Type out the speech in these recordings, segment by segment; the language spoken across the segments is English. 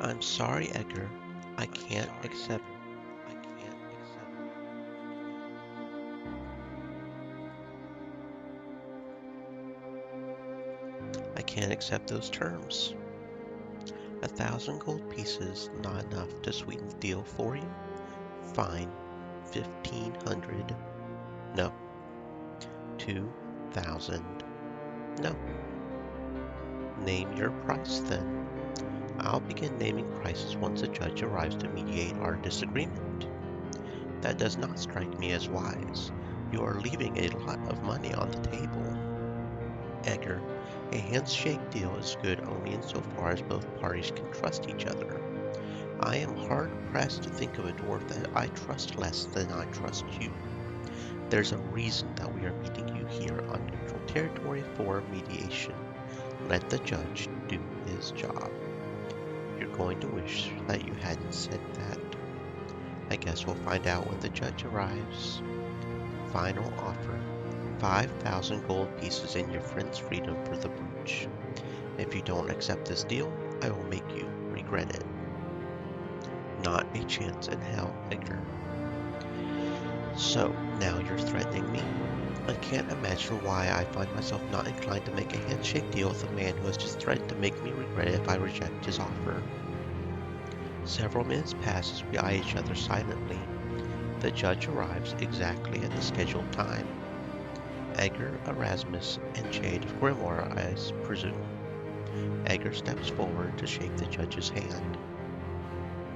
I'm sorry, Edgar. I can't accept. I can't accept those terms. 1,000 gold pieces not enough to sweeten the deal for you? Fine. 1,500. No. 2,000. No. Name your price then. I'll begin naming prices once a judge arrives to mediate our disagreement. That does not strike me as wise. You are leaving a lot of money on the table. Edgar, a handshake deal is good only insofar as both parties can trust each other. I am hard pressed to think of a dwarf that I trust less than I trust you. There's a reason that we are meeting you here on neutral territory for mediation. Let the judge do his job. You're going to wish that you hadn't said that. I guess we'll find out when the judge arrives. Final offer. 5,000 gold pieces and your friend's freedom for the brooch. If you don't accept this deal, I will make you regret it. Not a chance in hell, Edgar. So, now you're threatening me? I can't imagine why I find myself not inclined to make a handshake deal with a man who has just threatened to make me regret it if I reject his offer. Several minutes pass as we eye each other silently. The judge arrives exactly at the scheduled time. Edgar, Erasmus, and Jade of Grimoire, I presume. Edgar steps forward to shake the judge's hand.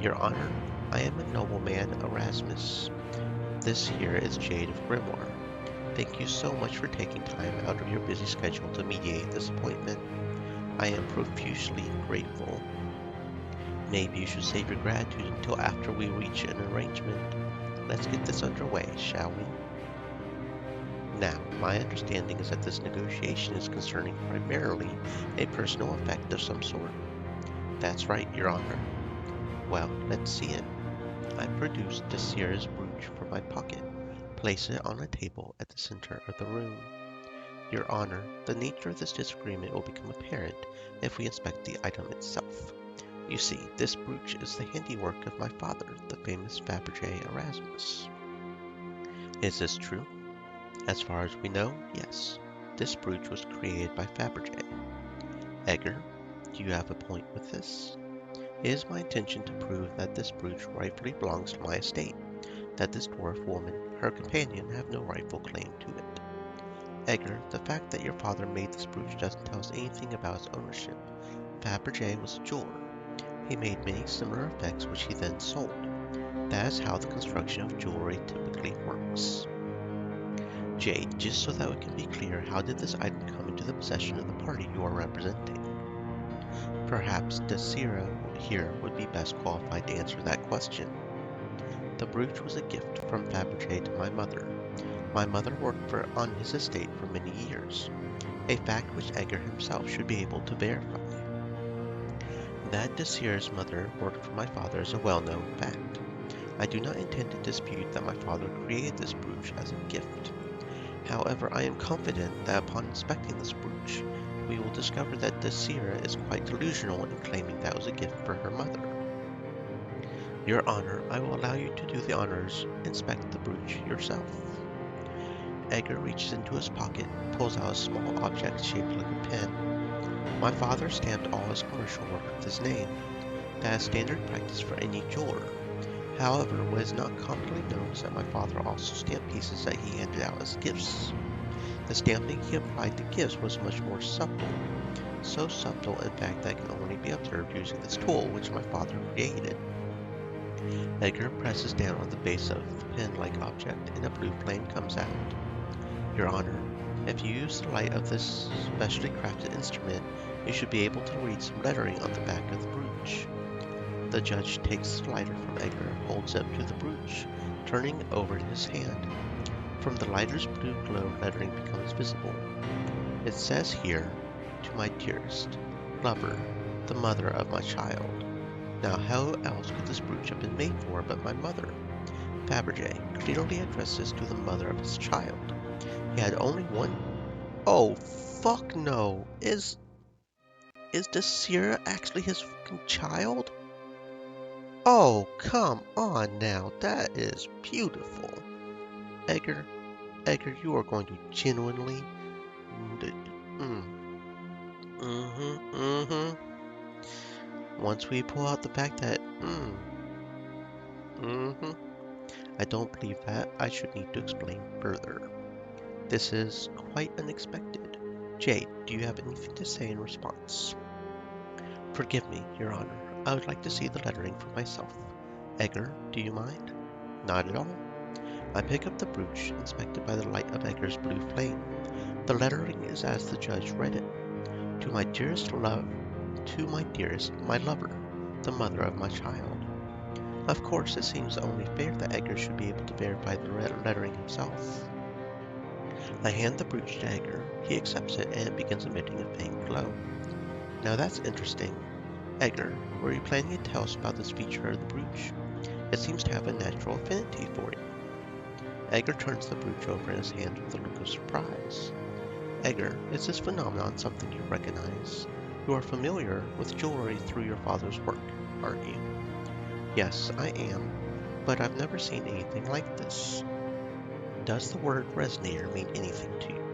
Your Honor, I am a nobleman, Erasmus. This here is Jade of Grimoire. Thank you so much for taking time out of your busy schedule to mediate this appointment. I am profusely grateful. Maybe you should save your gratitude until after we reach an arrangement. Let's get this underway, shall we? Now, my understanding is that this negotiation is concerning primarily a personal effect of some sort. That's right, Your Honor. Well, let's see it. I produce Desir's brooch from my pocket, place it on a table at the center of the room. Your Honor, the nature of this disagreement will become apparent if we inspect the item itself. You see, this brooch is the handiwork of my father, the famous Fabergé Erasmus. Is this true? As far as we know, yes. This brooch was created by Fabergé. Edgar, do you have a point with this? It is my intention to prove that this brooch rightfully belongs to my estate, that this dwarf woman, her companion, have no rightful claim to it. Edgar, the fact that your father made this brooch doesn't tell us anything about its ownership. Fabergé was a jeweler. He made many similar effects which he then sold. That is how the construction of jewelry typically works. Jade, just so that it can be clear, how did this item come into the possession of the party you are representing? Perhaps Desira here would be best qualified to answer that question. The brooch was a gift from Fabergé to my mother. My mother worked on his estate for many years, a fact which Edgar himself should be able to verify. That Desir's mother worked for my father is a well-known fact. I do not intend to dispute that my father created this brooch as a gift. However, I am confident that upon inspecting this brooch, we will discover that Desira is quite delusional in claiming that was a gift for her mother. Your Honor, I will allow you to do the honors, inspect the brooch yourself. Edgar reaches into his pocket, pulls out a small object shaped like a pen. My father stamped all his commercial work with his name. That is standard practice for any jeweler. However, what is not commonly known is that my father also stamped pieces that he handed out as gifts. The stamping he applied to gifts was much more subtle. So subtle, in fact, that can only be observed using this tool which my father created. Edgar presses down on the base of the pen-like object, and a blue flame comes out. Your Honor, if you use the light of this specially crafted instrument, you should be able to read some lettering on the back of the brooch. The judge takes the lighter from Edgar and holds it up to the brooch, turning it over in his hand. From the lighter's blue glow, lettering becomes visible. It says here, "To my dearest lover, the mother of my child." Now, how else could this brooch have been made for but my mother? Fabergé clearly addresses to the mother of his child. He had only one. Oh, fuck no! Is Desira actually his fucking child? Oh, come on now. That is beautiful. Edgar, Edgar, you are going to genuinely. Mm, mm-hmm. Once we pull out the fact that, mm-hmm. I don't believe that. I should need to explain further. This is quite unexpected. Jade, do you have anything to say in response? Forgive me, Your Honor. I would like to see the lettering for myself. Edgar, do you mind? Not at all. I pick up the brooch, inspected by the light of Edgar's blue flame. The lettering is as the judge read it. To my dearest love, to my dearest, my lover, the mother of my child. Of course, it seems only fair that Edgar should be able to verify the lettering himself. I hand the brooch to Edgar. He accepts it and begins emitting a faint glow. Now that's interesting. Edgar, were you planning to tell us about this feature of the brooch? It seems to have a natural affinity for you. Edgar turns the brooch over in his hand with a look of surprise. Edgar, is this phenomenon something you recognize? You are familiar with jewelry through your father's work, aren't you? Yes, I am, but I've never seen anything like this. Does the word resonator mean anything to you?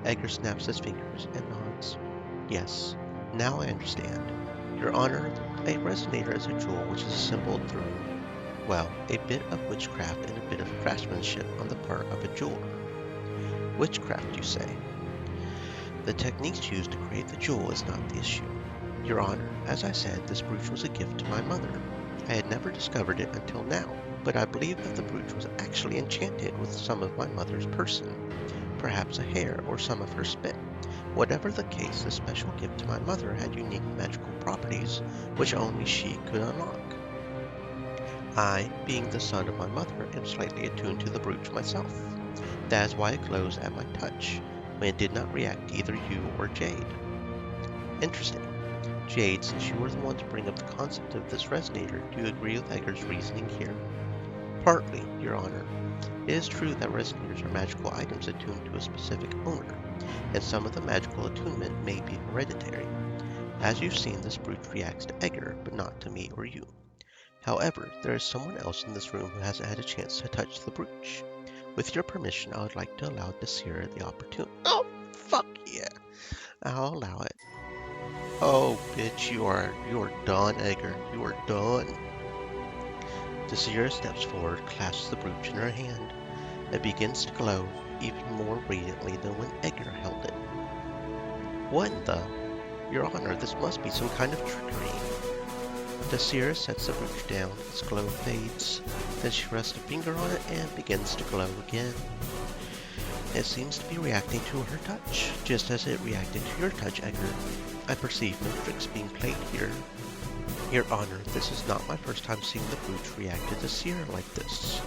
Edgar snaps his fingers and nods. Yes, now I understand. Your Honor, a resonator is a jewel which is assembled through, well, a bit of witchcraft and a bit of craftsmanship on the part of a jeweler. Witchcraft, you say? The techniques used to create the jewel is not the issue. Your Honor, as I said, this brooch was a gift to my mother. I had never discovered it until now, but I believe that the brooch was actually enchanted with some of my mother's person, perhaps a hair or some of her spit. Whatever the case, this special gift to my mother had unique magical properties which only she could unlock. I, being the son of my mother, am slightly attuned to the brooch myself. That is why it glows at my touch, when it did not react to either you or Jade. Interesting. Jade, since you were the one to bring up the concept of this resonator, do you agree with Edgar's reasoning here? Partly, Your Honor. It is true that resonators are magical items attuned to a specific owner, and some of the magical attunement may be hereditary. As you've seen, this brooch reacts to Edgar, but not to me or you. However, there is someone else in this room who hasn't had a chance to touch the brooch. With your permission, I would like to allow Desira the opportunity. Oh, fuck yeah! I'll allow it. Oh, bitch, you are done, Edgar. You are done. Desira steps forward, clasps the brooch in her hand. It begins to glow even more radiantly than when Edgar held it. What in the? Your Honor, this must be some kind of trickery. Desira sets the brooch down, its glow fades, then she rests a finger on it and begins to glow again. It seems to be reacting to her touch, just as it reacted to your touch, Edgar. I perceive no tricks being played here. Your Honor, this is not my first time seeing the brooch react to Desira like this.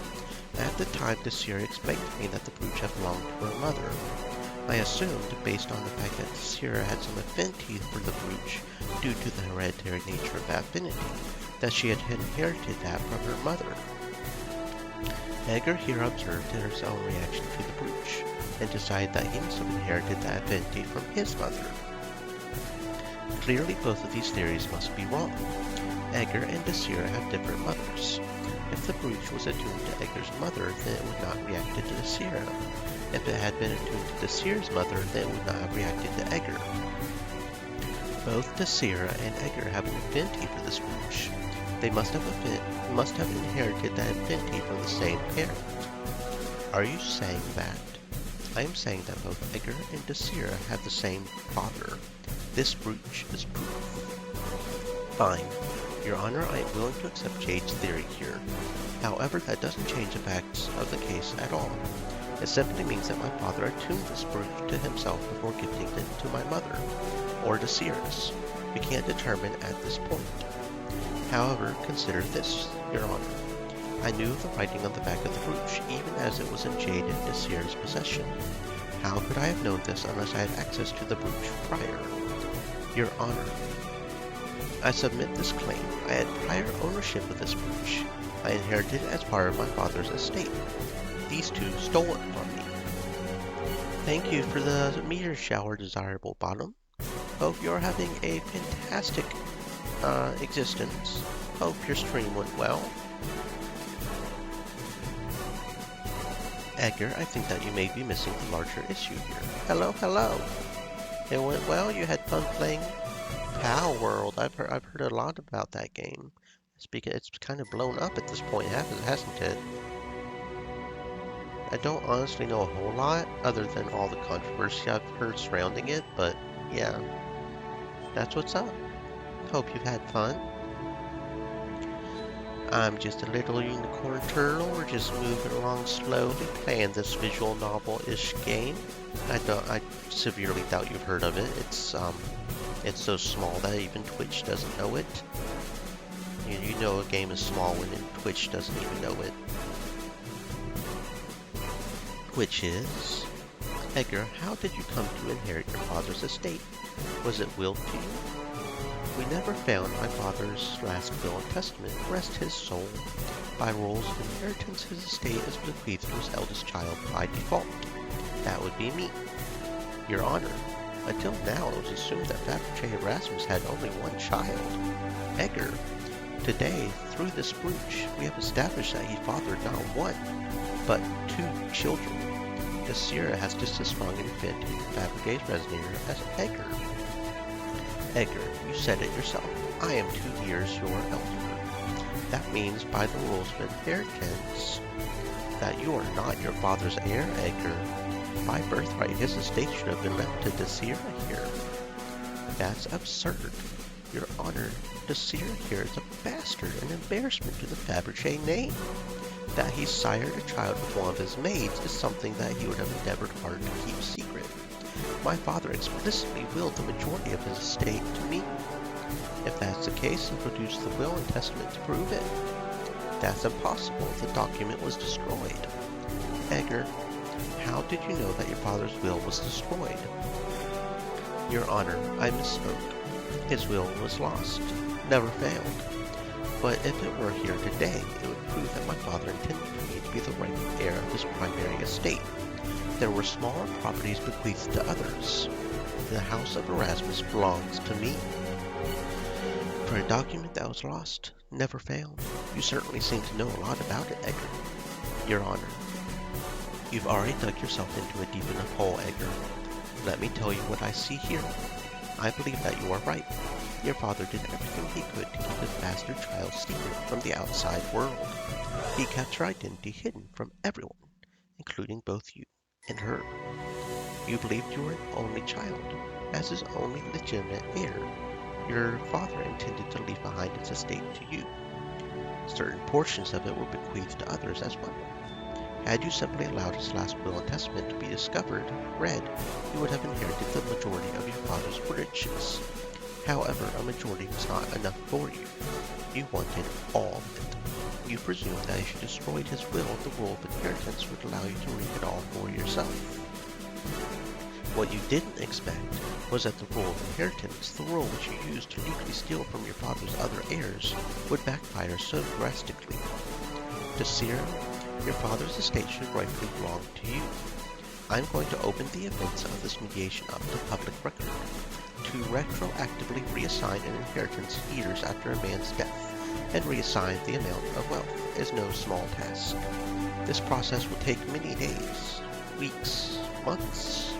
At the time, Desira explained to me that the brooch had belonged to her mother. I assumed, based on the fact that Desira had some affinity for the brooch due to the hereditary nature of that affinity, that she had inherited that from her mother. Edgar here observed his own reaction to the brooch, and decided that he must have inherited that affinity from his mother. Clearly, both of these theories must be wrong. Edgar and Desira have different mothers. If the brooch was attuned to Edgar's mother, then it would not react to Desira. If it had been attuned to Desira's mother, then it would not have reacted to Edgar. Both Desira and Edgar have an affinity for this brooch. They must have inherited that affinity from the same parent. Are you saying that? I am saying that both Edgar and Desira have the same father. This brooch is proof. Fine. Your Honor, I am willing to accept Jade's theory here. However, that doesn't change the facts of the case at all. It simply means that my father attuned this brooch to himself before gifting it to my mother, or Desira's. We can't determine at this point. However, consider this, Your Honor. I knew of the writing on the back of the brooch, even as it was in Jade and Desira's possession. How could I have known this unless I had access to the brooch prior? Your Honor, I submit this claim. I had prior ownership of this brooch. I inherited it as part of my father's estate. These two stole it from me. Thank you for the meteor shower, Desirable Bottom. Hope you're having a fantastic existence. Hope your stream went well. Edgar, I think that you may be missing the larger issue here. Hello, hello. It went well? You had fun playing Pal World? I've heard a lot about that game. It's kind of blown up at this point, hasn't it? I don't honestly know a whole lot, other than all the controversy I've heard surrounding it, but yeah, that's what's up. Hope you've had fun. I'm just a little unicorn turtle. We're just moving along slowly, playing this visual novel-ish game. I severely doubt you've heard of it. It's so small that even Twitch doesn't know it. You know a game is small when Twitch doesn't even know it. Which is, Edgar, how did you come to inherit your father's estate? Was it willed to you? We never found my father's last will and testament. Rest his soul. By rules of inheritance, his estate is bequeathed to his eldest child by default. That would be me. Your Honor, until now it was assumed that Fabergé Erasmus had only one child, Edgar. Today, through this breach, we have established that he fathered not one, but 2 children. The Sierra has just as strong an affinity to Fabergé's resonator as Edgar. Edgar, you said it yourself. I am 2 years your elder. That means, by the rules of inheritance, that you are not your father's heir, Edgar. By birthright, his estate should have been left to Desir here. That's absurd. Your Honor, Desir here is a bastard, an embarrassment to the Fabergé name. That he sired a child with one of his maids is something that he would have endeavored hard to keep secret. My father explicitly willed the majority of his estate to me. If that's the case, he produced the will and testament to prove it. That's impossible. The document was destroyed. Edgar, how did you know that your father's will was destroyed? Your Honor, I misspoke. His will was lost, never found. But if it were here today, it would prove that my father intended for me to be the rightful heir of his primary estate. There were smaller properties bequeathed to others. The house of Erasmus belongs to me. For a document that was lost, never found, you certainly seem to know a lot about it, Edgar. Your Honor, you've already dug yourself into a deep enough hole, Edgar. Let me tell you what I see here. I believe that you are right. Your father did everything he could to keep his bastard child's secret from the outside world. He kept her identity hidden from everyone, including both you and her. You believed you were an only child. As his only legitimate heir, your father intended to leave behind his estate to you. Certain portions of it were bequeathed to others as well. Had you simply allowed his last will and testament to be discovered, read, you would have inherited the majority of your father's riches. However, a majority was not enough for you. You wanted all of it. You presumed that if you destroyed his will, the rule of inheritance would allow you to reap it all for yourself. What you didn't expect was that the rule of inheritance, the rule which you used to legally steal from your father's other heirs, would backfire so drastically. Desir, your father's estate should rightfully belong to you. I'm going to open the events of this mediation up to public record. To retroactively reassign an inheritance years after a man's death and reassign the amount of wealth is no small task. This process will take many days, weeks, months.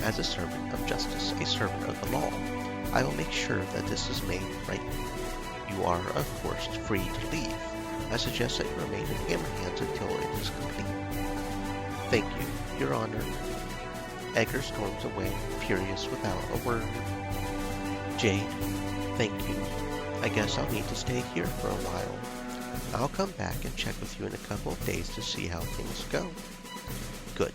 As a servant of justice, a servant of the law, I will make sure that this is made right. You are, of course, free to leave. I suggest that you remain in Hammerhands until it is complete. Thank you, Your Honor. Edgar storms away, furious without a word. Jade, thank you. I guess I'll need to stay here for a while. I'll come back and check with you in a couple of days to see how things go. Good.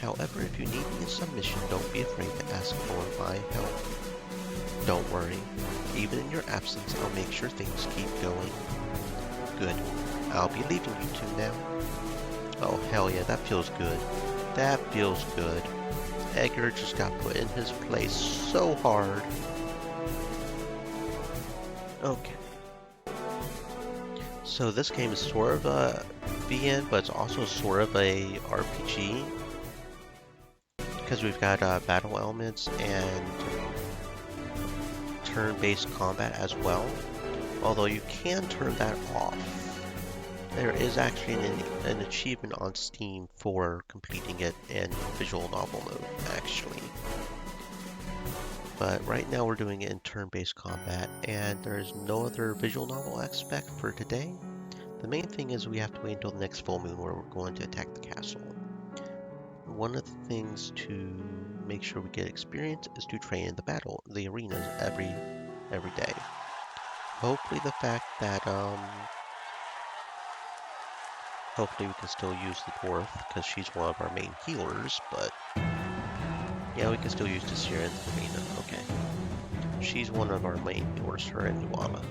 However, if you need me in some mission, don't be afraid to ask for my help. Don't worry. Even in your absence, I'll make sure things keep going. Good. I'll be leaving you two now. Oh, hell yeah, that feels good. That feels good. Edgar just got put in his place so hard. Okay. So this game is sort of a VN, but it's also sort of a RPG. Because we've got battle elements and turn-based combat as well. Although you can turn that off. There is actually an achievement on Steam for completing it in visual novel mode, actually. But right now we're doing it in turn-based combat, and there's no other visual novel aspect for today. The main thing is we have to wait until the next full moon where we're going to attack the castle. One of the things to make sure we get experience is to train in the arenas every day. Hopefully the fact that hopefully we can still use the dwarf because she's one of our main healers, but yeah, we can still use Desira in the arena. Okay. She's one of our main healers, her and Nuala.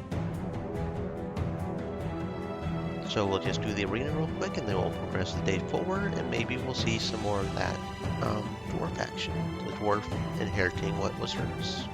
So we'll just do the arena real quick and then we'll progress the day forward and maybe we'll see some more of that dwarf action. The dwarf inheriting what was hers.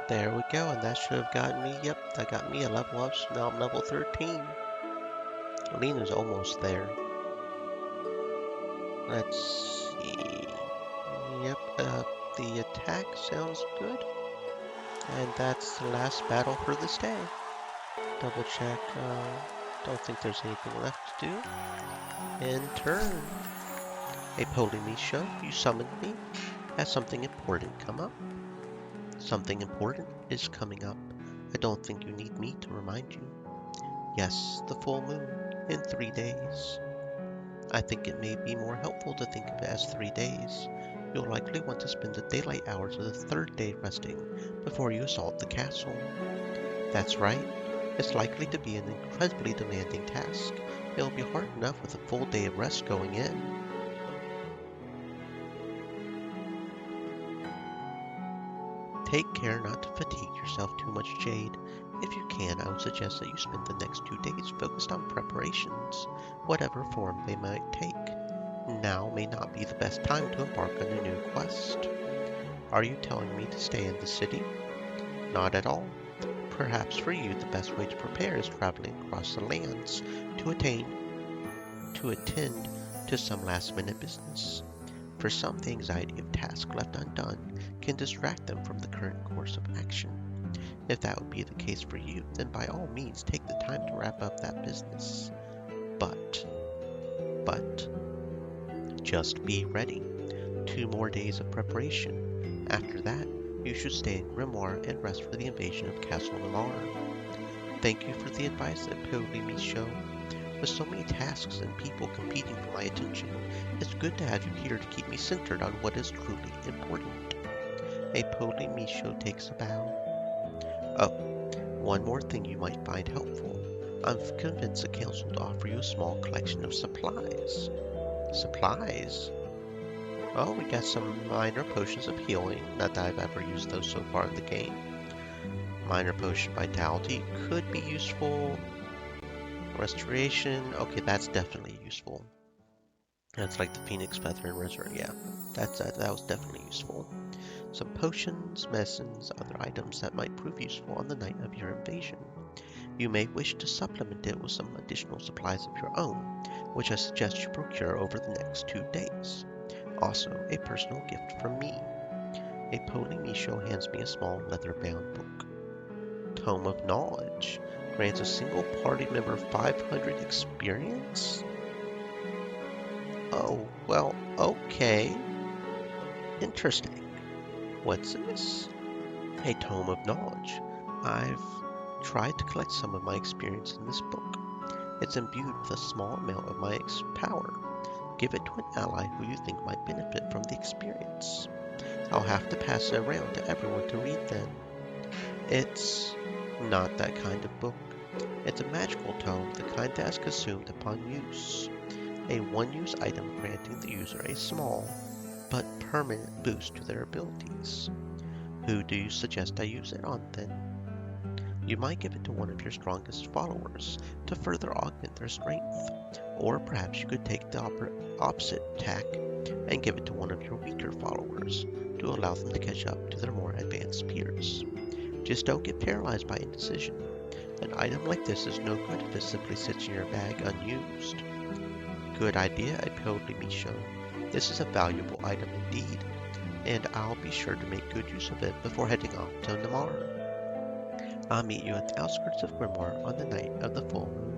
There we go, and that should have gotten me, yep, that got me a level up, so now I'm level 13. Lena's almost there. Let's see. Yep, the attack sounds good. And that's the last battle for this day. Double check, don't think there's anything left to do. End turn. Hey, Polymecia, you summoned me. Has something important come up? Something important is coming up. I don't think you need me to remind you. Yes, the full moon, in 3 days. I think it may be more helpful to think of it as 3 days. You'll likely want to spend the daylight hours of the third day resting before you assault the castle. That's right. It's likely to be an incredibly demanding task. It'll be hard enough with a full day of rest going in. Take care not to fatigue yourself too much, Jade. If you can, I would suggest that you spend the next 2 days focused on preparations, whatever form they might take. Now may not be the best time to embark on a new quest. Are you telling me to stay in the city? Not at all. Perhaps for you the best way to prepare is traveling across the lands to attend to some last-minute business. For some, the anxiety of tasks left undone can distract them from the current course of action. If that would be the case for you, then by all means take the time to wrap up that business. But, just be ready. 2 more days of preparation. After that, you should stay in Grimoire and rest for the invasion of Castle Noir. Thank you for the advice, Polymecia. With so many tasks and people competing for my attention, it's good to have you here to keep me centered on what is truly important. A Polymecia takes a bow. Oh, one more thing you might find helpful. I've convinced the council to offer you a small collection of supplies. Supplies? Oh, we got some minor potions of healing. Not that I've ever used those so far in the game. Minor potion vitality could be useful. Restoration, okay, that's definitely useful. That's like the Phoenix Feather and Resurrect, yeah. That was definitely useful. Some potions, medicines, other items that might prove useful on the night of your invasion. You may wish to supplement it with some additional supplies of your own, which I suggest you procure over the next 2 days. Also, a personal gift from me. A Polymecia hands me a small leather-bound book. Tome of Knowledge grants a single party member 500 experience? Oh, well, okay. Interesting. What's this? A Tome of Knowledge. I've tried to collect some of my experience in this book. It's imbued with a small amount of my power. Give it to an ally who you think might benefit from the experience. I'll have to pass it around to everyone to read then. It's not that kind of book. It's a magical tome, the kind that is consumed upon use. A one-use item granting the user a small, but permanent boost to their abilities. Who do you suggest I use it on then? You might give it to one of your strongest followers to further augment their strength. Or perhaps you could take the opposite tack and give it to one of your weaker followers to allow them to catch up to their more advanced peers. Just don't get paralyzed by indecision. An item like this is no good if it simply sits in your bag unused. Good idea, Polymecia. This is a valuable item indeed, and I'll be sure to make good use of it before heading off to Noir. I'll meet you at the outskirts of Grimoire on the night of the full moon.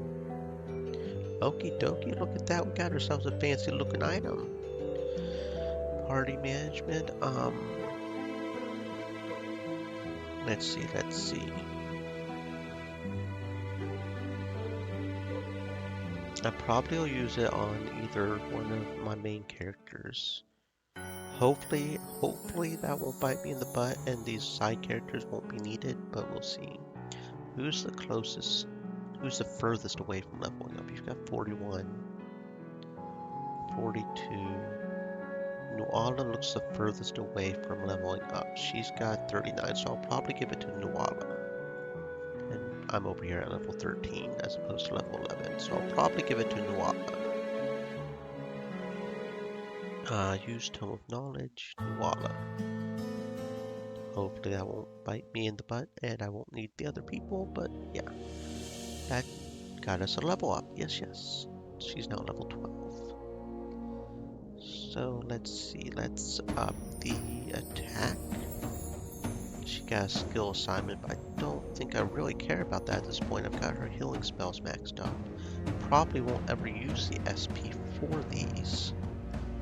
Okie dokie, look at that, we got ourselves a fancy looking item. Party management, let's see. I probably will use it on either one of my main characters. Hopefully that won't bite me in the butt and these side characters won't be needed, but we'll see. Who's the furthest away from leveling up? You've got 41, 42. Nuala looks the furthest away from leveling up. She's got 39, so I'll probably give it to Nuala. And I'm over here at level 13 as opposed to level 11, so I'll probably give it to Nuala. Use Tome of Knowledge, Nuala. Hopefully that won't bite me in the butt and I won't need the other people, but yeah. That got us a level up. Yes, yes. She's now level 12. So let's see. Let's up the attack. She got a skill assignment, but I don't think I really care about that at this point. I've got her healing spells maxed up. Probably won't ever use the SP for these.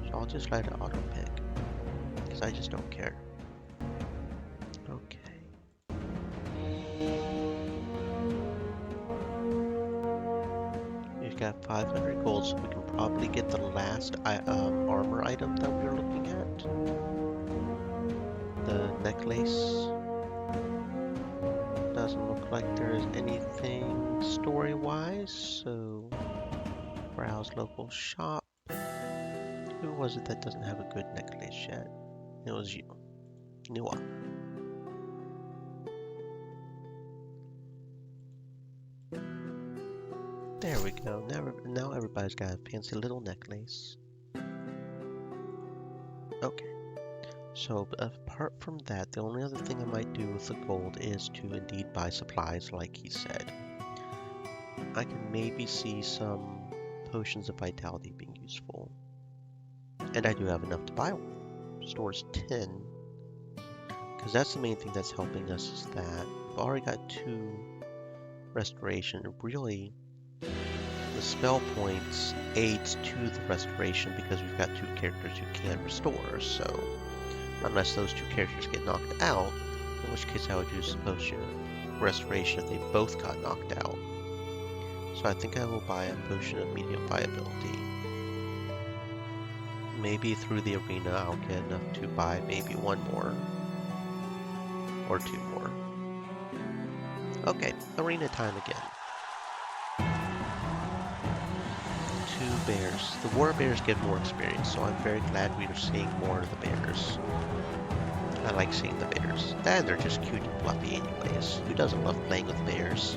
So I'll just let it auto pick. Because I just don't care. Okay. We've got 500 gold, so we can probably get the last armor item that we were looking at. The necklace. Doesn't look like there is anything story-wise, so browse local shop. Who was it that doesn't have a good necklace yet? It was you. Nua. There we go. Now everybody's got a fancy little necklace. Okay. So apart from that, the only other thing I might do with the gold is to indeed buy supplies like he said. I can maybe see some potions of vitality being useful. And I do have enough to buy one. Stores 10. Because that's the main thing that's helping us is that we've already got 2 restoration. Really, the spell points aids to the restoration because we've got 2 characters who can restore, so unless those 2 characters get knocked out, in which case I would use the potion of restoration if they both got knocked out. So I think I will buy a potion of medium viability. Maybe through the arena I'll get enough to buy maybe 1 more. Or 2 more. Okay, arena time again. 2 bears. The war bears get more experience, so I'm very glad we are seeing more of the bears. I like seeing the bears. And they're just cute and fluffy anyways. Who doesn't love playing with bears?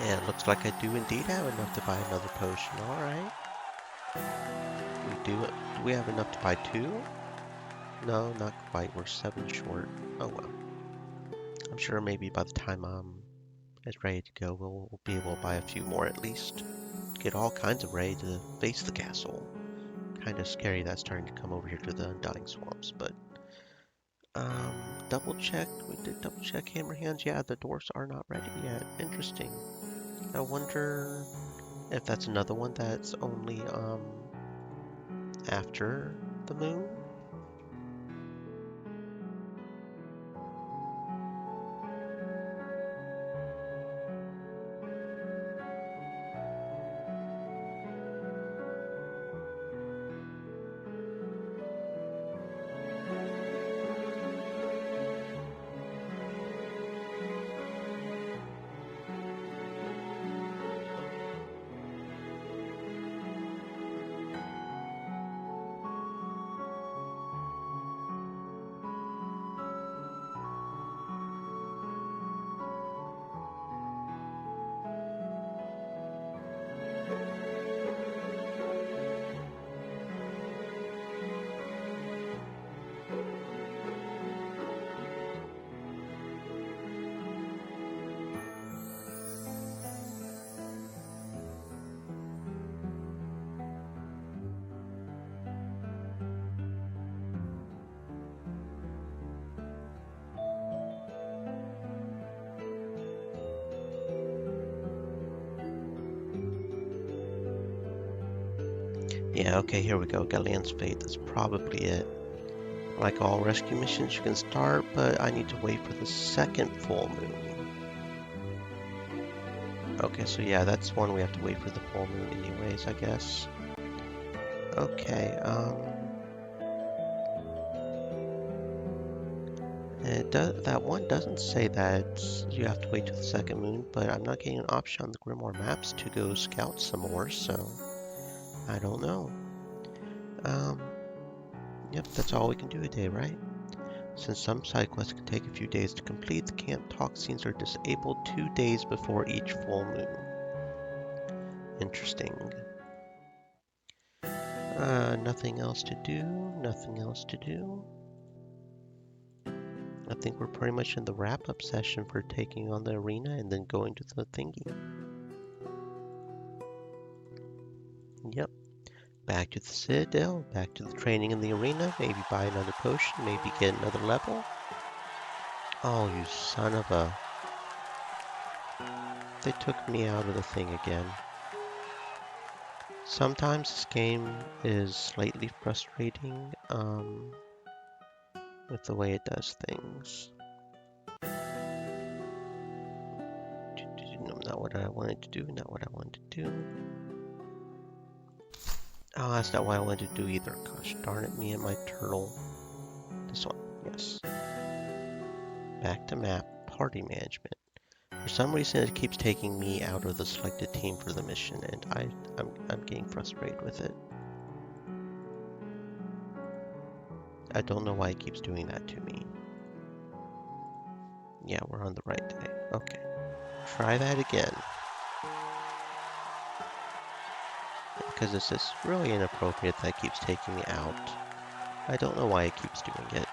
And it looks like I do indeed have enough to buy another potion. Alright. Do we have enough to buy 2? No, not quite. We're 7 short. Oh well. I'm sure maybe by the time I'm ready to go, we'll be able to buy a few more at least. Get all kinds of ready to face the castle. Kind of scary that's starting to come over here to the Undying Swamps, but double check. We did double check Hammer Hands. Yeah, the dwarfs are not ready yet. Interesting. I wonder if that's another one that's only after the moon. Yeah, okay, here we go. Galleon's Fate. That's probably it. Like all rescue missions, you can start, but I need to wait for the second full moon. Okay, so yeah, that's one we have to wait for the full moon anyways, I guess. Okay, that one doesn't say that you have to wait till the second moon, but I'm not getting an option on the Grimoire maps to go scout some more, so I don't know. Um, yep, that's all we can do today, right? Since some side quests can take a few days to complete, the camp talk scenes are disabled 2 days before each full moon. Interesting. Nothing else to do, nothing else to do. I think we're pretty much in the wrap-up session for taking on the arena and then going to the thingy. Yep. Back to the Citadel, back to the training in the arena, maybe buy another potion, maybe get another level. Oh, you son of a... They took me out of the thing again. Sometimes this game is slightly frustrating with the way it does things. Not what I wanted to do, not what I wanted to do. Oh, that's not what I wanted to do either. Gosh darn it, me and my turtle. This one, yes. Back to map, party management. For some reason, it keeps taking me out of the selected team for the mission, and I'm getting frustrated with it. I don't know why it keeps doing that to me. Yeah, we're on the right day. Okay. Try that again. Because this is really inappropriate that it keeps taking me out. I don't know why it keeps doing it.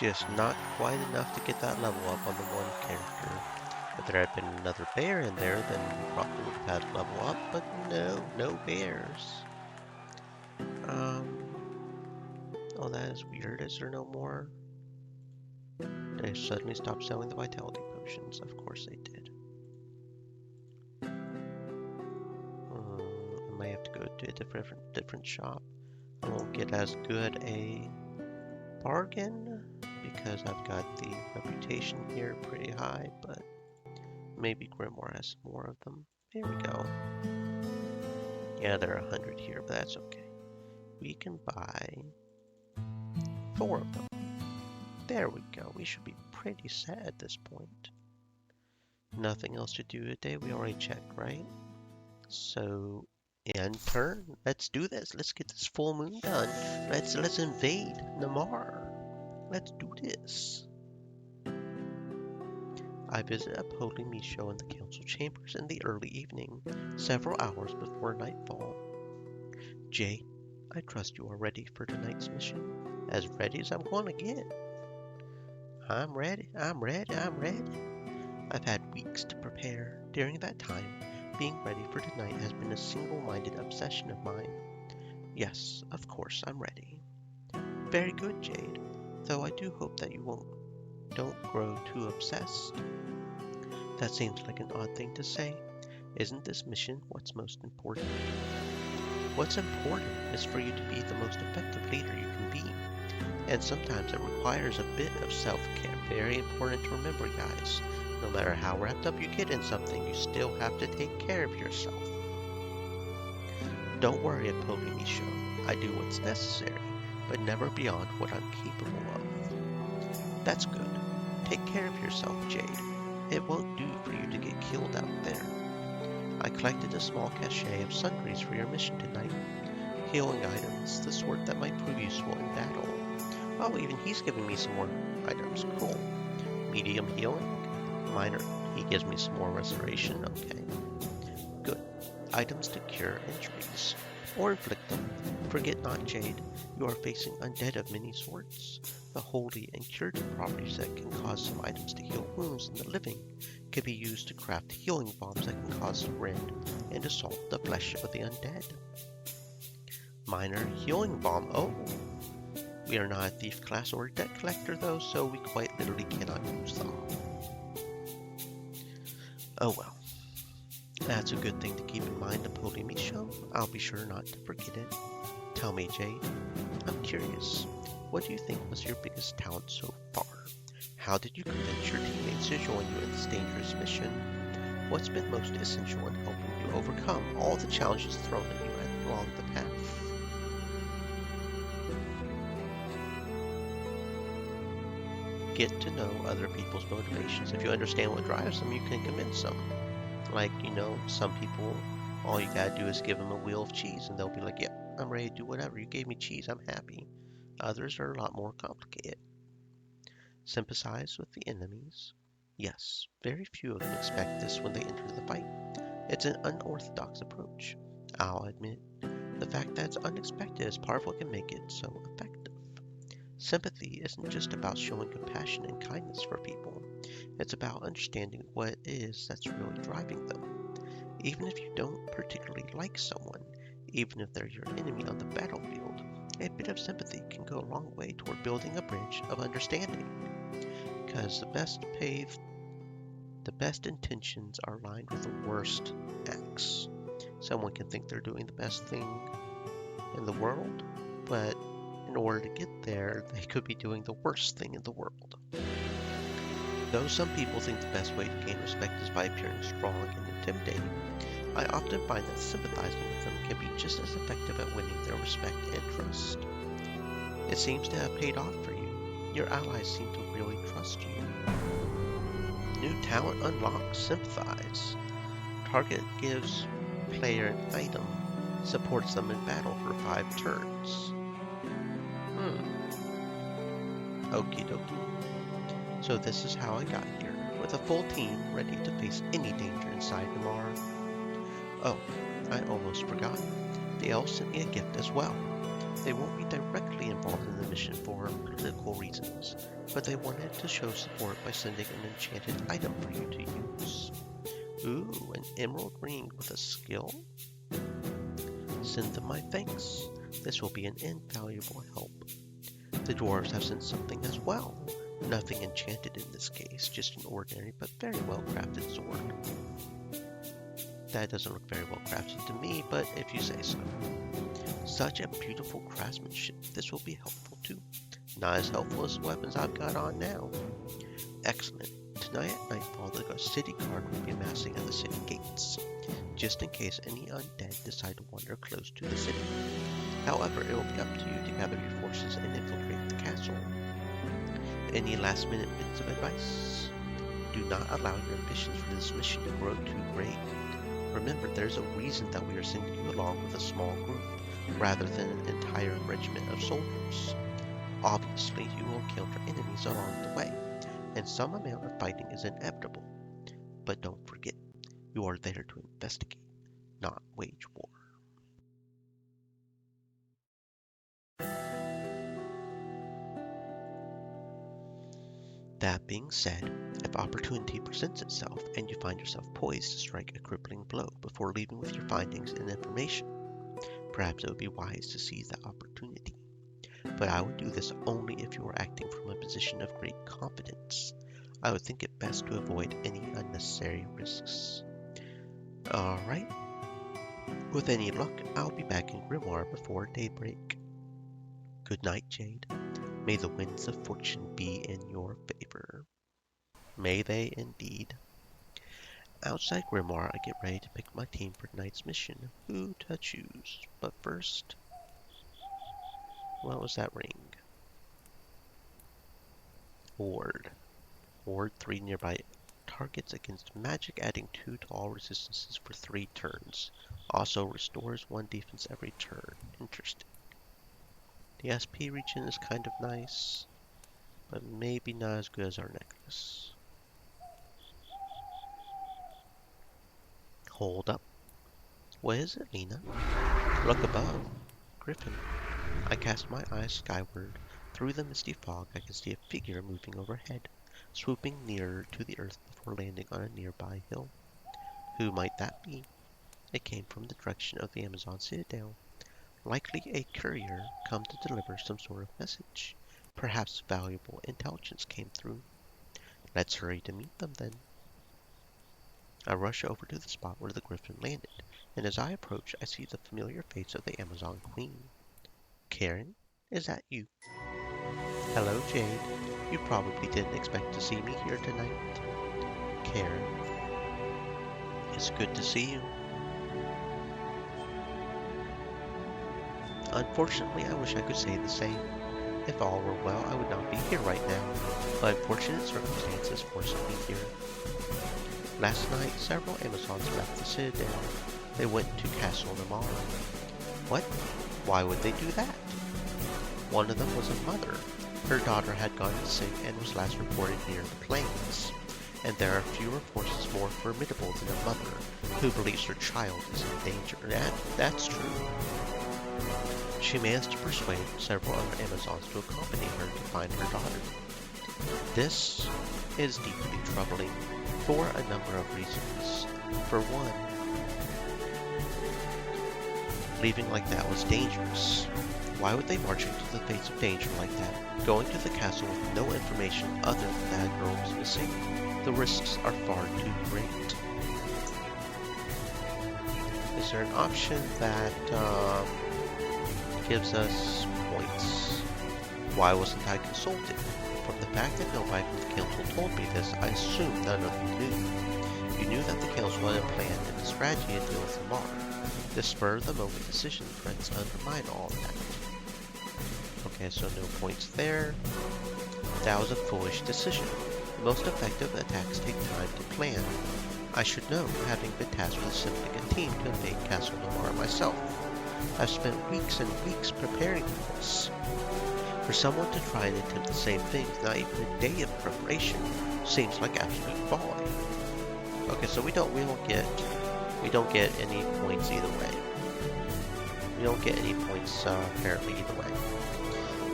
Just not quite enough to get that level up on the one character. If there had been another bear in there, then we probably would have had a level up, but no bears. Oh, that is weird. Is there no more? They suddenly stopped selling the vitality potions. Of course they did. I might have to go to a different shop. I won't get as good a bargain because I've got the reputation here pretty high, but maybe Grimoire has more of them. Here we go. Yeah, there are 100 here, but that's okay. We can buy 4 of them. There we go. We should be pretty set at this point. Nothing else to do today. We already checked, right? So, end turn. Let's do this. Let's get this full moon done. Let's invade Namar. Let's do this. I visit Upholding Misho in the council chambers in the early evening, several hours before nightfall. Jade, I trust you are ready for tonight's mission. As ready as I'm going to get. I'm ready. I've had weeks to prepare. During that time, being ready for tonight has been a single-minded obsession of mine. Yes, of course, I'm ready. Very good, Jade. Though I do hope that you don't grow too obsessed. That seems like an odd thing to say. Isn't this mission what's most important? What's important is for you to be the most effective leader you can be. And sometimes it requires a bit of self-care. Very important to remember, guys. No matter how wrapped up you get in something, you still have to take care of yourself. Don't worry, Upholding Misho. I do what's necessary, but never beyond what I'm capable of. That's good. Take care of yourself, Jade. It won't do for you to get killed out there. I collected a small cachet of sundries for your mission tonight. Healing items, the sort that might prove useful in battle. Oh, even he's giving me some more items. Cool. Medium healing. Minor. He gives me some more restoration. Okay. Good. Items to cure injuries. Or inflict them. Forget not, Jade. You are facing undead of many sorts. The holy and curative properties that can cause some items to heal wounds in the living can be used to craft healing bombs that can cause to rend and assault the flesh of the undead. Minor healing bomb. Oh. We are not a thief class or a debt collector though, so we quite literally cannot use them. Oh well. That's a good thing to keep in mind, Upholding Misho. I'll be sure not to forget it. Tell me, Jade. I'm curious. What do you think was your biggest talent so far? How did you convince your teammates to join you in this dangerous mission? What's been most essential in helping you overcome all the challenges thrown at you along the path? Get to know other people's motivations. If you understand what drives them, you can convince them. Like, some people, all you gotta do is give them a wheel of cheese and they'll be like, yeah, I'm ready to do whatever. You gave me cheese, I'm happy. Others are a lot more complicated. Sympathize with the enemies. Yes, very few of them expect this when they enter the fight. It's an unorthodox approach. I'll admit, the fact that it's unexpected is part of what can make it so effective. Sympathy isn't just about showing compassion and kindness for people. It's about understanding what it is that's really driving them. Even if you don't particularly like someone, even if they're your enemy on the battlefield, a bit of sympathy can go a long way toward building a bridge of understanding. Because the best intentions are lined with the worst acts. Someone can think they're doing the best thing in the world, but in order to get there, they could be doing the worst thing in the world. Though some people think the best way to gain respect is by appearing strong and intimidating, I often find that sympathizing with them can be just as effective at winning their respect and trust. It seems to have paid off for you. Your allies seem to really trust you. New talent unlocked, Sympathize. Target gives player an item, supports them in battle for 5 turns. Okie dokie. So this is how I got here, with a full team ready to face any danger inside Namar. Oh, I almost forgot. The elves sent me a gift as well. They won't be directly involved in the mission for political reasons, but they wanted to show support by sending an enchanted item for you to use. Ooh, an emerald ring with a skill? Send them my thanks. This will be an invaluable help. The dwarves have sent something as well. Nothing enchanted in this case, just an ordinary but very well crafted sword. That doesn't look very well crafted to me, but if you say so. Such a beautiful craftsmanship, this will be helpful too. Not as helpful as the weapons I've got on now. Excellent. Tonight at nightfall, the city guard will be amassing at the city gates, just in case any undead decide to wander close to the city. However, it will be up to you to gather your forces and infiltrate the castle. Any last-minute bits of advice? Do not allow your ambitions for this mission to grow too great. Remember, there's a reason that we are sending you along with a small group, rather than an entire regiment of soldiers. Obviously, you will encounter enemies along the way, and some amount of fighting is inevitable. But don't forget, you are there to investigate, not wage war. That being said, if opportunity presents itself and you find yourself poised to strike a crippling blow before leaving with your findings and information, perhaps it would be wise to seize that opportunity. But I would do this only if you are acting from a position of great confidence. I would think it best to avoid any unnecessary risks. Alright. With any luck, I'll be back in Grimoire before daybreak. Good night, Jade. May the winds of fortune be in your favor. May they indeed. Outside Grimoire, I get ready to pick my team for tonight's mission. Who to choose? But first, what was that ring? Ward. Ward 3 nearby targets against magic, adding 2 to all resistances for 3 turns. Also restores 1 defense every turn. Interesting. The SP region is kind of nice, but maybe not as good as our necklace. Hold up. What is it, Lena? Look above. Griffin. I cast my eyes skyward. Through the misty fog, I can see a figure moving overhead, swooping nearer to the earth before landing on a nearby hill. Who might that be? It came from the direction of the Amazon Citadel. Likely a courier come to deliver some sort of message. Perhaps valuable intelligence came through. Let's hurry to meet them then. I rush over to the spot where the griffin landed, and as I approach, I see the familiar face of the Amazon Queen. Karen, is that you? Hello, Jade. You probably didn't expect to see me here tonight. Karen, it's good to see you. Unfortunately, I wish I could say the same. If all were well, I would not be here right now, but unfortunate circumstances forced me here. Last night, several Amazons left the Citadel. They went to Castle Namar. What? Why would they do that? One of them was a mother. Her daughter had gone sick and was last reported near the plains. And there are fewer forces more formidable than a mother who believes her child is in danger. That's true. She managed to persuade several other Amazons to accompany her to find her daughter. This is deeply troubling for a number of reasons. For one, leaving like that was dangerous. Why would they march into the face of danger like that, going to the castle with no information other than that a girl was missing? The risks are far too great. Is there an option that gives us points? Why wasn't I consulted? From the fact that nobody from the council told me this, I assume none of you knew. You knew that the council had a plan and a strategy to deal with Namar. This spur-of-the-moment decision threats undermine all that. Okay, so no points there. That was a foolish decision. The most effective attacks take time to plan. I should know, having been tasked with assembling a team to invade Castle Namar myself. I've spent weeks and weeks preparing for this. For someone to try and attempt the same thing with not even a day of preparation seems like absolute folly. Okay, so we don't get any points either way. You don't get any points, apparently, either way.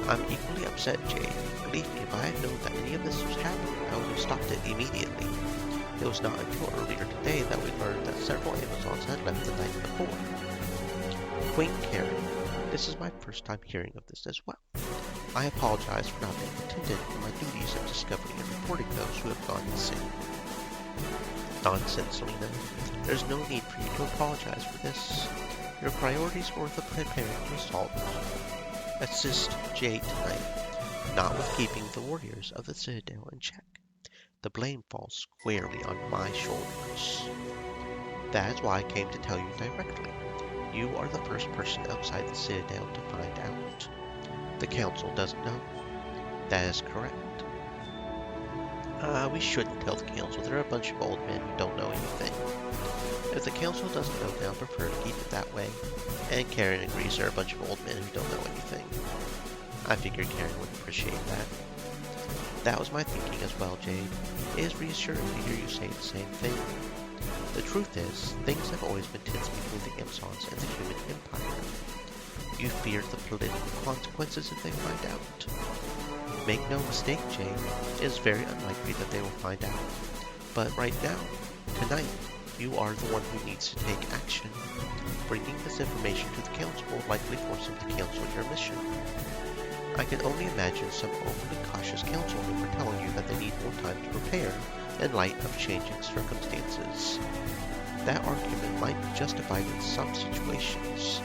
I'm equally upset, Jade. Believe me, if I had known that any of this was happening, I would have stopped it immediately. It was not until earlier today that we learned that several Amazons had left the night before. Queen Karen, this is my first time hearing of this as well. I apologize for not being attendant in my duties of discovering and reporting those who have gone insane. Nonsense, Lena. There's no need for you to apologize for this. Your priorities were with preparing to assist Jade tonight, not with keeping the warriors of the Citadel in check. The blame falls squarely on my shoulders. That is why I came to tell you directly. You are the first person outside the Citadel to find out. The Council doesn't know. That is correct. We shouldn't tell the Council. They're a bunch of old men who don't know anything. If the Council doesn't know, then I'll prefer to keep it that way. And Karen agrees they're a bunch of old men who don't know anything. I figured Karen would appreciate that. That was my thinking as well, Jade. It is reassuring to hear you say the same thing. The truth is, things have always been tense between the Amazons and the human empire. You fear the political consequences if they find out. Make no mistake, Jade, it is very unlikely that they will find out. But right now, tonight, you are the one who needs to take action. Bringing this information to the Council will likely force them to cancel your mission. I can only imagine some overly cautious council member telling you that they need more time to prepare in light of changing circumstances. That argument might be justified in some situations,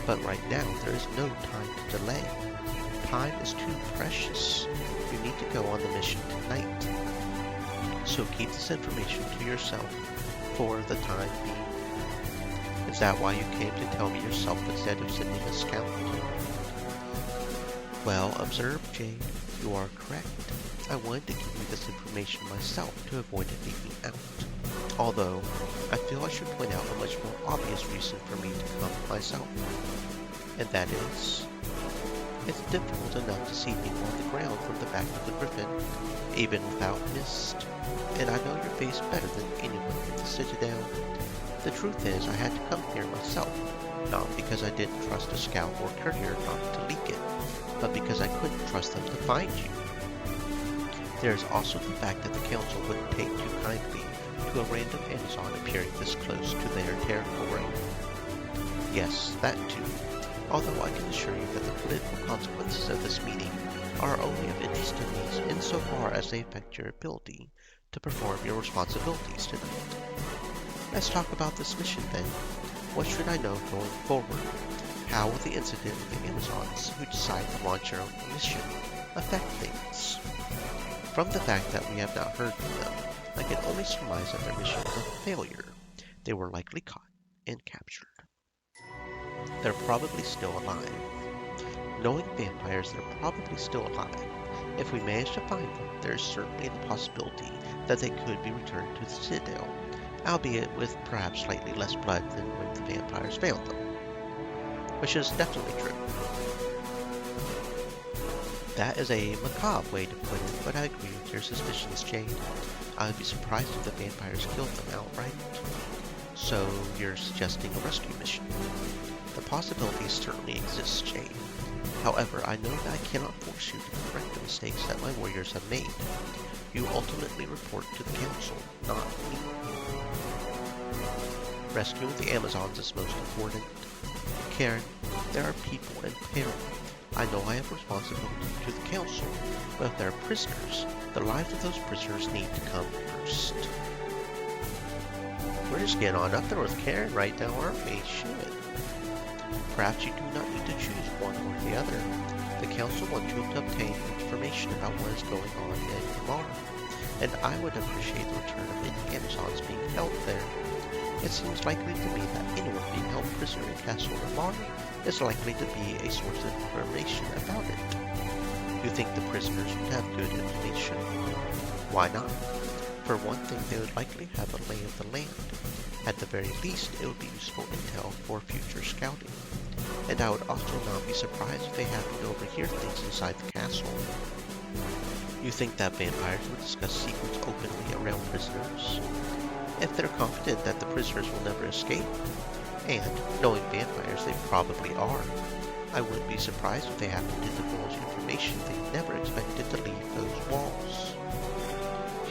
but right now there is no time to delay. Time is too precious. You need to go on the mission tonight. So keep this information to yourself for the time being. Is that why you came to tell me yourself instead of sending a scout? Well observed, Jade. You are correct. I wanted to give you this information myself to avoid it leaking out. Although, I feel I should point out a much more obvious reason for me to come myself. And that is, it's difficult enough to see people on the ground from the back of the Griffin, even without mist. And I know your face better than anyone in the Citadel. The truth is, I had to come here myself, not because I didn't trust a scout or courier not to leak it, but because I couldn't trust them to find you. There is also the fact that the Council wouldn't take too kindly to a random Amazon appearing this close to their territory. Yes, that too. Although I can assure you that the political consequences of this meeting are only of interest to me insofar as they affect your ability to perform your responsibilities tonight. Let's talk about this mission then. What should I know going forward? How will the incident with the Amazons who decide to launch their own mission affect things? From the fact that we have not heard from them, I can only surmise that their mission was a failure. They were likely caught and captured. They're probably still alive. Knowing vampires, they're probably still alive. If we manage to find them, there is certainly the possibility that they could be returned to the Citadel, albeit with perhaps slightly less blood than when the vampires found them. Which is definitely true. That is a macabre way to put it, but I agree with your suspicions, Jade. I would be surprised if the vampires killed them outright. So you're suggesting a rescue mission? The possibility certainly exists, Jade. However, I know that I cannot force you to correct the mistakes that my warriors have made. You ultimately report to the Council, not me. Rescuing the Amazons is most important. Karen, there are people in peril. I know I have responsibility to the Council, but if they're prisoners, the lives of those prisoners need to come first. We're just getting on up there with Karen right now, aren't we? Shit. Perhaps you do not need to choose one or the other. The Council wants you to obtain information about what is going on in Kamar, and I would appreciate the return of any Amazons being held there. It seems likely to me that anyone being held prisoner in Castle Ramar is likely to be a source of information about it. You think the prisoners would have good information? Why not? For one thing, they would likely have a lay of the land. At the very least, it would be useful intel for future scouting. And I would also not be surprised if they happened to overhear things inside the castle. You think that vampires would discuss secrets openly around prisoners? If they're confident that the prisoners will never escape, And, knowing vampires, they probably are. I wouldn't be surprised if they happened to divulge information they never expected to leave those walls.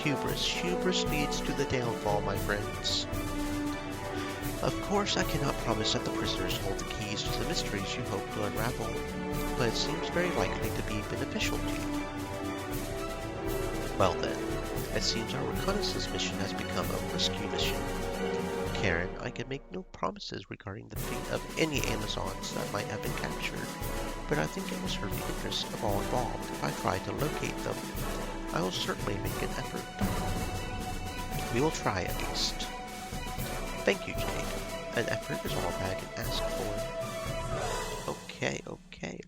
Hubris leads to the downfall, my friends. Of course, I cannot promise that the prisoners hold the keys to the mysteries you hope to unravel, but it seems very likely to be beneficial to you. Well then, it seems our reconnaissance mission has become a rescue mission. Karen, I can make no promises regarding the fate of any Amazons that might have been captured, but I think it will serve the interest of all involved if I try to locate them. I will certainly make an effort. We will try at least. Thank you, Jade. An effort is all I can ask for. Okay,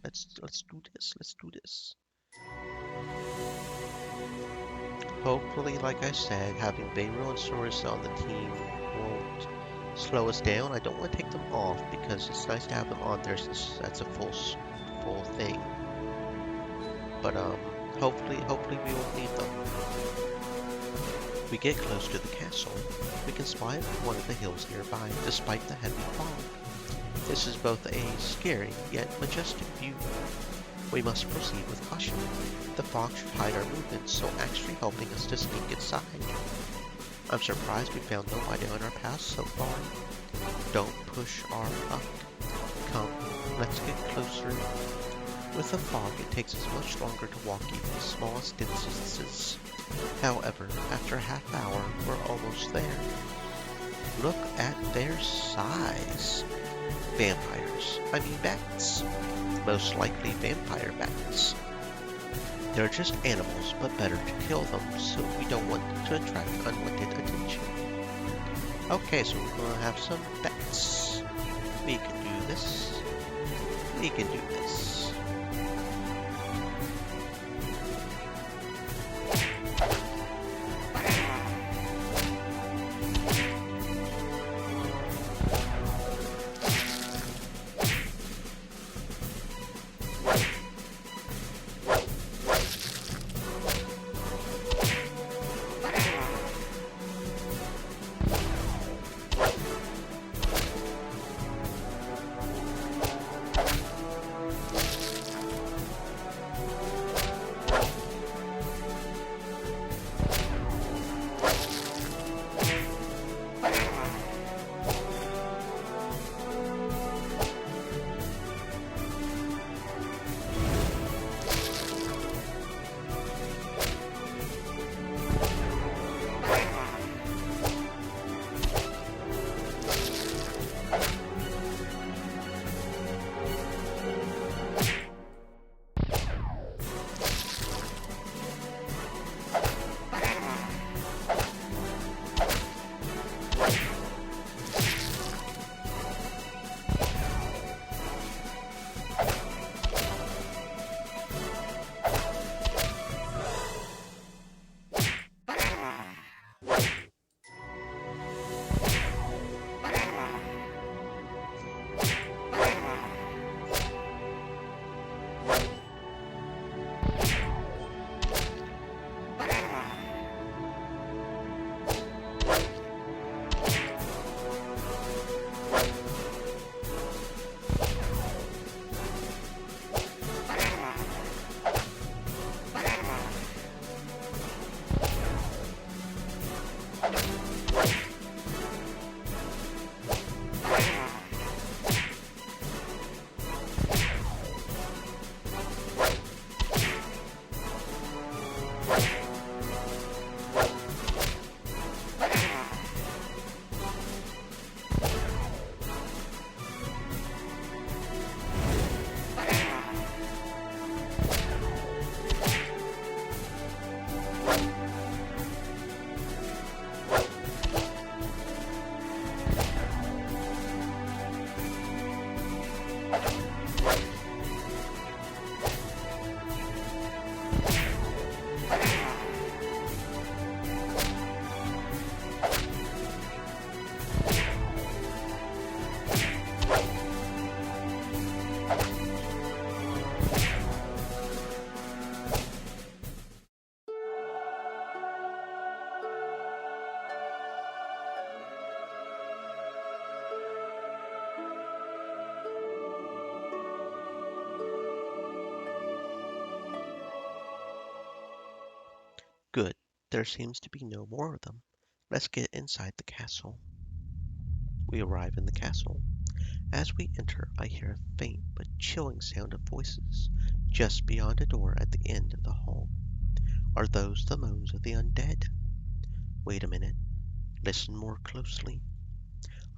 let's do this. Hopefully, like I said, having Beirut and Sorisa on the team won't slow us down. I don't want to take them off because it's nice to have them on there since that's a full thing. But hopefully we won't need them. We get close to the castle. We can spy it from one of the hills nearby, despite the heavy fog. This is both a scary yet majestic view. We must proceed with caution. The fog should hide our movements, so actually helping us to sneak inside. I'm surprised we found nobody on our path so far. Don't push our luck. Come, let's get closer. With the fog, it takes us much longer to walk even the smallest distances. However, after a half hour, we're almost there. Look at their size. Vampires. I mean bats. Most likely vampire bats. They're just animals, but better to kill them, so we don't want to attract unwanted attention. Okay, so we're gonna have some bats. We can do this. We can do this. There seems to be no more of them. Let's get inside the castle. We arrive in the castle. As we enter, I hear a faint but chilling sound of voices just beyond a door at the end of the hall. Are those the moans of the undead? Wait a minute. Listen more closely.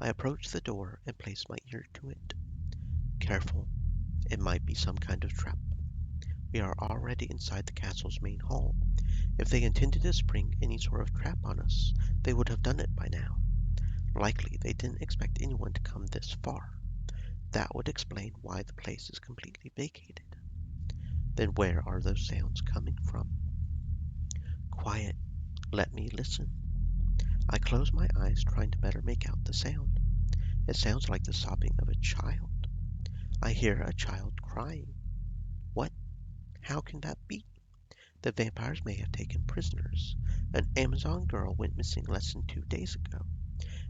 I approach the door and place my ear to it. Careful. It might be some kind of trap. We are already inside the castle's main hall. If they intended to spring any sort of trap on us, they would have done it by now. Likely they didn't expect anyone to come this far. That would explain why the place is completely vacated. Then where are those sounds coming from? Quiet. Let me listen. I close my eyes, trying to better make out the sound. It sounds like the sobbing of a child. I hear a child crying. What? How can that be? The vampires may have taken prisoners. An Amazon girl went missing less than 2 days ago.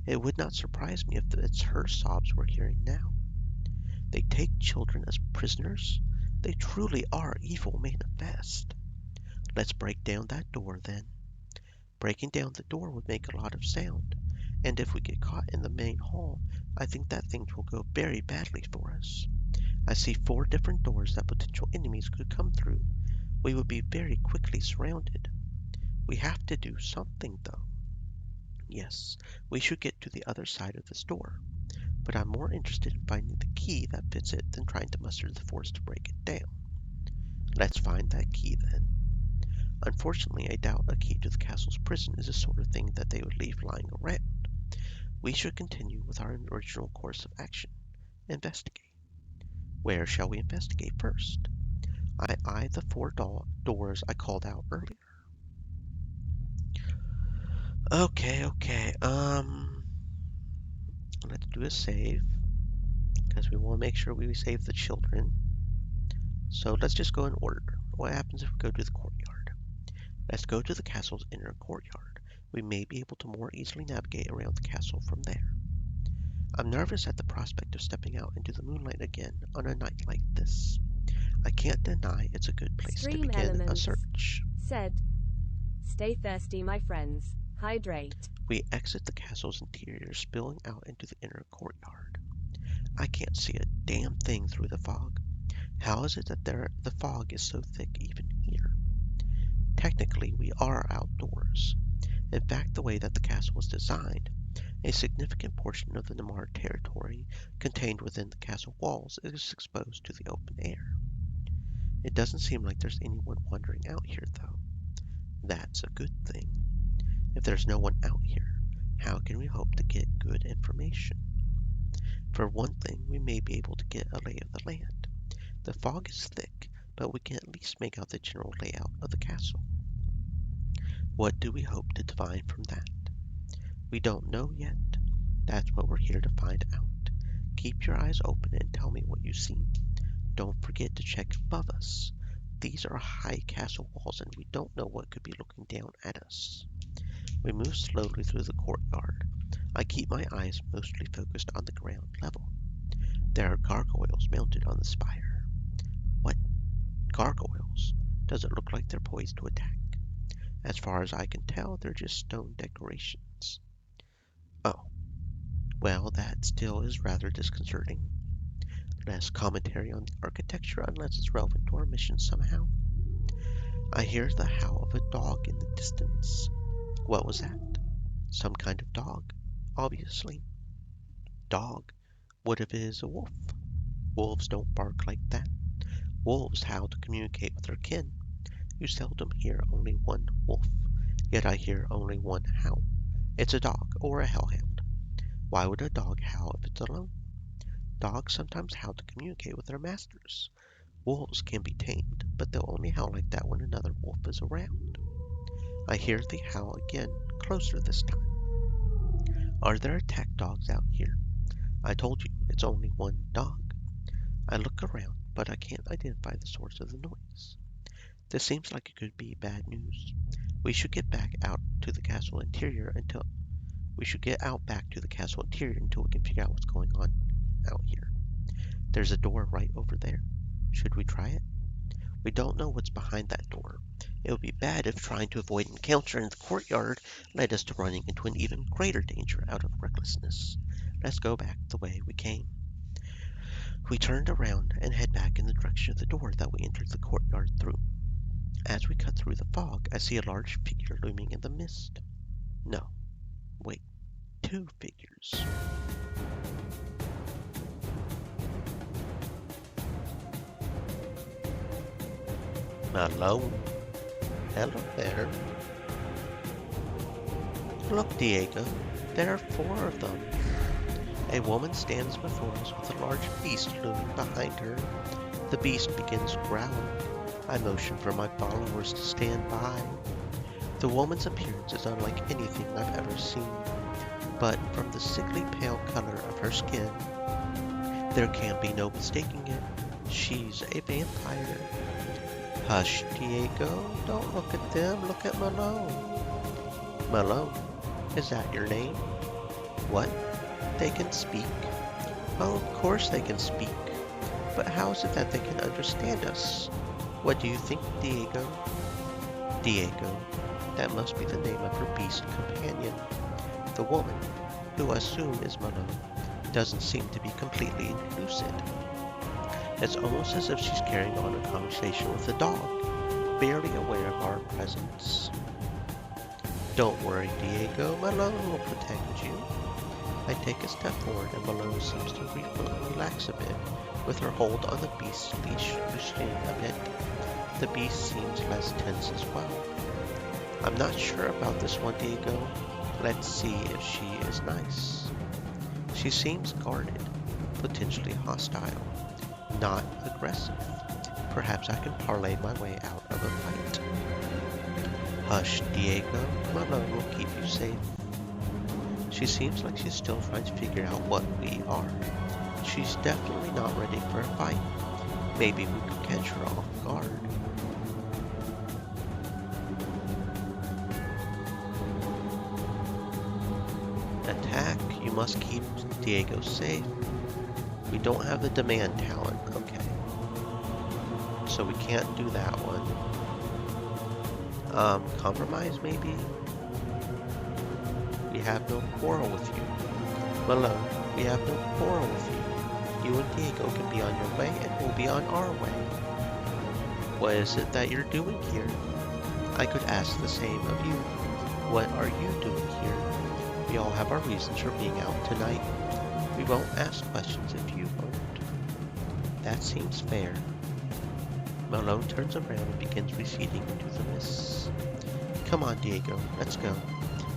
It would not surprise me if it's her sobs we're hearing now. They take children as prisoners? They truly are evil manifest. Let's break down that door then. Breaking down the door would make a lot of sound, and if we get caught in the main hall, I think that things will go very badly for us. I see 4 different doors that potential enemies could come through. We would be very quickly surrounded. We have to do something, though. Yes, we should get to the other side of this door, but I'm more interested in finding the key that fits it than trying to muster the force to break it down. Let's find that key then. Unfortunately, I doubt a key to the castle's prison is the sort of thing that they would leave lying around. We should continue with our original course of action. Investigate. Where shall we investigate first? I eye the 4 doors I called out earlier. Okay. Let's do a save, because we want to make sure we save the children. So let's just go in order. What happens if we go to the courtyard? Let's go to the castle's inner courtyard. We may be able to more easily navigate around the castle from there. I'm nervous at the prospect of stepping out into the moonlight again on a night like this. I can't deny it's a good place to begin a search. Said, stay thirsty, my friends. Hydrate. We exit the castle's interior, spilling out into the inner courtyard. I can't see a damn thing through the fog. How is it that the fog is so thick even here? Technically, we are outdoors. In fact, the way that the castle was designed, a significant portion of the Namar territory contained within the castle walls is exposed to the open air. It doesn't seem like there's anyone wandering out here, though. That's a good thing. If there's no one out here, how can we hope to get good information? For one thing, we may be able to get a lay of the land. The fog is thick, but we can at least make out the general layout of the castle. What do we hope to divine from that? We don't know yet. That's what we're here to find out. Keep your eyes open and tell me what you see. Don't forget to check above us. These are high castle walls and we don't know what could be looking down at us. We move slowly through the courtyard. I keep my eyes mostly focused on the ground level. There are gargoyles mounted on the spire. What? Gargoyles? Does it look like they're poised to attack? As far as I can tell, they're just stone decorations. Oh. Well, that still is rather disconcerting. Less commentary on the architecture unless it's relevant to our mission somehow. I hear the howl of a dog in the distance. What was that? Some kind of dog, obviously. Dog. What if it is a wolf? Wolves don't bark like that. Wolves howl to communicate with their kin. You seldom hear only one wolf, yet I hear only one howl. It's a dog or a hellhound. Why would a dog howl if it's alone? Dogs sometimes howl to communicate with their masters. Wolves can be tamed, but they'll only howl like that when another wolf is around. I hear the howl again, closer this time. Are there attack dogs out here? I told you, it's only one dog. I look around, but I can't identify the source of the noise. This seems like it could be bad news. We should get back out to the castle interior until we can figure out what's going on out here. There's a door right over there. Should we try it? We don't know what's behind that door. It would be bad if trying to avoid encounter in the courtyard led us to running into an even greater danger out of recklessness. Let's go back the way we came. We turned around and head back in the direction of the door that we entered the courtyard through. As we cut through the fog, I see a large figure looming in the mist. No, wait, two figures. Malone. Hello there. Look, Diego, there are four of them. A woman stands before us with a large beast looming behind her. The beast begins growling. I motion for my followers to stand by. The woman's appearance is unlike anything I've ever seen, but from the sickly pale color of her skin, there can be no mistaking it. She's a vampire. Hush, Diego, don't look at them, look at Malone. Malone, is that your name? What? They can speak? Well, of course they can speak. But how is it that they can understand us? What do you think, Diego? Diego, that must be the name of her beast companion. The woman, who I assume is Malone, doesn't seem to be completely lucid. It's almost as if she's carrying on a conversation with a dog, barely aware of our presence. Don't worry, Diego, Malone will protect you. I take a step forward and Malone seems to relax a bit, with her hold on the beast's leash loosening a bit. The beast seems less tense as well. I'm not sure about this one, Diego. Let's see if she is nice. She seems guarded, potentially hostile, not aggressive. Perhaps I can parlay my way out of a fight. Hush, Diego. Malone will keep you safe. She seems like she's still trying to figure out what we are. She's definitely not ready for a fight. Maybe we could catch her off guard. Attack. You must keep Diego safe. We don't have the demand talent. Okay. So we can't do that one. Compromise maybe? We have no quarrel with you. Malone, we have no quarrel with you. You and Diego can be on your way and we'll be on our way. What is it that you're doing here? I could ask the same of you. What are you doing here? We all have our reasons for being out tonight. We won't ask questions if you won't. That seems fair. Malone turns around and begins receding into the mists. Come on, Diego, let's go.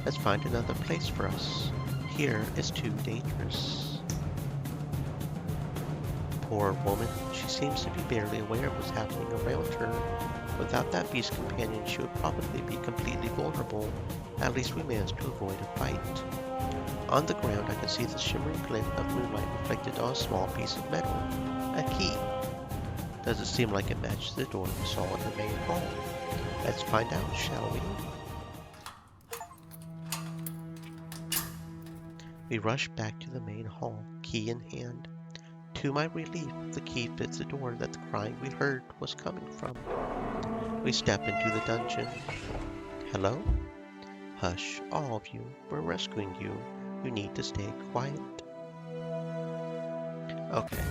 Let's find another place for us. Here is too dangerous. Poor woman, she seems to be barely aware of what's happening around her. Without that beast companion, she would probably be completely vulnerable. At least we managed to avoid a fight. On the ground, I can see the shimmering glint of moonlight reflected on a small piece of metal. A key. Does it seem like it matches the door we saw in the main hall? Let's find out, shall we? We rush back to the main hall, key in hand. To my relief, the key fits the door that the crying we heard was coming from. We step into the dungeon. Hello? Hush, all of you. We're rescuing you. You need to stay quiet. Okay.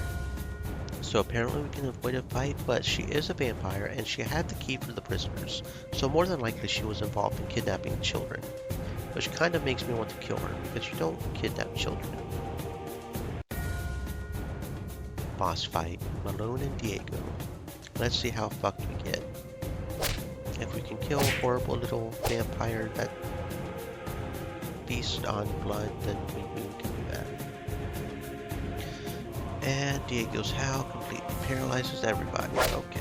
So apparently we can avoid a fight, but she is a vampire and she had the key for the prisoners. So more than likely she was involved in kidnapping children. Which kind of makes me want to kill her, because you don't kidnap children. Boss fight, Malone and Diego. Let's see how fucked we get. If we can kill a horrible little vampire that feasts on blood, then we can do that. And Diego's howl completely paralyzes everybody. Okay.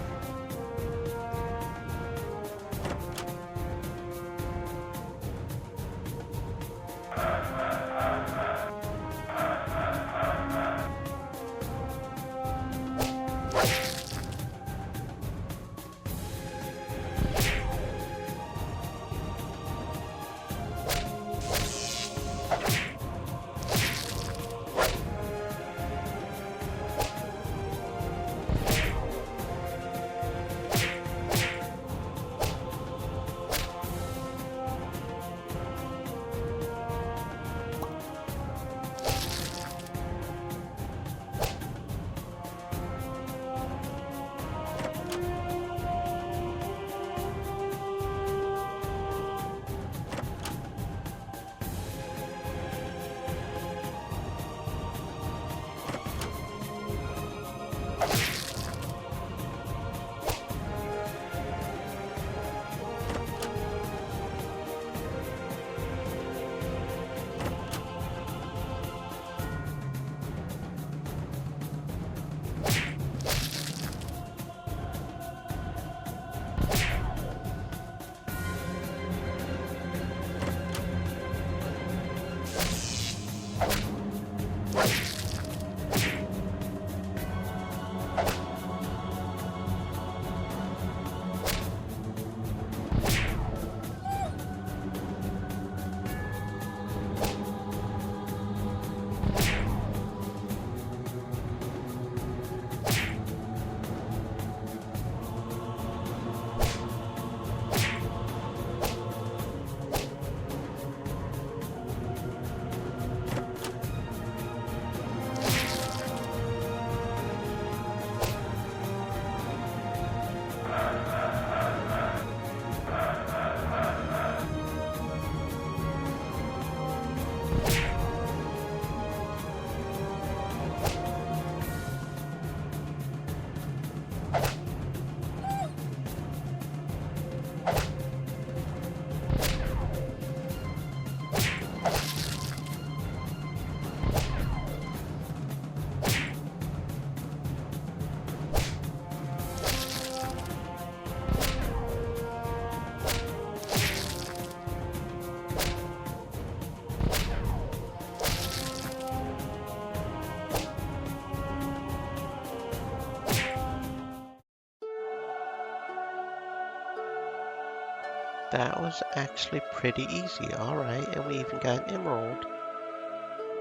That was actually pretty easy. Alright, and we even got an emerald.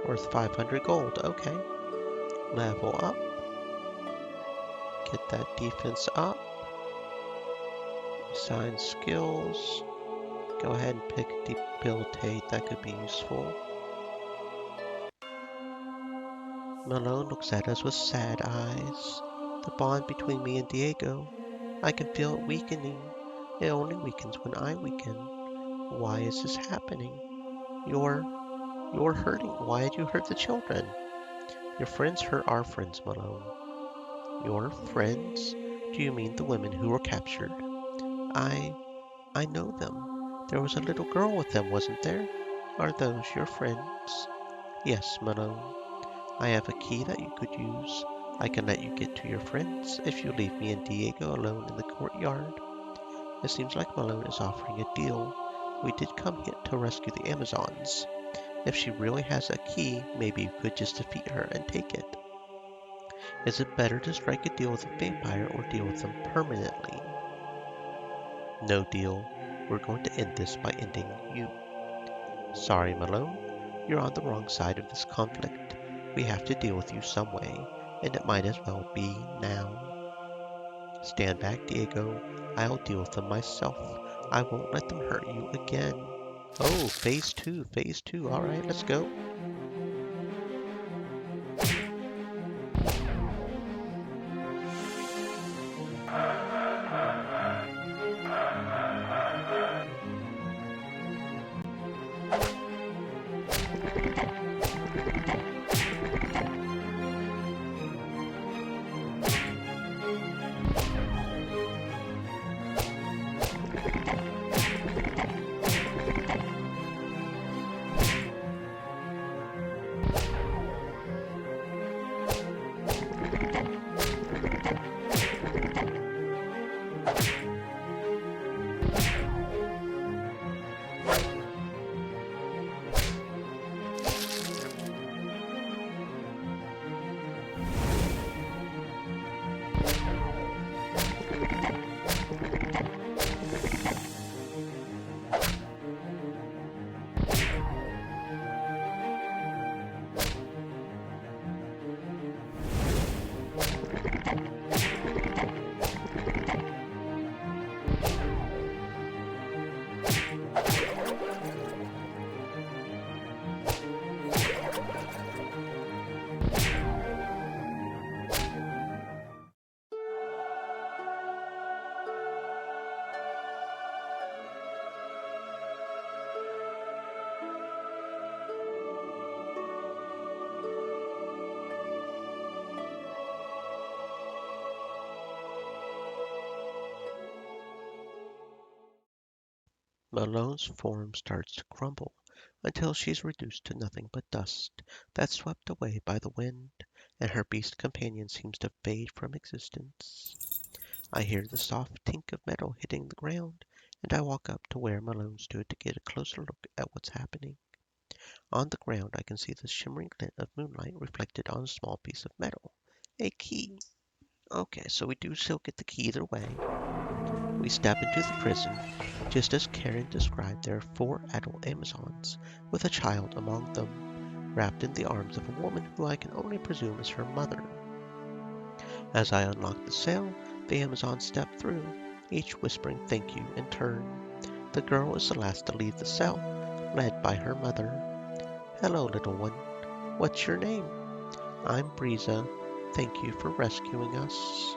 Worth 500 gold. Okay. Level up. Get that defense up. Assign skills. Go ahead and pick debilitate. That could be useful. Malone looks at us with sad eyes. The bond between me and Diego. I can feel it weakening. It only weakens when I weaken. Why is this happening? You're hurting. Why did you hurt the children? Your friends hurt our friends, Malone. Your friends? Do you mean the women who were captured? I know them. There was a little girl with them, wasn't there? Are those your friends? Yes, Malone. I have a key that you could use. I can let you get to your friends if you leave me and Diego alone in the courtyard. It seems like Malone is offering a deal. We did come here to rescue the Amazons. If she really has a key, maybe you could just defeat her and take it. Is it better to strike a deal with a vampire or deal with them permanently? No deal. We're going to end this by ending you. Sorry, Malone. You're on the wrong side of this conflict. We have to deal with you some way, and it might as well be now. Stand back, Diego. I'll deal with them myself. I won't let them hurt you again. Oh, phase two, phase two. All right, let's go. Malone's form starts to crumble until she's reduced to nothing but dust that's swept away by the wind, and her beast companion seems to fade from existence. I hear the soft tink of metal hitting the ground, and I walk up to where Malone stood to get a closer look at what's happening. On the ground, I can see the shimmering glint of moonlight reflected on a small piece of metal. A key. Okay, so we do still get the key either way. We step into the prison. Just as Karen described, there are 4 adult Amazons, with a child among them, wrapped in the arms of a woman who I can only presume is her mother. As I unlock the cell, the Amazons step through, each whispering thank you in turn. The girl is the last to leave the cell, led by her mother. Hello, little one. What's your name? I'm Breeza. Thank you for rescuing us.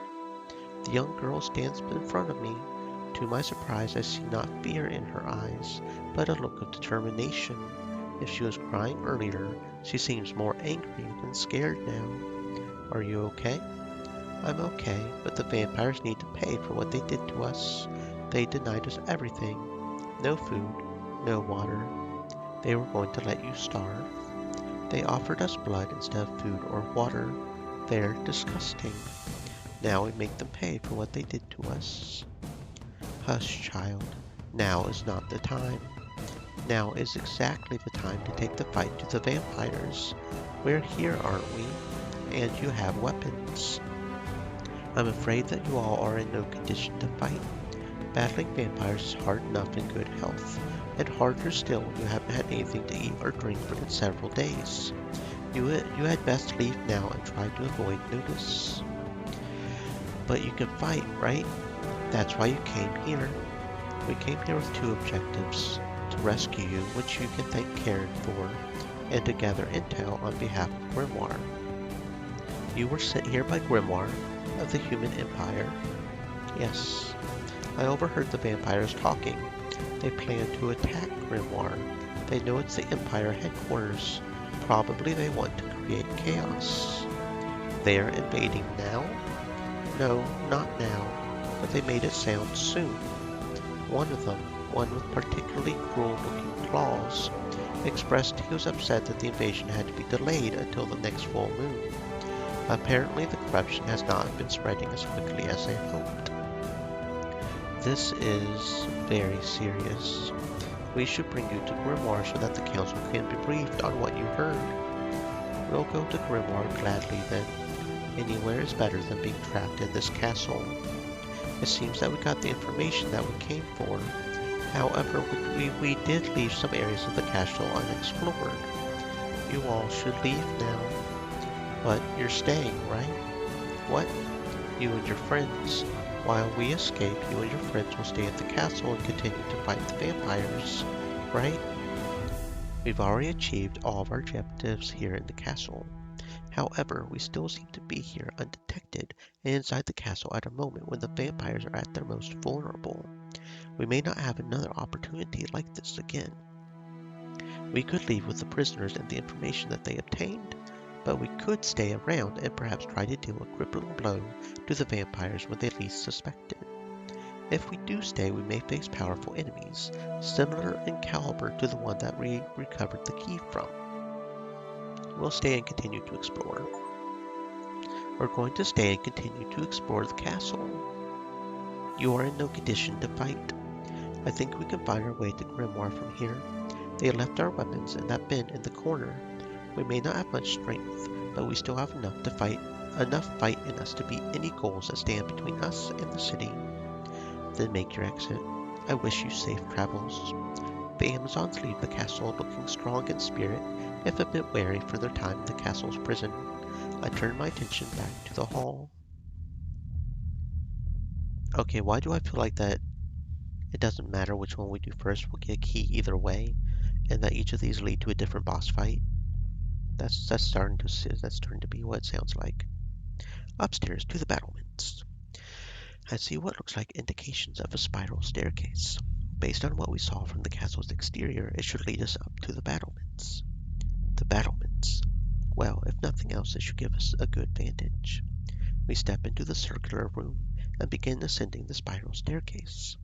The young girl stands in front of me. To my surprise, I see not fear in her eyes, but a look of determination. If she was crying earlier, she seems more angry than scared now. Are you okay? I'm okay, but the vampires need to pay for what they did to us. They denied us everything. No food, no water. They were going to let you starve. They offered us blood instead of food or water. They're disgusting. Now we make them pay for what they did to us. Hush, child. Now is not the time. Now is exactly the time to take the fight to the vampires. We're here, aren't we? And you have weapons. I'm afraid that you all are in no condition to fight. Battling vampires is hard enough in good health, and harder still when you haven't had anything to eat or drink for several days. You had best leave now and try to avoid notice. But you can fight, right? That's why you came here. We came here with 2 objectives: to rescue you, which you can thank Karen for, and to gather intel on behalf of Grimoire. You were sent here by Grimoire of the Human Empire. Yes, I overheard the vampires talking. They plan to attack Grimoire. They know it's the Empire headquarters. Probably they want to create chaos. They're invading now? No, not now, but they made it sound soon. One of them, one with particularly cruel-looking claws, expressed he was upset that the invasion had to be delayed until the next full moon. Apparently the corruption has not been spreading as quickly as they hoped. This is very serious. We should bring you to Grimoire so that the council can be briefed on what you heard. We'll go to Grimoire gladly then. Anywhere is better than being trapped in this castle. It seems that we got the information that we came for. However, we did leave some areas of the castle unexplored. You all should leave now. But you're staying, right? What? You and your friends. While we escape, you and your friends will stay at the castle and continue to fight the vampires, right? We've already achieved all of our objectives here in the castle. However, we still seem to be here undetected and inside the castle at a moment when the vampires are at their most vulnerable. We may not have another opportunity like this again. We could leave with the prisoners and the information that they obtained, but we could stay around and perhaps try to deal a crippling blow to the vampires when they least suspect it. If we do stay, we may face powerful enemies, similar in caliber to the one that we recovered the key from. We'll stay and continue to explore. We're going to stay and continue to explore the castle. You are in no condition to fight. I think we can find our way to Grimoire from here. They left our weapons in that bin in the corner. We may not have much strength, but we still have enough fight in us to beat any goals that stand between us and the city. Then make your exit. I wish you safe travels. The Amazons leave the castle looking strong in spirit, if a bit wary for their time in the castle's prison. I turn my attention back to the hall. Okay, why do I feel like that it doesn't matter which one we do first, we'll get a key either way, and that each of these lead to a different boss fight? That's starting to be what it sounds like. Upstairs to the battlements. I see what looks like indications of a spiral staircase. Based on what we saw from the castle's exterior, it should lead us up to the battlements. The battlements. Well, if nothing else, it should give us a good vantage. We step into the circular room and begin ascending the spiral staircase.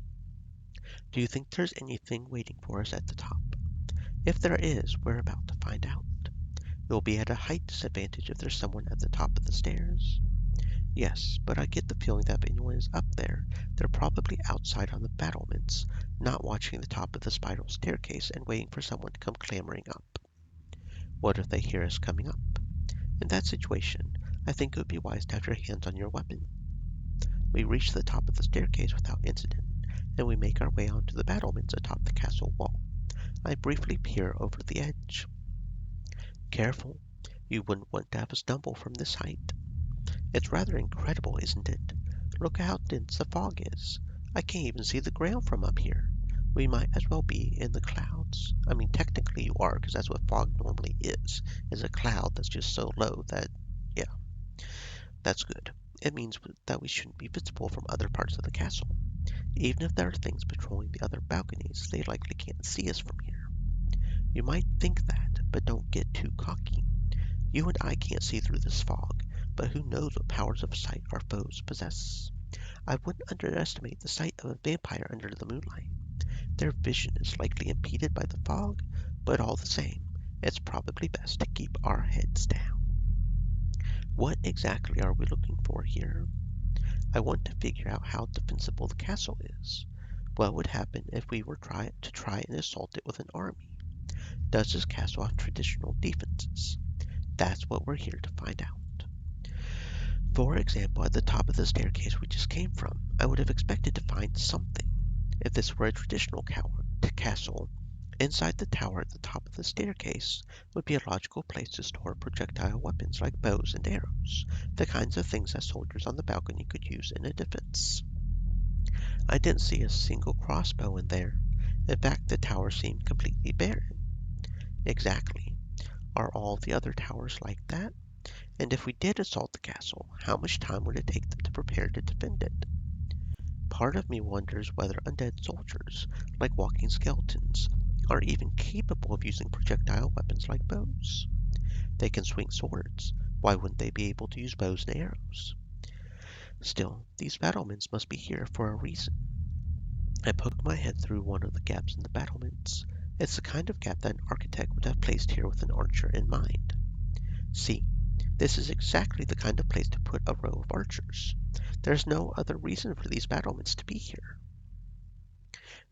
Do you think there's anything waiting for us at the top? If there is, we're about to find out. We'll be at a height disadvantage if there's someone at the top of the stairs. Yes, but I get the feeling that if anyone is up there, they're probably outside on the battlements, not watching the top of the spiral staircase and waiting for someone to come clambering up. What if they hear us coming up? In that situation, I think it would be wise to have your hands on your weapon. We reach the top of the staircase without incident, and we make our way onto the battlements atop the castle wall. I briefly peer over the edge. Careful, you wouldn't want to have a stumble from this height. It's rather incredible, isn't it? Look how dense the fog is. I can't even see the ground from up here. We might as well be in the clouds. I mean, technically you are, because that's what fog normally is a cloud that's just so low that, yeah, that's good. It means that we shouldn't be visible from other parts of the castle. Even if there are things patrolling the other balconies, they likely can't see us from here. You might think that, but don't get too cocky. You and I can't see through this fog, but who knows what powers of sight our foes possess. I wouldn't underestimate the sight of a vampire under the moonlight. Their vision is likely impeded by the fog, but all the same, it's probably best to keep our heads down. What exactly are we looking for here? I want to figure out how defensible the castle is. What would happen if we were to try and assault it with an army? Does this castle have traditional defenses? That's what we're here to find out. For example, at the top of the staircase we just came from, I would have expected to find something. If this were a traditional castle, inside the tower at the top of the staircase would be a logical place to store projectile weapons like bows and arrows, the kinds of things that soldiers on the balcony could use in a defense. I didn't see a single crossbow in there. In fact, the tower seemed completely barren. Exactly. Are all the other towers like that? And if we did assault the castle, how much time would it take them to prepare to defend it? Part of me wonders whether undead soldiers, like walking skeletons, are even capable of using projectile weapons like bows. They can swing swords. Why wouldn't they be able to use bows and arrows? Still, these battlements must be here for a reason. I poked my head through one of the gaps in the battlements. It's the kind of gap that an architect would have placed here with an archer in mind. See, this is exactly the kind of place to put a row of archers. There's no other reason for these battlements to be here.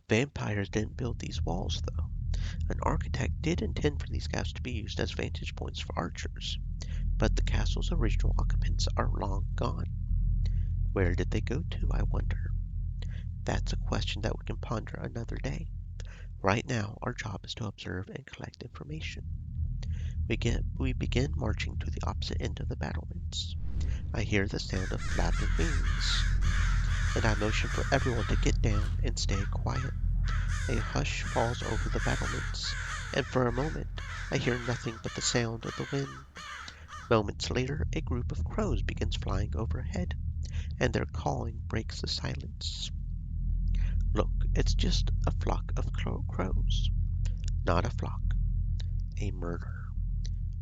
Vampires didn't build these walls, though. An architect did intend for these gaps to be used as vantage points for archers, but the castle's original occupants are long gone. Where did they go to, I wonder? That's a question that we can ponder another day. Right now, our job is to observe and collect information. We begin marching to the opposite end of the battlements. I hear the sound of flapping wings, and I motion for everyone to get down and stay quiet. A hush falls over the battlements, and for a moment I hear nothing but the sound of the wind. Moments later, a group of crows begins flying overhead, and their cawing breaks the silence. Look, it's just a flock of crows. Not a flock. A murder.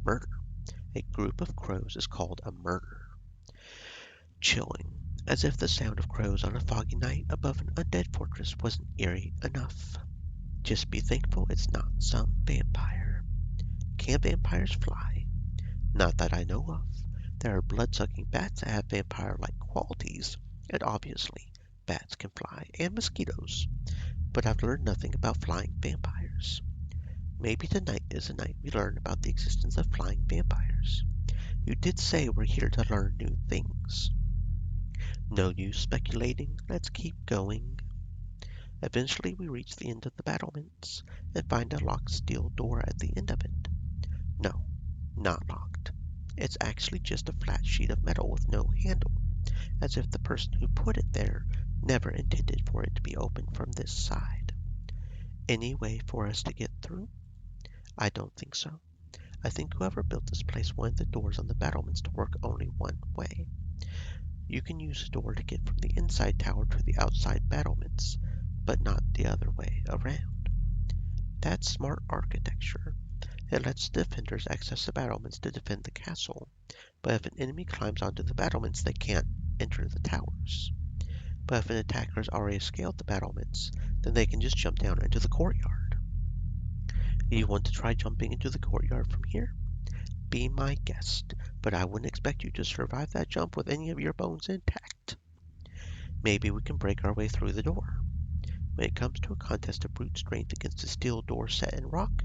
Murder. A group of crows is called a murder. Chilling, as if the sound of crows on a foggy night above an undead fortress wasn't eerie enough. Just be thankful it's not some vampire. Can vampires fly? Not that I know of. There are blood-sucking bats that have vampire-like qualities, and obviously, bats can fly, and mosquitoes. But I've learned nothing about flying vampires. Maybe tonight is the night we learn about the existence of flying vampires. You did say we're here to learn new things. No use speculating, let's keep going. Eventually we reach the end of the battlements and find a locked steel door at the end of it. No, not locked. It's actually just a flat sheet of metal with no handle, as if the person who put it there never intended for it to be opened from this side. Any way for us to get through? I don't think so. I think whoever built this place wanted the doors on the battlements to work only one way. You can use a door to get from the inside tower to the outside battlements, but not the other way around. That's smart architecture. It lets defenders access the battlements to defend the castle, but if an enemy climbs onto the battlements, they can't enter the towers. But if an attacker has already scaled the battlements, then they can just jump down into the courtyard. You want to try jumping into the courtyard from here? Be my guest, but I wouldn't expect you to survive that jump with any of your bones intact. Maybe we can break our way through the door. When it comes to a contest of brute strength against a steel door set in rock,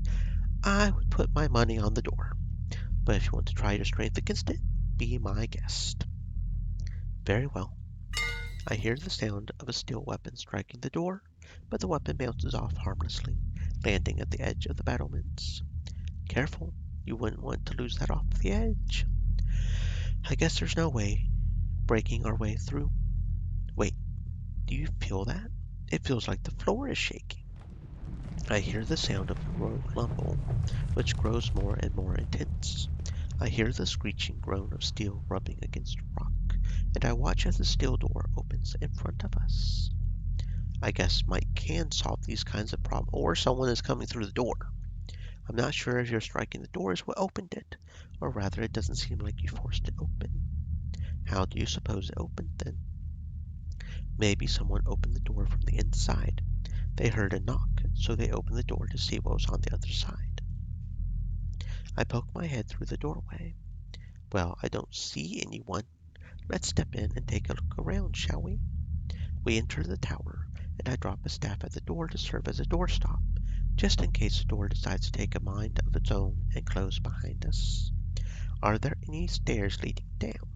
I would put my money on the door. But if you want to try your strength against it, be my guest. Very well. I hear the sound of a steel weapon striking the door, but the weapon bounces off harmlessly, landing at the edge of the battlements. Careful, you wouldn't want to lose that off the edge. I guess there's no way breaking our way through. Wait, do you feel that? It feels like the floor is shaking. I hear the sound of a low rumble, which grows more and more intense. I hear the screeching groan of steel rubbing against rock, and I watch as the steel door opens in front of us. I guess Mike can solve these kinds of problems, or someone is coming through the door. I'm not sure if you're striking the door is what opened it, or rather it doesn't seem like you forced it open. How do you suppose it opened then? Maybe someone opened the door from the inside. They heard a knock, so they opened the door to see what was on the other side. I poke my head through the doorway. Well, I don't see anyone. Let's step in and take a look around, shall we? We enter the tower, and I drop a staff at the door to serve as a doorstop, just in case the door decides to take a mind of its own and close behind us. Are there any stairs leading down?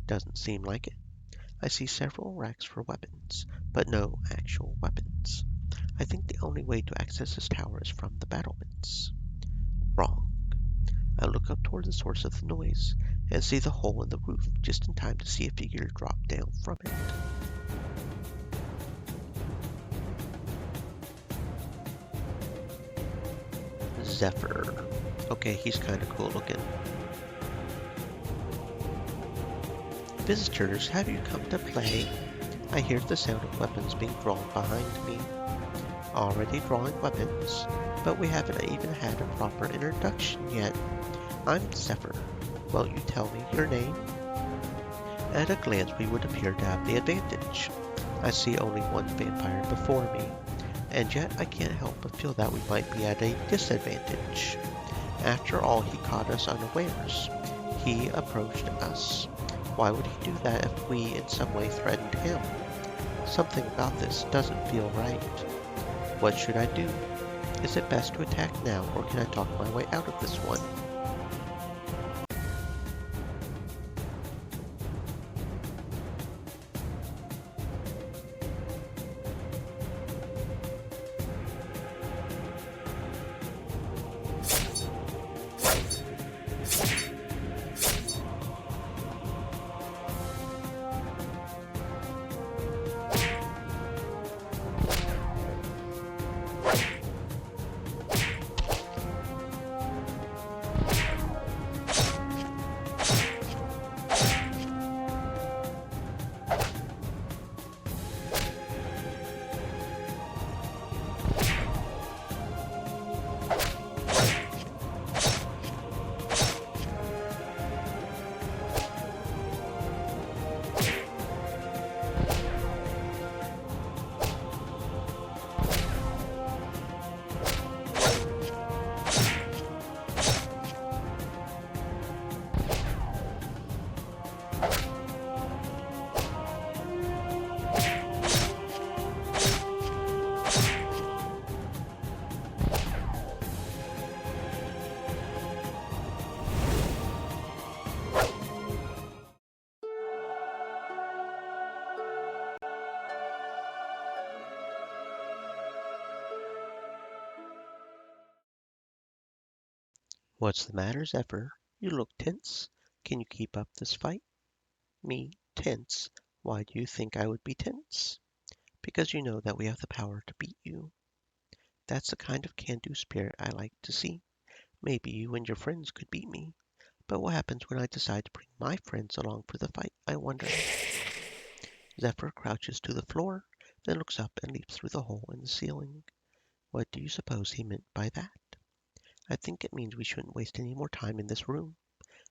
Doesn't seem like it. I see several racks for weapons, but no actual weapons. I think the only way to access this tower is from the battlements. Wrong. I look up toward the source of the noise and see the hole in the roof just in time to see a figure drop down from it. Zephyr. Okay, he's kind of cool looking. Visitors, have you come to play? I hear the sound of weapons being drawn behind me. Already drawing weapons, but we haven't even had a proper introduction yet. I'm Zephyr. Won't you tell me your name? At a glance, we would appear to have the advantage. I see only one vampire before me, and yet I can't help but feel that we might be at a disadvantage. After all, he caught us unawares. He approached us. Why would he do that if we in some way threatened him? Something about this doesn't feel right. What should I do? Is it best to attack now, or can I talk my way out of this one? What's the matter, Zephyr? You look tense. Can you keep up this fight? Me, tense? Why do you think I would be tense? Because you know that we have the power to beat you. That's the kind of can-do spirit I like to see. Maybe you and your friends could beat me. But what happens when I decide to bring my friends along for the fight, I wonder? Zephyr crouches to the floor, then looks up and leaps through the hole in the ceiling. What do you suppose he meant by that? I think it means we shouldn't waste any more time in this room.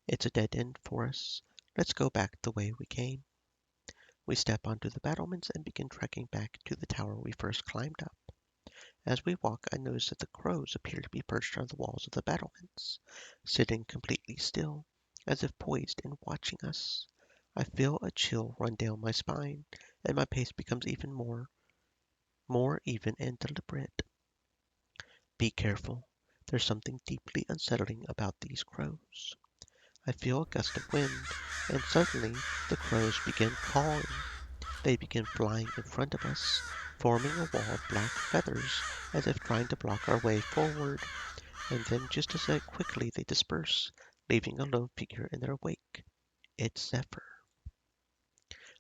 It's a dead end for us. Let's go back the way we came. We step onto the battlements and begin trekking back to the tower we first climbed up. As we walk, I notice that the crows appear to be perched on the walls of the battlements, sitting completely still, as if poised and watching us. I feel a chill run down my spine, and my pace becomes even more even and deliberate. Be careful. There's something deeply unsettling about these crows. I feel a gust of wind, and suddenly the crows begin cawing. They begin flying in front of us, forming a wall of black feathers as if trying to block our way forward, and then just as quickly they disperse, leaving a lone figure in their wake. It's Zephyr.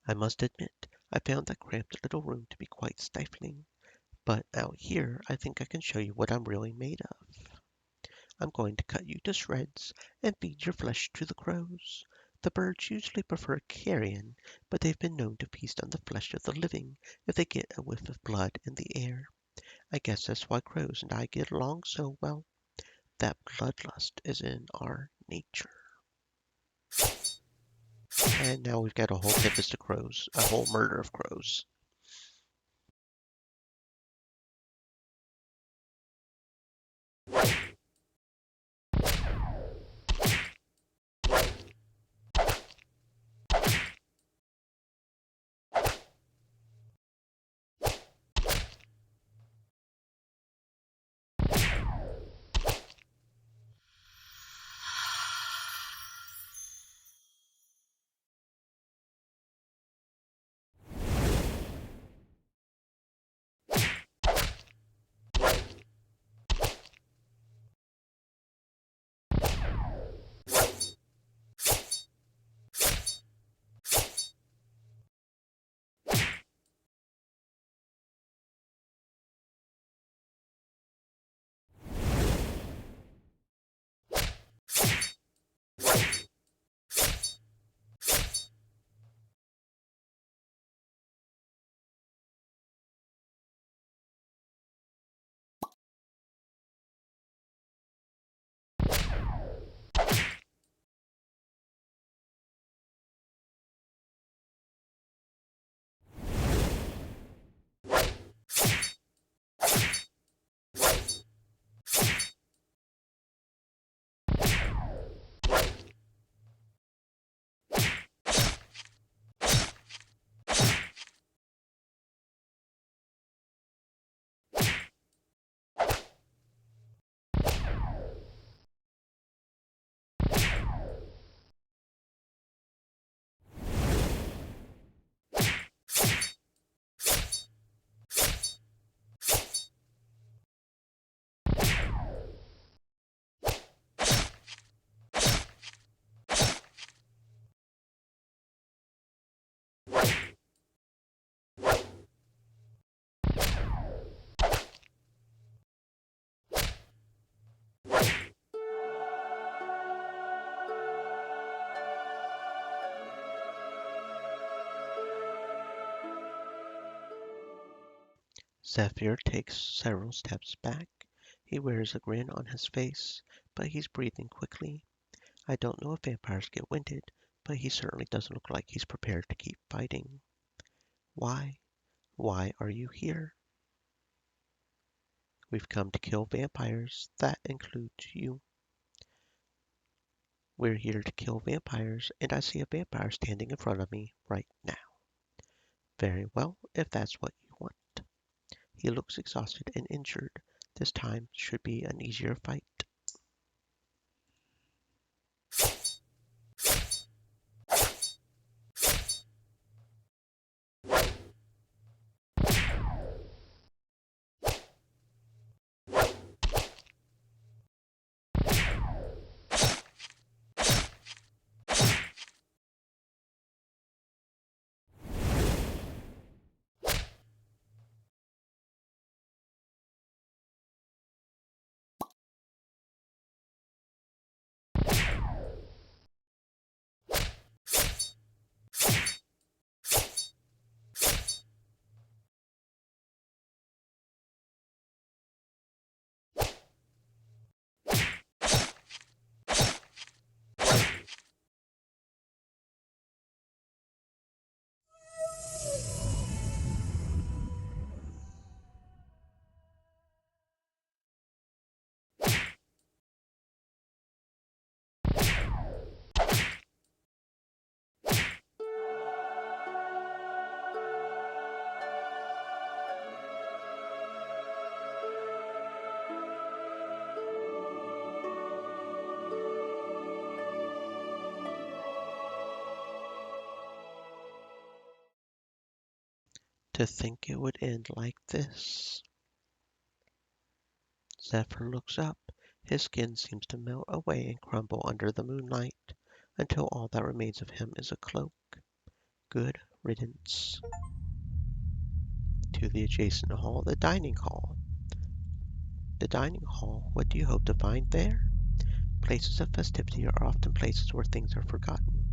I must admit, I found that cramped little room to be quite stifling, but out here I think I can show you what I'm really made of. I'm going to cut you to shreds and feed your flesh to the crows. The birds usually prefer carrion, but they've been known to feast on the flesh of the living if they get a whiff of blood in the air. I guess that's why crows and I get along so well. That bloodlust is in our nature. And now we've got a whole tempest of crows, a whole murder of crows. Zephyr takes several steps back. He wears a grin on his face, but he's breathing quickly. I don't know if vampires get winded, but he certainly doesn't look like he's prepared to keep fighting. Why? Why are you here? We've come to kill vampires. That includes you. We're here to kill vampires, and I see a vampire standing in front of me right now. Very well, if that's what you want. He looks exhausted and injured. This time should be an easier fight. To think it would end like this. Zephyr looks up. His skin seems to melt away and crumble under the moonlight, until all that remains of him is a cloak. Good riddance. To the adjacent hall, the dining hall. The dining hall, what do you hope to find there? Places of festivity are often places where things are forgotten.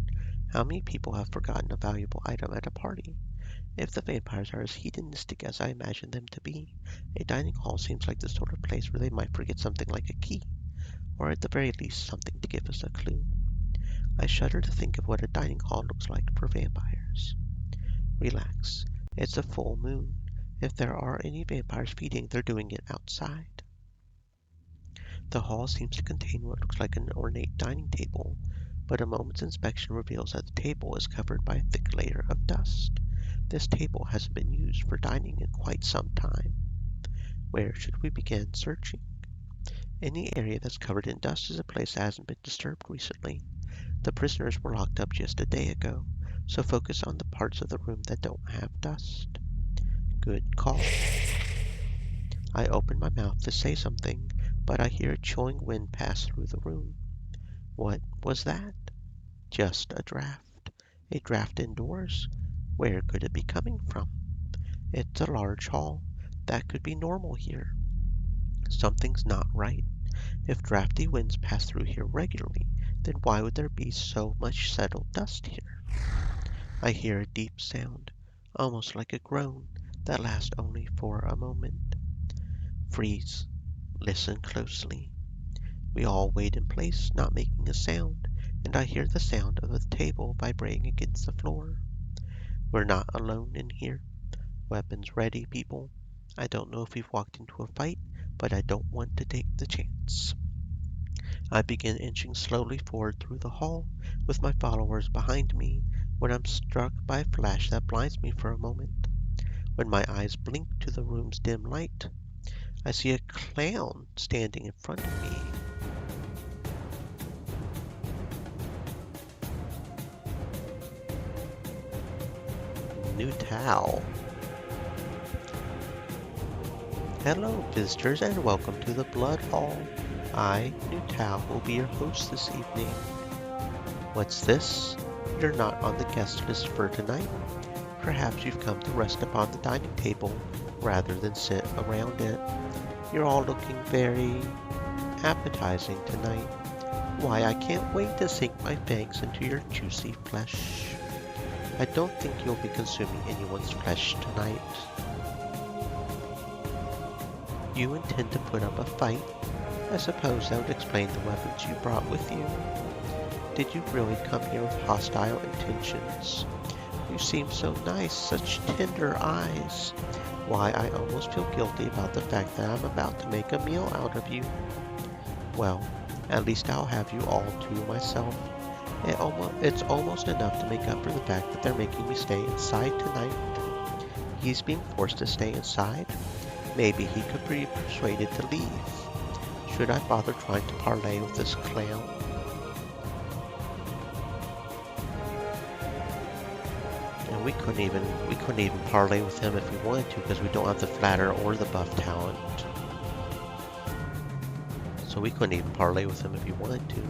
How many people have forgotten a valuable item at a party? If the vampires are as hedonistic as I imagine them to be, a dining hall seems like the sort of place where they might forget something like a key, or at the very least something to give us a clue. I shudder to think of what a dining hall looks like for vampires. Relax. It's a full moon. If there are any vampires feeding, they're doing it outside. The hall seems to contain what looks like an ornate dining table, but a moment's inspection reveals that the table is covered by a thick layer of dust. This table hasn't been used for dining in quite some time. Where should we begin searching? Any area that's covered in dust is a place that hasn't been disturbed recently. The prisoners were locked up just a day ago, so focus on the parts of the room that don't have dust. Good call. I open my mouth to say something, but I hear a chilling wind pass through the room. What was that? Just a draft. A draft indoors? Where could it be coming from? It's a large hall. That could be normal here. Something's not right. If drafty winds pass through here regularly, then why would there be so much settled dust here? I hear a deep sound, almost like a groan, that lasts only for a moment. Freeze. Listen closely. We all wait in place, not making a sound, and I hear the sound of the table vibrating against the floor. We're not alone in here. Weapons ready, people. I don't know if we've walked into a fight, but I don't want to take the chance. I begin inching slowly forward through the hall, with my followers behind me, when I'm struck by a flash that blinds me for a moment. When my eyes blink to the room's dim light, I see a clown standing in front of me. Nutao. Hello, visitors, and welcome to the Blood Hall. I, Nutao, will be your host this evening. What's this? You're not on the guest list for tonight. Perhaps you've come to rest upon the dining table rather than sit around it. You're all looking very appetizing tonight. Why, I can't wait to sink my fangs into your juicy flesh. I don't think you'll be consuming anyone's flesh tonight. You intend to put up a fight? I suppose that would explain the weapons you brought with you. Did you really come here with hostile intentions? You seem so nice, such tender eyes. Why, I almost feel guilty about the fact that I'm about to make a meal out of you. Well, at least I'll have you all to myself. It's almost enough to make up for the fact that they're making me stay inside tonight. He's being forced to stay inside? Maybe he could be persuaded to leave. Should I bother trying to parley with this clown? And we couldn't even parley with him if we wanted to, because we don't have the flatter or the buff talent. So we couldn't even parley with him if we wanted to.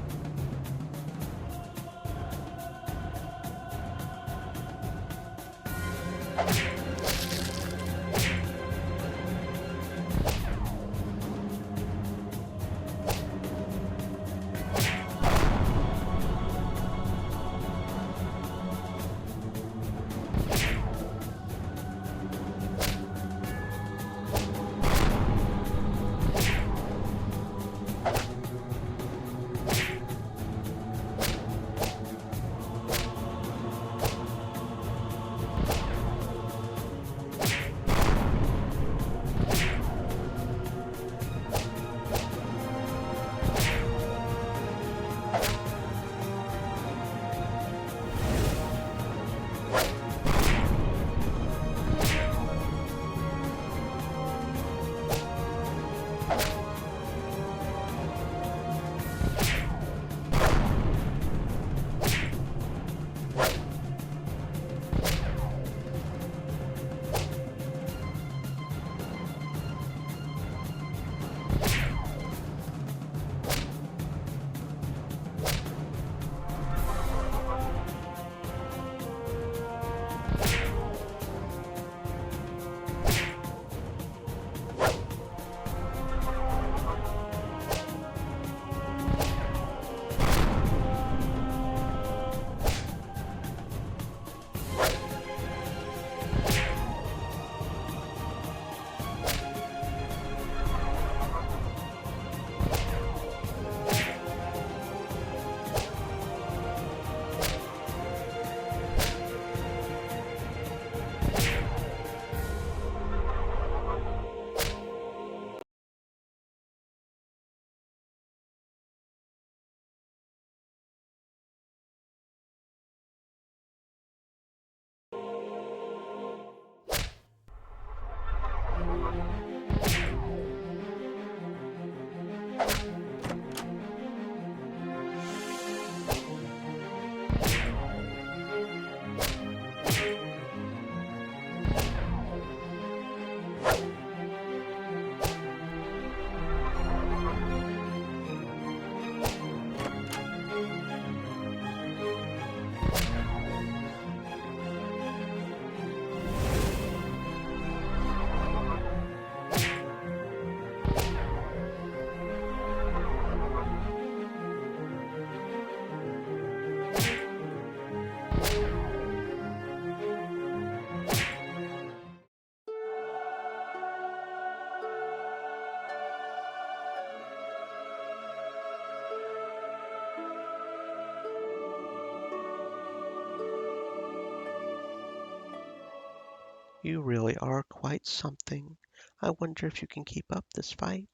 You really are quite something. I wonder if you can keep up this fight.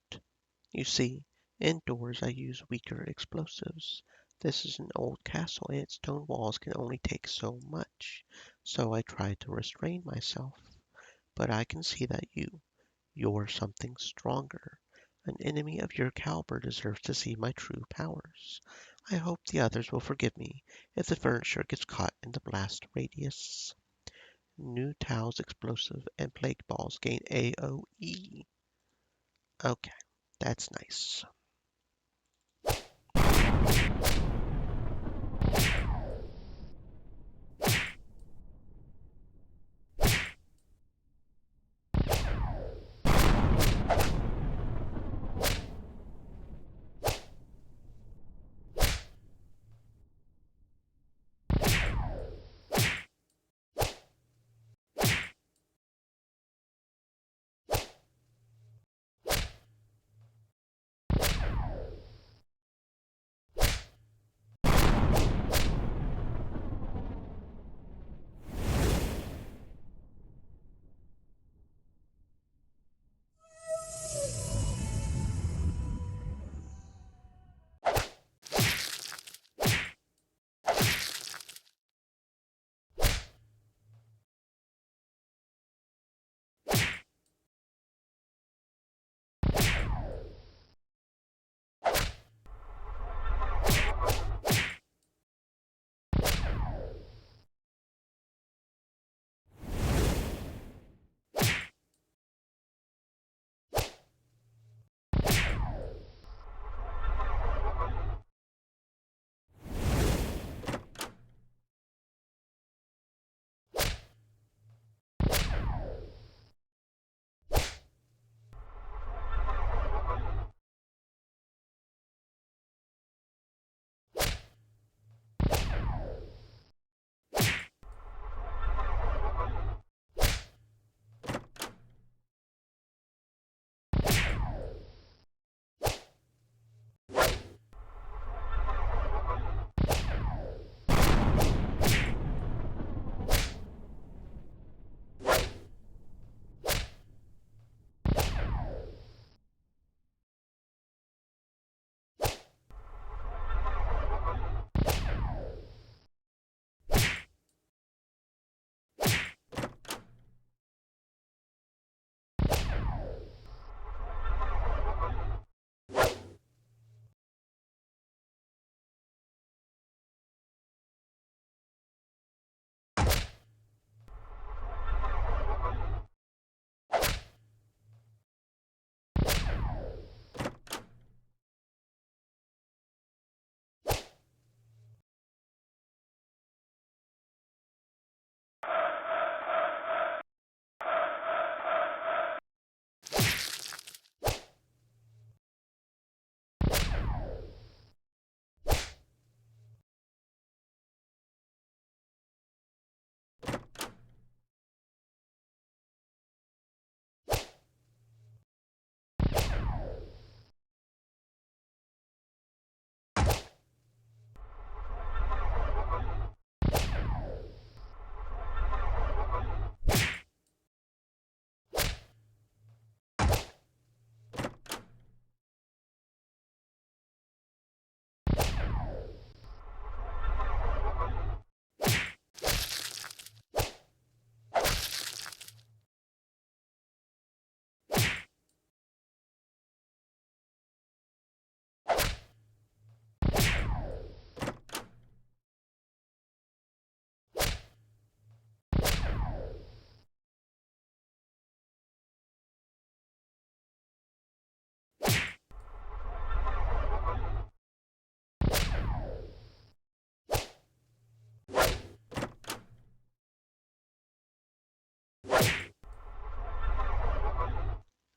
You see, indoors I use weaker explosives. This is an old castle and its stone walls can only take so much, so I try to restrain myself. But I can see that you're something stronger. An enemy of your caliber deserves to see my true powers. I hope the others will forgive me if the furniture gets caught in the blast radius. New Tao's explosive and plague balls gain AoE. Okay, that's nice.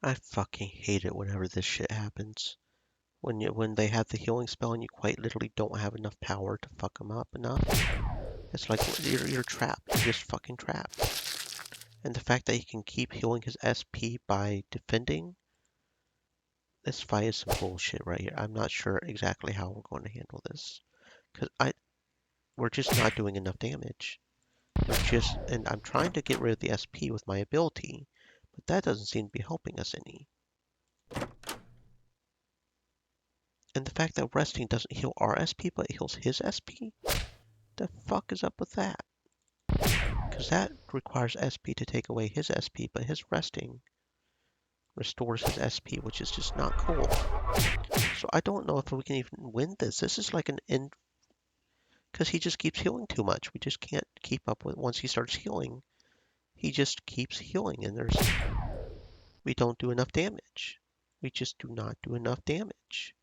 I fucking hate it whenever this shit happens. When they have the healing spell and you quite literally don't have enough power to fuck them up enough. It's like you're trapped. You're just fucking trapped. And the fact that he can keep healing his SP by defending, this fight is some bullshit right here. I'm not sure exactly how we're going to handle this. Because we're just not doing enough damage. and I'm trying to get rid of the SP with my ability, but that doesn't seem to be helping us any. And the fact that resting doesn't heal our SP, but it heals his SP? The fuck is up with that? Because that requires SP to take away his SP, but his resting restores his SP, which is just not cool. So I don't know if we can even win this. This is like an end, because he just keeps healing too much. We just can't keep up with, once he starts healing, he just keeps healing, and we don't do enough damage. We just do not do enough damage.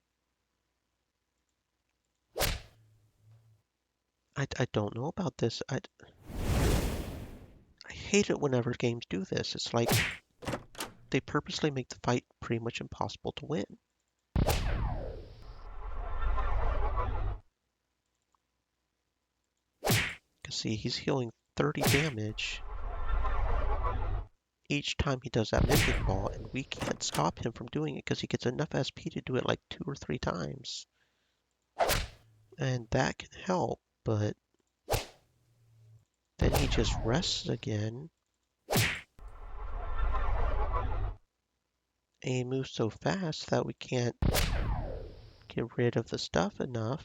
I don't know about this. I hate it whenever games do this. It's like they purposely make the fight pretty much impossible to win. Because see, he's healing 30 damage each time he does that Mimic Ball, and we can't stop him from doing it because he gets enough SP to do it like 2 or 3 times. And that can help, but then he just rests again. And he moves so fast that we can't get rid of the stuff enough.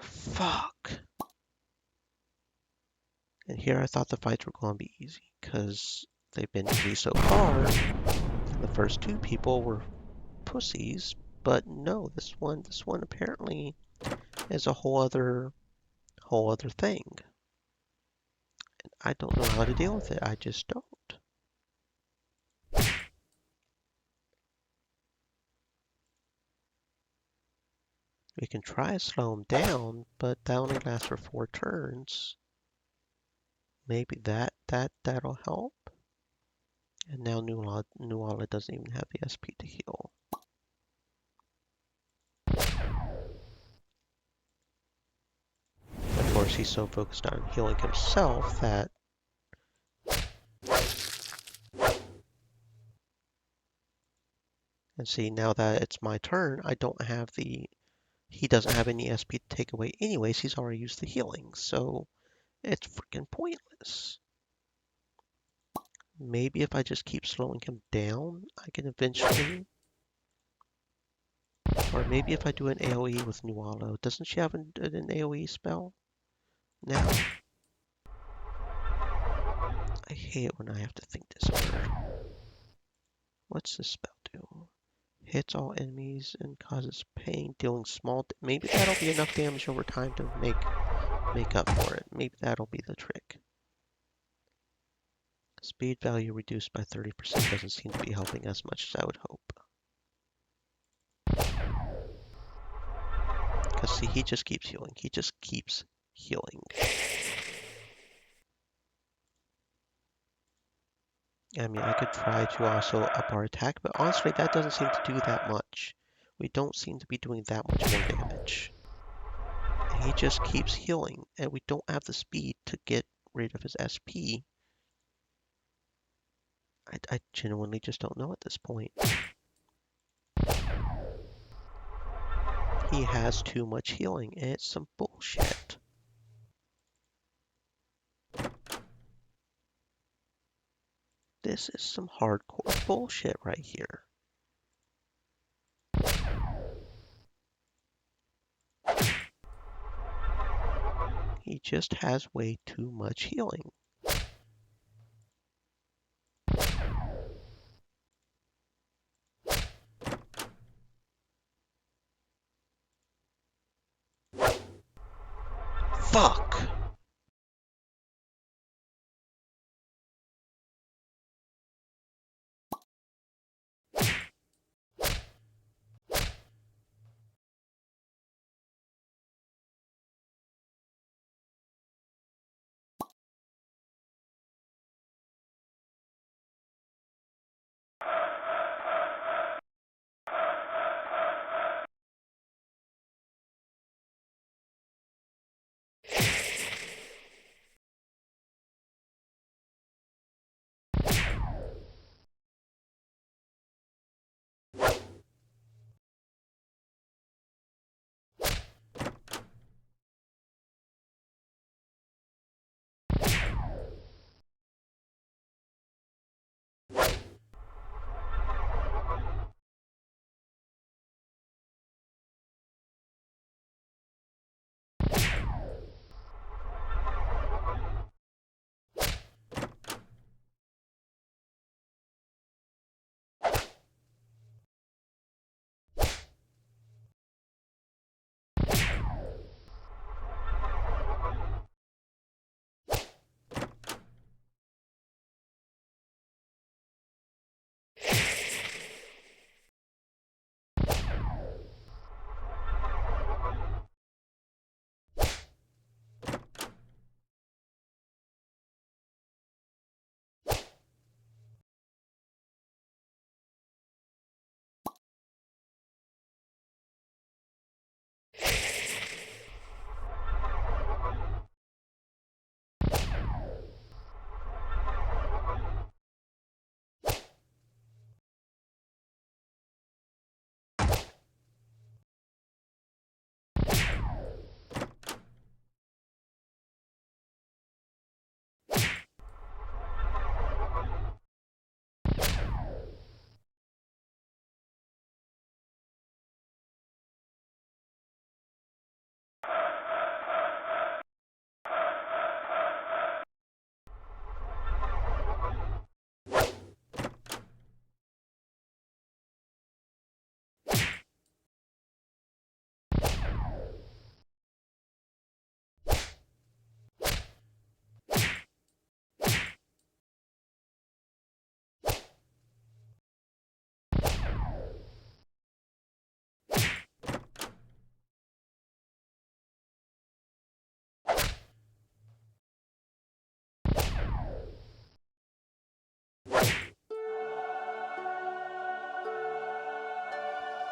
Fuck. And here I thought the fights were going to be easy, because they've been easy so far. The first 2 people were pussies, but no, this one apparently is a whole other thing. And I don't know how to deal with it. I just don't. We can try to slow him down, but that only lasts for 4 turns. Maybe that'll help. And now Nuala doesn't even have the SP to heal. Of course, he's so focused on healing himself that and see, now that it's my turn, I don't have he doesn't have any SP to take away anyways. He's already used the healing, so it's freaking pointless. Maybe if I just keep slowing him down, I can eventually... Or maybe if I do an AoE with Nuala. Doesn't she have an AoE spell now? I hate it when I have to think this over. What's this spell do? Hits all enemies and causes pain, dealing small... Maybe that'll be enough damage over time to make up for it. Maybe that'll be the trick. Speed value reduced by 30% doesn't seem to be helping as much as I would hope. Because see, he just keeps healing. He just keeps healing. I mean, I could try to also up our attack, but honestly, that doesn't seem to do that much. We don't seem to be doing that much more damage. And he just keeps healing, and we don't have the speed to get rid of his SP. I genuinely just don't know at this point. He has too much healing, and it's some bullshit. This is some hardcore bullshit right here. He just has way too much healing. Fuck!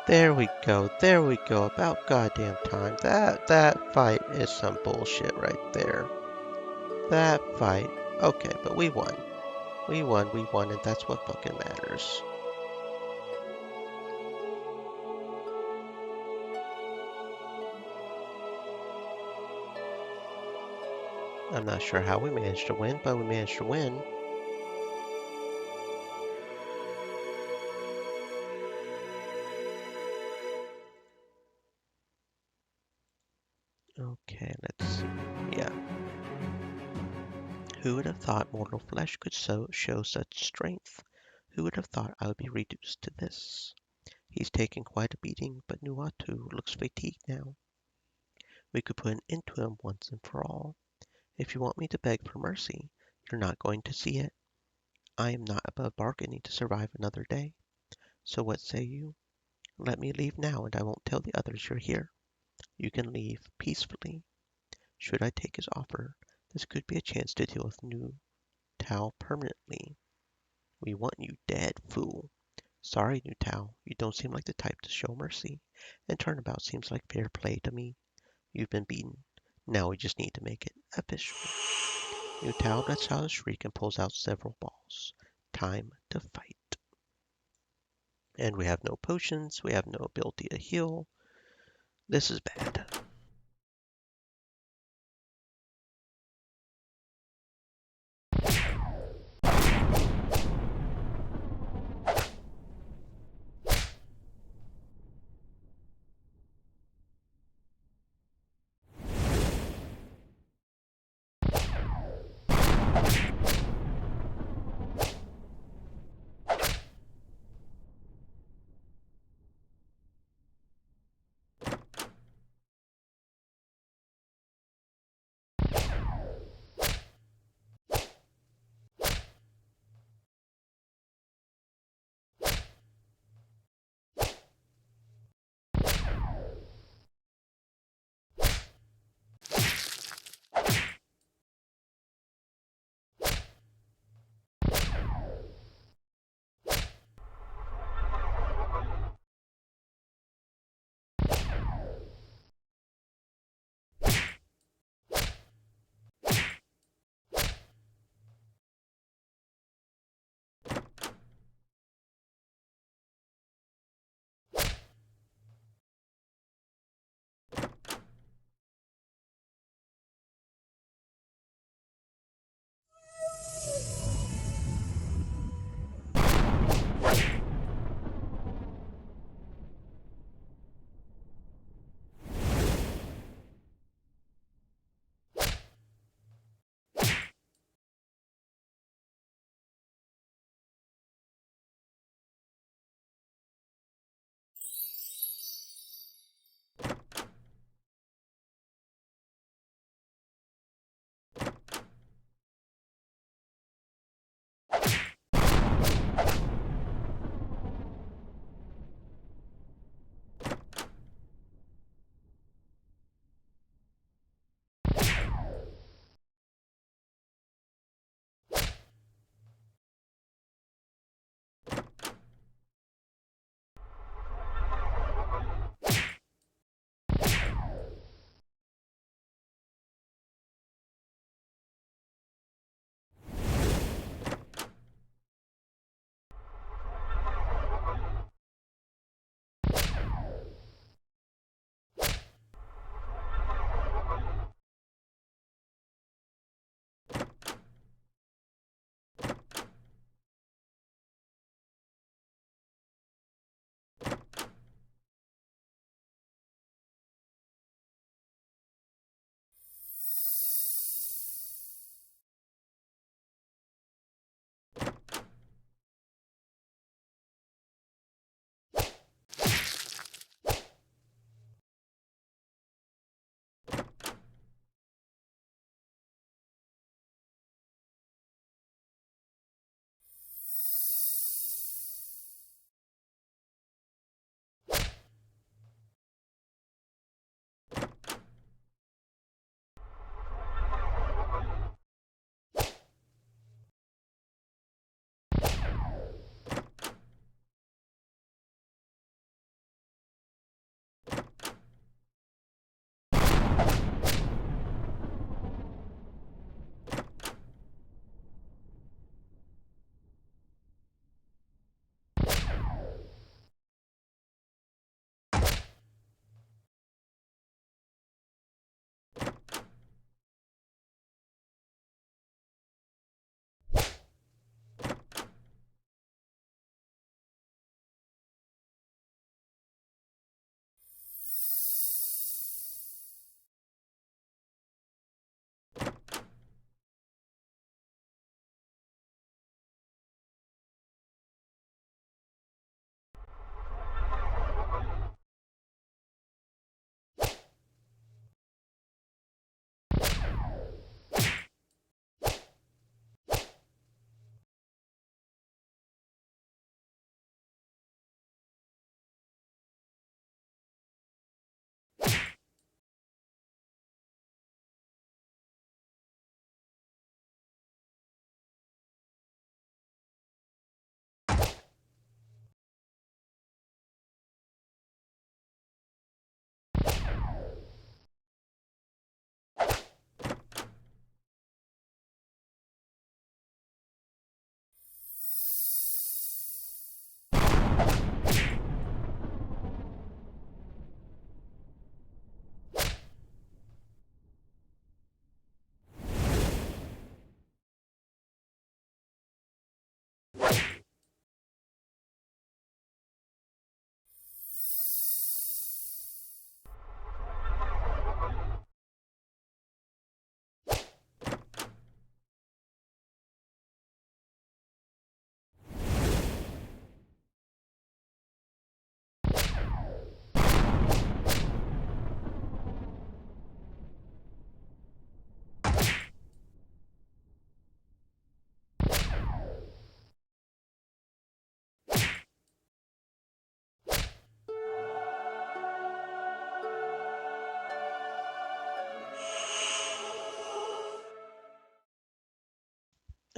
There we go. There we go. About goddamn time. That fight is some bullshit right there. That fight. Okay, but we won. We won, and that's what fucking matters. I'm not sure how we managed to win, but we managed to win. Okay, let's see. Yeah. Who would have thought mortal flesh could show such strength? Who would have thought I would be reduced to this? He's taken quite a beating, but Nuatu looks fatigued now. We could put an end to him once and for all. If you want me to beg for mercy, you're not going to see it. I am not above bargaining to survive another day. So what say you? Let me leave now, and I won't tell the others you're here. You can leave peacefully. Should I take his offer, this could be a chance to deal with Nu Tao permanently. We want you dead, fool. Sorry, Nu Tao, you don't seem like the type to show mercy, and turnabout seems like fair play to me. You've been beaten. Now we just need to make it official. Nu Tao lets out a shriek and pulls out several balls. Time to fight. And we have no potions, we have no ability to heal. This is bad.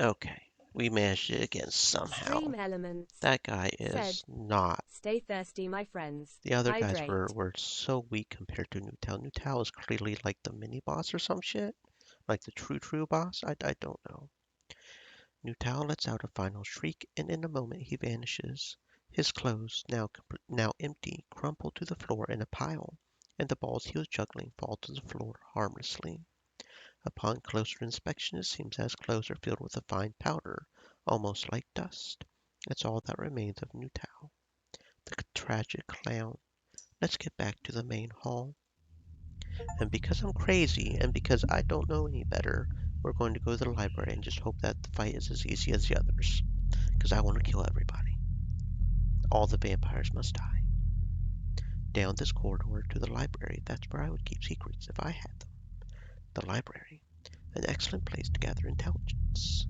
Okay, we managed it again Stream somehow. Elements That guy said, is not. Stay thirsty, my friends. The other guys Hydrate. were so weak compared to Newtown. Newtown is clearly like the mini boss or some shit. Like the true boss. I don't know. Newtown lets out a final shriek, and in a moment he vanishes. His clothes, now empty, crumple to the floor in a pile, and the balls he was juggling fall to the floor harmlessly. Upon closer inspection, it seems that his clothes are filled with a fine powder, almost like dust. That's all that remains of Newtown. The tragic clown. Let's get back to the main hall. And because I'm crazy, and because I don't know any better, we're going to go to the library and just hope that the fight is as easy as the others. Because I want to kill everybody. All the vampires must die. Down this corridor to the library. That's where I would keep secrets if I had them. The library. An excellent place to gather intelligence.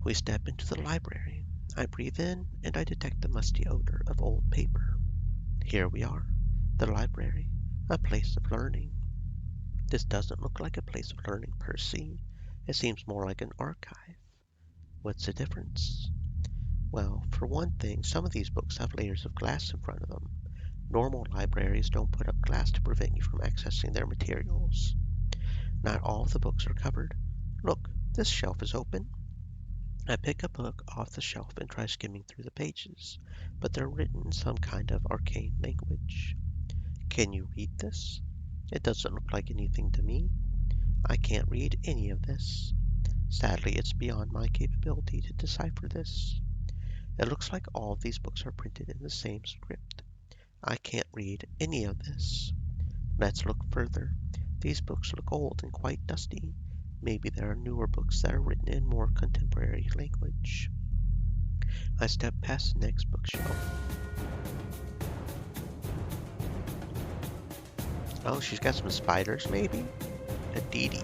We step into the library. I breathe in, and I detect the musty odor of old paper. Here we are. The library. A place of learning. This doesn't look like a place of learning per se. It seems more like an archive. What's the difference? Well, for one thing, some of these books have layers of glass in front of them. Normal libraries don't put up glass to prevent you from accessing their materials. Not all of the books are covered. Look, this shelf is open. I pick a book off the shelf and try skimming through the pages, but they're written in some kind of arcane language. Can you read this? It doesn't look like anything to me. I can't read any of this. Sadly, it's beyond my capability to decipher this. It looks like all of these books are printed in the same script. I can't read any of this. Let's look further. These books look old and quite dusty. Maybe there are newer books that are written in more contemporary language. I step past the next bookshelf. Oh, she's got some spiders, maybe? A Didi.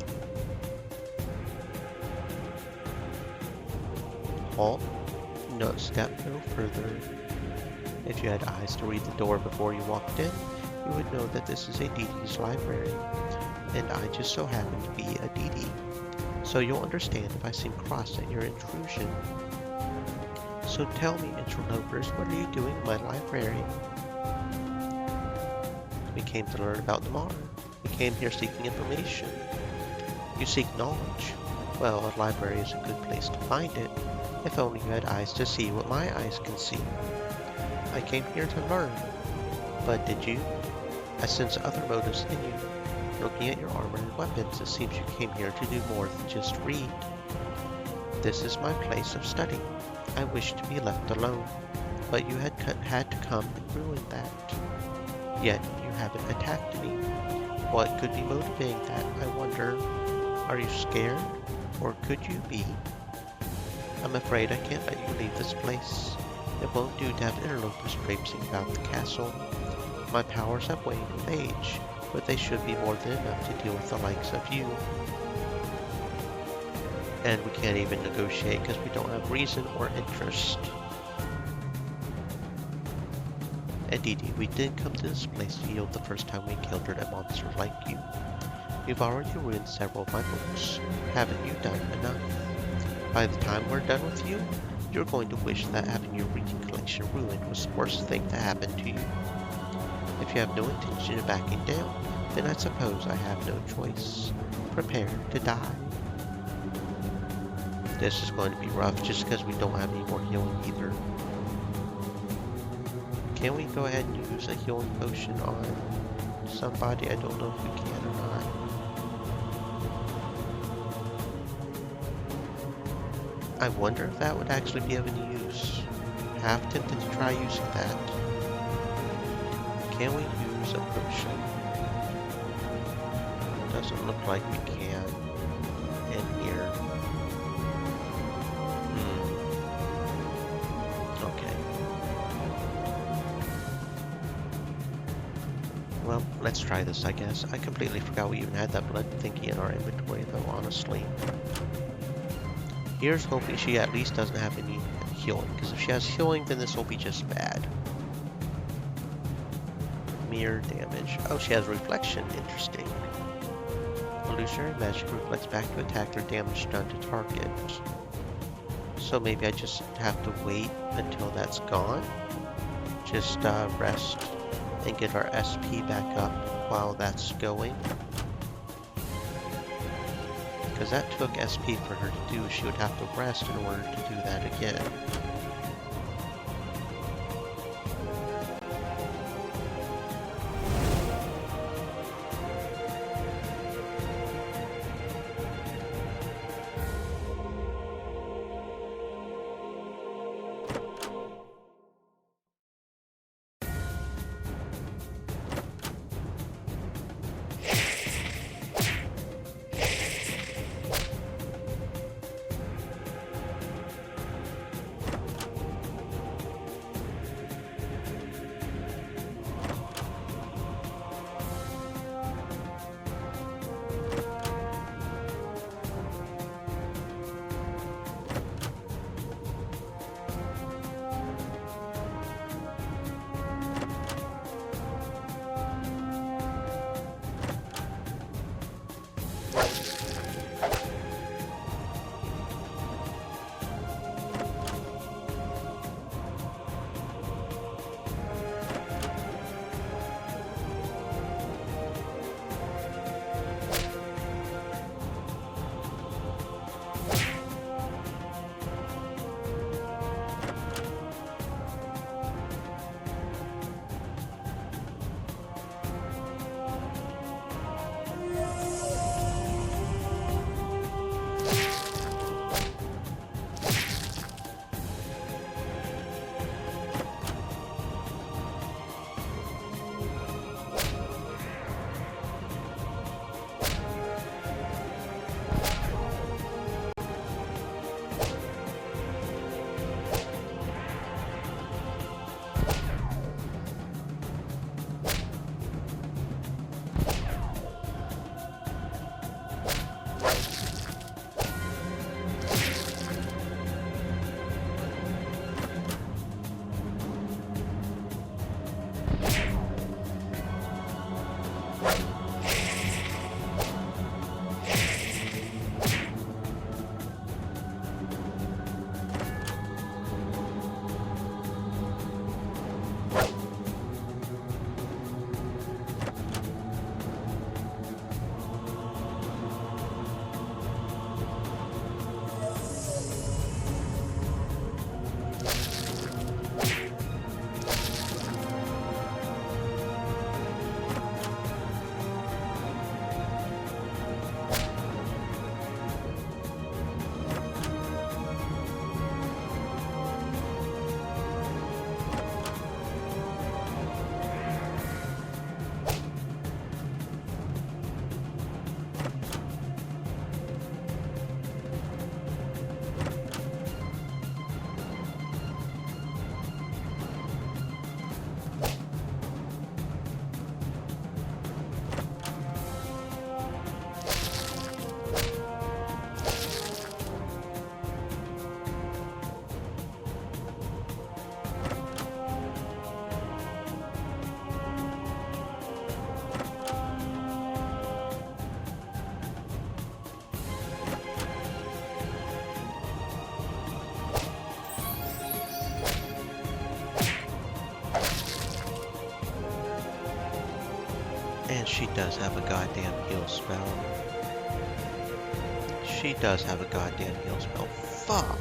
Halt. No, step no further. If you had eyes to read the door before you walked in, you would know that this is a Didi's library, and I just so happen to be a Didi. So you'll understand if I seem cross at your intrusion. So tell me, interlopers, what are you doing in my library? We came to learn about Namar. We came here seeking information. You seek knowledge. Well, a library is a good place to find it, if only you had eyes to see what my eyes can see. I came here to learn. But did you? I sense other motives in you. Looking at your armor and weapons, it seems you came here to do more than just read. This is my place of study. I wish to be left alone, but you had to come and ruin that. Yet you haven't attacked me. What could be motivating that, I wonder? Are you scared? Or could you be? I'm afraid I can't let you leave this place. It won't do to have interlopers traipsing about the castle. My powers have waned with age, but they should be more than enough to deal with the likes of you. And we can't even negotiate because we don't have reason or interest. Edidi, we didn't come to this place to yield the first time we encountered a monster like you. You've already ruined several of my books. Haven't you done enough? By the time we're done with you, you're going to wish that having your reading collection ruined was the worst thing to happen to you. If you have no intention of backing down, then I suppose I have no choice. Prepare to die. This is going to be rough just because we don't have any more healing either. Can we go ahead and use a healing potion on somebody? I don't know if we can or not. I wonder if that would actually be of any use. Half tempted to try using that. Can we use a potion? Doesn't look like we can in here. Okay. Well, let's try this, I guess. I completely forgot we even had that blood thingy in our inventory, though, honestly. Here's hoping she at least doesn't have any healing, because if she has healing, then this will be just bad. Mirror damage. Oh, she has reflection. Interesting. Illusionary magic reflects back to attack or damage done to target. So maybe I just have to wait until that's gone. Just rest and get our SP back up while that's going. Because that took SP for her to do. She would have to rest in order to do that again. And she does have a goddamn heal spell. She does have a goddamn heal spell. Fuck.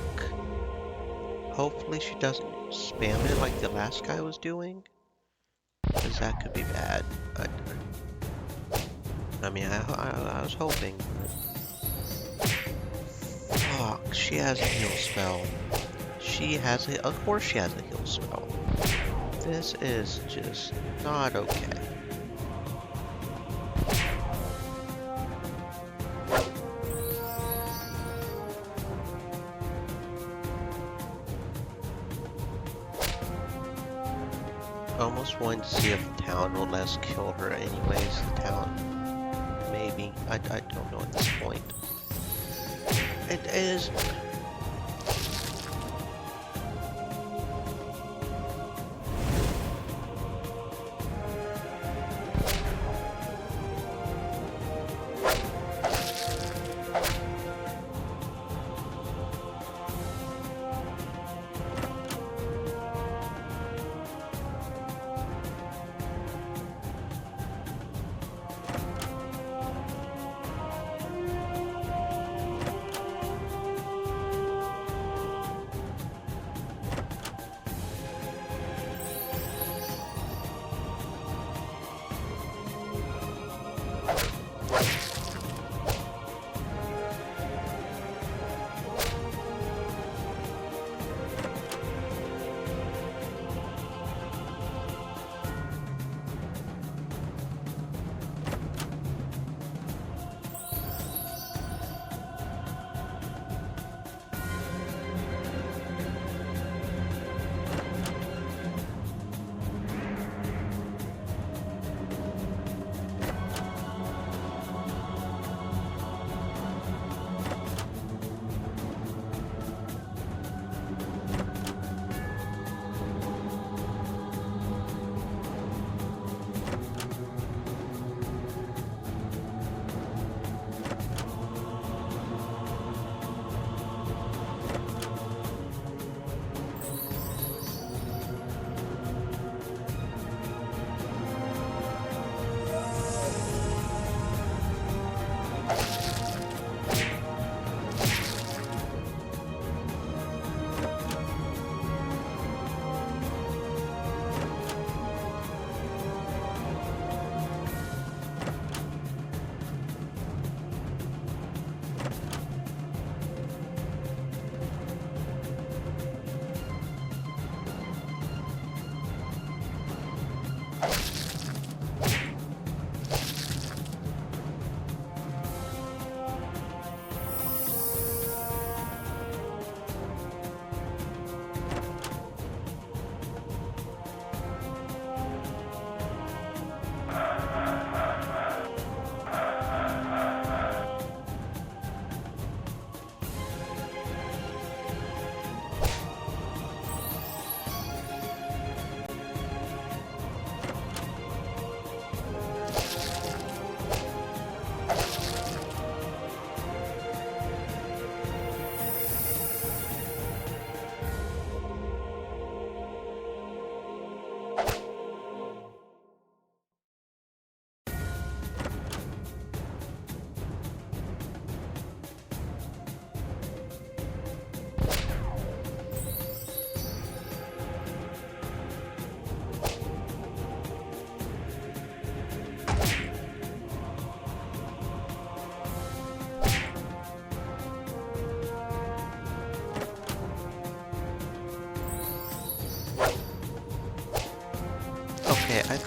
Hopefully she doesn't spam it like the last guy was doing. Because that could be bad. I mean, I was hoping. Fuck, she has a heal spell. She has a... Of course she has a heal spell. This is just not okay. Almost wanting to see if the town will let us kill her anyways. The town, maybe. I don't know at this point. It is...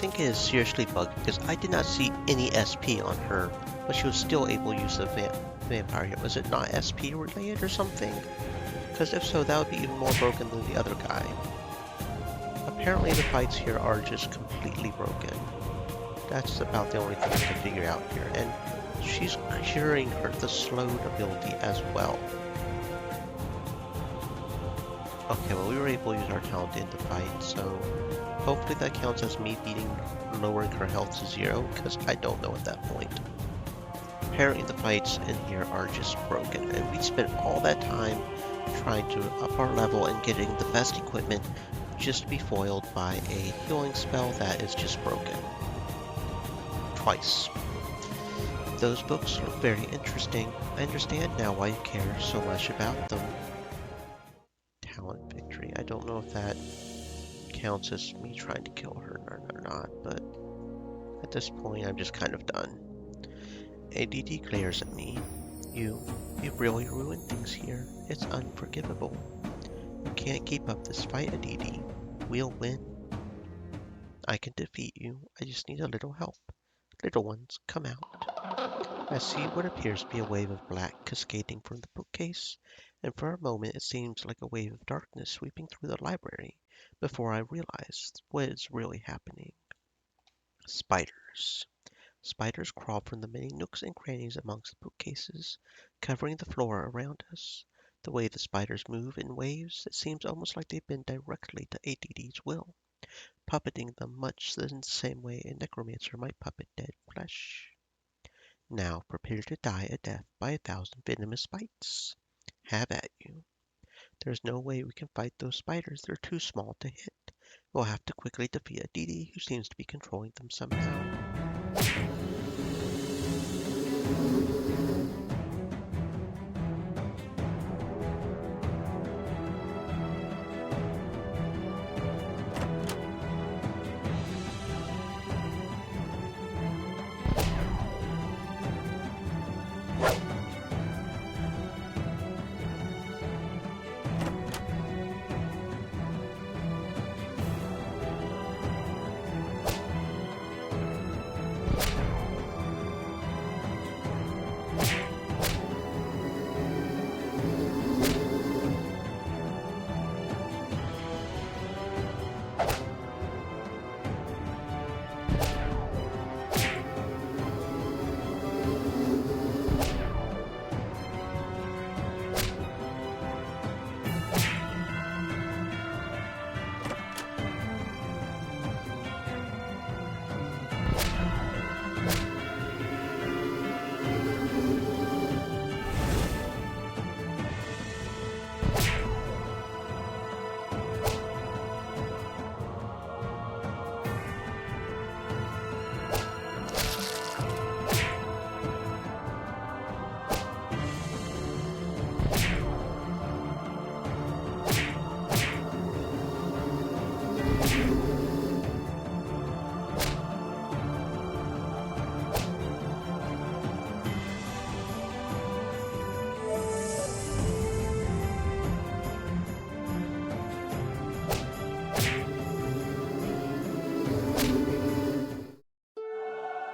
think it is seriously bugged because I did not see any SP on her, but she was still able to use the vampire hit. Was it not SP related or something? Because if so, that would be even more broken than the other guy. Apparently the fights here are just completely broken. That's about the only thing I can figure out here. And she's curing the slowed ability as well. Okay, well we were able to use our talent in the fight, so hopefully that counts as me lowering her health to 0, because I don't know at that point. Apparently the fights in here are just broken, and we spent all that time trying to up our level and getting the best equipment just to be foiled by a healing spell that is just broken. Twice. Those books look very interesting. I understand now why you care so much about them. Talent victory. I don't know if that counts as me trying to kill her or not, but at this point I'm just kind of done. ADD glares at me. You've really ruined things here. It's unforgivable. You can't keep up this fight, ADD. We'll win. I can defeat you. I just need a little help. Little ones, come out. I see what appears to be a wave of black cascading from the bookcase, and for a moment it seems like a wave of darkness sweeping through the library before I realize what is really happening. Spiders. Spiders crawl from the many nooks and crannies amongst the bookcases, covering the floor around us. The way the spiders move in waves, it seems almost like they bend directly to ADD's will, puppeting them much in the same way a necromancer might puppet dead flesh. Now prepare to die a death by 1,000 venomous bites. Have at you. There's no way we can fight those spiders. They're too small to hit. We'll have to quickly defeat ADD, who seems to be controlling them somehow.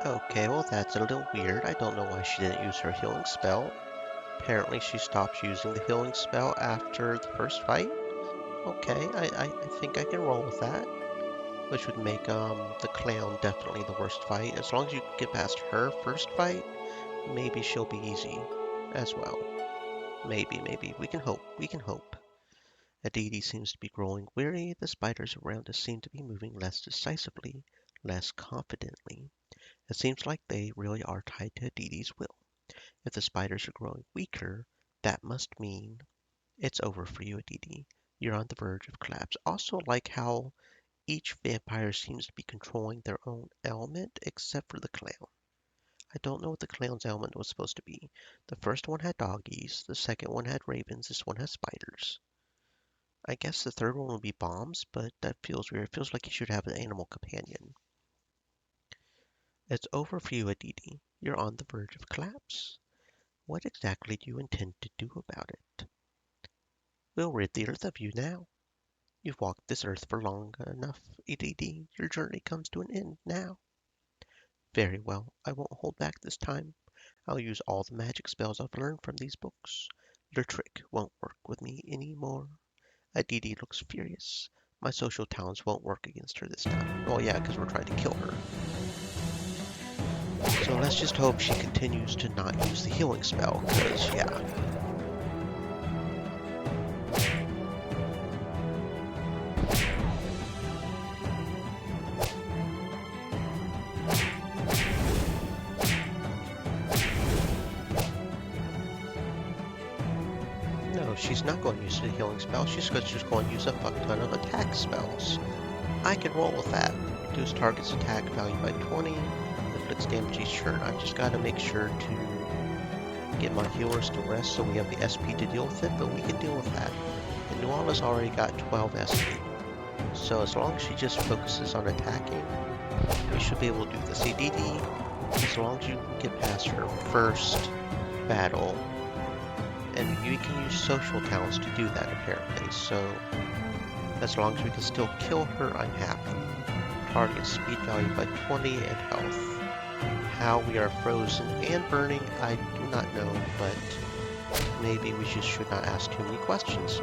Okay, well that's a little weird. I don't know why she didn't use her healing spell. Apparently she stopped using the healing spell after the first fight. Okay, I think I can roll with that. Which would make the clown definitely the worst fight. As long as you get past her first fight, maybe she'll be easy as well. Maybe. We can hope. We can hope. Aditi seems to be growing weary. The spiders around us seem to be moving less decisively, less confidently. It seems like they really are tied to Aditi's will. If the spiders are growing weaker, that must mean it's over for you, Aditi. You're on the verge of collapse. Also, like how each vampire seems to be controlling their own element, except for the clown. I don't know what the clown's element was supposed to be. The first one had doggies, the second one had ravens, this one has spiders. I guess the third one would be bombs, but that feels weird. It feels like you should have an animal companion. It's over for you, Aditi. You're on the verge of collapse. What exactly do you intend to do about it? We'll rid the earth of you now. You've walked this earth for long enough, EDD. Your journey comes to an end now. Very well, I won't hold back this time. I'll use all the magic spells I've learned from these books. Your trick won't work with me anymore. Aditi looks furious. My social talents won't work against her this time. Oh yeah, because we're trying to kill her. So let's just hope she continues to not use the healing spell, because yeah. No, she's not going to use the healing spell. She's just going to use a fuck ton of attack spells. I can roll with that. Reduce target's attack value by 20. Inflicts damage each turn. I've just got to make sure to get my healers to rest so we have the SP to deal with it, but we can deal with that. And Nuala's already got 12 SP. So as long as she just focuses on attacking, we should be able to do this. ADD, as long as you can get past her first battle, and you can use social talents to do that apparently, so as long as we can still kill her, I'm happy. Target speed value by 20 and health. How we are frozen and burning, I do not know, but maybe we just should not ask too many questions.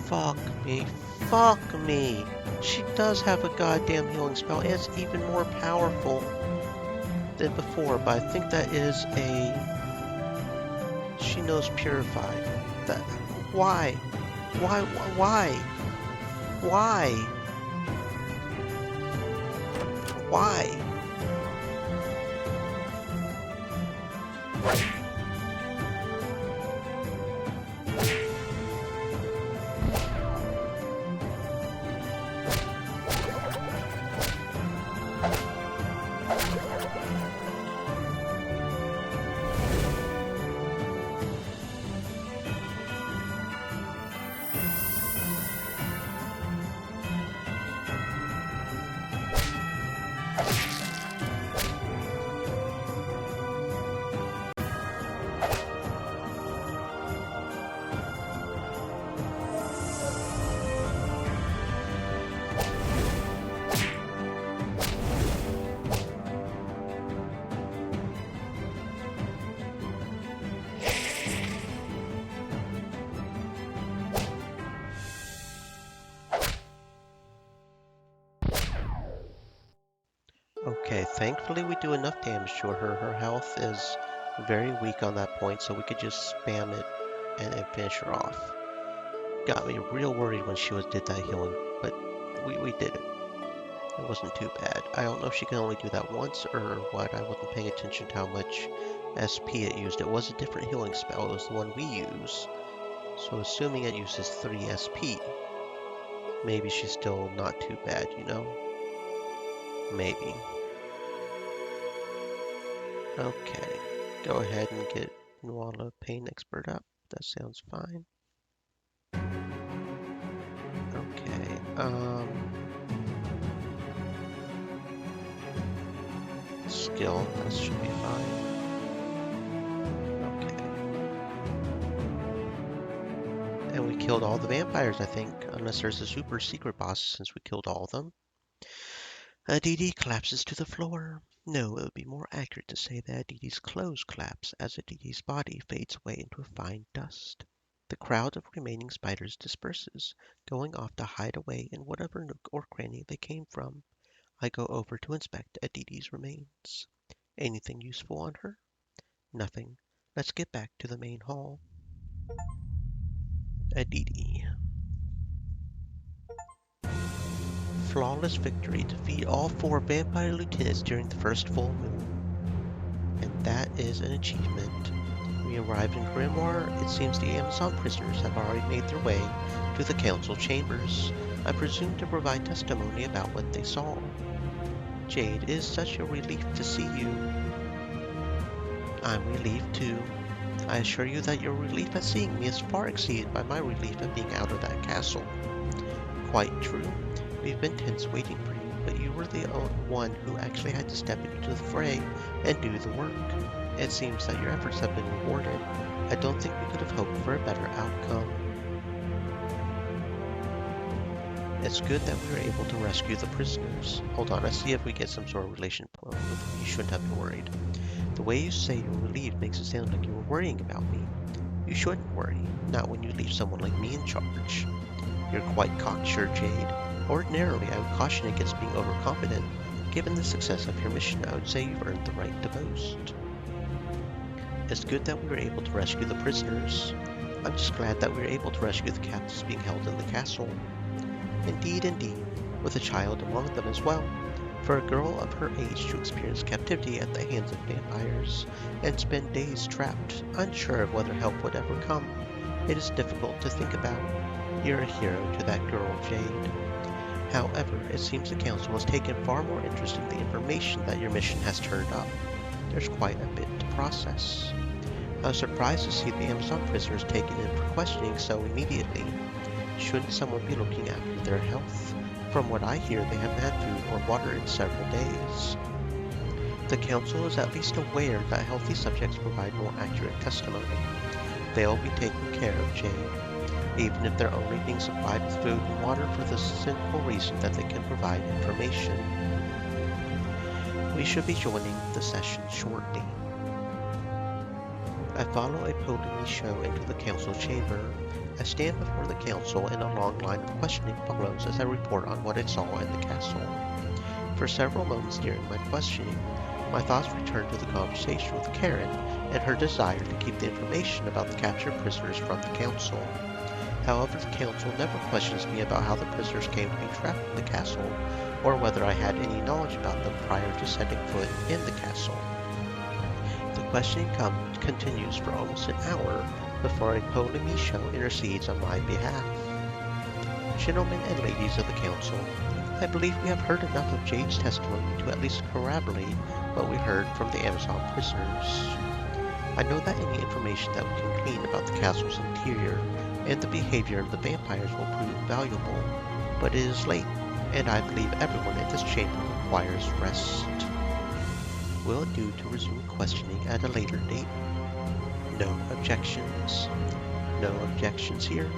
Fuck me. Fuck me. She does have a goddamn healing spell, and it's even more powerful than before, but I think that is a... She knows Purify. That... Why? Why? Why? Why? Why? Okay, thankfully we do enough damage to her. Her health is very weak on that point, so we could just spam it and finish her off. Got me real worried when she did that healing, but we did it. It wasn't too bad. I don't know if she can only do that once or what. I wasn't paying attention to how much SP it used. It was a different healing spell. It was the one we use. So assuming it uses 3 SP, maybe she's still not too bad, you know? Maybe. Okay, go ahead and get Nuala Pain Expert up. That sounds fine. Okay, skill, that should be fine. Okay. And we killed all the vampires, I think, unless there's a super secret boss since we killed all of them. Aditi collapses to the floor. No, it would be more accurate to say that Aditi's clothes collapse as Aditi's body fades away into a fine dust. The crowd of remaining spiders disperses, going off to hide away in whatever nook or cranny they came from. I go over to inspect Aditi's remains. Anything useful on her? Nothing. Let's get back to the main hall. Aditi. Flawless victory. Defeat all 4 vampire lieutenants during the first full moon. And that is an achievement. we arrived in Grimoire, it seems the Amazon prisoners have already made their way to the council chambers, I presume to provide testimony about what they saw. Jade, it is such a relief to see you. I'm relieved too. I assure you that your relief at seeing me is far exceeded by my relief at being out of that castle. Quite true. We've been tense waiting for you, but you were the one who actually had to step into the fray and do the work. It seems that your efforts have been rewarded. I don't think we could have hoped for a better outcome. It's good that we were able to rescue the prisoners. Hold on, I see if we get some sort of relation point. You shouldn't have been worried. The way you say you're relieved makes it sound like you were worrying about me. You shouldn't worry, not when you leave someone like me in charge. You're quite cocksure, Jade. Ordinarily, I would caution against being overconfident. Given the success of your mission, I would say you've earned the right to boast. It's good that we were able to rescue the prisoners. I'm just glad that we were able to rescue the captives being held in the castle. Indeed, indeed, with a child among them as well. For a girl of her age to experience captivity at the hands of vampires and spend days trapped, unsure of whether help would ever come, it is difficult to think about. You're a hero to that girl, Jade. However, it seems the council has taken far more interest in the information that your mission has turned up. There's quite a bit to process. I was surprised to see the Amazon prisoners taken in for questioning so immediately. Shouldn't someone be looking after their health? From what I hear, they haven't had food or water in several days. The council is at least aware that healthy subjects provide more accurate testimony. They'll be taken care of, Jade, even if they're only being supplied with food and water for the simple reason that they can provide information. We should be joining the session shortly. I follow a Polemy show into the council chamber. I stand before the council and a long line of questioning follows as I report on what I saw in the castle. For several moments during my questioning, my thoughts returned to the conversation with Karen and her desire to keep the information about the captured prisoners from the council. However, the council never questions me about how the prisoners came to be trapped in the castle, or whether I had any knowledge about them prior to setting foot in the castle. The questioning continues for almost an hour before a Polemy show intercedes on my behalf. Gentlemen and ladies of the council, I believe we have heard enough of Jade's testimony to at least corroborate what we heard from the Amazon prisoners. I know that any information that we can glean about the castle's interior and the behavior of the vampires will prove valuable, but it is late, and I believe everyone in this chamber requires rest. Will it do to resume questioning at a later date? No objections. No objections here.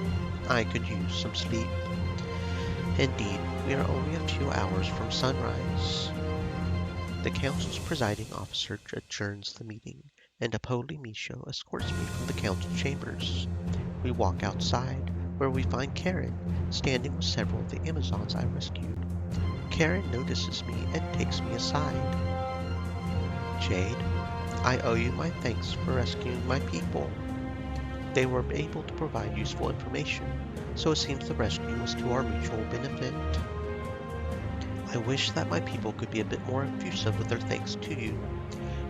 I could use some sleep. Indeed, we are only a few hours from sunrise. The council's presiding officer adjourns the meeting, and a Polemy show escorts me from the council chambers. We walk outside, where we find Karen, standing with several of the Amazons I rescued. Karen notices me and takes me aside. Jade, I owe you my thanks for rescuing my people. They were able to provide useful information, so it seems the rescue was to our mutual benefit. I wish that my people could be a bit more effusive with their thanks to you.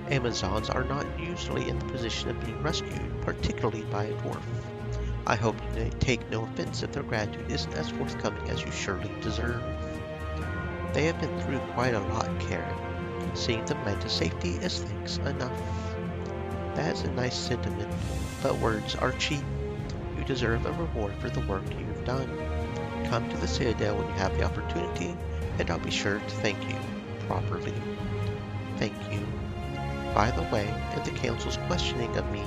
Amazons are not usually in the position of being rescued, particularly by a dwarf. I hope you take no offense if their gratitude isn't as forthcoming as you surely deserve. They have been through quite a lot, Karen. Seeing them led to safety is thanks enough. That is a nice sentiment, but words are cheap. You deserve a reward for the work you've done. Come to the Citadel when you have the opportunity, and I'll be sure to thank you properly. Thank you. By the way, in the council's questioning of me,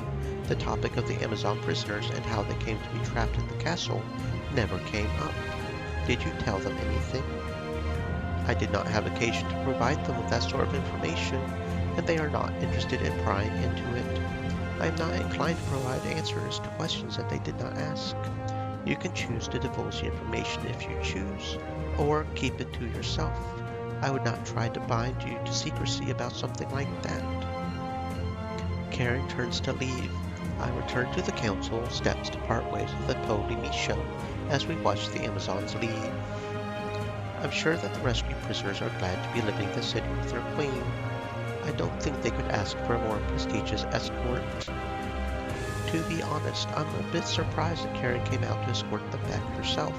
the topic of the Amazon prisoners and how they came to be trapped in the castle never came up. Did you tell them anything? I did not have occasion to provide them with that sort of information, and they are not interested in prying into it. I am not inclined to provide answers to questions that they did not ask. You can choose to divulge the information if you choose, or keep it to yourself. I would not try to bind you to secrecy about something like that. Karen turns to leave. I return to the council steps to part ways with the Polemy show as we watch the Amazons leave. I'm sure that the rescued prisoners are glad to be leaving the city with their queen. I don't think they could ask for a more prestigious escort. To be honest, I'm a bit surprised that Karen came out to escort them back herself.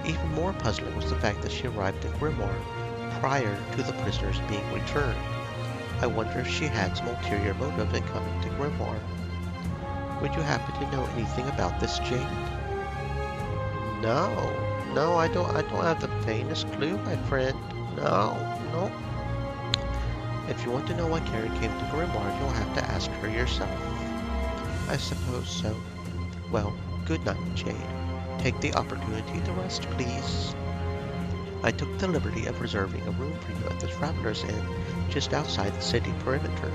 Even more puzzling was the fact that she arrived in Grimoire prior to the prisoners being returned. I wonder if she had some ulterior motive in coming to Grimoire. Would you happen to know anything about this, Jade? No, I don't have the faintest clue, my friend. No. If you want to know why Karen came to Grimoire, you'll have to ask her yourself. I suppose so. Well, good night, Jade. Take the opportunity to rest, please. I took the liberty of reserving a room for you at the Traveler's Inn, just outside the city perimeter.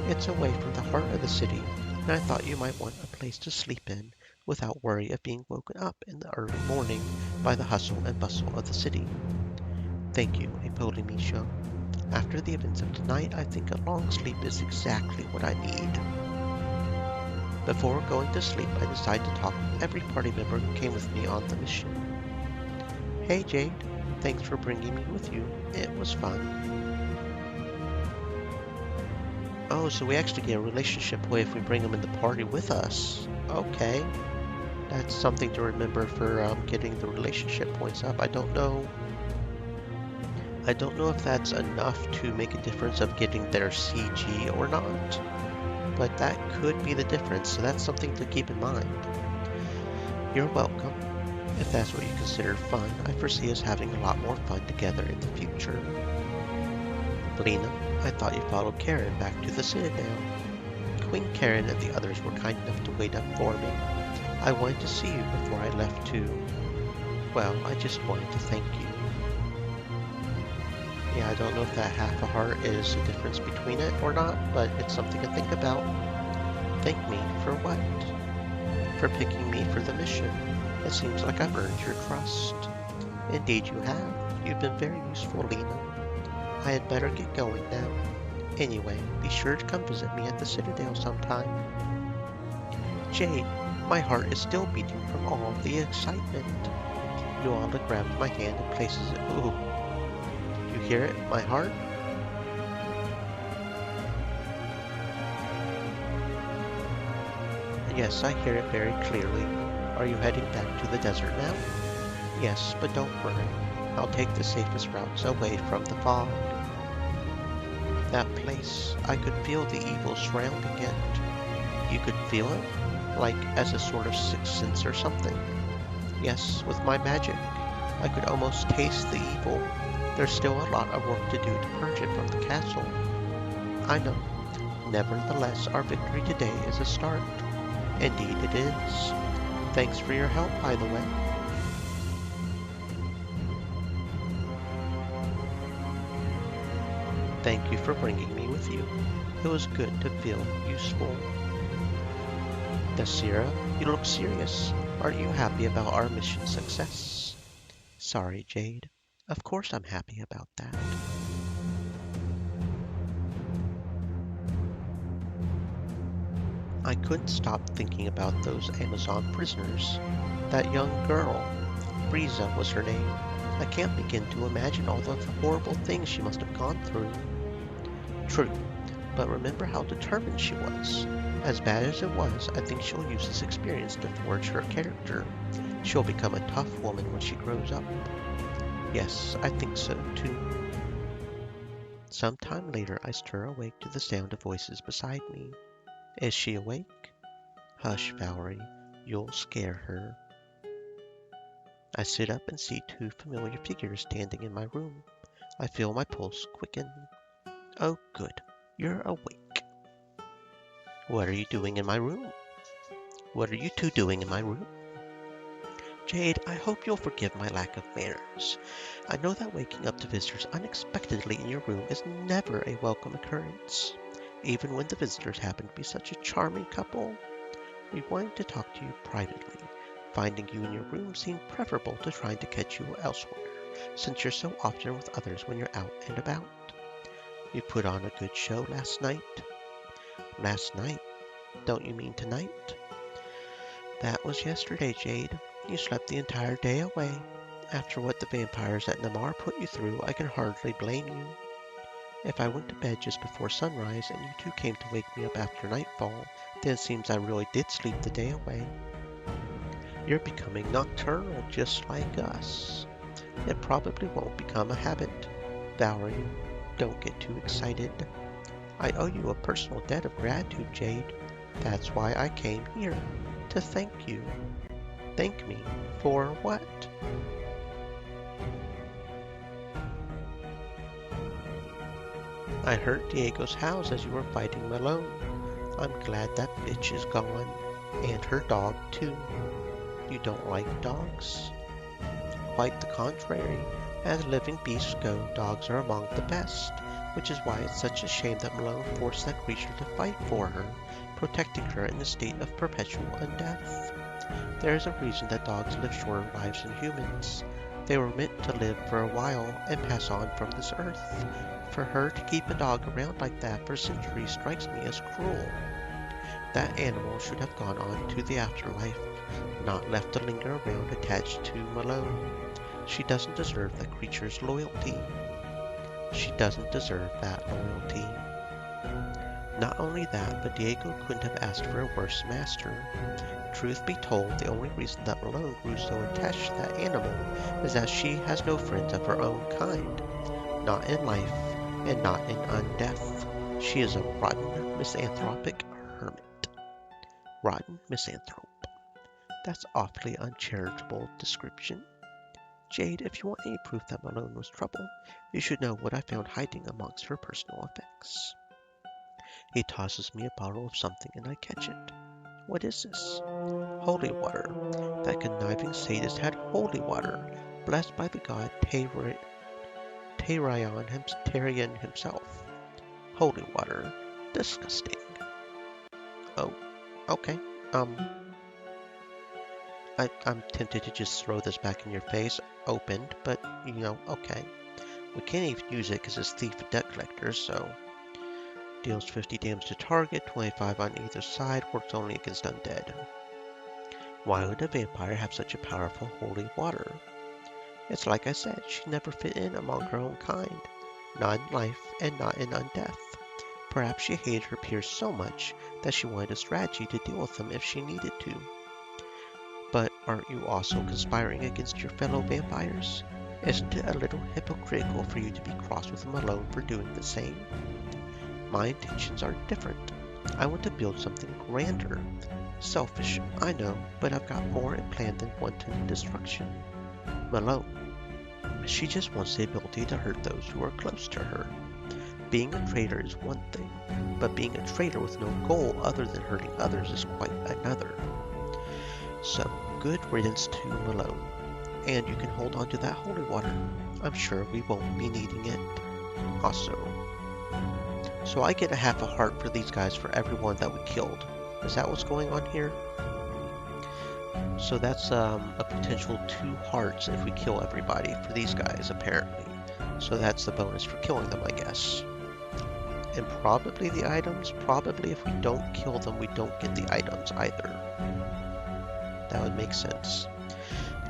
It's away from the heart of the city, and I thought you might want a place to sleep in without worry of being woken up in the early morning by the hustle and bustle of the city. Thank you, Epoli Misho. After the events of tonight, I think a long sleep is exactly what I need. Before going to sleep, I decided to talk with every party member who came with me on the mission. Hey Jade, thanks for bringing me with you. It was fun. Oh, so we actually get a relationship way if we bring them in the party with us. Okay. That's something to remember for getting the relationship points up. I don't know if that's enough to make a difference of getting their CG or not, but that could be the difference, so that's something to keep in mind. You're welcome. If that's what you consider fun, I foresee us having a lot more fun together in the future. Lena, I thought you followed Karen back to the Citadel. Queen Karen and the others were kind enough to wait up for me. I wanted to see you before I left too. Well, I just wanted to thank you. Yeah, I don't know if that half a heart is the difference between it or not, but it's something to think about. Thank me for what? For picking me for the mission. It seems like I've earned your trust. Indeed you have. You've been very useful, Lena. I had better get going now. Anyway, be sure to come visit me at the Citadel sometime. Jade, my heart is still beating from all the excitement. Nuala grabs my hand and places it. Ooh. You hear it, my heart? Yes, I hear it very clearly. Are you heading back to the desert now? Yes, but don't worry. I'll take the safest routes away from the fog. That place, I could feel the evil surrounding it. You could feel it? Like as a sort of sixth sense or something? Yes, with my magic. I could almost taste the evil. There's still a lot of work to do to purge it from the castle. I know. Nevertheless, our victory today is a start. Indeed it is. Thanks for your help, by the way. Thank you for bringing me with you. It was good to feel useful. Nasira, you look serious. Aren't you happy about our mission success? Sorry, Jade. Of course I'm happy about that. I couldn't stop thinking about those Amazon prisoners. That young girl, Frieza was her name. I can't begin to imagine all the horrible things she must have gone through. True, but remember how determined she was. As bad as it was, I think she'll use this experience to forge her character. She'll become a tough woman when she grows up. Yes, I think so too. Sometime later, I stir awake to the sound of voices beside me. Is she awake? Hush, Valerie. You'll scare her. I sit up and see two familiar figures standing in my room. I feel my pulse quicken. Oh, good. You're awake. What are you doing in my room? What are you two doing in my room? Jade, I hope you'll forgive my lack of manners. I know that waking up to visitors unexpectedly in your room is never a welcome occurrence. Even when the visitors happen to be such a charming couple. We wanted to talk to you privately. Finding you in your room seemed preferable to trying to catch you elsewhere, since you're so often with others when you're out and about. You put on a good show last night. Last night? Don't you mean tonight? That was yesterday, Jade. You slept the entire day away. After what the vampires at Namar put you through, I can hardly blame you. If I went to bed just before sunrise and you two came to wake me up after nightfall, then it seems I really did sleep the day away. You're becoming nocturnal just like us. It probably won't become a habit. Valerie, don't get too excited. I owe you a personal debt of gratitude, Jade. That's why I came here, to thank you. Thank me for what? I heard Diego's house as you were fighting Malone. I'm glad that bitch is gone, and her dog too. You don't like dogs? Quite the contrary. As living beasts go, dogs are among the best, which is why it's such a shame that Malone forced that creature to fight for her, protecting her in a state of perpetual undeath. There is a reason that dogs live shorter lives than humans. They were meant to live for a while and pass on from this earth. For her to keep a dog around like that for centuries strikes me as cruel. That animal should have gone on to the afterlife, not left to linger around attached to Malone. She doesn't deserve that creature's loyalty. She doesn't deserve that loyalty. Not only that, but Diego couldn't have asked for a worse master. Truth be told, the only reason that Malone grew so attached to that animal is that she has no friends of her own kind. Not in life, and not in undeath. She is a rotten, misanthropic hermit. Rotten misanthrope. That's awfully uncharitable description. Jade, if you want any proof that Malone was trouble, you should know what I found hiding amongst her personal effects. He tosses me a bottle of something and I catch it. What is this? Holy water. That conniving sadist had holy water, blessed by the god Tarion himself. Holy water. Disgusting. Oh, okay. I'm tempted to just throw this back in your face, opened, but, okay. We can't even use it because it's thief and debt collector, so... Deals 50 damage to target, 25 on either side, works only against undead. Why would a vampire have such a powerful holy water? It's like I said, she never fit in among her own kind. Not in life, and not in undeath. Perhaps she hated her peers so much that she wanted a strategy to deal with them if she needed to. But aren't you also conspiring against your fellow vampires? Isn't it a little hypocritical for you to be cross with Malone for doing the same? My intentions are different. I want to build something grander. Selfish, I know, but I've got more in plan than wanton destruction. Malone. She just wants the ability to hurt those who are close to her. Being a traitor is one thing, but being a traitor with no goal other than hurting others is quite another. So, good riddance to Malone. And you can hold on to that holy water. I'm sure we won't be needing it. Also, so I get a half a heart for these guys for everyone that we killed. Is that what's going on here? So that's a potential 2 hearts if we kill everybody for these guys, apparently. So that's the bonus for killing them, I guess. And probably the items. Probably if we don't kill them, we don't get the items either. That would make sense.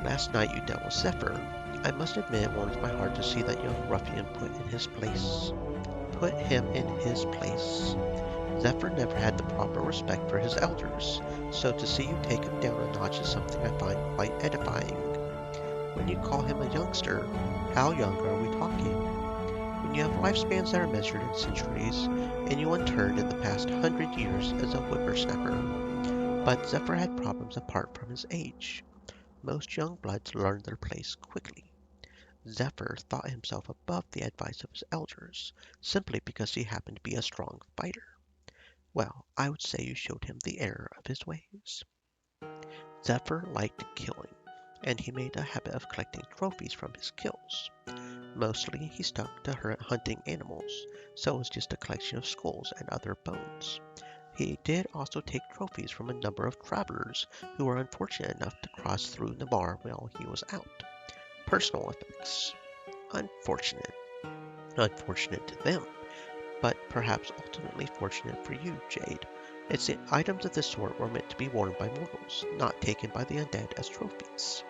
Last night you dealt with Zephyr. I must admit it warms my heart to see that young ruffian put in his place. Put him in his place. Zephyr never had the proper respect for his elders, so to see you take him down a notch is something I find quite edifying. When you call him a youngster, how young are we talking? When you have lifespans that are measured in centuries, and you unturned in the past 100 years as a whippersnapper. But Zephyr had problems apart from his age. Most young bloods learn their place quickly. Zephyr thought himself above the advice of his elders, simply because he happened to be a strong fighter. Well, I would say you showed him the error of his ways. Zephyr liked killing, and he made a habit of collecting trophies from his kills. Mostly he stuck to hunting animals, so it was just a collection of skulls and other bones. He did also take trophies from a number of travelers who were unfortunate enough to cross through Navarre while he was out. Personal effects. Unfortunate. Unfortunate to them, but perhaps ultimately fortunate for you, Jade. Its items of this sort were meant to be worn by mortals, not taken by the undead as trophies.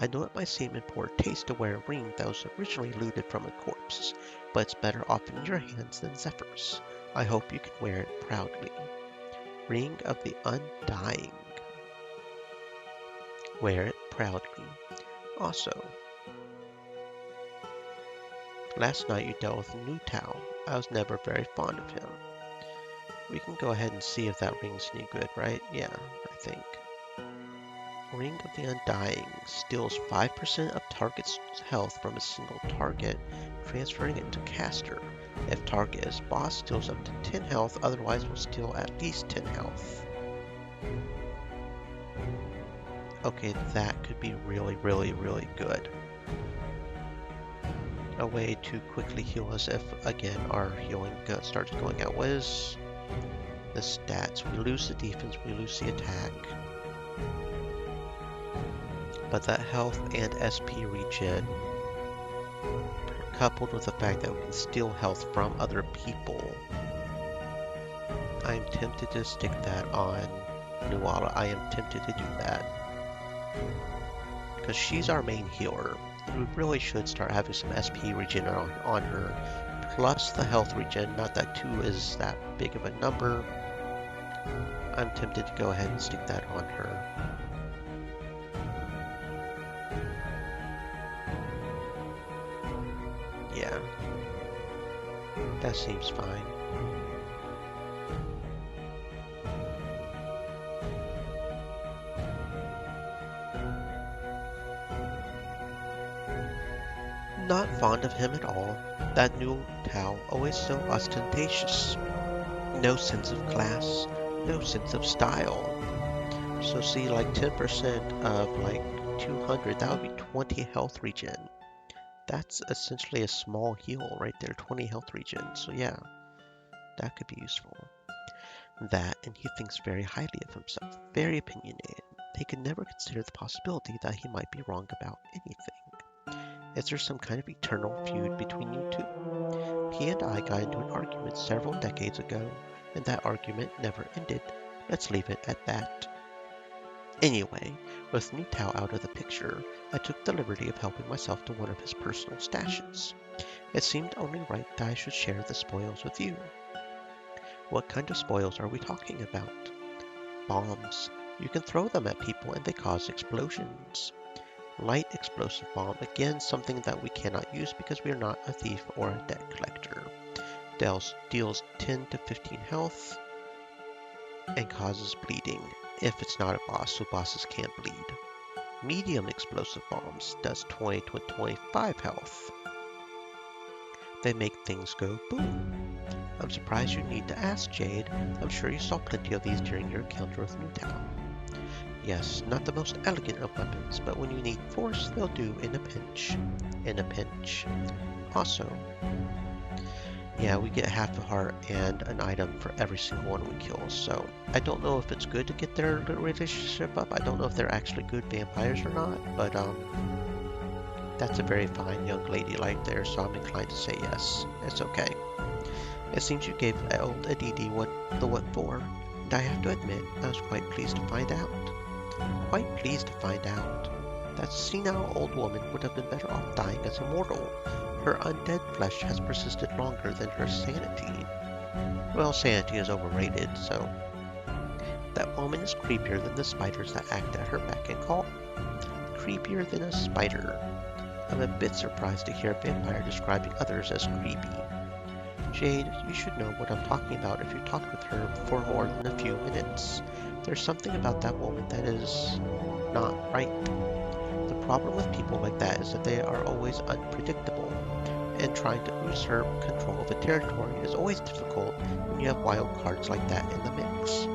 I know it might seem in poor taste to wear a ring that was originally looted from a corpse, but it's better off in your hands than Zephyr's. I hope you can wear it proudly. Ring of the Undying. Wear it proudly. Also, last night you dealt with New Tao. I was never very fond of him. We can go ahead and see if that ring's any good, right? Yeah, I think. Ring of the Undying steals 5% of target's health from a single target, transferring it to caster. If target is boss, steals up to 10 health, otherwise will steal at least 10 health. Okay, that could be really, really, really good. A way to quickly heal us if, again, our healing starts going out. What is the stats? We lose the defense, we lose the attack. But that health and SP regen, coupled with the fact that we can steal health from other people, I am tempted to stick that on Nuala. I am tempted to do that. Because she's our main healer. We really should start having some SP regen on her. Plus the health regen, not that 2 is that big of a number. I'm tempted to go ahead and stick that on her. Yeah. That seems fine. Not fond of him at all. That new Tao, always so ostentatious. No sense of class, no sense of style. So see, like 10% of like 200, that would be 20 health regen. That's essentially a small heal right there, 20 health regen. So yeah, that could be useful. That, and he thinks very highly of himself, very opinionated. He can never consider the possibility that he might be wrong about anything. Is there some kind of eternal feud between you two? He and I got into an argument several decades ago, and that argument never ended. Let's leave it at that. Anyway, with New Tao out of the picture, I took the liberty of helping myself to one of his personal stashes. It seemed only right that I should share the spoils with you. What kind of spoils are we talking about? Bombs. You can throw them at people and they cause explosions. Light explosive bomb, again something that we cannot use because we are not a thief or a debt collector. Deals 10 to 15 health and causes bleeding if it's not a boss, so bosses can't bleed. Medium explosive bombs does 20 to 25 health. They make things go boom. I'm surprised you need to ask, Jade. I'm sure you saw plenty of these during your encounter with New Tao. Yes, not the most elegant of weapons, but when you need force, they'll do in a pinch. In a pinch. Also, yeah, we get half a heart and an item for every single one we kill, so I don't know if it's good to get their relationship up. I don't know if they're actually good vampires or not, but that's a very fine young lady right there, so I'm inclined to say yes. It's okay. It seems you gave old Aditi the what for, and I have to admit, I was quite pleased to find out. Quite pleased to find out. That senile old woman would have been better off dying as a mortal. Her undead flesh has persisted longer than her sanity. Well, sanity is overrated, so... That woman is creepier than the spiders that act at her beck and call. Creepier than a spider. I'm a bit surprised to hear a vampire describing others as creepy. Jade, you should know what I'm talking about if you talked with her for more than a few minutes. There's something about that woman that is not right. The problem with people like that is that they are always unpredictable, and trying to usurp control of a territory is always difficult when you have wild cards like that in the mix.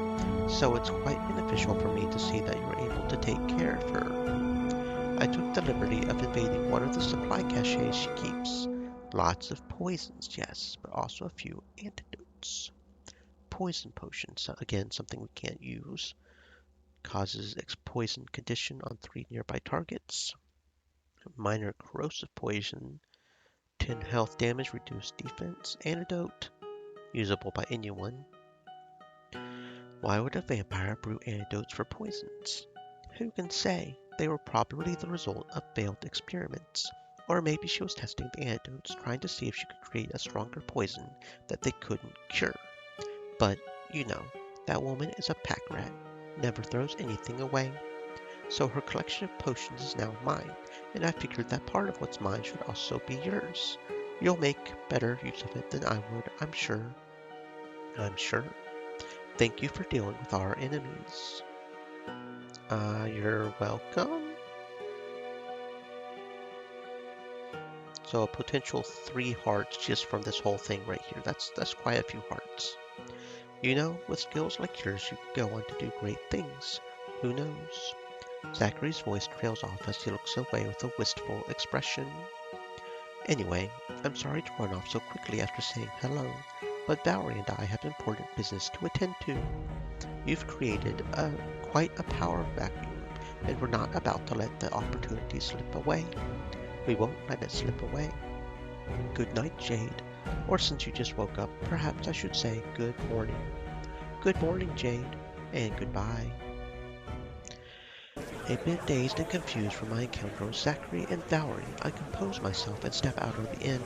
So it's quite beneficial for me to see that you're able to take care of her. I took the liberty of invading one of the supply caches she keeps. Lots of poisons, yes, but also a few antidotes. Poison potions, again, something we can't use. Causes poison condition on 3 nearby targets. Minor corrosive poison, 10 health damage, reduced defense. Antidote, usable by anyone. Why would a vampire brew antidotes for poisons? Who can say? they were probably the result of failed experiments. Or maybe she was testing the antidotes, trying to see if she could create a stronger poison that they couldn't cure. But, you know, that woman is a pack rat, never throws anything away. So her collection of potions is now mine, and I figured that part of what's mine should also be yours. You'll make better use of it than I would, I'm sure. I'm sure. Thank you for dealing with our enemies. You're welcome. So a potential 3 hearts just from this whole thing right here. That's quite a few hearts. You know, with skills like yours, you could go on to do great things. Who knows? Zachary's voice trails off as he looks away with a wistful expression. Anyway, I'm sorry to run off so quickly after saying hello, but Valerie and I have important business to attend to. You've created quite a power vacuum, and we're not about to let the opportunity slip away. We won't let it slip away. Good night, Jade. Or since you just woke up, perhaps I should say good morning. Good morning, Jade, and goodbye. A bit dazed and confused from my encounter with Zachary and Valerie, I compose myself and step out of the inn.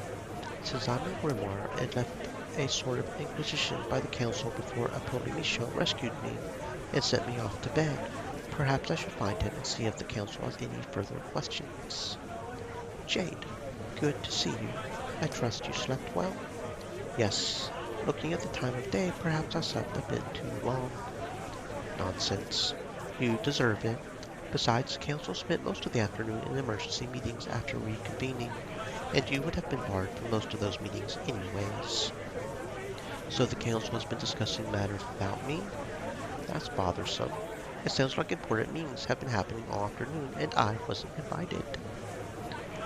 Since I'm a grimoire and left a sort of inquisition by the council before Apollo Michaud rescued me and sent me off to bed, perhaps I should find him and see if the council has any further questions. Jade, good to see you. I trust you slept well? Yes. Looking at the time of day, perhaps I slept a bit too long. Nonsense. You deserve it. Besides, the council spent most of the afternoon in emergency meetings after reconvening, and you would have been barred from most of those meetings anyways. So the council has been discussing matters without me? That's bothersome. It sounds like important meetings have been happening all afternoon, and I wasn't invited.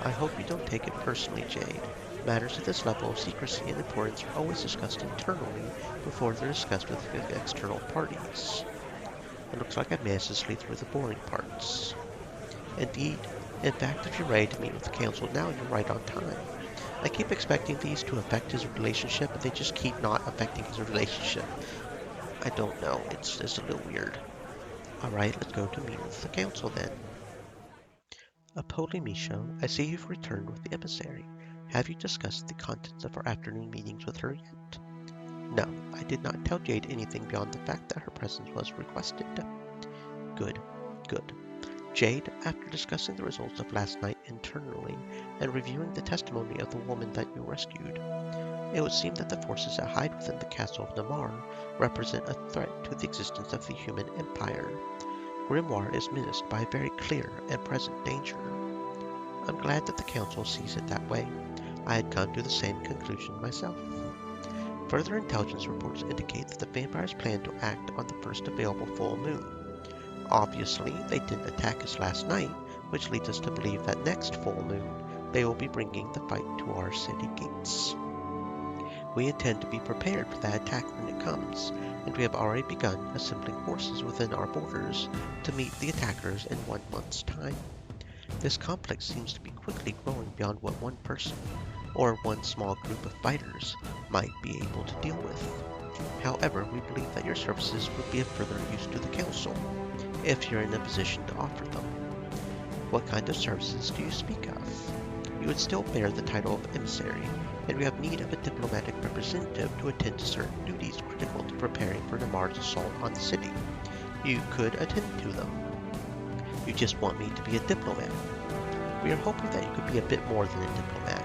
I hope you don't take it personally, Jade. Matters of this level of secrecy and importance are always discussed internally before they're discussed with external parties. It looks like I managed to sleep through the boring parts. Indeed. In fact, if you're ready to meet with the council now, you're right on time. I keep expecting these to affect his relationship, but they just keep not affecting his relationship. I don't know. It's a little weird. Alright, let's go to meet with the council then. Apollo Michaud, I see you've returned with the emissary. Have you discussed the contents of our afternoon meetings with her yet? No, I did not tell Jade anything beyond the fact that her presence was requested. Good, good. Jade, after discussing the results of last night internally and reviewing the testimony of the woman that you rescued, it would seem that the forces that hide within the castle of Namar represent a threat to the existence of the human empire. Grimoire is menaced by a very clear and present danger. I'm glad that the council sees it that way. I had come to the same conclusion myself. Further intelligence reports indicate that the vampires plan to act on the first available full moon. Obviously, they didn't attack us last night, which leads us to believe that next full moon, they will be bringing the fight to our city gates. We intend to be prepared for that attack when it comes, and we have already begun assembling forces within our borders to meet the attackers in 1 month's time. This conflict seems to be quickly growing beyond what one person, or one small group of fighters, might be able to deal with. However, we believe that your services would be of further use to the council, if you're in a position to offer them. What kind of services do you speak of? You would still bear the title of emissary, and we have need of a diplomatic representative to attend to certain duties critical to preparing for Namar's assault on the city. You could attend to them. You just want me to be a diplomat. We are hoping that you could be a bit more than a diplomat.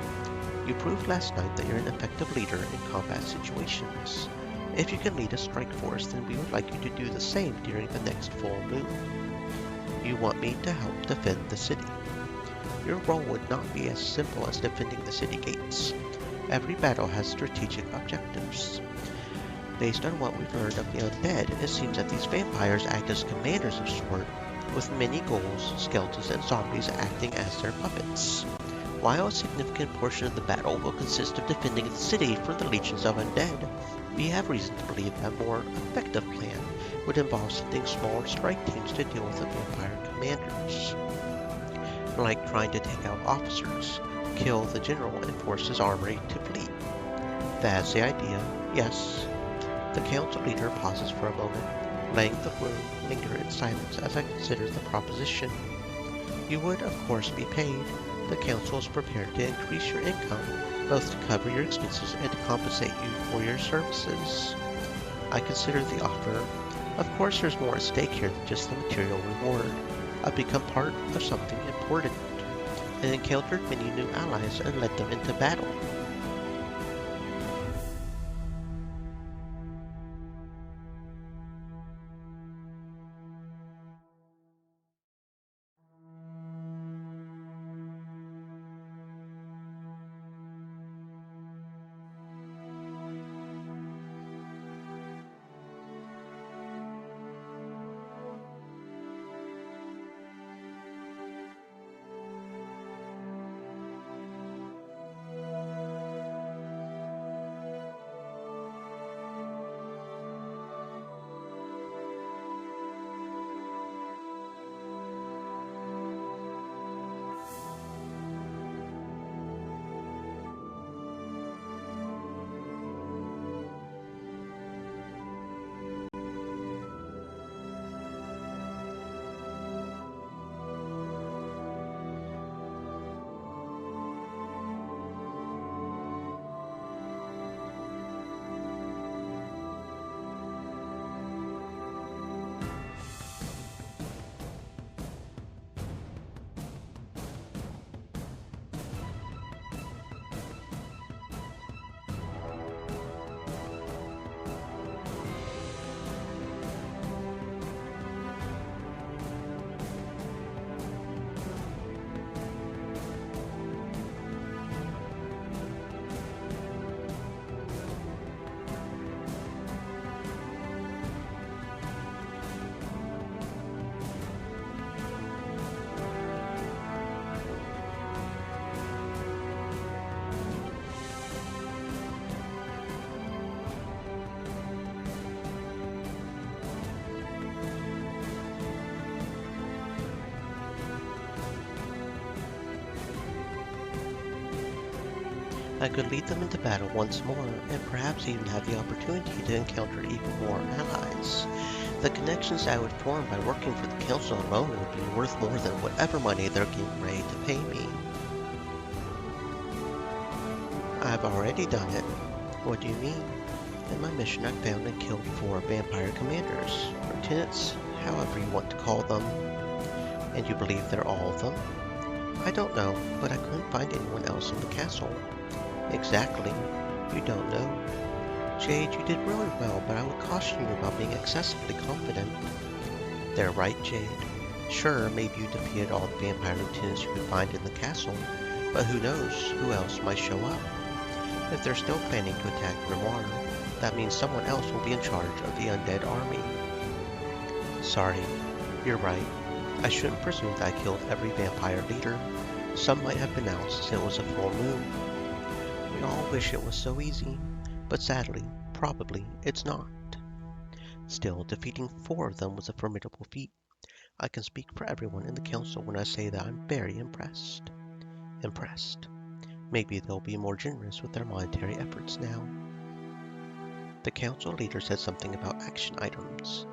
You proved last night that you're an effective leader in combat situations. If you can lead a strike force, then we would like you to do the same during the next full moon. You want me to help defend the city. Your role would not be as simple as defending the city gates. Every battle has strategic objectives. Based on what we've learned of the undead, it seems that these vampires act as commanders of sort, with many ghouls, skeletons, and zombies acting as their puppets. While a significant portion of the battle will consist of defending the city from the legions of undead, we have reason to believe that a more effective plan would involve sending smaller strike teams to deal with the vampire commanders. Like trying to take out officers, kill the general, and force his armory to flee. That's the idea, yes. The council leader pauses for a moment, letting the room linger in silence as I consider the proposition. You would, of course, be paid. The council is prepared to increase your income, both to cover your expenses and to compensate you for your services. I consider the offer. Of course, there's more at stake here than just the material reward. I've become part of something important and encountered many new allies and led them into battle. I could lead them into battle once more, and perhaps even have the opportunity to encounter even more allies. The connections I would form by working for the council alone would be worth more than whatever money they're getting ready to pay me. I've already done it. What do you mean? In my mission, I found and killed 4 vampire commanders, lieutenants, however you want to call them. And you believe they're all of them? I don't know, but I couldn't find anyone else in the castle. Exactly. You don't know. Jade, you did really well, but I would caution you about being excessively confident. They're right, Jade. Sure, maybe you defeated all the vampire lieutenants you could find in the castle, but who knows who else might show up. If they're still planning to attack Grimoire, that means someone else will be in charge of the undead army. Sorry, you're right. I shouldn't presume that I killed every vampire leader. Some might have announced it was a full moon. We all wish it was so easy, but sadly, probably it's not. Still, defeating 4 of them was a formidable feat. I can speak for everyone in the council when I say that I'm very impressed. Impressed. Maybe they'll be more generous with their monetary efforts now. The council leader said something about action items.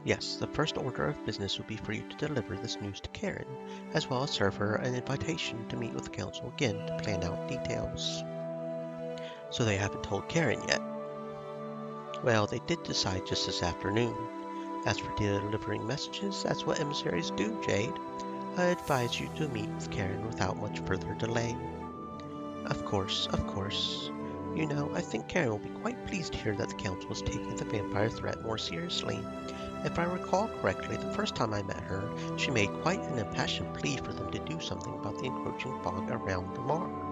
Yes, the first order of business would be for you to deliver this news to Karen, as well as serve her an invitation to meet with the council again to plan out details. So they haven't told Karen yet. Well, they did decide just this afternoon. As for delivering messages, that's what emissaries do, Jade. I advise you to meet with Karen without much further delay. Of course, of course. You know, I think Karen will be quite pleased to hear that the council is taking the vampire threat more seriously. If I recall correctly, the first time I met her, she made quite an impassioned plea for them to do something about the encroaching fog around Grimoire.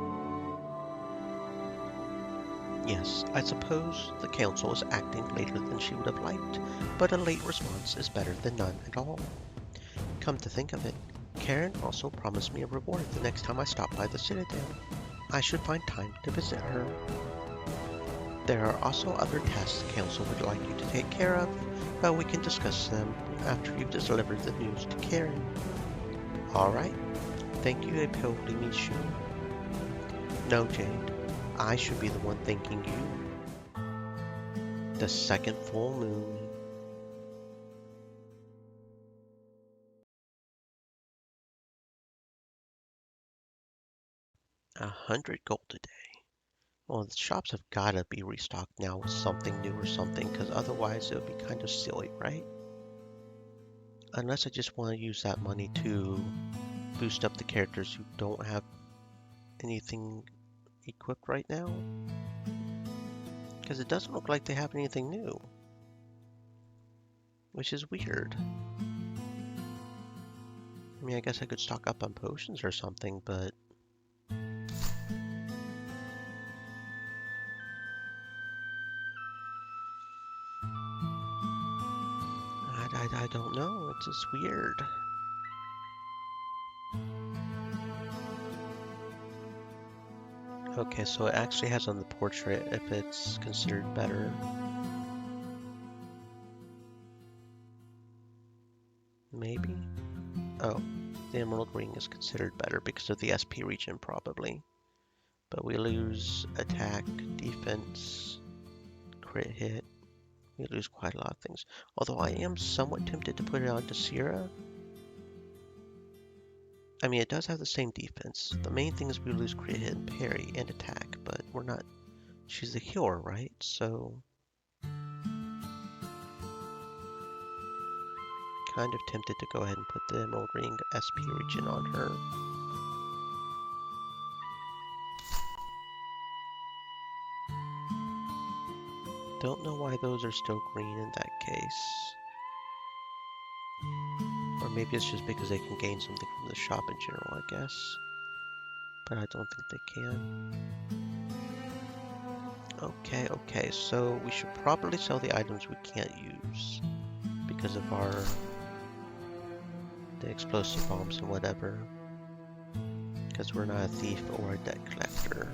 Yes, I suppose the council is acting later than she would have liked, but a late response is better than none at all. Come to think of it, Karen also promised me a reward the next time I stop by the Citadel. I should find time to visit her. There are also other tasks the council would like you to take care of, but we can discuss them after you've delivered the news to Karen. Alright, thank you, Epoli Michu. No, Jade, I should be the one thanking you. The second full moon. 100 gold a day. Well, the shops have gotta be restocked now with something new or something, because otherwise it would be kind of silly, right? Unless I just want to use that money to boost up the characters who don't have anything equipped right now. Because it doesn't look like they have anything new. Which is weird. I mean, I guess I could stock up on potions or something, but... I don't know. It's just weird. Okay, so it actually has on the portrait if it's considered better. Maybe? Oh, the Emerald Ring is considered better because of the SP region, probably. But we lose attack, defense, crit hit. We lose quite a lot of things. Although I am somewhat tempted to put it on to Sierra. I mean, it does have the same defense. The main thing is we lose crit hit and parry and attack, but we're not... She's the healer, right? So... kind of tempted to go ahead and put the Emerald Ring SP region on her. Don't know why those are still green in that case. Or maybe it's just because they can gain something from the shop in general, I guess. But I don't think they can. Okay, so we should probably sell the items we can't use because of the explosive bombs and whatever. Because we're not a thief or a debt collector.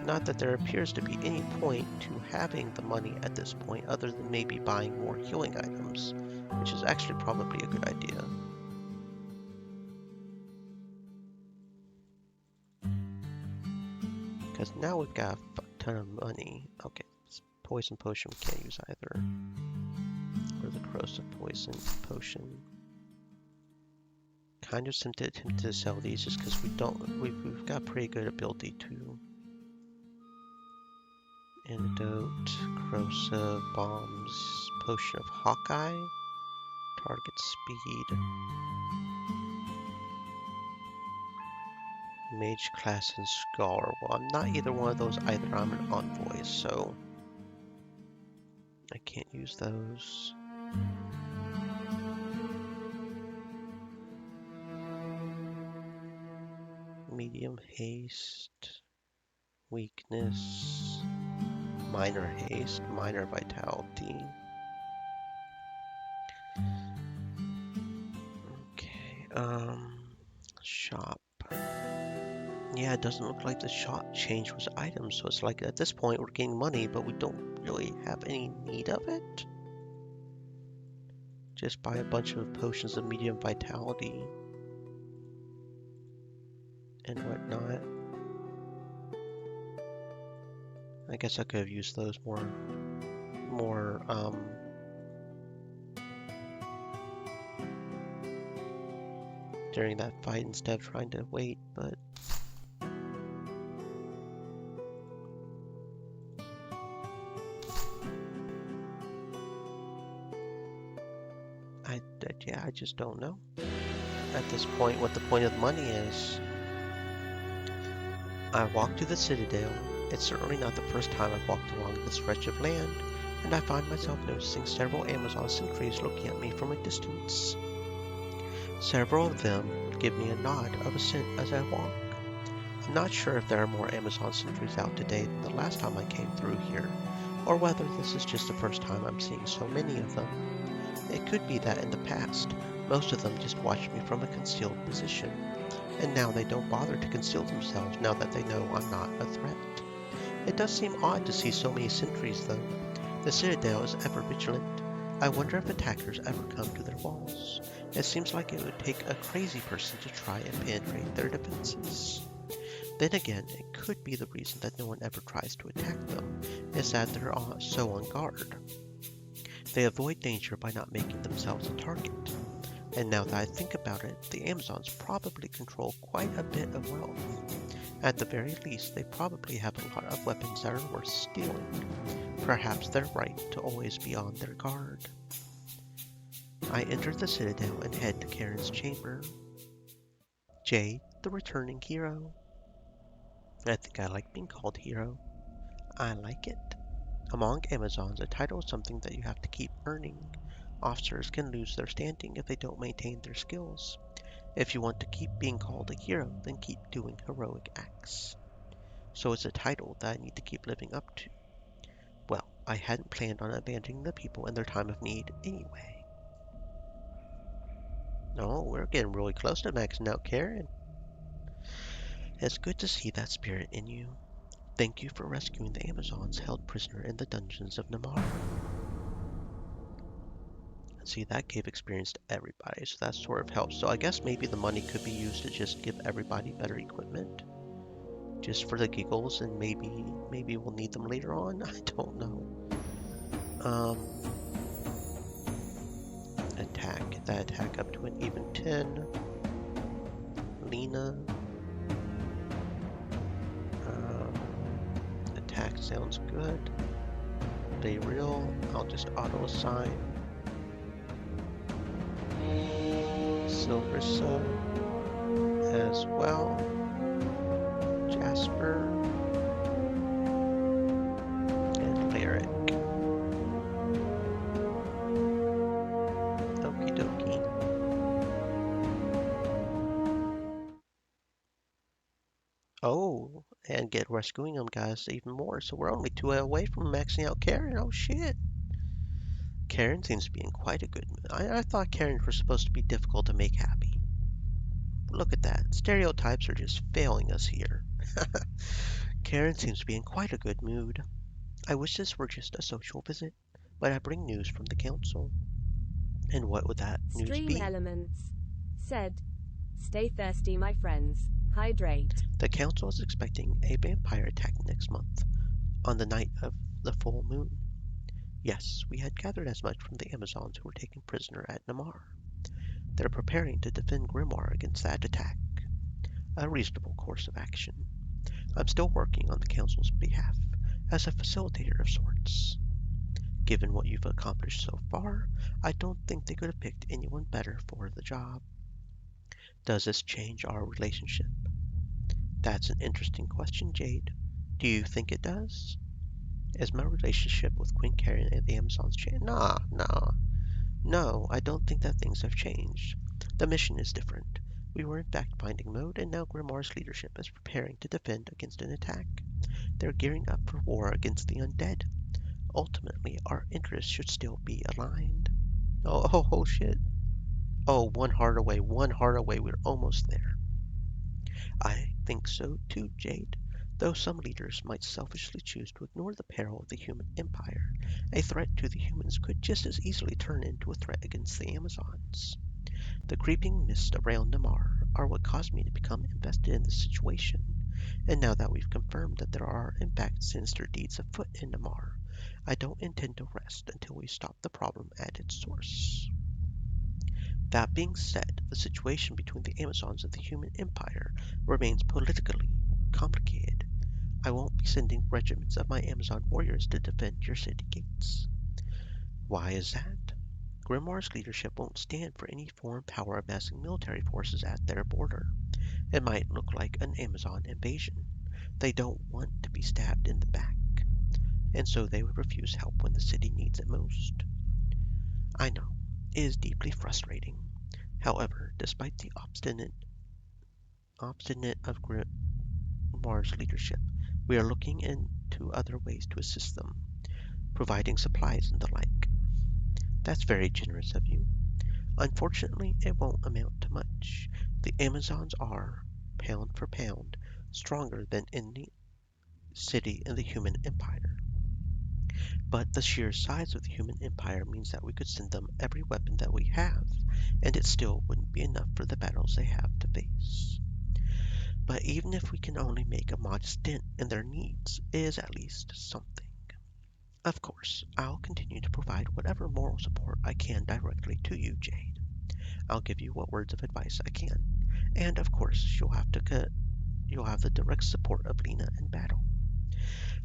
Not that there appears to be any point to having the money at this point other than maybe buying more healing items, which is actually probably a good idea. Because now we've got a fuck ton of money. Okay, poison potion we can't use either. Or the corrosive poison potion. Kind of tempted to sell these just because we've got pretty good ability to antidote, corrosive bombs, potion of Hawkeye, target speed, mage class, and scholar. Well, I'm not either one of those either. I'm an envoy, so I can't use those. Medium haste, weakness, minor haste, minor vitality. Okay, shop. Yeah, it doesn't look like the shop changed with items, so it's like at this point we're getting money, but we don't really have any need of it. Just buy a bunch of potions of medium vitality and whatnot. I guess I could have used those more during that fight instead of trying to wait, but I just don't know at this point what the point of the money is. I walked to the Citadel. It's certainly not the first time I've walked along this stretch of land, and I find myself noticing several Amazon sentries looking at me from a distance. Several of them give me a nod of assent as I walk. I'm not sure if there are more Amazon sentries out today than the last time I came through here, or whether this is just the first time I'm seeing so many of them. It could be that in the past, most of them just watched me from a concealed position, and now they don't bother to conceal themselves now that they know I'm not a threat. It does seem odd to see so many sentries though. The Citadel is ever vigilant. I wonder if attackers ever come to their walls. It seems like it would take a crazy person to try and penetrate their defenses. Then again, it could be the reason that no one ever tries to attack them, is that they're so on guard. They avoid danger by not making themselves a target. And now that I think about it, the Amazons probably control quite a bit of wealth. At the very least, they probably have a lot of weapons that are worth stealing. Perhaps they're right to always be on their guard. I enter the Citadel and head to Karen's chamber. Jade, the returning hero. I think I like being called hero. I like it. Among Amazons, a title is something that you have to keep earning. Officers can lose their standing if they don't maintain their skills. If you want to keep being called a hero, then keep doing heroic acts. So it's a title that I need to keep living up to. Well, I hadn't planned on abandoning the people in their time of need anyway. Oh, we're getting really close to maxing out Karen. It's good to see that spirit in you. Thank you for rescuing the Amazons held prisoner in the dungeons of Namar. See, that gave experience to everybody, so that sort of helps. So I guess maybe the money could be used to just give everybody better equipment. Just for the giggles, and maybe we'll need them later on. I don't know. Attack. Get that attack up to an even 10. Lena. Attack sounds good. Beryl, I'll just auto assign. Silversa as well. Jasper. And Lyric. Okie dokie. Oh, and get rescuing them guys even more. So we're only 2 away from maxing out Karen. Oh shit. Karen seems to be in quite a good mood. I thought Karens were supposed to be difficult to make happy. Look at that. Stereotypes are just failing us here. Karen seems to be in quite a good mood. I wish this were just a social visit, but I bring news from the council. And what would that news Stream be? Elements said, "Stay thirsty, my friends. Hydrate." The council is expecting a vampire attack next month, on the night of the full moon. Yes, we had gathered as much from the Amazons who were taken prisoner at Namar. They're preparing to defend Grimoire against that attack. A reasonable course of action. I'm still working on the council's behalf, as a facilitator of sorts. Given what you've accomplished so far, I don't think they could have picked anyone better for the job. Does this change our relationship? That's an interesting question, Jade. Do you think it does? Is my relationship with Queen Karen and the Amazons changed? No, I don't think that things have changed. The mission is different. We were in fact-finding mode, and now Grimoire's leadership is preparing to defend against an attack. They're gearing up for war against the undead. Ultimately, our interests should still be aligned. Oh shit. Oh, one heart away, we're almost there. I think so too, Jade. Though some leaders might selfishly choose to ignore the peril of the human empire, a threat to the humans could just as easily turn into a threat against the Amazons. The creeping mist around Namar are what caused me to become invested in the situation, and now that we've confirmed that there are in fact sinister deeds afoot in Namar, I don't intend to rest until we stop the problem at its source. That being said, the situation between the Amazons and the human empire remains politically complicated. I won't be sending regiments of my Amazon warriors to defend your city gates. Why is that? Grimoire's leadership won't stand for any foreign power amassing military forces at their border. It might look like an Amazon invasion. They don't want to be stabbed in the back, and so they would refuse help when the city needs it most. I know, it is deeply frustrating. However, despite the obstinate of Grimoire's leadership, we are looking into other ways to assist them, providing supplies and the like. That's very generous of you. Unfortunately, it won't amount to much. The Amazons are, pound for pound, stronger than any city in the human empire. But the sheer size of the human empire means that we could send them every weapon that we have, and it still wouldn't be enough for the battles they have to face. But even if we can only make a modest dent in their needs, it is at least something. Of course, I'll continue to provide whatever moral support I can directly to you, Jade. I'll give you what words of advice I can. And of course, you'll have the direct support of Lena in battle.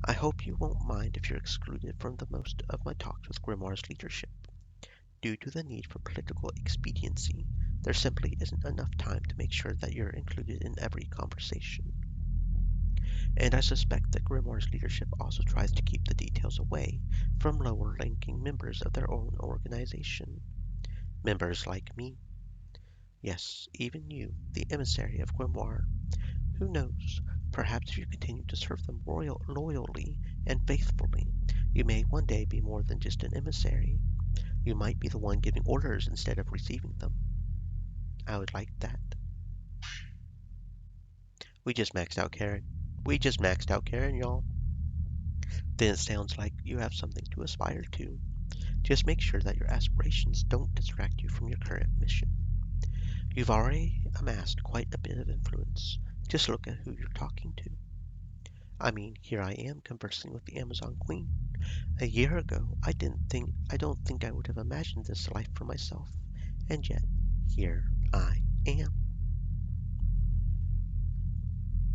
I hope you won't mind if you're excluded from the most of my talks with Grimoire's leadership. Due to the need for political expediency, there simply isn't enough time to make sure that you're included in every conversation. And I suspect that Grimoire's leadership also tries to keep the details away from lower-ranking members of their own organization. Members like me. Yes, even you, the emissary of Grimoire. Who knows, perhaps if you continue to serve them loyally and faithfully, you may one day be more than just an emissary. You might be the one giving orders instead of receiving them. I would like that. We just maxed out Karen, y'all. Then it sounds like you have something to aspire to. Just make sure that your aspirations don't distract you from your current mission. You've already amassed quite a bit of influence. Just look at who you're talking to. I mean, here I am conversing with the Amazon Queen. A year ago, I don't think I would have imagined this life for myself. And yet, here I am.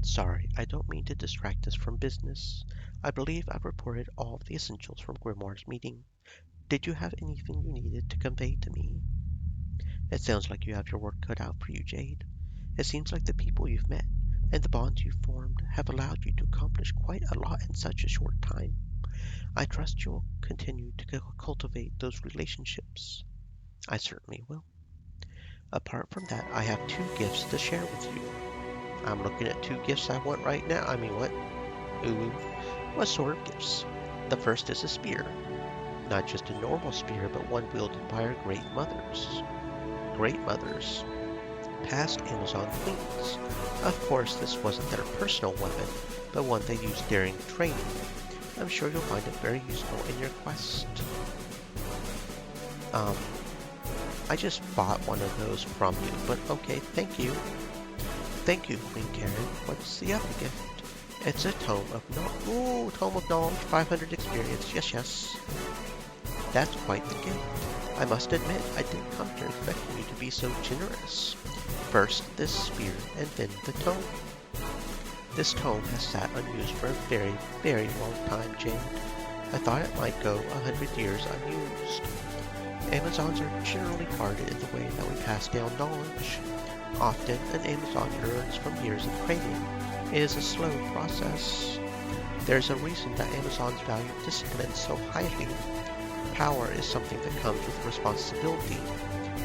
Sorry, I don't mean to distract us from business. I believe I've reported all of the essentials from Grimoire's meeting. Did you have anything you needed to convey to me? It sounds like you have your work cut out for you, Jade. It seems like the people you've met and the bonds you've formed have allowed you to accomplish quite a lot in such a short time. I trust you'll continue to cultivate those relationships. I certainly will. Apart from that, I have 2 gifts to share with you. I'm looking at 2 gifts I want right now. I mean, what? Ooh, what sort of gifts? The first is a spear. Not just a normal spear, but one wielded by our great mothers. Great mothers. Past Amazon queens. Of course, this wasn't their personal weapon, but one they used during training. I'm sure you'll find it very useful in your quest. I just bought one of those from you, but okay, thank you. Thank you, Queen Karen. What's the other gift? It's a Tome of Knowledge. Ooh, Tome of Knowledge, 500 experience. Yes. That's quite the gift. I must admit, I didn't come here expecting you to be so generous. First this spear, and then the tome. This tome has sat unused for a very, very long time, Jade. I thought it might go 100 years unused. Amazons are generally guarded in the way that we pass down knowledge. Often, an Amazon learns from years of training. It is a slow process. There's a reason that Amazons value discipline so highly. Power is something that comes with responsibility,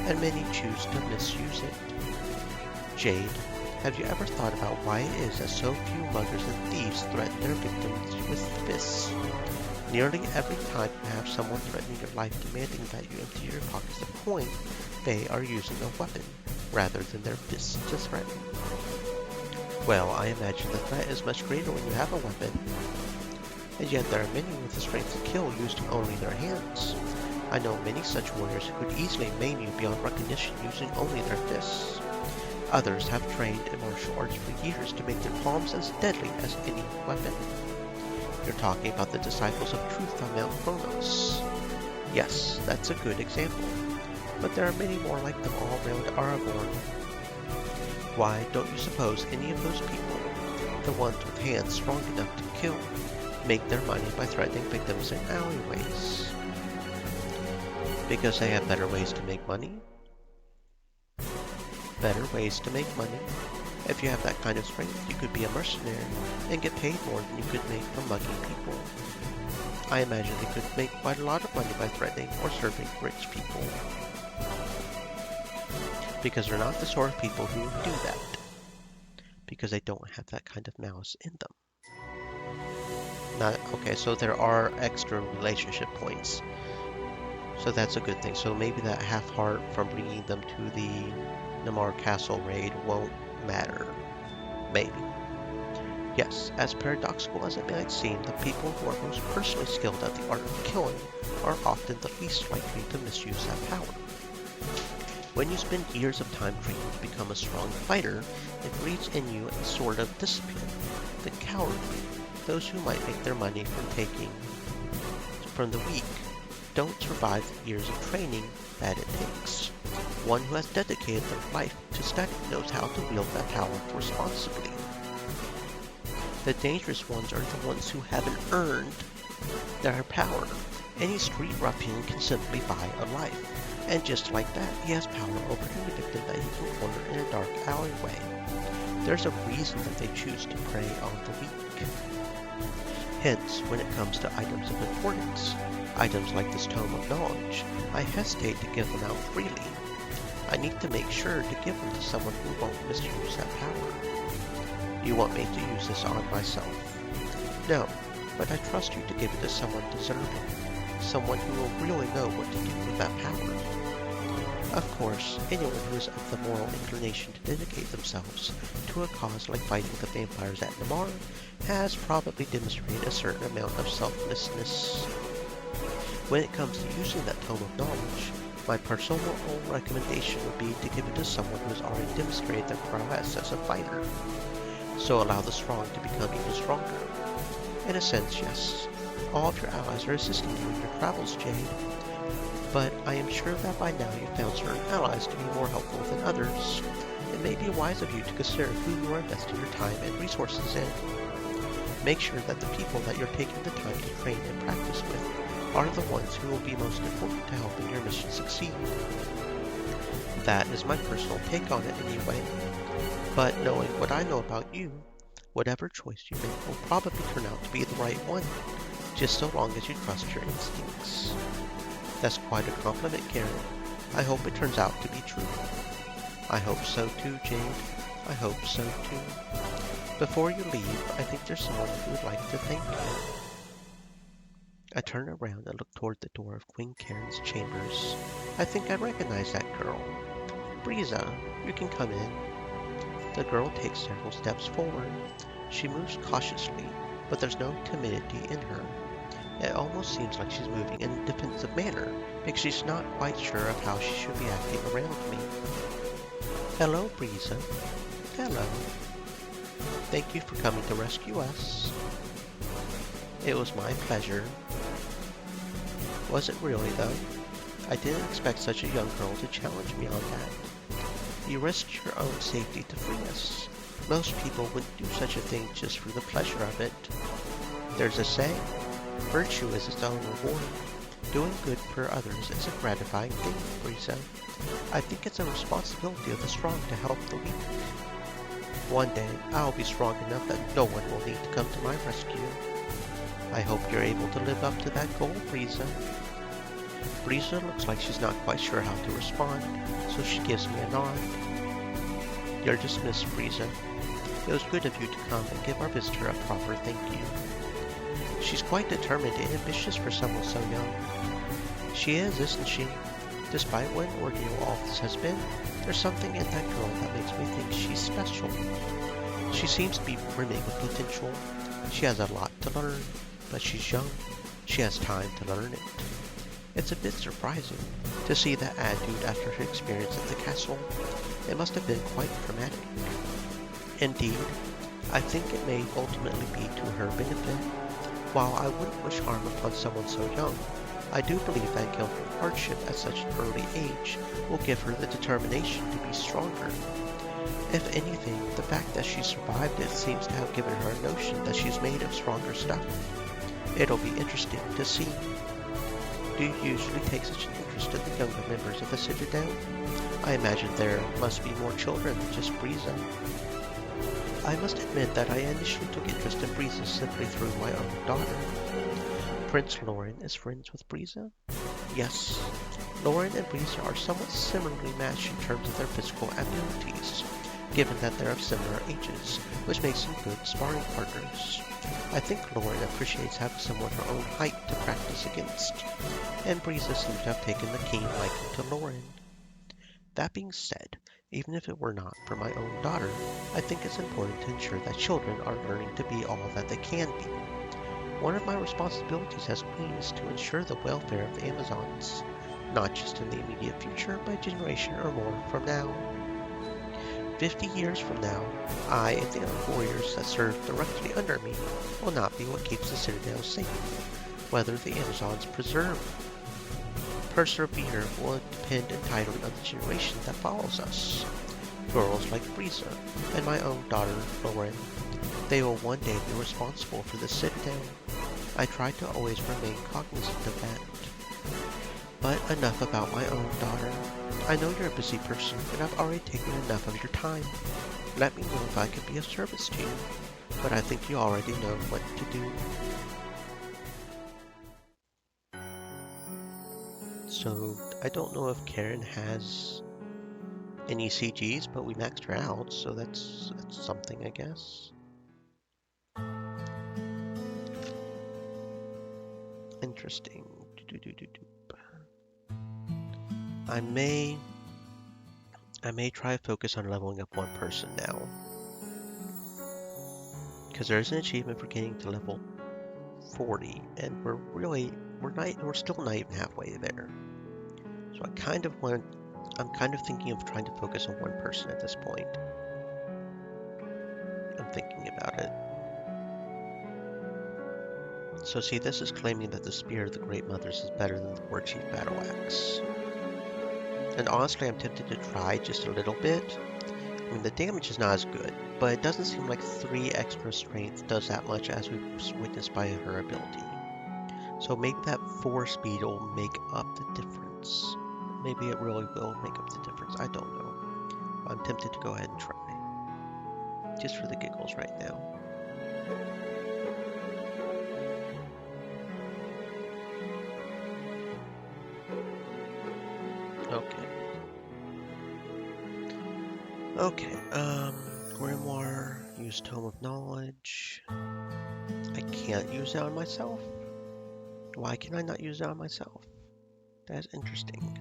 and many choose to misuse it. Jade, have you ever thought about why it is that so few muggers and thieves threaten their victims with fists? Nearly every time you have someone threatening your life demanding that you empty your pockets of coin, they are using a weapon rather than their fists to threaten. Well, I imagine the threat is much greater when you have a weapon. And yet there are many with the strength to kill using only their hands. I know many such warriors who could easily maim you beyond recognition using only their fists. Others have trained in martial arts for years to make their palms as deadly as any weapon. You're talking about the disciples of truth on Mount Chronos. Yes, that's a good example. But there are many more like them all around Aragorn. Why, don't you suppose any of those people, the ones with hands strong enough to kill, make their money by threatening victims in alleyways? Because they have better ways to make money? Better ways to make money? If you have that kind of strength, you could be a mercenary and get paid more than you could make from mugging people. I imagine they could make quite a lot of money by threatening or serving rich people. Because they're not the sort of people who do that. Because they don't have that kind of malice in them. Okay, so there are extra relationship points. So that's a good thing. So maybe that half heart from bringing them to the Namar Castle raid won't matter. Maybe. Yes, as paradoxical as it might seem, the people who are most personally skilled at the art of killing are often the least likely to misuse that power. When you spend years of time training to become a strong fighter, it breeds in you a sort of discipline. The cowardly, those who might make their money from taking from the weak, don't survive the years of training that it takes. One who has dedicated their life to study knows how to wield that power responsibly. The dangerous ones are the ones who haven't earned their power. Any street ruffian can simply buy a life, and just like that, he has power over any victim that he can corner in a dark alleyway. There's a reason that they choose to prey on the weak. Hence, when it comes to items of importance, items like this Tome of Knowledge, I hesitate to give them out freely. I need to make sure to give them to someone who won't misuse that power. You want me to use this on myself? No, but I trust you to give it to someone deserving, someone who will really know what to do with that power. Of course, anyone who is of the moral inclination to dedicate themselves to a cause like fighting the vampires at Namar has probably demonstrated a certain amount of selflessness. When it comes to using that Tome of Knowledge, my personal recommendation would be to give it to someone who has already demonstrated their prowess as a fighter. So allow the strong to become even stronger. In a sense, yes, all of your allies are assisting you in your travels, Jade. But I am sure that by now you've found certain allies to be more helpful than others. It may be wise of you to consider who you are investing your time and resources in. Make sure that the people that you're taking the time to train and practice with are the ones who will be most important to helping your mission succeed. That is my personal take on it anyway. But knowing what I know about you, whatever choice you make will probably turn out to be the right one, just so long as you trust your instincts. That's quite a compliment, Karen. I hope it turns out to be true. I hope so too, Jade. I hope so too. Before you leave, I think there's someone who would like to thank you. I turn around and look toward the door of Queen Karen's chambers. I think I recognize that girl. Briza, you can come in. The girl takes several steps forward. She moves cautiously, but there's no timidity in her. It almost seems like she's moving in a defensive manner, because she's not quite sure of how she should be acting around me. Hello, Briza. Hello. Thank you for coming to rescue us. It was my pleasure. Was it really, though? I didn't expect such a young girl to challenge me on that. You risked your own safety to free us. Most people wouldn't do such a thing just for the pleasure of it. There's a saying, virtue is its own reward. Doing good for others is a gratifying thing, Briza. I think it's a responsibility of the strong to help the weak. One day, I'll be strong enough that no one will need to come to my rescue. I hope you're able to live up to that goal, Briza. Briza looks like she's not quite sure how to respond, so she gives me a nod. You're dismissed, Briza. It was good of you to come and give our visitor a proper thank you. She's quite determined and ambitious for someone so young. She is, isn't she? Despite what an ordeal all this has been, there's something in that girl that makes me think she's special. She seems to be brimming with potential. She has a lot to learn, but she's young. She has time to learn it. It's a bit surprising to see that attitude after her experience at the castle. It must have been quite traumatic. Indeed, I think it may ultimately be to her benefit. While I wouldn't wish harm upon someone so young, I do believe that guilt and hardship at such an early age will give her the determination to be stronger. If anything, the fact that she survived it seems to have given her a notion that she's made of stronger stuff. It'll be interesting to see. Do you usually take such an interest in the younger members of the Citadel? I imagine there must be more children than just Briza. I must admit that I initially took interest in Briza simply through my own daughter. Prince Lauren is friends with Briza? Yes. Lauren and Briza are somewhat similarly matched in terms of their physical abilities, given that they're of similar ages, which makes them good sparring partners. I think Lauren appreciates having someone her own height to practice against, and Briza seems to have taken a keen liking to Lauren. That being said, even if it were not for my own daughter, I think it's important to ensure that children are learning to be all that they can be. One of my responsibilities as queen is to ensure the welfare of the Amazons, not just in the immediate future, but a generation or more from now. 50 years from now, I and the other warriors that serve directly under me will not be what keeps the Citadel safe, whether the Amazons persevere will depend entirely on the generation that follows us. Girls like Frieza and my own daughter, Lauren, they will one day be responsible for the sit-down. I try to always remain cognizant of that. But enough about my own daughter. I know you're a busy person, and I've already taken enough of your time. Let me know if I can be of service to you, but I think you already know what to do. So, I don't know if Karen has any CGs, but we maxed her out, so that's something, I guess. Interesting. I may try to focus on leveling up one person now. Because there's an achievement for getting to level 40, and we're still not even halfway there. So I'm kind of thinking of trying to focus on one person at this point. I'm thinking about it. So see, this is claiming that the Spear of the Great Mothers is better than the War Chief Battle Axe. And honestly, I'm tempted to try just a little bit. I mean, the damage is not as good, but it doesn't seem like 3 extra strength does that much as we've witnessed by her ability. So maybe that 4 speed will make up the difference. Maybe it really will make up the difference. I don't know. I'm tempted to go ahead and try. Just for the giggles right now. Okay, Grimoire, use Tome of Knowledge. I can't use that on myself? Why can I not use that on myself? That's interesting.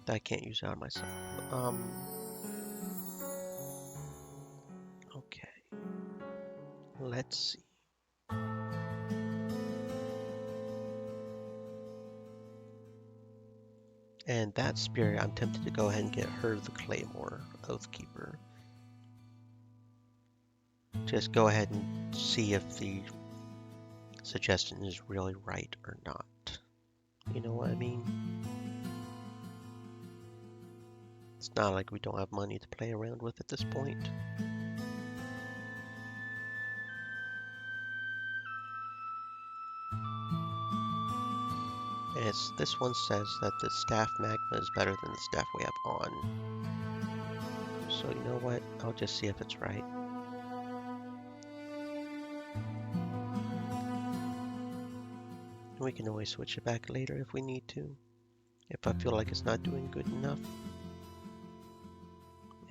That I can't use that on myself. Okay. Let's see. And that spirit, I'm tempted to go ahead and get her the Claymore, Oathkeeper. Just go ahead and see if the suggestion is really right or not. You know what I mean? It's not like we don't have money to play around with at this point. And this one says that the staff magma is better than the staff we have on. So you know what? I'll just see if it's right. We can always switch it back later if we need to. If I feel like it's not doing good enough.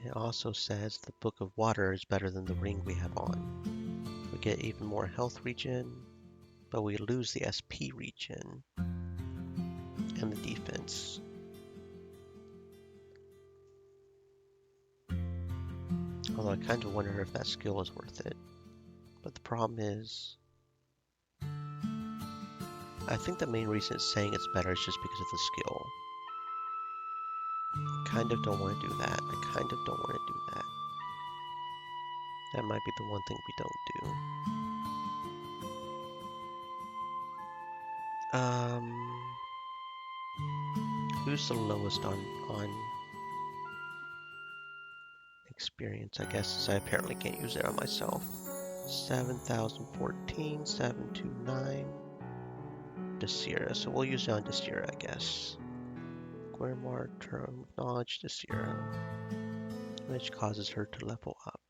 It also says the Book of Water is better than the ring we have on. We get even more health regen, but we lose the SP regen and the defense. Although I kind of wonder if that skill is worth it. But the problem is, I think the main reason it's saying it's better is just because of the skill. I kind of don't want to do that. I kind of don't want to do that. That might be the one thing we don't do. Who's the lowest on experience? I guess I apparently can't use it on myself. 7,014, 729. Desira, so we'll use it on Desira, I guess. Grimoire, Tome of Knowledge, Desira, which causes her to level up.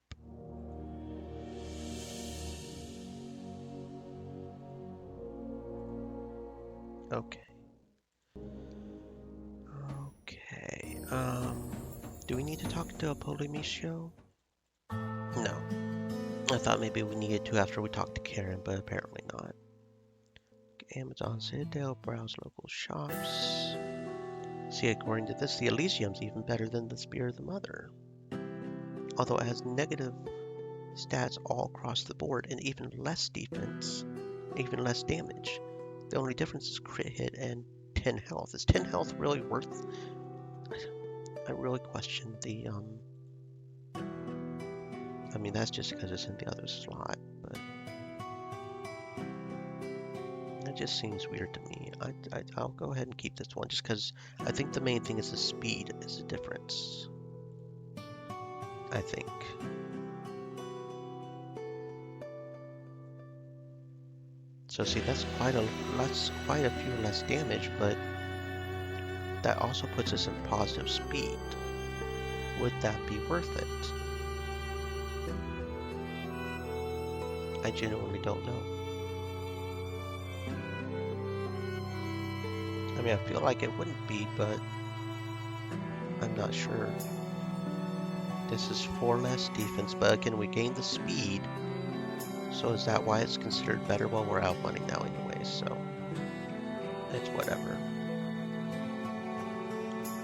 Okay. Okay, do we need to talk to Apollonicio? No. I thought maybe we needed to after we talked to Karen, but apparently not. Amazon Citadel, browse local shops. See, according to this, the Elysium's even better than the Spear of the Mother. Although it has negative stats all across the board and even less defense, even less damage. The only difference is crit hit and 10 health. Is 10 health really worth? I really question the, I mean, that's just because it's in the other slot, but It just seems weird to me. I'll go ahead and keep this one just because I think the main thing is the speed is the difference. I think. So see, that's quite a few less damage, but that also puts us in positive speed. Would that be worth it? I genuinely don't know. I mean, I feel like it wouldn't be, but I'm not sure. This is 4 less defense, but again, we gain the speed. So is that why it's considered better? Well, we're out money now anyway, so it's whatever.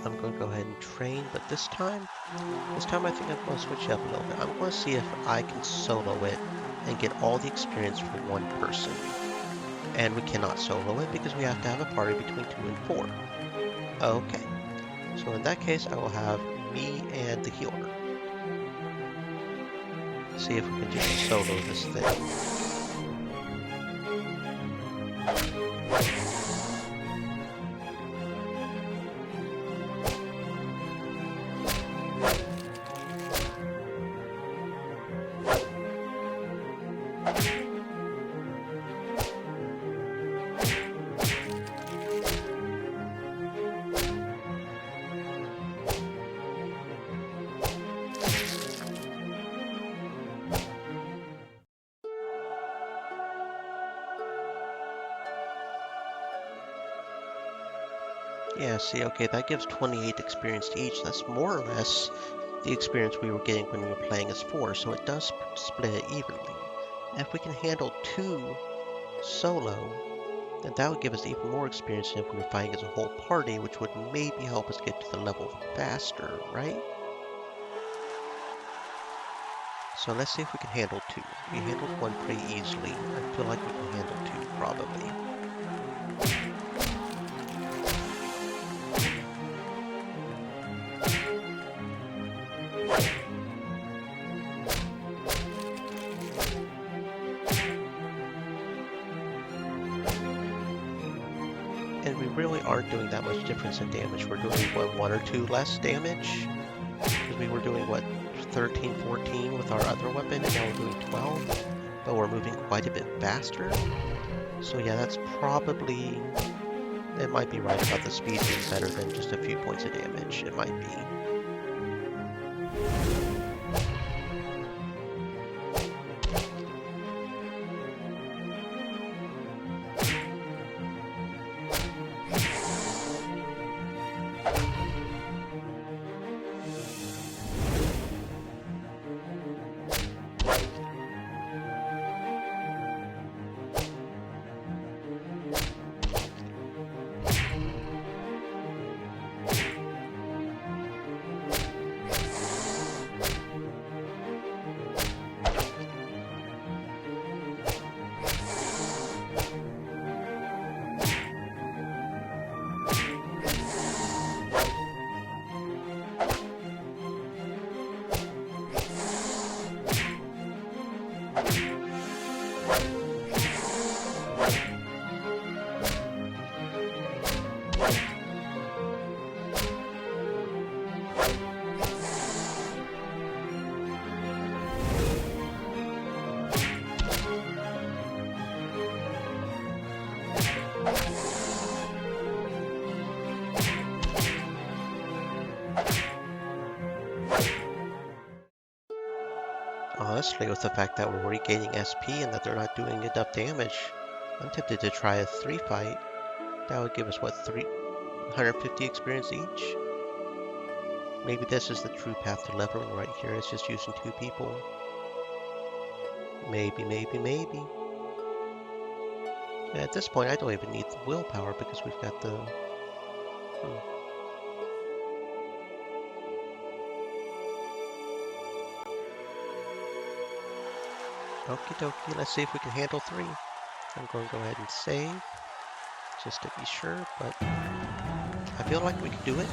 I'm going to go ahead and train, but this time I think I'm going to switch it up a little bit. I'm going to see if I can solo it and get all the experience for one person. And we cannot solo it because we have to have a party between 2 and 4. Okay, so in that case, I will have me and the healer. See if we can just solo this thing. Yeah, see, okay, that gives 28 experience to each. That's more or less the experience we were getting when we were playing as 4, so it does split it evenly. And if we can handle 2 solo, then that would give us even more experience than if we were fighting as a whole party, which would maybe help us get to the level faster, right? So let's see if we can handle 2. We handled 1 pretty easily. I feel like we can handle 2, probably. And we really aren't doing that much difference in damage. We're doing, what, 1 or 2 less damage? Because we were doing, what, 13, 14 with our other weapon, and now we're doing 12. But we're moving quite a bit faster. So yeah, that's probably... It might be right about the speed being better than just a few points of damage. It might be. Honestly, with the fact that we're regaining SP and that they're not doing enough damage, I'm tempted to try a 3 fight. That would give us, what, 350 experience each? Maybe this is the true path to leveling right here. It's just using 2 people. Maybe. And at this point, I don't even need the willpower because we've got the... Okie dokie, let's see if we can handle 3. I'm going to go ahead and save, just to be sure, but I feel like we can do it.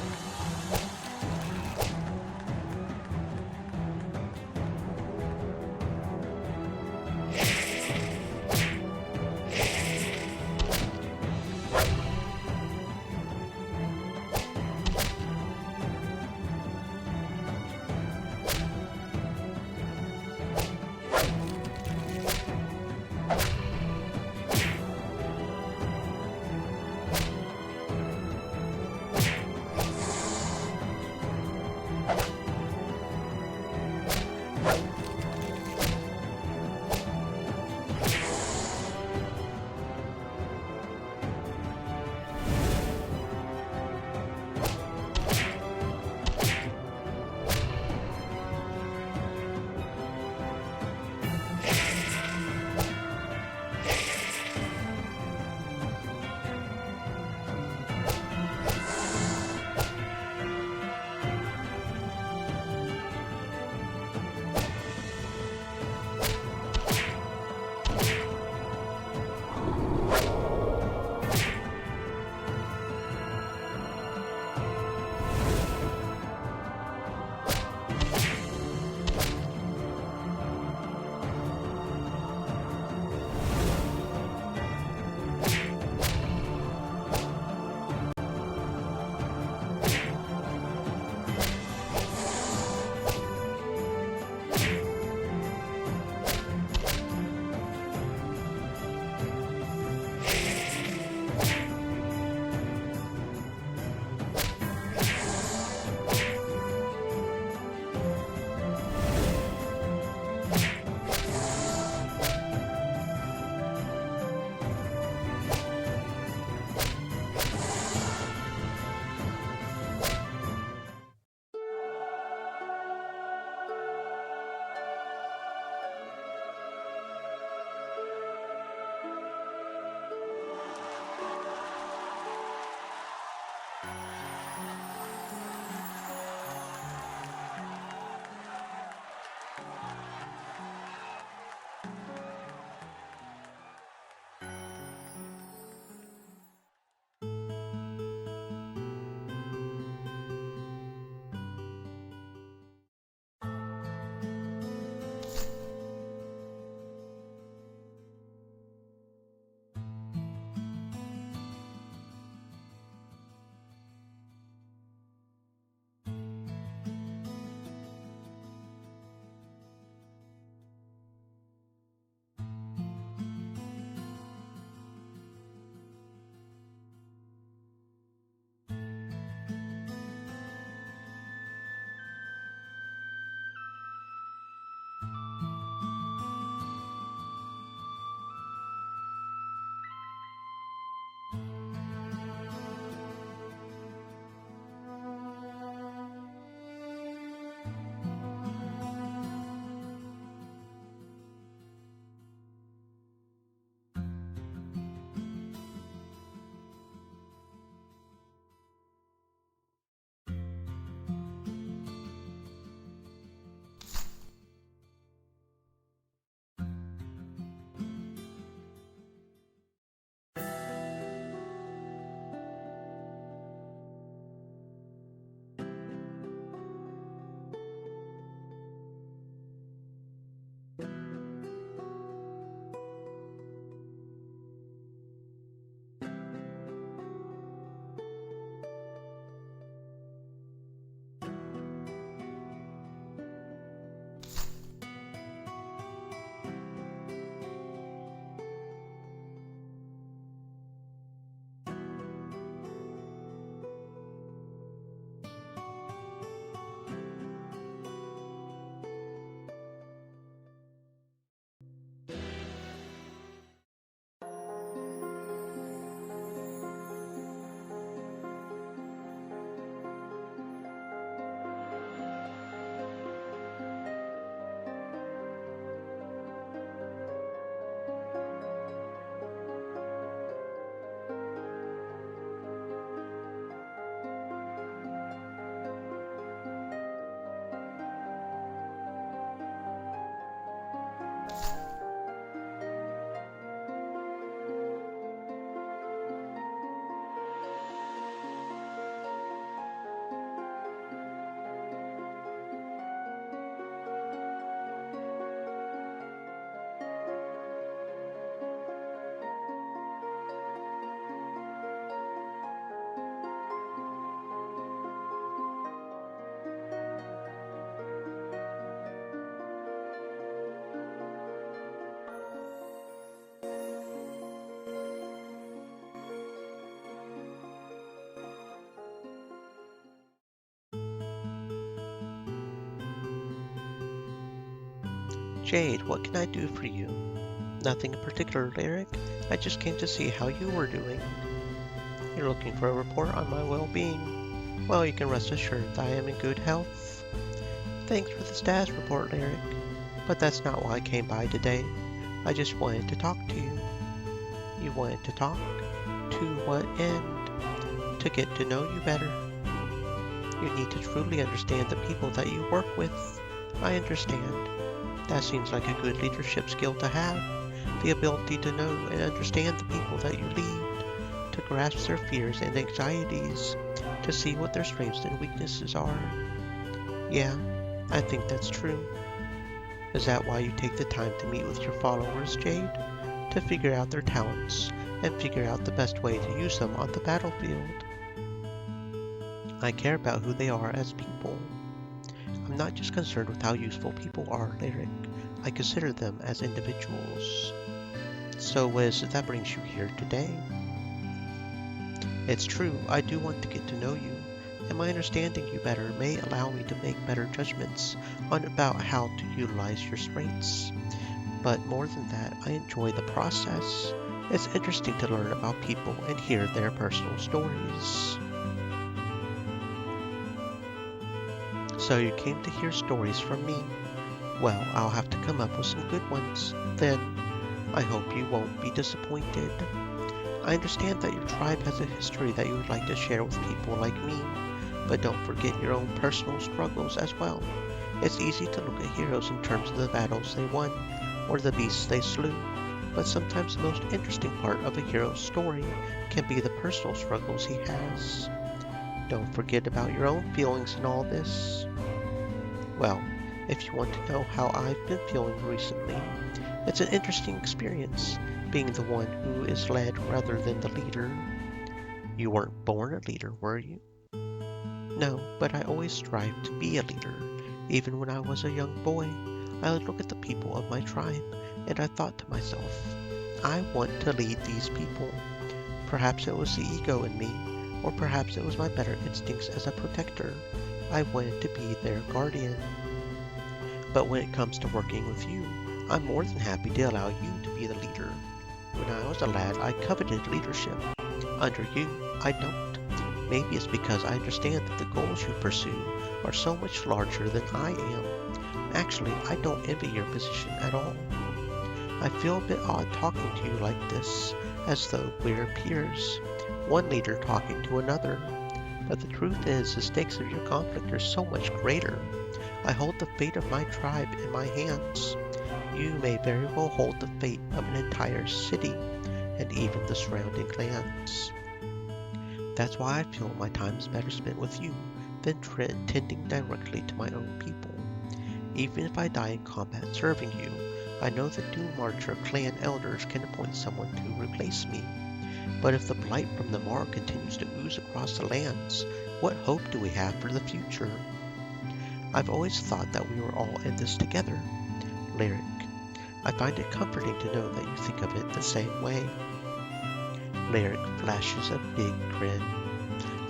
Jade, what can I do for you? Nothing in particular, Lyric. I just came to see how you were doing. You're looking for a report on my well-being. Well, you can rest assured that I am in good health. Thanks for the status report, Lyric. But that's not why I came by today. I just wanted to talk to you. You wanted to talk? To what end? To get to know you better. You need to truly understand the people that you work with. I understand. That seems like a good leadership skill to have. The ability to know and understand the people that you lead. To grasp their fears and anxieties. To see what their strengths and weaknesses are. Yeah, I think that's true. Is that why you take the time to meet with your followers, Jade? To figure out their talents and figure out the best way to use them on the battlefield. I care about who they are as people. I'm not just concerned with how useful people are, Lyric. I consider them as individuals. So what is it that brings you here today? It's true, I do want to get to know you, and my understanding you better may allow me to make better judgments on about how to utilize your strengths. But more than that, I enjoy the process. It's interesting to learn about people and hear their personal stories. So you came to hear stories from me? Well, I'll have to come up with some good ones. Then, I hope you won't be disappointed. I understand that your tribe has a history that you would like to share with people like me, but don't forget your own personal struggles as well. It's easy to look at heroes in terms of the battles they won, or the beasts they slew, but sometimes the most interesting part of a hero's story can be the personal struggles he has. Don't forget about your own feelings in all this. Well, if you want to know how I've been feeling recently, it's an interesting experience, being the one who is led rather than the leader. You weren't born a leader, were you? No, but I always strived to be a leader. Even when I was a young boy, I would look at the people of my tribe, and I thought to myself, I want to lead these people. Perhaps it was the ego in me, or perhaps it was my better instincts as a protector. I wanted to be their guardian. But when it comes to working with you, I'm more than happy to allow you to be the leader. When I was a lad, I coveted leadership. Under you, I don't. Maybe it's because I understand that the goals you pursue are so much larger than I am. Actually, I don't envy your position at all. I feel a bit odd talking to you like this, as though we're peers, one leader talking to another. But the truth is, the stakes of your conflict are so much greater. I hold the fate of my tribe in my hands. You may very well hold the fate of an entire city, and even the surrounding lands. That's why I feel my time is better spent with you than tending directly to my own people. Even if I die in combat serving you, I know the Doom Marcher clan elders can appoint someone to replace me. But if the blight from the Mark continues to ooze across the lands, what hope do we have for the future? I've always thought that we were all in this together. Lyric, I find it comforting to know that you think of it the same way. Lyric flashes a big grin.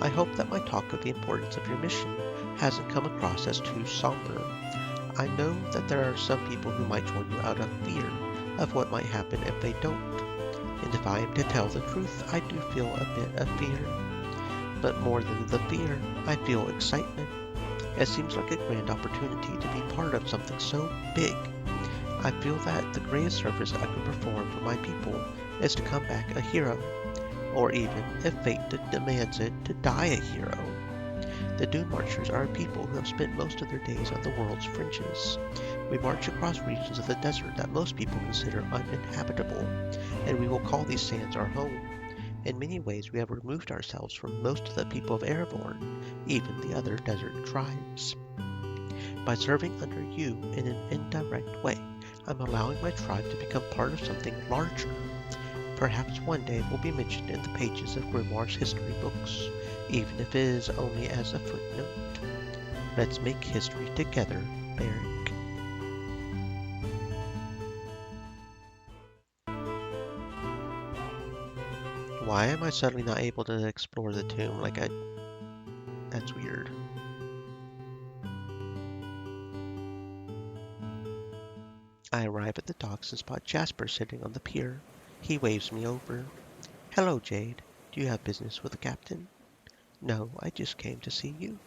I hope that my talk of the importance of your mission hasn't come across as too somber. I know that there are some people who might join you out of fear of what might happen if they don't. And if I am to tell the truth, I do feel a bit of fear. But more than the fear, I feel excitement. It seems like a grand opportunity to be part of something so big. I feel that the greatest service I could perform for my people is to come back a hero, or even, if fate demands it, to die a hero. The Doom Marchers are a people who have spent most of their days on the world's fringes. We march across regions of the desert that most people consider uninhabitable, and we will call these sands our home. In many ways, we have removed ourselves from most of the people of Erevorn, even the other desert tribes. By serving under you in an indirect way, I'm allowing my tribe to become part of something larger. Perhaps one day we'll be mentioned in the pages of Grimoire's history books, even if it is only as a footnote. Let's make history together, Lyric. Why am I suddenly not able to explore the tomb That's weird. I arrive at the docks and spot Jasper sitting on the pier. He waves me over. Hello, Jade. Do you have business with the captain? No, I just came to see you.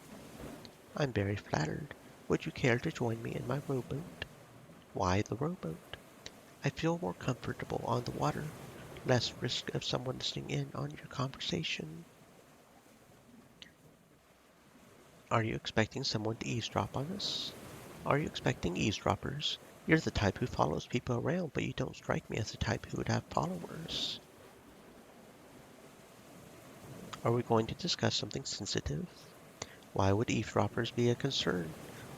I'm very flattered. Would you care to join me in my rowboat? Why the rowboat? I feel more comfortable on the water. Less risk of someone listening in on your conversation. Are you expecting someone to eavesdrop on us? Are you expecting eavesdroppers? You're the type who follows people around, but you don't strike me as the type who would have followers. Are we going to discuss something sensitive? Why would eavesdroppers be a concern?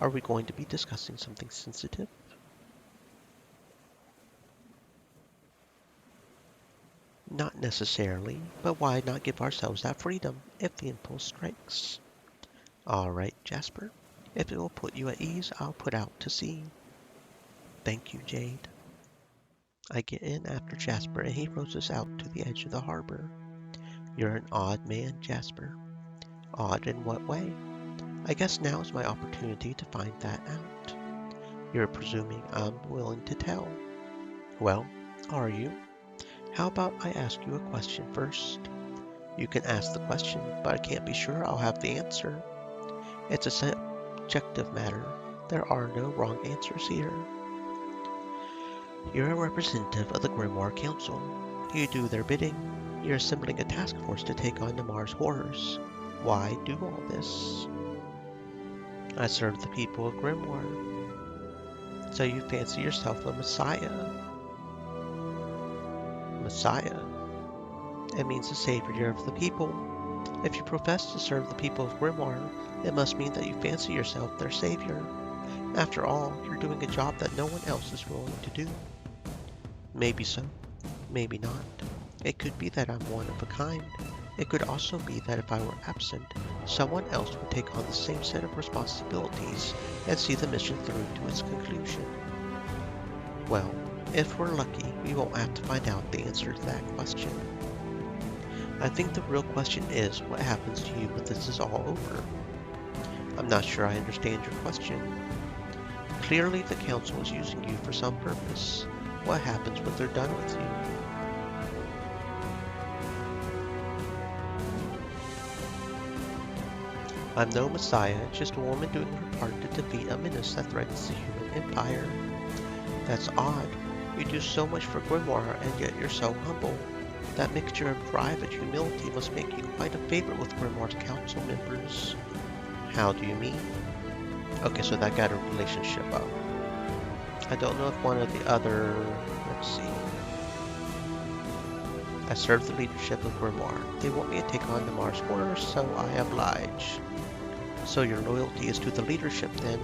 Are we going to be discussing something sensitive? Not necessarily, but why not give ourselves that freedom if the impulse strikes? All right, Jasper. If it will put you at ease, I'll put out to sea. Thank you, Jade. I get in after Jasper and he rows us out to the edge of the harbor. You're an odd man, Jasper. Odd in what way? I guess now is my opportunity to find that out. You're presuming I'm willing to tell. Well, are you? How about I ask you a question first? You can ask the question, but I can't be sure I'll have the answer. It's a subjective matter. There are no wrong answers here. You're a representative of the Grimoire Council. You do their bidding. You're assembling a task force to take on the Mars horrors. Why do all this? I serve the people of Grimoire. So you fancy yourself a messiah. Messiah? It means the savior of the people. If you profess to serve the people of Grimoire, it must mean that you fancy yourself their savior. After all, you're doing a job that no one else is willing to do. Maybe so, maybe not. It could be that I'm one of a kind. It could also be that if I were absent, someone else would take on the same set of responsibilities and see the mission through to its conclusion. Well, if we're lucky, we won't have to find out the answer to that question. I think the real question is, what happens to you when this is all over? I'm not sure I understand your question. Clearly the council is using you for some purpose. What happens when they're done with you? I'm no messiah, just a woman doing her part to defeat a menace that threatens the human empire. That's odd. You do so much for Grimoire, and yet you're so humble. That mixture of drive and humility must make you quite a favorite with Grimoire's council members. How do you mean? Okay, so that got a relationship up. I don't know if one or the other... Let's see. I serve the leadership of Grimoire. They want me to take on the Mars horrors, so I oblige. So your loyalty is to the leadership then,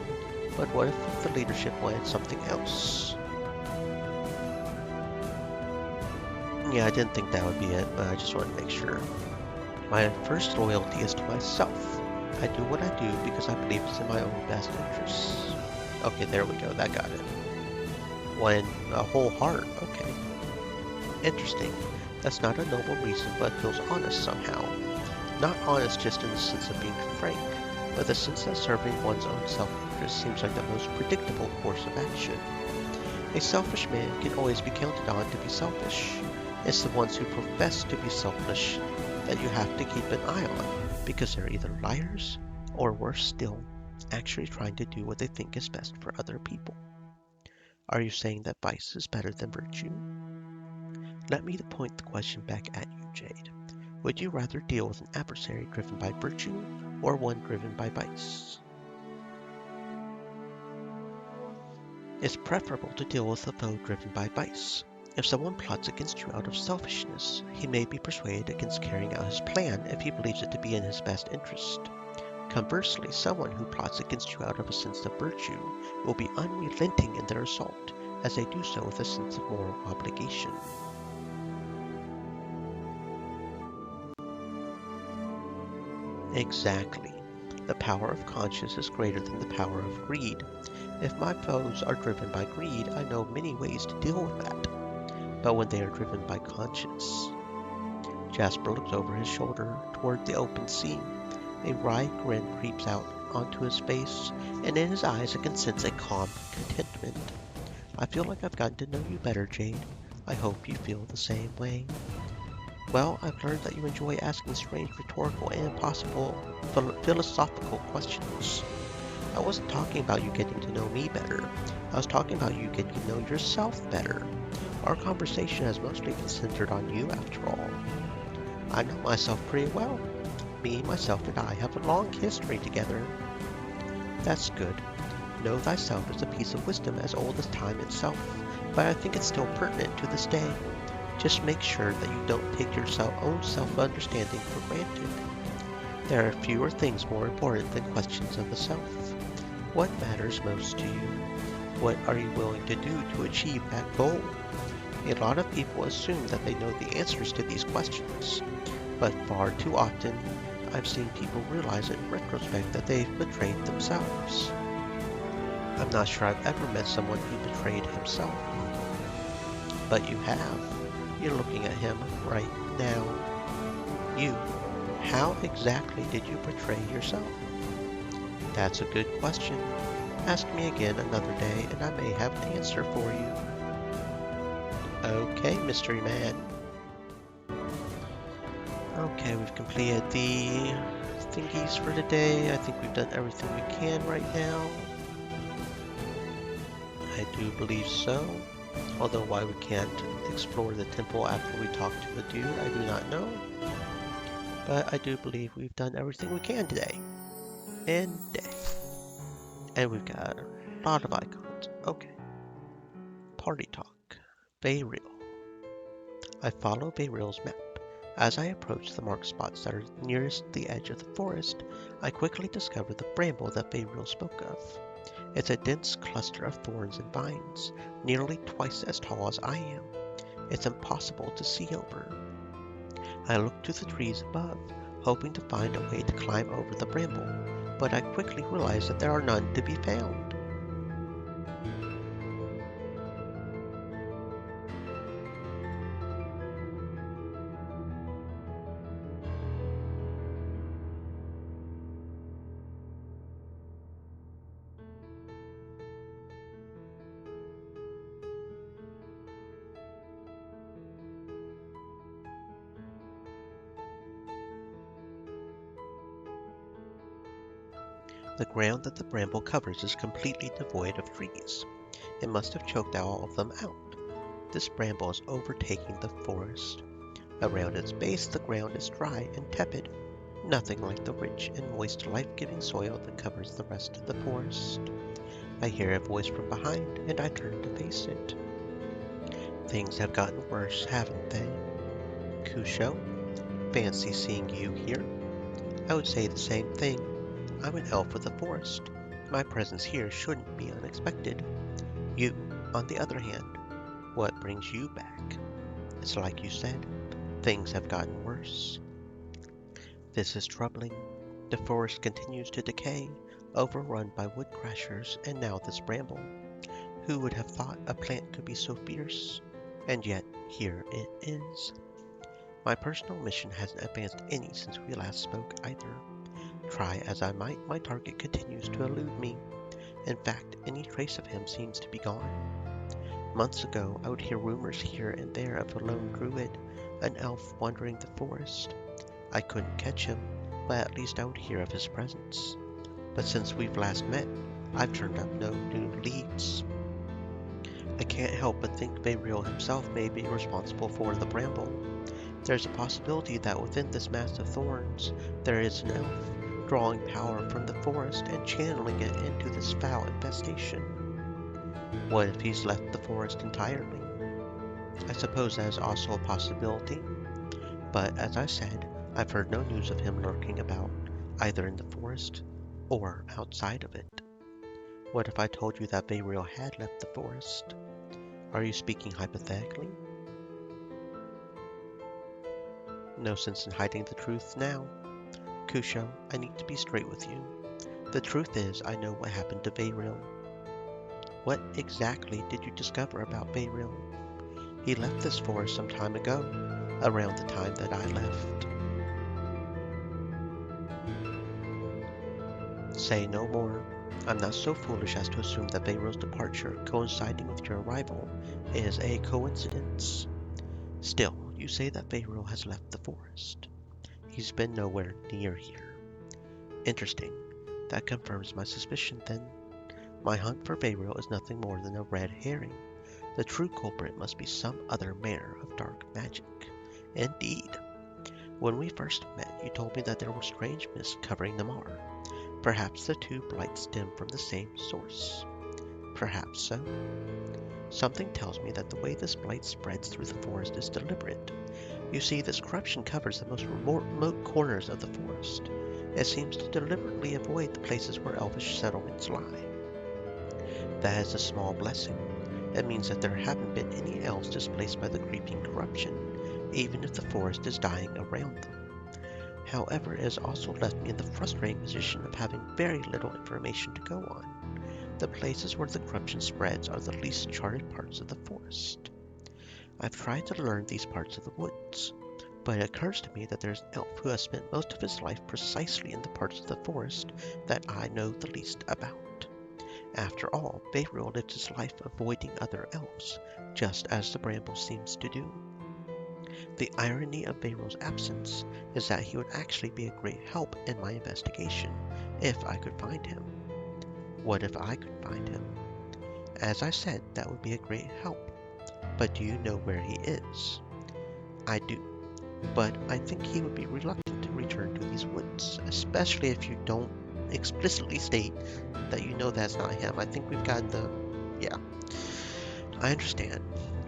but what if the leadership wanted something else? Yeah, I didn't think that would be it, but I just wanted to make sure. My first loyalty is to myself. I do what I do because I believe it's in my own best interests. Okay, there we go, that got it. When a whole heart, okay. Interesting. That's not a noble reason, but it feels honest somehow. Not honest just in the sense of being frank, but the sense that serving one's own self-interest seems like the most predictable course of action. A selfish man can always be counted on to be selfish. It's the ones who profess to be selfish that you have to keep an eye on, because they're either liars, or worse still, actually trying to do what they think is best for other people. Are you saying that vice is better than virtue? Let me point the question back at you, Jade. Would you rather deal with an adversary driven by virtue, or one driven by vice? It's preferable to deal with a foe driven by vice. If someone plots against you out of selfishness, he may be persuaded against carrying out his plan if he believes it to be in his best interest. Conversely, someone who plots against you out of a sense of virtue will be unrelenting in their assault, as they do so with a sense of moral obligation. Exactly. The power of conscience is greater than the power of greed. If my foes are driven by greed, I know many ways to deal with that. But when they are driven by conscience... Jasper looks over his shoulder toward the open sea. A wry grin creeps out onto his face, and in his eyes I can sense a calm contentment. I feel like I've gotten to know you better, Jade. I hope you feel the same way. Well, I've learned that you enjoy asking strange rhetorical and possible philosophical questions. I wasn't talking about you getting to know me better. I was talking about you getting to know yourself better. Our conversation has mostly been centered on you, after all. I know myself pretty well. Me, myself, and I have a long history together. That's good. Know thyself is a piece of wisdom as old as time itself, but I think it's still pertinent to this day. Just make sure that you don't take your own self-understanding for granted. There are fewer things more important than questions of the self. What matters most to you? What are you willing to do to achieve that goal? A lot of people assume that they know the answers to these questions, but far too often I've seen people realize in retrospect that they've betrayed themselves. I'm not sure I've ever met someone who betrayed himself. But you have. You're looking at him right now. You. How exactly did you betray yourself? That's a good question. Ask me again another day and I may have an answer for you. Okay, mystery man. Okay, we've completed the thingies for today. I think we've done everything we can right now. I do believe so. Although why we can't explore the temple after we talk to the dude, I do not know. But I do believe we've done everything we can today. And day. And we've got a lot of icons. Okay. Party talk. Bayreal. I follow Bayreal's map. As I approach the marked spots that are nearest the edge of the forest, I quickly discover the bramble that Bayreal spoke of. It's a dense cluster of thorns and vines, nearly twice as tall as I am. It's impossible to see over. I look to the trees above, hoping to find a way to climb over the bramble, but I quickly realize that there are none to be found. The ground that the bramble covers is completely devoid of trees. It must have choked all of them out. This bramble is overtaking the forest. Around its base, the ground is dry and tepid, nothing like the rich and moist life-giving soil that covers the rest of the forest. I hear a voice from behind, and I turn to face it. Things have gotten worse, haven't they? Kusho, fancy seeing you here. I would say the same thing. I'm an elf of the forest. My presence here shouldn't be unexpected. You, on the other hand, what brings you back? It's like you said, things have gotten worse. This is troubling. The forest continues to decay, overrun by wood crashers, and now this bramble. Who would have thought a plant could be so fierce? And yet, here it is. My personal mission hasn't advanced any since we last spoke either. Try as I might, my target continues to elude me. In fact, any trace of him seems to be gone. Months ago, I would hear rumors here and there of a lone druid, an elf wandering the forest. I couldn't catch him, but at least I would hear of his presence. But since we've last met, I've turned up no new leads. I can't help but think Bayreal himself may be responsible for the bramble. There's a possibility that within this mass of thorns, there is an elf, drawing power from the forest and channeling it into this foul infestation. What if he's left the forest entirely? I suppose that is also a possibility, but as I said, I've heard no news of him lurking about, either in the forest or outside of it. What if I told you that Bayreal had left the forest? Are you speaking hypothetically? No sense in hiding the truth now. Kusho, I need to be straight with you. The truth is, I know what happened to Bayreal. What exactly did you discover about Bayreal? He left this forest some time ago, around the time that I left. Say no more. I'm not so foolish as to assume that Bayril's departure, coinciding with your arrival, is a coincidence. Still, you say that Bayril has left the forest. He's been nowhere near here. Interesting. That confirms my suspicion, then. My hunt for Bayril is nothing more than a red herring. The true culprit must be some other mare of dark magic. Indeed. When we first met, you told me that there were strange mists covering the Mar. Perhaps the two blights stem from the same source. Perhaps so. Something tells me that the way this blight spreads through the forest is deliberate. You see, this corruption covers the most remote corners of the forest. It seems to deliberately avoid the places where elvish settlements lie. That is a small blessing. It means that there haven't been any elves displaced by the creeping corruption, even if the forest is dying around them. However, it has also left me in the frustrating position of having very little information to go on. The places where the corruption spreads are the least charted parts of the forest. I've tried to learn these parts of the woods, but it occurs to me that there's an elf who has spent most of his life precisely in the parts of the forest that I know the least about. After all, Bayril lived his life avoiding other elves, just as the bramble seems to do. The irony of Bayril's absence is that he would actually be a great help in my investigation, if I could find him. What if I could find him? As I said, that would be a great help. But do you know where he is? I do, but I think he would be reluctant to return to these woods, especially if you don't explicitly state that you know that's not him. I think we've gotten the... yeah. I understand.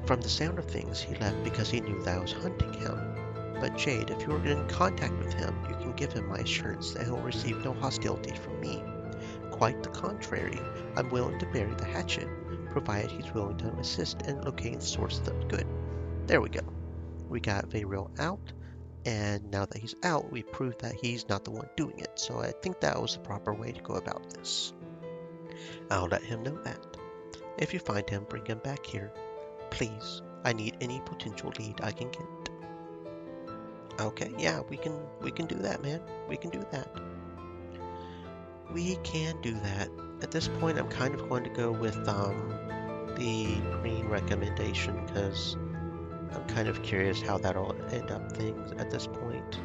From the sound of things, he left because he knew that I was hunting him. But Jade, if you are in contact with him, you can give him my assurance that he'll receive no hostility from me. Quite the contrary, I'm willing to bury the hatchet, provided he's willing to assist in locating the source of the good. There we go. We got Bayril out, and now that he's out, we proved that he's not the one doing it, so I think that was the proper way to go about this. I'll let him know that. If you find him, bring him back here. Please, I need any potential lead I can get. Okay, yeah, we can do that, man. We can do that. We can do that. At this point, I'm kind of going to go with the green recommendation because I'm kind of curious how that'll end up things at this point.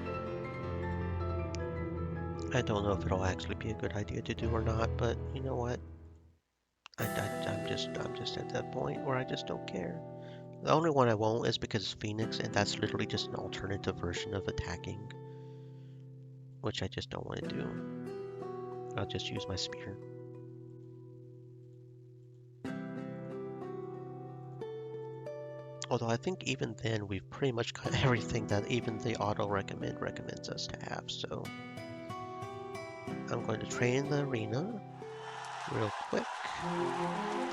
I don't know if it'll actually be a good idea to do or not, but you know what? I'm just at that point where I just don't care. The only one I won't is because it's Phoenix, and that's literally just an alternative version of attacking, which I just don't want to do. I'll just use my spear. Although I think even then we've pretty much got everything that even the auto recommends us to have, so I'm going to train in the arena real quick.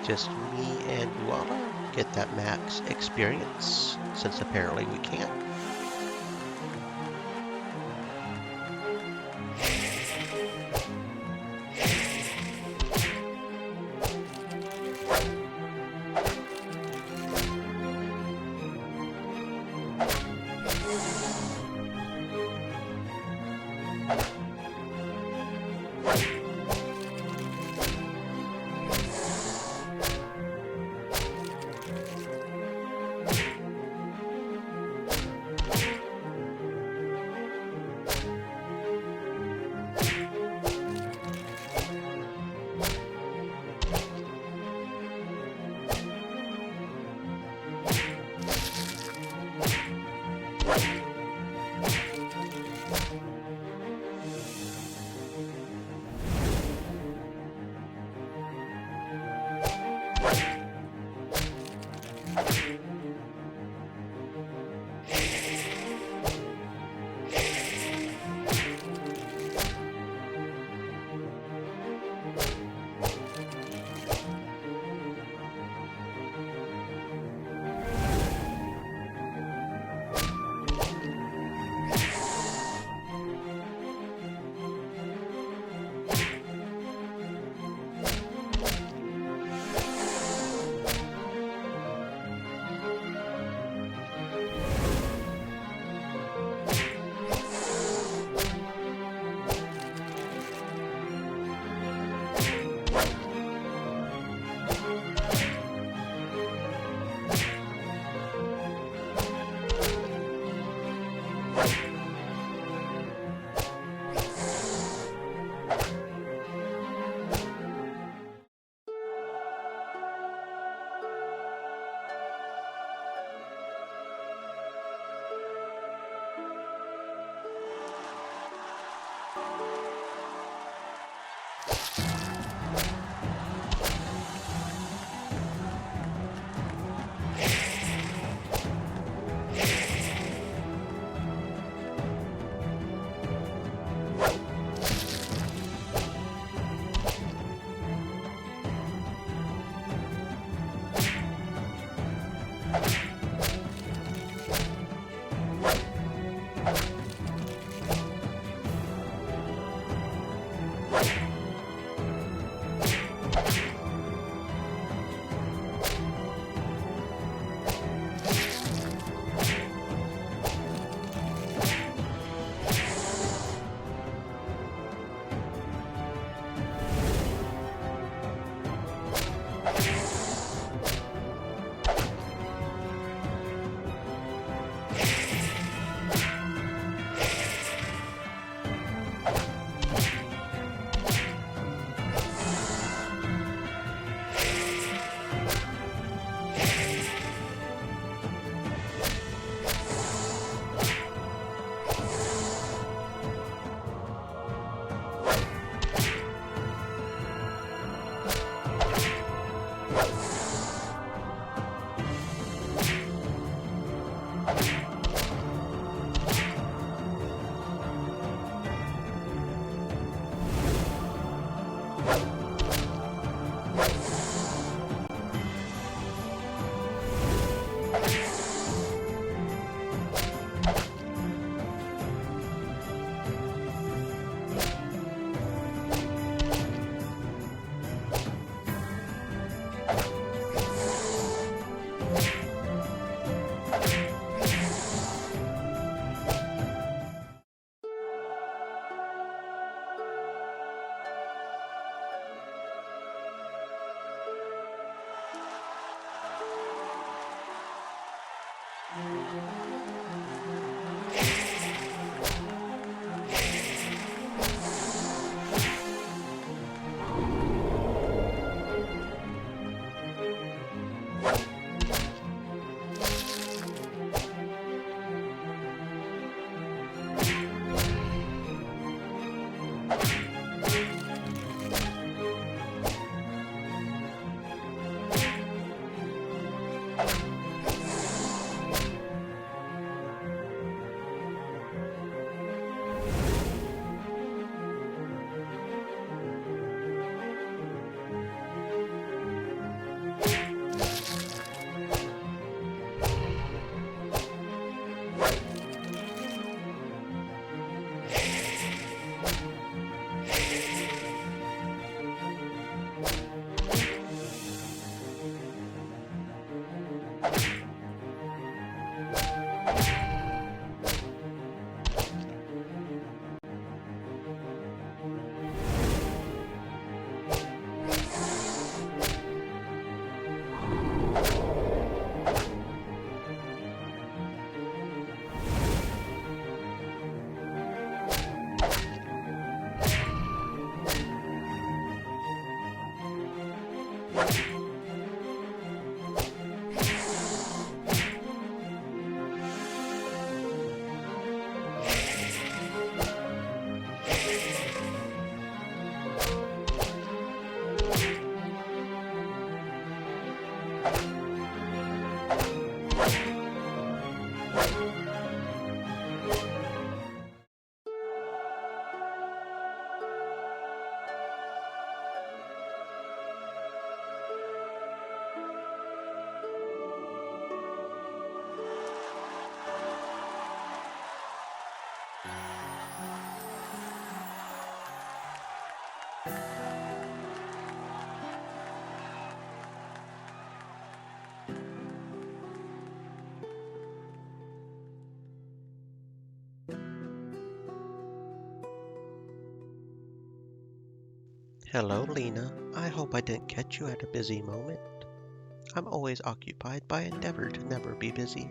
Just me and Uala get that max experience, since apparently we can. Hello, Lena. I hope I didn't catch you at a busy moment. I'm always occupied by endeavor to never be busy.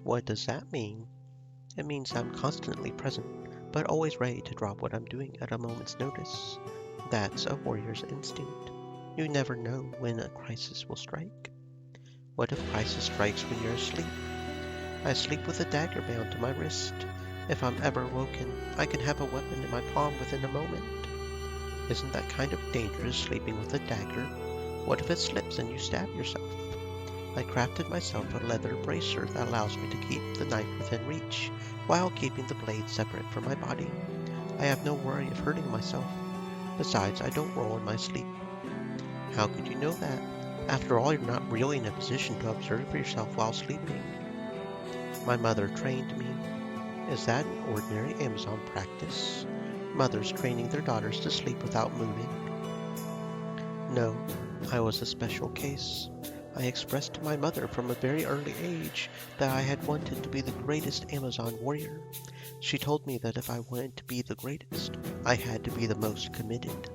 What does that mean? It means I'm constantly present, but always ready to drop what I'm doing at a moment's notice. That's a warrior's instinct. You never know when a crisis will strike. What if crisis strikes when you're asleep? I sleep with a dagger bound to my wrist. If I'm ever woken, I can have a weapon in my palm within a moment. Isn't that kind of dangerous, sleeping with a dagger? What if it slips and you stab yourself? I crafted myself a leather bracer that allows me to keep the knife within reach, while keeping the blade separate from my body. I have no worry of hurting myself. Besides, I don't roll in my sleep. How could you know that? After all, you're not really in a position to observe yourself while sleeping. My mother trained me. Is that an ordinary Amazon practice? Mothers training their daughters to sleep without moving? No, I was a special case. I expressed to my mother from a very early age that I had wanted to be the greatest Amazon warrior. She told me that if I wanted to be the greatest, I had to be the most committed.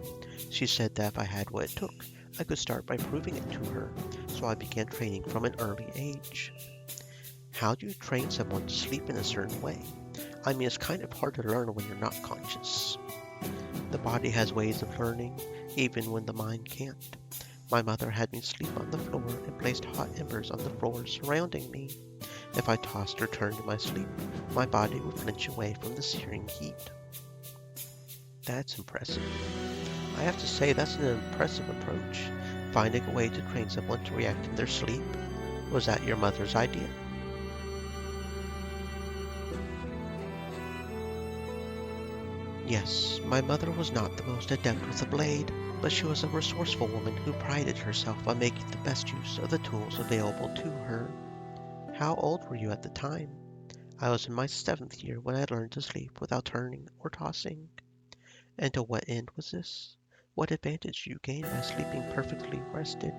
She said that if I had what it took, I could start by proving it to her, so I began training from an early age. How do you train someone to sleep in a certain way? I mean, it's kind of hard to learn when you're not conscious. The body has ways of learning, even when the mind can't. My mother had me sleep on the floor and placed hot embers on the floor surrounding me. If I tossed or turned in my sleep, my body would flinch away from the searing heat. That's impressive. I have to say that's an impressive approach, finding a way to train someone to react in their sleep. Was that your mother's idea? Yes, my mother was not the most adept with a blade, but she was a resourceful woman who prided herself on making the best use of the tools available to her. How old were you at the time? I was in my 7th year when I learned to sleep without turning or tossing. And to what end was this? What advantage do you gain by sleeping perfectly rested?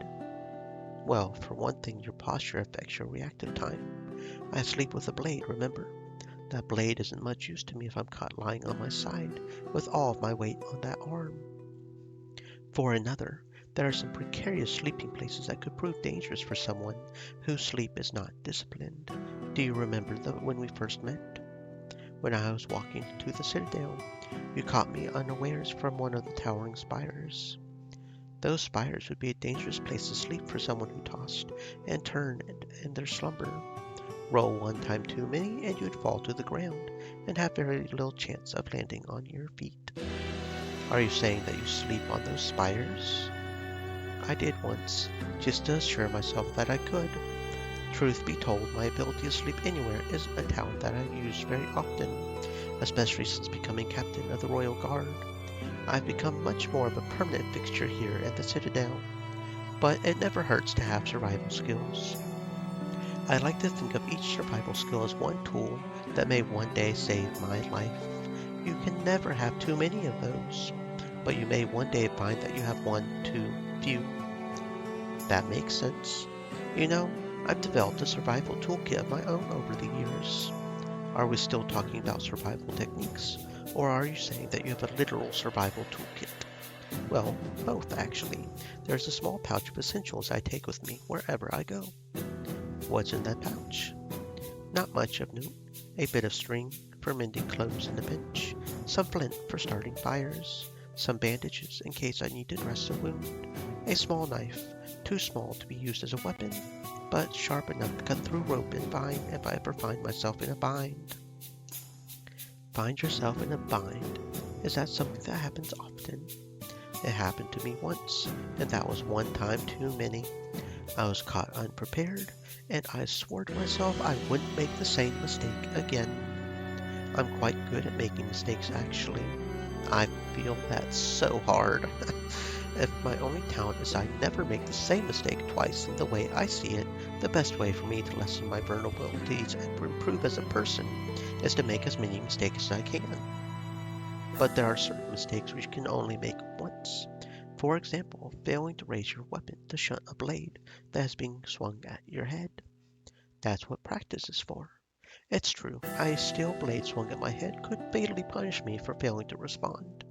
Well, for one thing, your posture affects your reactive time. I sleep with a blade, remember? That blade isn't much use to me if I'm caught lying on my side with all of my weight on that arm. For another, there are some precarious sleeping places that could prove dangerous for someone whose sleep is not disciplined. Do you remember when we first met? When I was walking to the Citadel, you caught me unawares from one of the towering spires. Those spires would be a dangerous place to sleep for someone who tossed and turned in their slumber. Roll one time too many and you'd fall to the ground and have very little chance of landing on your feet. Are you saying that you sleep on those spires? I did once, just to assure myself that I could. Truth be told, my ability to sleep anywhere isn't a talent that I use very often, especially since becoming captain of the Royal Guard. I've become much more of a permanent fixture here at the Citadel, but it never hurts to have survival skills. I like to think of each survival skill as one tool that may one day save my life. You can never have too many of those, but you may one day find that you have one too few. That makes sense. You know, I've developed a survival toolkit of my own over the years. Are we still talking about survival techniques, or are you saying that you have a literal survival toolkit? Well, both actually. There's a small pouch of essentials I take with me wherever I go. What's in that pouch? Not much of note. A bit of string for mending clothes in a pinch, some flint for starting fires, some bandages in case I need to dress a wound, a small knife, too small to be used as a weapon, but sharp enough to cut through rope and vine if I ever find myself in a bind. Find yourself in a bind? Is that something that happens often? It happened to me once, and that was one time too many. I was caught unprepared, and I swore to myself I wouldn't make the same mistake again. I'm quite good at making mistakes, actually. I feel that's so hard. If my only talent is I never make the same mistake twice, then the way I see it, the best way for me to lessen my vulnerabilities and improve as a person is to make as many mistakes as I can. But there are certain mistakes which you can only make once. For example, failing to raise your weapon to shunt a blade that is being swung at your head. That's what practice is for. It's true, a steel blade swung at my head could fatally punish me for failing to respond.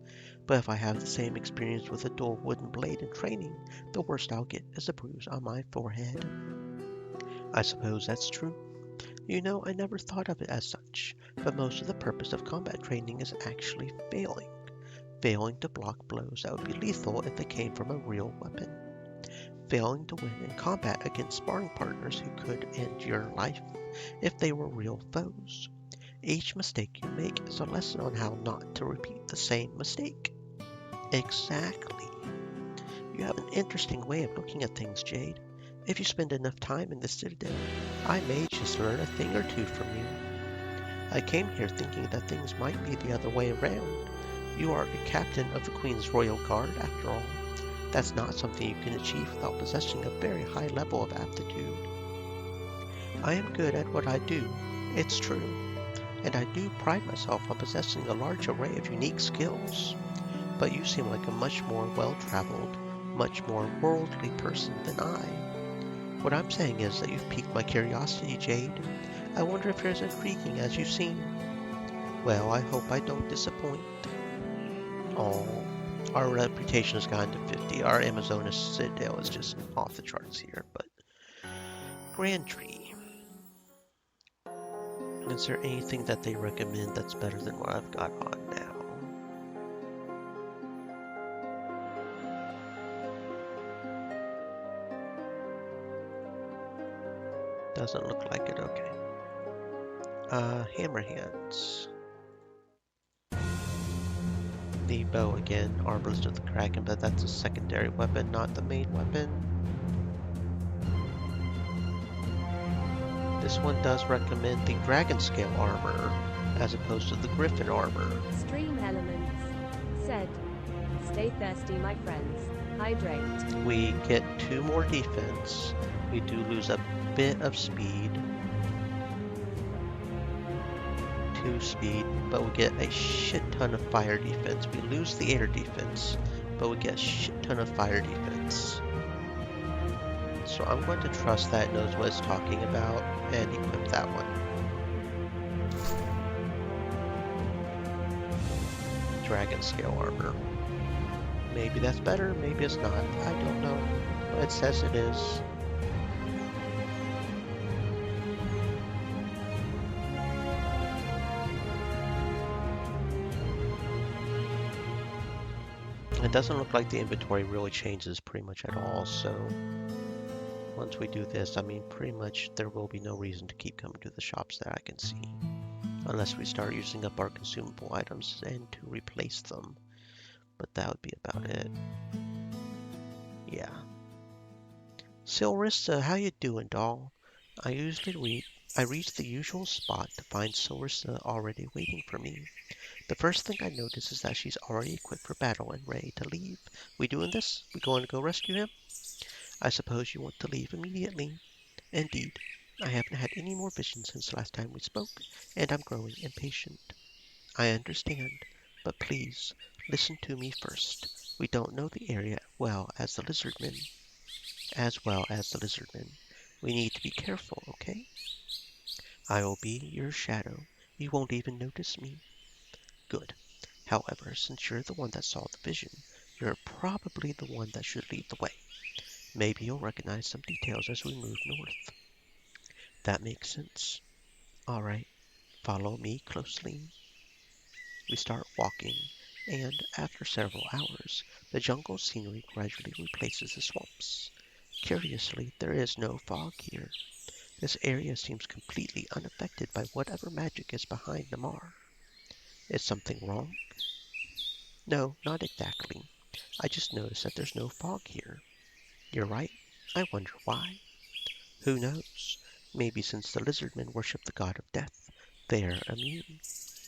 But if I have the same experience with a dull wooden blade in training, the worst I'll get is a bruise on my forehead. I suppose that's true. You know, I never thought of it as such, but most of the purpose of combat training is actually failing. Failing to block blows that would be lethal if they came from a real weapon. Failing to win in combat against sparring partners who could end your life if they were real foes. Each mistake you make is a lesson on how not to repeat the same mistake. Exactly. You have an interesting way of looking at things, Jade. If you spend enough time in the Citadel, I may just learn a thing or two from you. I came here thinking that things might be the other way around. You are a captain of the Queen's Royal Guard, after all. That's not something you can achieve without possessing a very high level of aptitude. I am good at what I do, it's true, and I do pride myself on possessing a large array of unique skills. But you seem like a much more well-traveled, much more worldly person than I. What I'm saying is that you've piqued my curiosity, Jade. I wonder if you're as intriguing as you seem. Well, I hope I don't disappoint. Oh, our reputation has gone to 50. Our Amazonas Citadel is just off the charts here, but Grand Tree. Is there anything that they recommend that's better than what I've got on now? Doesn't look like it, okay. Hammer hands. The bow again, Arbalest of the Kraken, but that's a secondary weapon, not the main weapon. This one does recommend the Dragon Scale armor, as opposed to the Griffin armor. Stream Elements said, stay thirsty, my friends. Hydrate. We get 2 more defense. We do lose a bit of speed. 2 speed, but we get a shit ton of fire defense. We lose the air defense, but we get a shit ton of fire defense. So I'm going to trust that it knows what it's talking about and equip that one. Dragon Scale armor. Maybe that's better, maybe it's not. I don't know, but it says it is. It doesn't look like the inventory really changes pretty much at all, so once we do this, I mean, pretty much there will be no reason to keep coming to the shops that I can see. Unless we start using up our consumable items and to replace them. But that would be about it. Yeah. Silrissa, how you doing, doll? I reach the usual spot to find Silrissa already waiting for me. The first thing I notice is that she's already equipped for battle and ready to leave. We doing this? We going to go rescue him? I suppose you want to leave immediately. Indeed, I haven't had any more visions since the last time we spoke, and I'm growing impatient. I understand, but please, listen to me first. We don't know the area as well as the lizardmen. We need to be careful, okay? I will be your shadow. You won't even notice me. Good. However, since you're the one that saw the vision, you're probably the one that should lead the way. Maybe you'll recognize some details as we move north. That makes sense. All right, follow me closely. We start walking, and after several hours, the jungle scenery gradually replaces the swamps. Curiously, there is no fog here. This area seems completely unaffected by whatever magic is behind Namar. Is something wrong? No, not exactly. I just noticed that there's no fog here. You're right. I wonder why. Who knows? Maybe since the lizardmen worship the god of death, they're immune.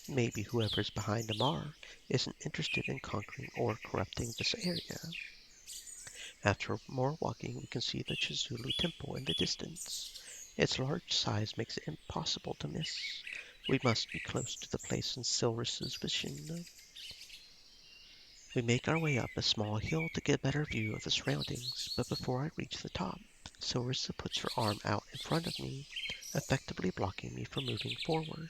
Maybe whoever's behind Namar isn't interested in conquering or corrupting this area. After more walking, we can see the Chizulu Temple in the distance. Its large size makes it impossible to miss. We must be close to the place in Silrissa's vision. We make our way up a small hill to get a better view of the surroundings, but before I reach the top, Silrissa puts her arm out in front of me, effectively blocking me from moving forward.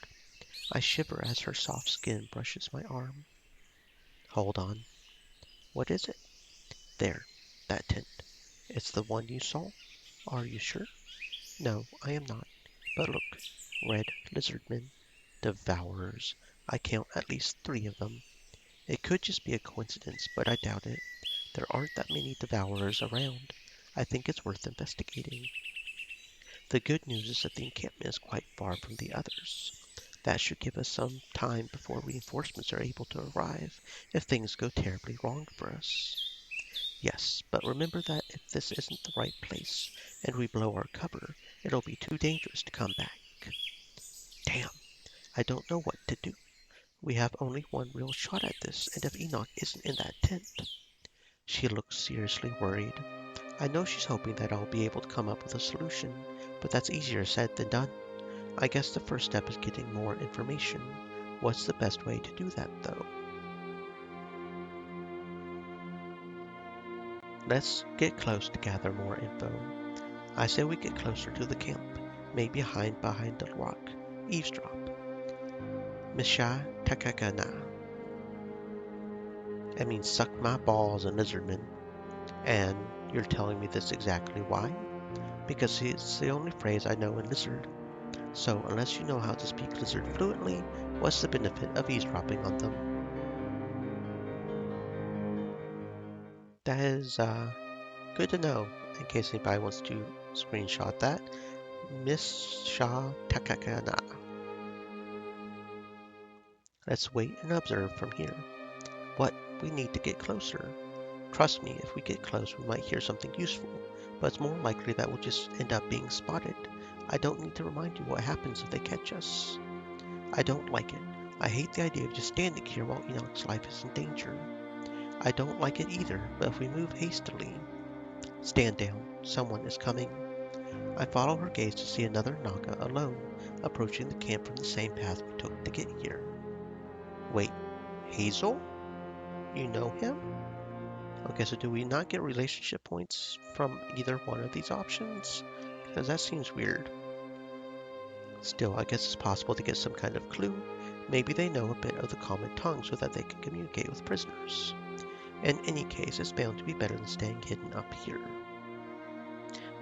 I shiver as her soft skin brushes my arm. Hold on. What is it? There, that tent. It's the one you saw? Are you sure? No, I am not. But look, Red lizardmen. Devourers. I count at least 3 of them. It could just be a coincidence, but I doubt it. There aren't that many devourers around. I think it's worth investigating. The good news is that the encampment is quite far from the others. That should give us some time before reinforcements are able to arrive if things go terribly wrong for us. Yes, but remember that if this isn't the right place and we blow our cover, it'll be too dangerous to come back. Damn, I don't know what to do. We have only one real shot at this, and if Enoch isn't in that tent. She looks seriously worried. I know she's hoping that I'll be able to come up with a solution, but that's easier said than done. I guess the first step is getting more information. What's the best way to do that, though? Let's get close to gather more info. I say we get closer to the camp, maybe behind the rock. Eavesdrop. Misha Takagana. I mean, suck my balls in lizardman. And you're telling me this exactly why? Because it's the only phrase I know in lizard. So unless you know how to speak lizard fluently, what's the benefit of eavesdropping on them? That is good to know, in case anybody wants to screenshot that. Miss Shah Takakana. Let's wait and observe from here. What? We need to get closer. Trust me, if we get close, we might hear something useful, but it's more likely that we'll just end up being spotted. I don't need to remind you what happens if they catch us. I don't like it. I hate the idea of just standing here while Enoch's life is in danger. I don't like it either, but if we move hastily... Stand down. Someone is coming. I follow her gaze to see another Naga alone, approaching the camp from the same path we took to get here. Wait, Hazel? You know him? Okay, so do we not get relationship points from either one of these options? Because that seems weird. Still, I guess it's possible to get some kind of clue. Maybe they know a bit of the common tongue so that they can communicate with prisoners. In any case, it's bound to be better than staying hidden up here.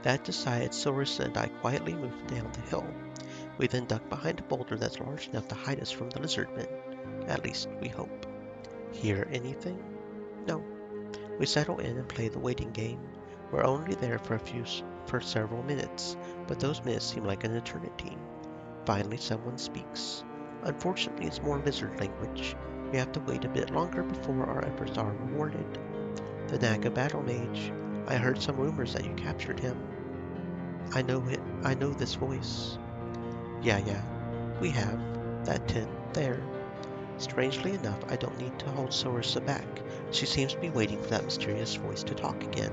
That decided, Silversa and I quietly moved down the hill. We then ducked behind a boulder that's large enough to hide us from the lizardmen. At least, we hope. Hear anything? No. We settle in and play the waiting game. We're only there for several minutes, but those minutes seem like an eternity. Finally, someone speaks. Unfortunately, it's more lizard language. We have to wait a bit longer before our efforts are rewarded. The Naga Battle Mage. I heard some rumors that you captured him. I know it. I know this voice. Yeah, we have. That tent there. Strangely enough, I don't need to hold Sorissa back. She seems to be waiting for that mysterious voice to talk again.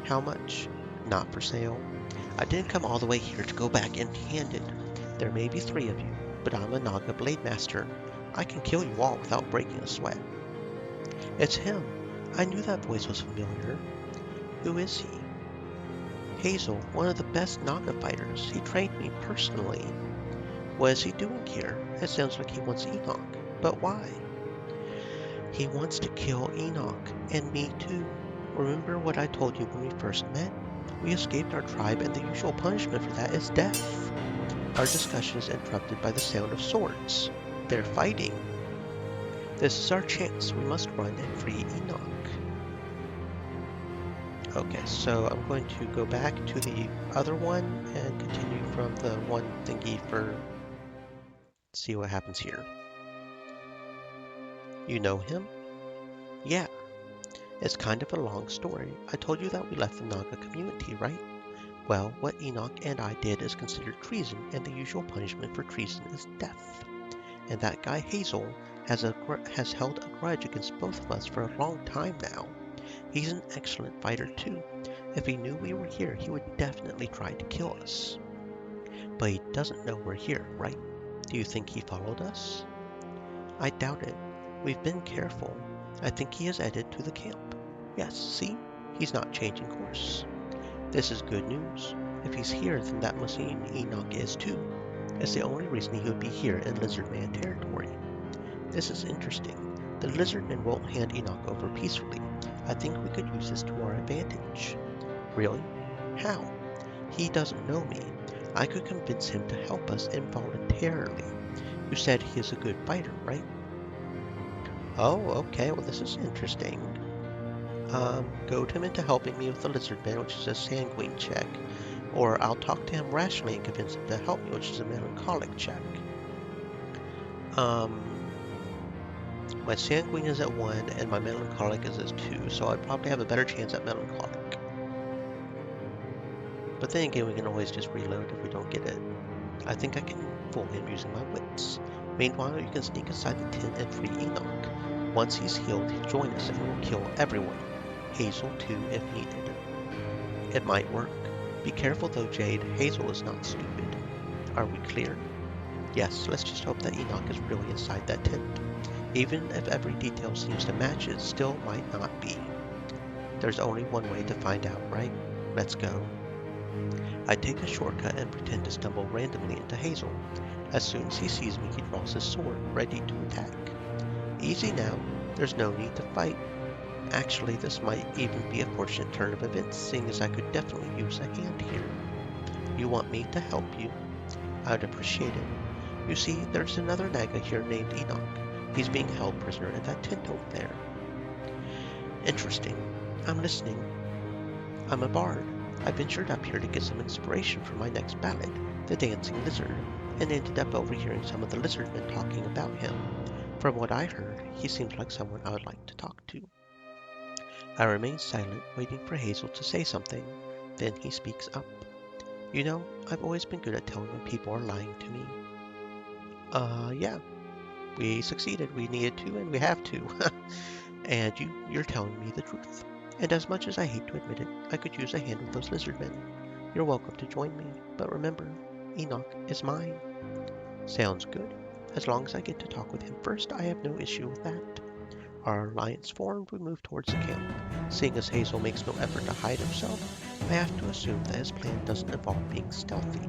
How much? Not for sale. I didn't come all the way here to go back empty-handed. There may be 3 of you, but I'm a Naga Blade Master. I can kill you all without breaking a sweat. It's him. I knew that voice was familiar. Who is he? Hazel, one of the best Naga fighters. He trained me personally. What is he doing here? It sounds like he wants Enoch. But why? He wants to kill Enoch, and me too. Remember what I told you when we first met? We escaped our tribe, and the usual punishment for that is death. Our discussion is interrupted by the sound of swords. They're fighting. This is our chance. We must run and free Enoch. Okay, so I'm going to go back to the other one and continue from the one thingy for... see what happens here. You know him? Yeah. It's kind of a long story. I told you that we left the Naga community, right? Well, what Enoch and I did is considered treason, and the usual punishment for treason is death. And that guy Hazel has held a grudge against both of us for a long time now. He's an excellent fighter too. If he knew we were here, he would definitely try to kill us. But he doesn't know we're here, right? Do you think he followed us? I doubt it. We've been careful. I think he has headed to the camp. Yes, see? He's not changing course. This is good news. If he's here, then that must mean Enoch is too. It's the only reason he would be here in Lizardman territory. This is interesting. The Lizardmen won't hand Enoch over peacefully. I think we could use this to our advantage. Really? How? He doesn't know me. I could convince him to help us involuntarily. You said he is a good fighter, right? Oh, okay, well this is interesting. Goad him into helping me with the Lizardman, which is a sanguine check. Or I'll talk to him rationally and convince him to help me, which is a melancholic check. My sanguine is at 1 and my melancholic is at 2, so I'd probably have a better chance at melancholic. But then again, we can always just reload if we don't get it. I think I can fool him using my wits. Meanwhile, you can sneak inside the tent and free Enoch. Once he's healed, he'll join us and we'll kill everyone. Hazel too, if needed. It might work. Be careful though, Jade. Hazel is not stupid. Are we clear? Yes, let's just hope that Enoch is really inside that tent. Even if every detail seems to match, it still might not be. There's only one way to find out, right? Let's go. I take a shortcut and pretend to stumble randomly into Hazel. As soon as he sees me, he draws his sword, ready to attack. Easy now. There's no need to fight. Actually, this might even be a fortunate turn of events, seeing as I could definitely use a hand here. You want me to help you? I'd appreciate it. You see, there's another Naga here named Enoch. He's being held prisoner in that tent over there. Interesting. I'm listening. I'm a bard. I ventured up here to get some inspiration for my next ballad, The Dancing Lizard, and ended up overhearing some of the lizardmen talking about him. From what I heard, he seems like someone I would like to talk to. I remain silent, waiting for Hazel to say something. Then he speaks up. You know, I've always been good at telling when people are lying to me. Yeah. We succeeded. We needed to, and we have to. And you're telling me the truth. And as much as I hate to admit it, I could use a hand with those lizardmen. You're welcome to join me, but remember, Enoch is mine. Sounds good. As long as I get to talk with him first, I have no issue with that. Our alliance formed, we move towards the camp. Seeing as Hazel makes no effort to hide himself, I have to assume that his plan doesn't involve being stealthy.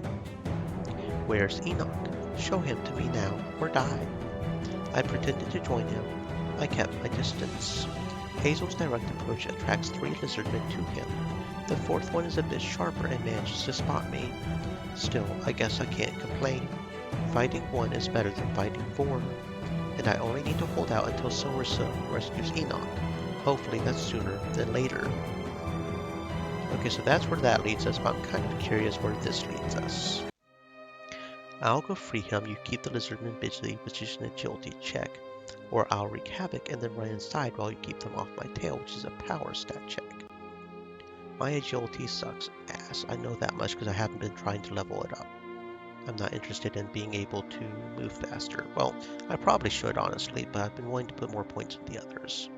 Where's Enoch? Show him to me now, or die. I pretended to join him. I kept my distance. Hazel's direct approach attracts 3 lizardmen to him. The 4th one is a bit sharper and manages to spot me. Still, I guess I can't complain. Fighting 1 is better than fighting 4. And I only need to hold out until Silversa rescues Enoch. Hopefully that's sooner than later. Okay, so that's where that leads us, but I'm kind of curious where this leads us. I'll go free him, you keep the lizardmen busy, which is an agility check. Or I'll wreak havoc and then run inside while you keep them off my tail, which is a power stat check. My agility sucks ass. I know that much because I haven't been trying to level it up. I'm not interested in being able to move faster. Well, I probably should, honestly, but I've been wanting to put more points in the others.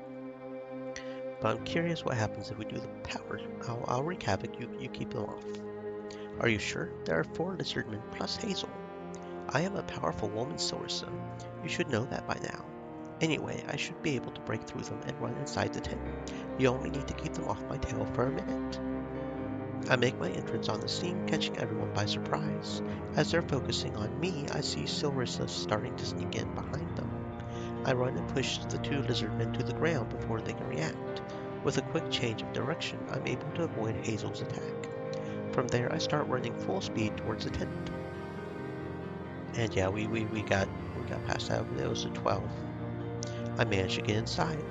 But I'm curious what happens if we do the power. I'll wreak havoc, you keep them off. Are you sure? There are 4 lizardmen plus Hazel. I am a powerful woman, Silversa. You should know that by now. Anyway, I should be able to break through them and run inside the tent. You only need to keep them off my tail for a minute. I make my entrance on the scene, catching everyone by surprise. As they're focusing on me, I see Silversa starting to sneak in behind them. I run and push the 2 lizardmen to the ground before they can react. With a quick change of direction, I'm able to avoid Hazel's attack. From there, I start running full speed towards the tent. And yeah, we got past that. It was a 12. I managed to get inside.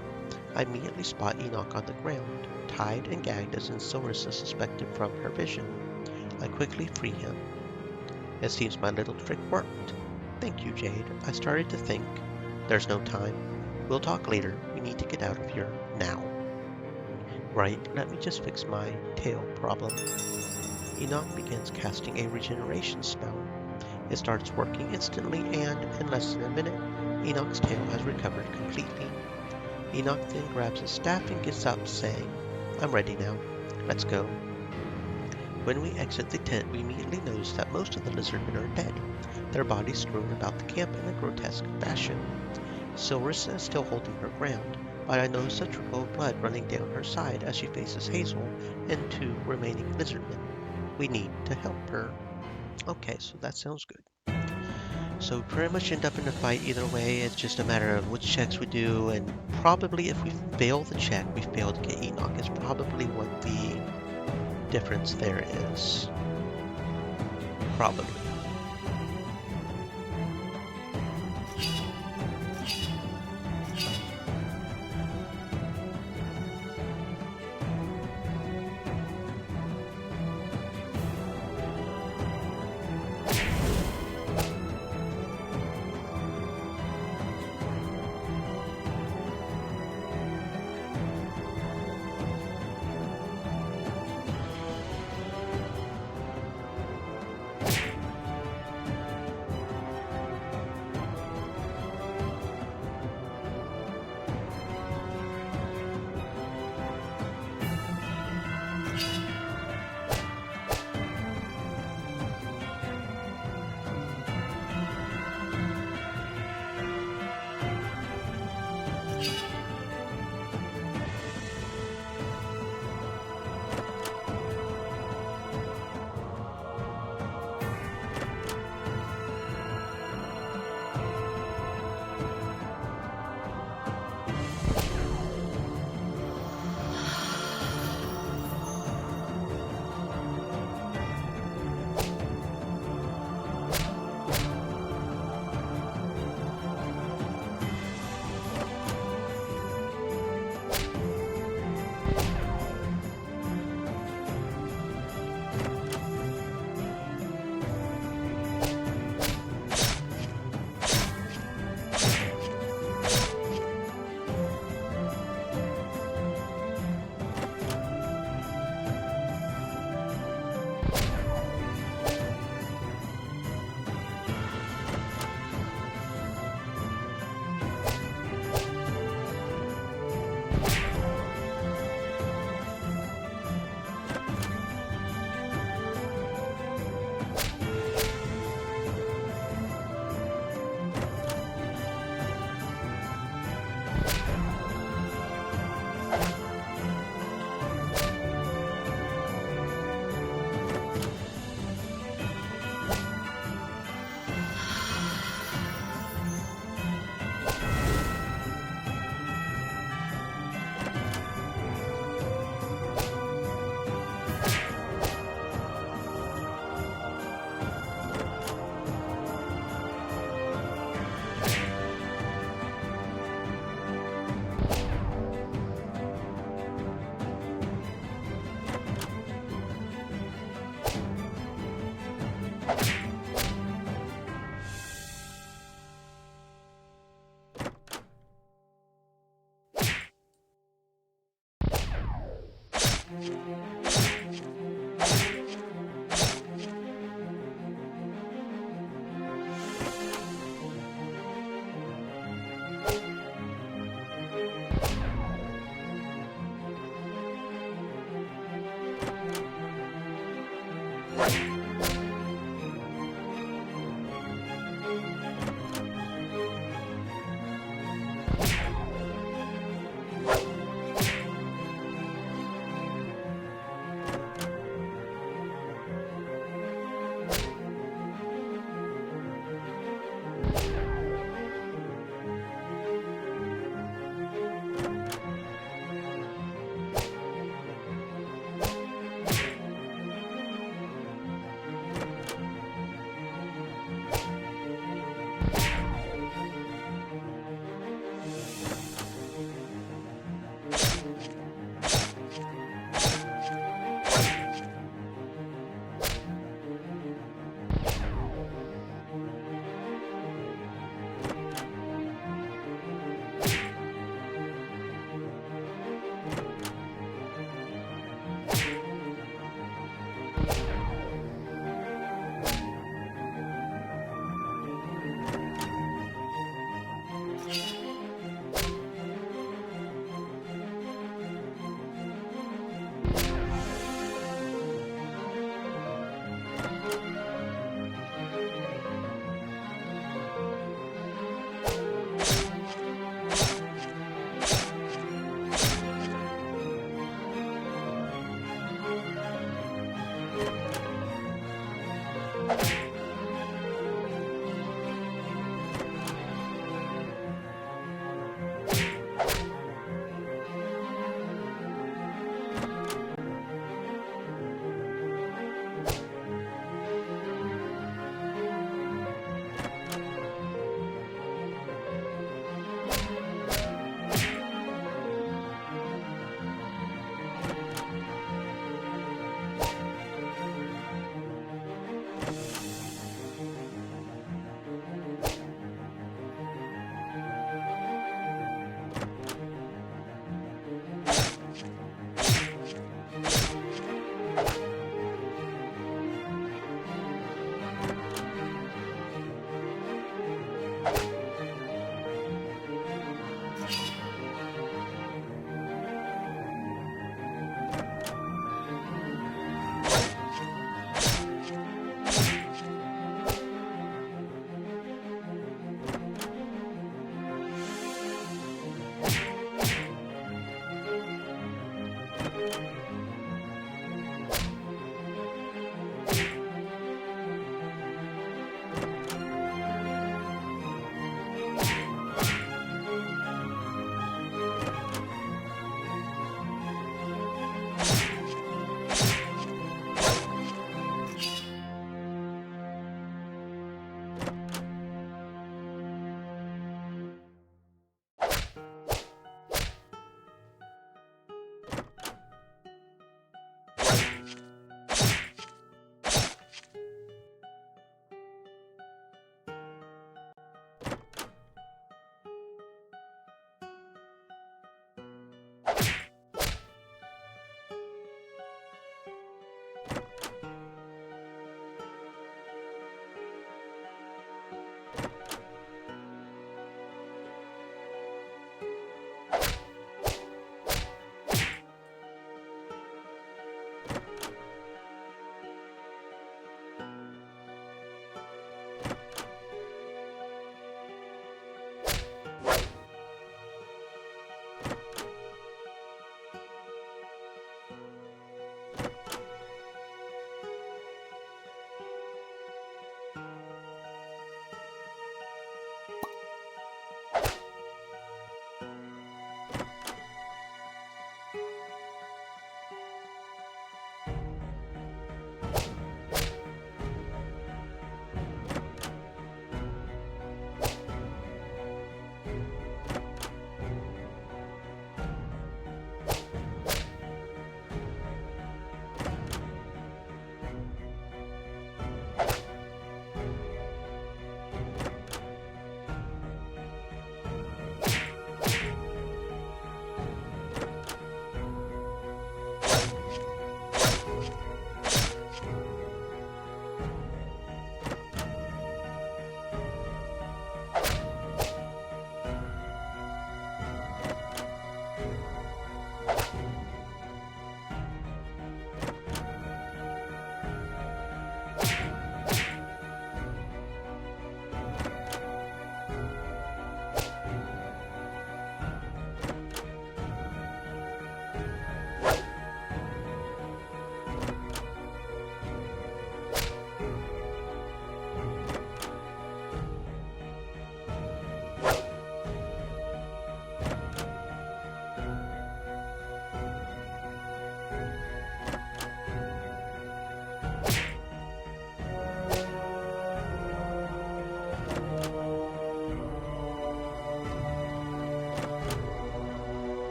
I immediately spot Enoch on the ground, tied and gagged as in Silversa suspected from her vision. I quickly free him. It seems my little trick worked. Thank you, Jade. I started to think. There's no time. We'll talk later. We need to get out of here now. Right, let me just fix my tail problem. Enoch begins casting a regeneration spell. It starts working instantly and, in less than a minute, Enoch's tail has recovered completely. Enoch then grabs his staff and gets up, saying, I'm ready now. Let's go. When we exit the tent, we immediately notice that most of the lizardmen are dead, their bodies strewn about the camp in a grotesque fashion. Silversa is still holding her ground, but I notice a trickle of blood running down her side as she faces Hazel and 2 remaining lizardmen. We need to help her. Okay, so that sounds good. So we pretty much end up in a fight either way. It's just a matter of which checks we do, and probably if we fail the check, we fail to get Enoch is probably what the difference there is. Probably.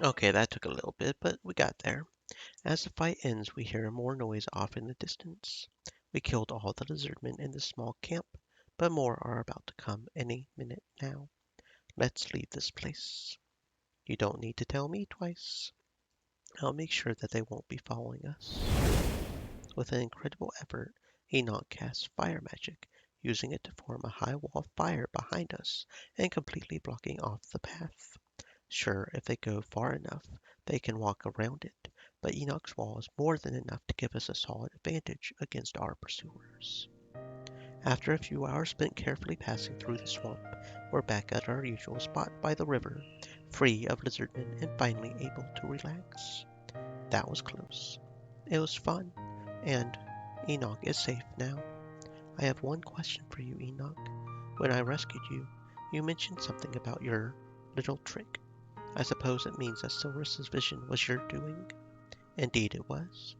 Okay, that took a little bit, but we got there. As the fight ends, we hear more noise off in the distance. We killed all the lizardmen in this small camp, but more are about to come any minute now. Let's leave this place. You don't need to tell me twice. I'll make sure that they won't be following us. With an incredible effort, Enoch casts fire magic, using it to form a high wall of fire behind us and completely blocking off the path. Sure, if they go far enough, they can walk around it, but Enoch's wall is more than enough to give us a solid advantage against our pursuers. After a few hours spent carefully passing through the swamp, we're back at our usual spot by the river, free of lizardmen and finally able to relax. That was close. It was fun, and Enoch is safe now. I have one question for you, Enoch. When I rescued you, you mentioned something about your little trick. I suppose it means that Silrissa's vision was your doing? Indeed it was.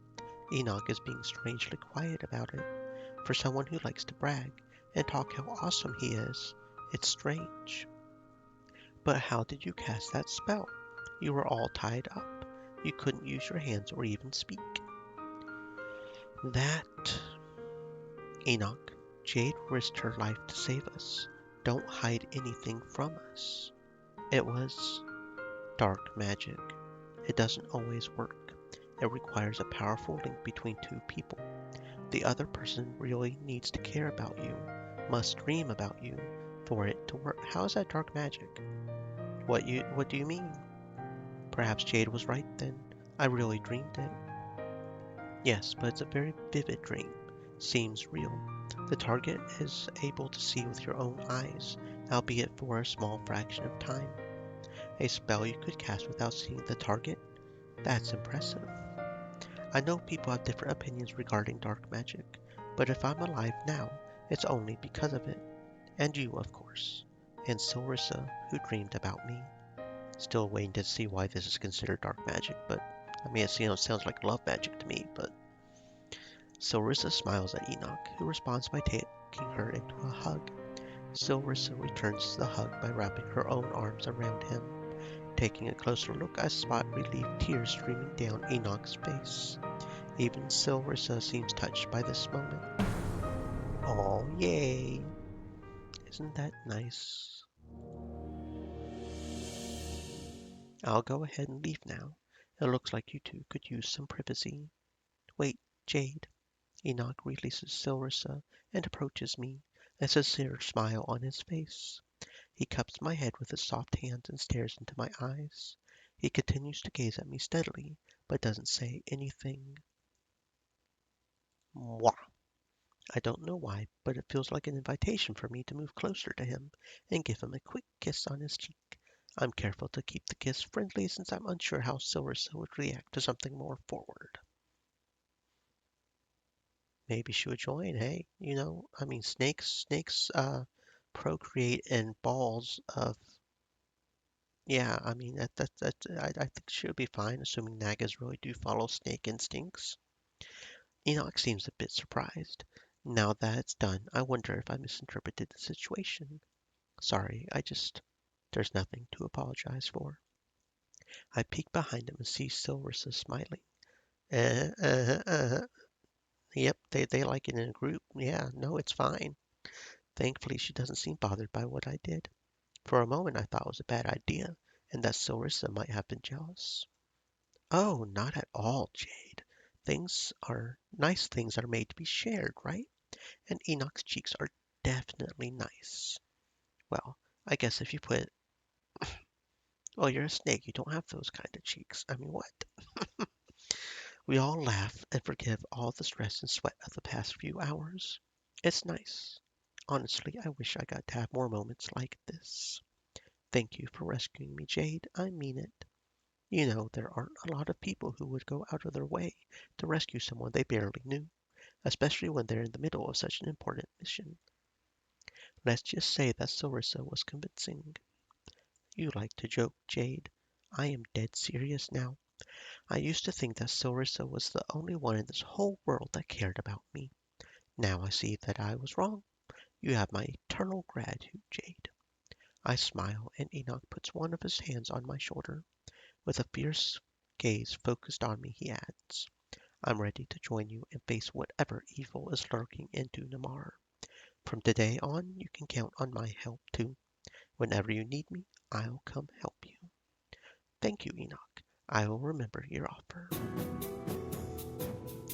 Enoch is being strangely quiet about it. For someone who likes to brag and talk how awesome he is, it's strange. But how did you cast that spell? You were all tied up. You couldn't use your hands or even speak. That... Enoch, Jade risked her life to save us. Don't hide anything from us. It was dark magic. It doesn't always work. It requires a powerful link between two people. The other person really needs to care about you, must dream about you, for it to work. How is that dark magic? What do you mean? Perhaps Jade was right then. I really dreamed it. Yes, but it's a very vivid dream. Seems real. The target is able to see with your own eyes, albeit for a small fraction of time. A spell you could cast without seeing the target? That's impressive. I know people have different opinions regarding dark magic, but if I'm alive now, it's only because of it. And you, of course. And Silrissa, who dreamed about me. Still waiting to see why this is considered dark magic, but I mean, it sounds like love magic to me, but... Silrissa smiles at Enoch, who responds by taking her into a hug. Silrissa returns the hug by wrapping her own arms around him. Taking a closer look, I spot relieved tears streaming down Enoch's face. Even Silrissa seems touched by this moment. Oh, yay! Isn't that nice? I'll go ahead and leave now. It looks like you two could use some privacy. Wait, Jade. Enoch releases Silrissa and approaches me, a sincere smile on his face. He cups my head with his soft hands and stares into my eyes. He continues to gaze at me steadily, but doesn't say anything. Mwah! I don't know why, but it feels like an invitation for me to move closer to him and give him a quick kiss on his cheek. I'm careful to keep the kiss friendly since I'm unsure how Silversa would react to something more forward. Maybe she would join, hey? I mean, snakes procreate in balls of. Yeah, I mean, I think she would be fine, assuming Nagas really do follow snake instincts. Enoch seems a bit surprised. Now that it's done, I wonder if I misinterpreted the situation. Sorry, there's nothing to apologize for. I peek behind him and see Silversa smiling. Yep, they like it in a group. Yeah, no, it's fine. Thankfully, she doesn't seem bothered by what I did. For a moment, I thought it was a bad idea, and that Silversa might have been jealous. Oh, not at all, Jade. Nice things are made to be shared, right? And Enoch's cheeks are definitely nice. Well, I guess if you put, well, you're a snake, you don't have those kind of cheeks. I mean, what? We all laugh and forgive all the stress and sweat of the past few hours. It's nice. Honestly, I wish I got to have more moments like this. Thank you for rescuing me, Jade. I mean it. There aren't a lot of people who would go out of their way to rescue someone they barely knew, especially when they're in the middle of such an important mission. Let's just say that Sarissa was convincing. You like to joke, Jade. I am dead serious now. I used to think that Sarissa was the only one in this whole world that cared about me. Now I see that I was wrong. You have my eternal gratitude, Jade. I smile, and Enoch puts one of his hands on my shoulder. With a fierce gaze focused on me, he adds, I'm ready to join you and face whatever evil is lurking into Namar. From today on, you can count on my help too. Whenever you need me, I'll come help you. Thank you, Enoch. I will remember your offer.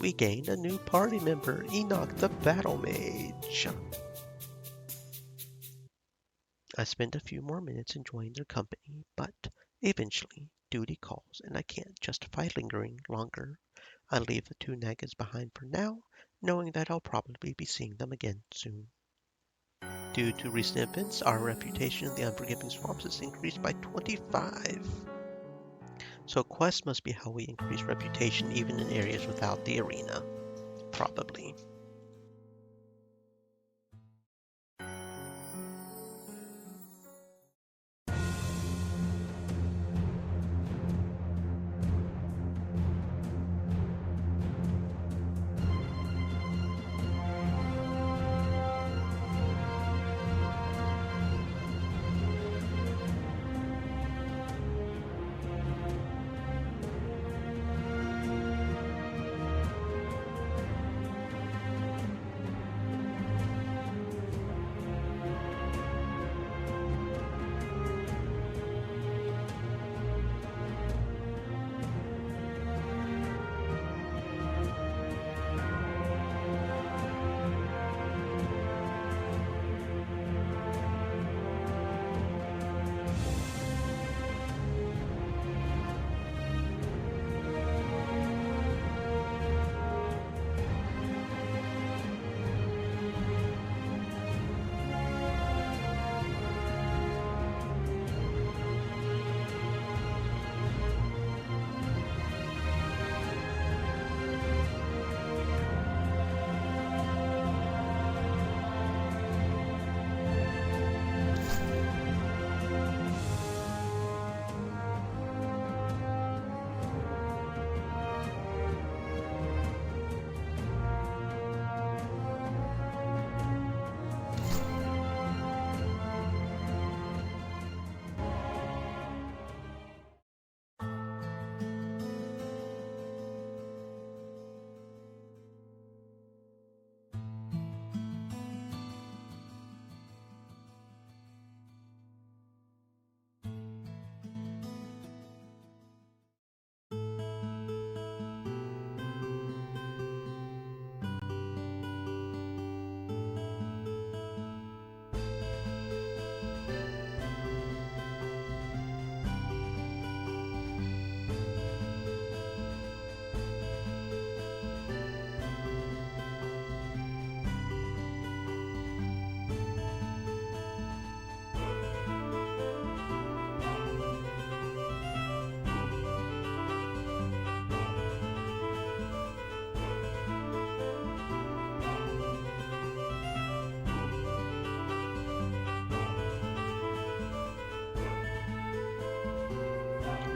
We gained a new party member, Enoch the Battle Mage. I spend a few more minutes enjoying their company, but eventually duty calls and I can't justify lingering longer. I leave the two Nagas behind for now, knowing that I'll probably be seeing them again soon. Due to recent events, our reputation in the Unforgiving Swamps has increased by 25. So quests must be how we increase reputation even in areas without the arena. Probably.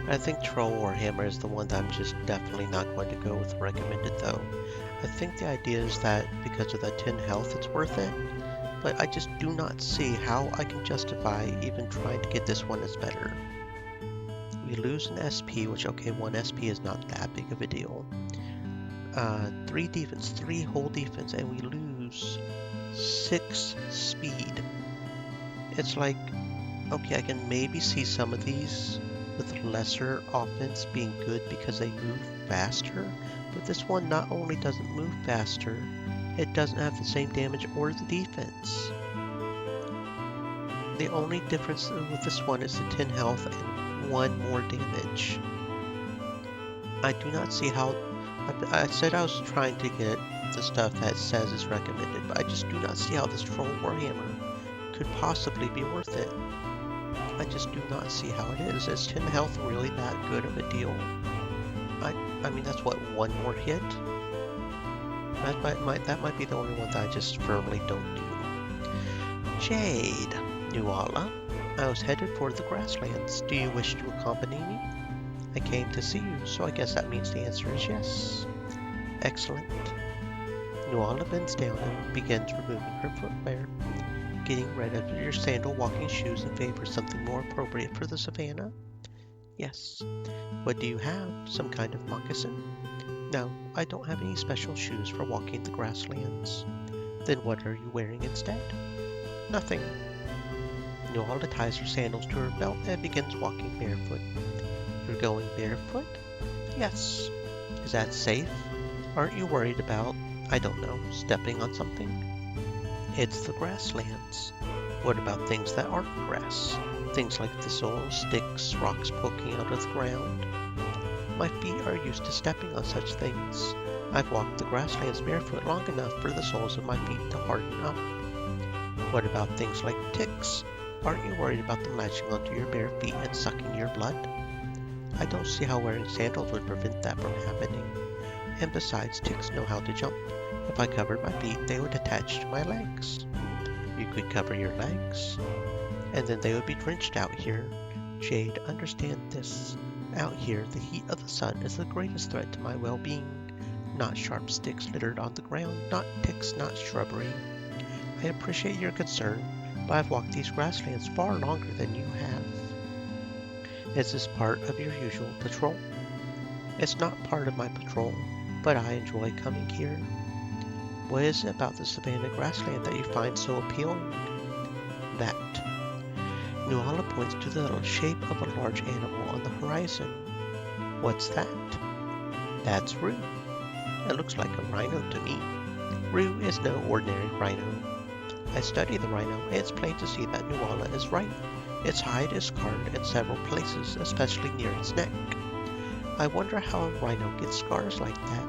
I think Troll Warhammer is the one that I'm just definitely not going to go with recommended though. I think the idea is that because of that 10 health it's worth it, but I just do not see how I can justify even trying to get this one as better. We lose an SP, which okay, 1 SP is not that big of a deal. 3 defense, 3 whole defense, and we lose 6 speed. It's like, okay, I can maybe see some of these with lesser offense being good because they move faster, but this one not only doesn't move faster, it doesn't have the same damage or the defense. The only difference with this one is the 10 health and 1 more damage. I do not see how. I said I was trying to get the stuff that says is recommended, but I just do not see how this Troll Warhammer could possibly be worth it. I just do not see how it is. Is 10 health really that good of a deal? I mean, that's what, 1 more hit? That might be the only one that I just firmly don't do. Jade, Nuala, I was headed for the grasslands. Do you wish to accompany me? I came to see you, so I guess that means the answer is yes. Excellent. Nuala bends down and begins removing her footwear. Getting rid of your sandal walking shoes in favor of something more appropriate for the savannah? Yes. What do you have? Some kind of moccasin? No, I don't have any special shoes for walking the grasslands. Then what are you wearing instead? Nothing. Nuala ties her sandals to her belt and begins walking barefoot. You're going barefoot? Yes. Is that safe? Aren't you worried about, I don't know, stepping on something? It's the grasslands. What about things that aren't grass? Things like thistles, sticks, rocks poking out of the ground. My feet are used to stepping on such things. I've walked the grasslands barefoot long enough for the soles of my feet to harden up. What about things like ticks? Aren't you worried about them latching onto your bare feet and sucking your blood? I don't see how wearing sandals would prevent that from happening. And besides, ticks know how to jump. If I covered my feet, they would attach to my legs. You could cover your legs, and then they would be drenched out here. Jade, understand this. Out here, the heat of the sun is the greatest threat to my well-being. Not sharp sticks littered on the ground, not ticks, not shrubbery. I appreciate your concern, but I've walked these grasslands far longer than you have. Is this part of your usual patrol? It's not part of my patrol, but I enjoy coming here. What is it about the savannah grassland that you find so appealing? That. Nuala points to the little shape of a large animal on the horizon. What's that? That's Rue. It looks like a rhino to me. Rue is no ordinary rhino. I study the rhino, and it's plain to see that Nuala is right. Its hide is scarred in several places, especially near its neck. I wonder how a rhino gets scars like that.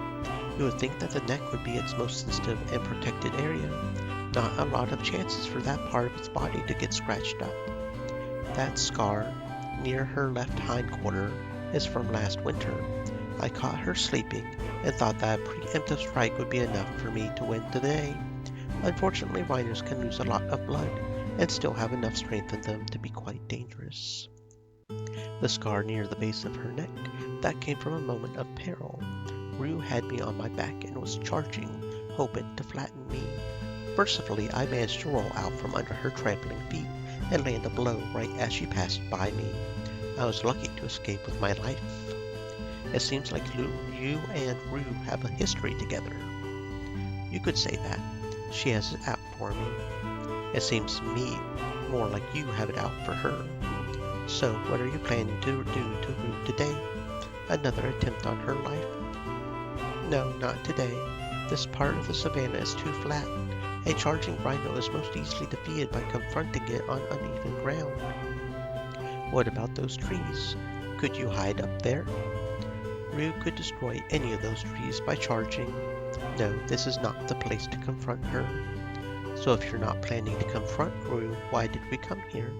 You would think that the neck would be its most sensitive and protected area. Not a lot of chances for that part of its body to get scratched up. That scar, near her left hindquarter, is from last winter. I caught her sleeping and thought that a preemptive strike would be enough for me to win today. Unfortunately, rhinos can lose a lot of blood and still have enough strength in them to be quite dangerous. The scar near the base of her neck, that came from a moment of peril. Rue had me on my back and was charging, hoping to flatten me. Mercifully, I managed to roll out from under her trampling feet and land a blow right as she passed by me. I was lucky to escape with my life. It seems like you and Rue have a history together. You could say that. She has it out for me. It seems to me more like you have it out for her. So, what are you planning to do to Rue today? Another attempt on her life? No, not today. This part of the savannah is too flat. A charging rhino is most easily defeated by confronting it on uneven ground. What about those trees? Could you hide up there? Rue could destroy any of those trees by charging. No, this is not the place to confront her. So if you're not planning to confront Rue, why did we come here?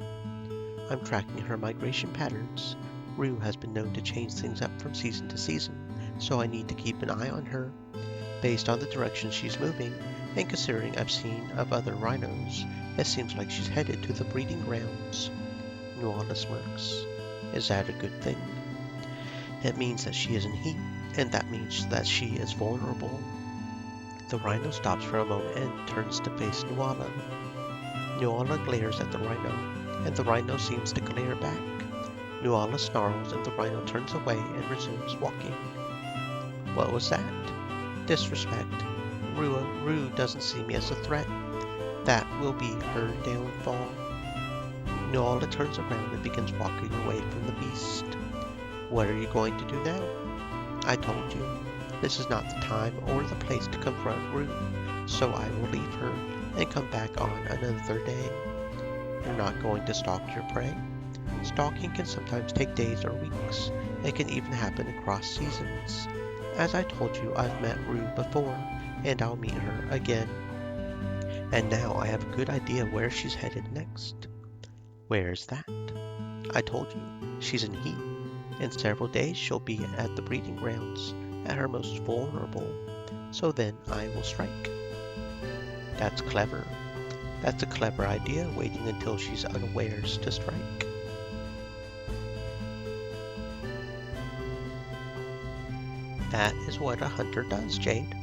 I'm tracking her migration patterns. Rue has been known to change things up from season to season, so I need to keep an eye on her. Based on the direction she's moving, and considering I've seen of other rhinos, it seems like she's headed to the breeding grounds. Nuala smirks. Is that a good thing? It means that she is in heat, and that means that she is vulnerable. The rhino stops for a moment and turns to face Nuala. Nuala glares at the rhino, and the rhino seems to glare back. Nuala snarls, and the rhino turns away and resumes walking. What was that? Disrespect. Rue doesn't see me as a threat. That will be her downfall. Nuala turns around and begins walking away from the beast. What are you going to do now? I told you, this is not the time or the place to confront Rue, so I will leave her and come back on another day. You're not going to stalk your prey? Stalking can sometimes take days or weeks. It can even happen across seasons. As I told you, I've met Rue before, and I'll meet her again. And now I have a good idea where she's headed next. Where's that? I told you, she's in heat. In several days she'll be at the breeding grounds, at her most vulnerable. So then I will strike. That's clever. That's a clever idea, waiting until she's unawares to strike. That is what a hunter does, Jade.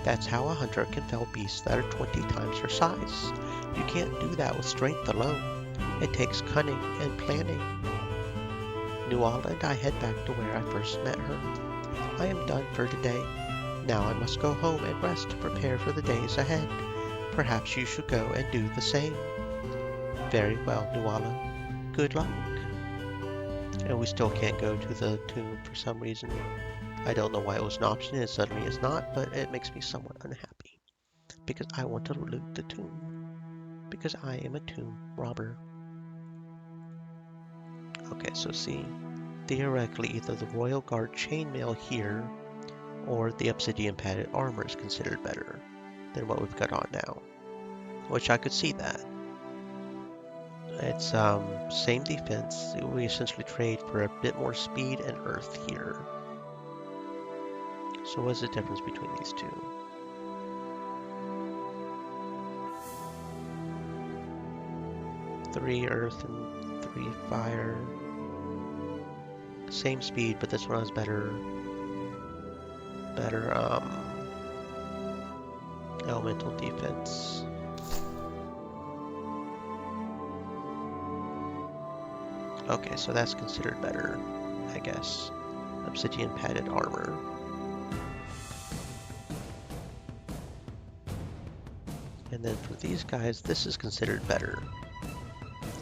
That's how a hunter can fell beasts that are 20 times her size. You can't do that with strength alone. It takes cunning and planning. Nuala and I head back to where I first met her. I am done for today. Now I must go home and rest to prepare for the days ahead. Perhaps you should go and do the same. Very well, Nuala. Good luck. And we still can't go to the tomb for some reason. I don't know why it was an option and suddenly it's not, but it makes me somewhat unhappy. Because I want to loot the tomb. Because I am a tomb robber. Okay, so see, theoretically either the Royal Guard chainmail here or the obsidian padded armor is considered better than what we've got on now. Which I could see that. It's same defense. We essentially trade for a bit more speed and earth here. So what's the difference between these two? Three earth and 3 fire. Same speed, but this one has better elemental defense. Okay, so that's considered better, I guess. Obsidian padded armor. And then for these guys, this is considered better.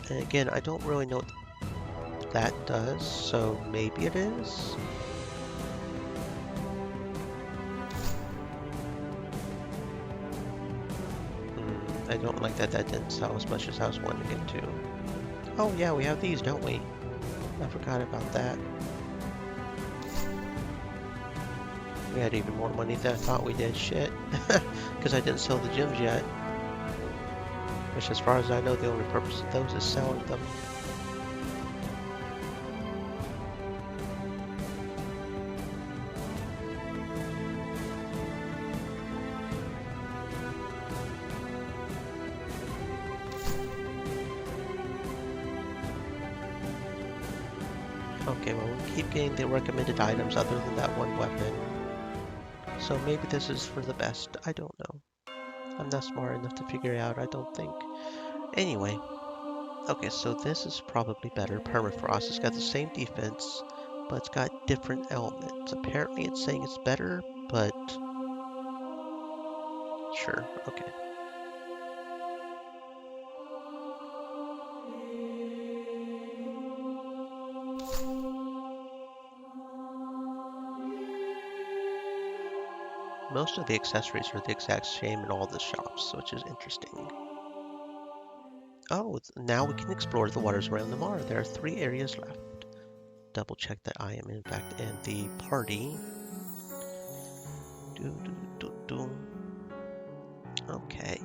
And again, I don't really know what that does, so maybe it is? I don't like that didn't sell as much as I was wanting it to. Oh yeah, we have these, don't we? I forgot about that. We had even more money than I thought we did. Shit. Because I didn't sell the gems yet. Which, as far as I know, the only purpose of those is selling them. Okay, well, we keep getting the recommended items other than that one weapon. So maybe this is for the best. I don't know. I'm not smart enough to figure it out, I don't think. Anyway. Okay, so this is probably better. Permafrost. It's got the same defense, but it's got different elements. Apparently it's saying it's better, but... Sure, okay. Most of the accessories are the exact same in all the shops, which is interesting. Oh, now we can explore the waters around the Mar. There are 3 areas left. Double check that I am in fact in the party. Okay.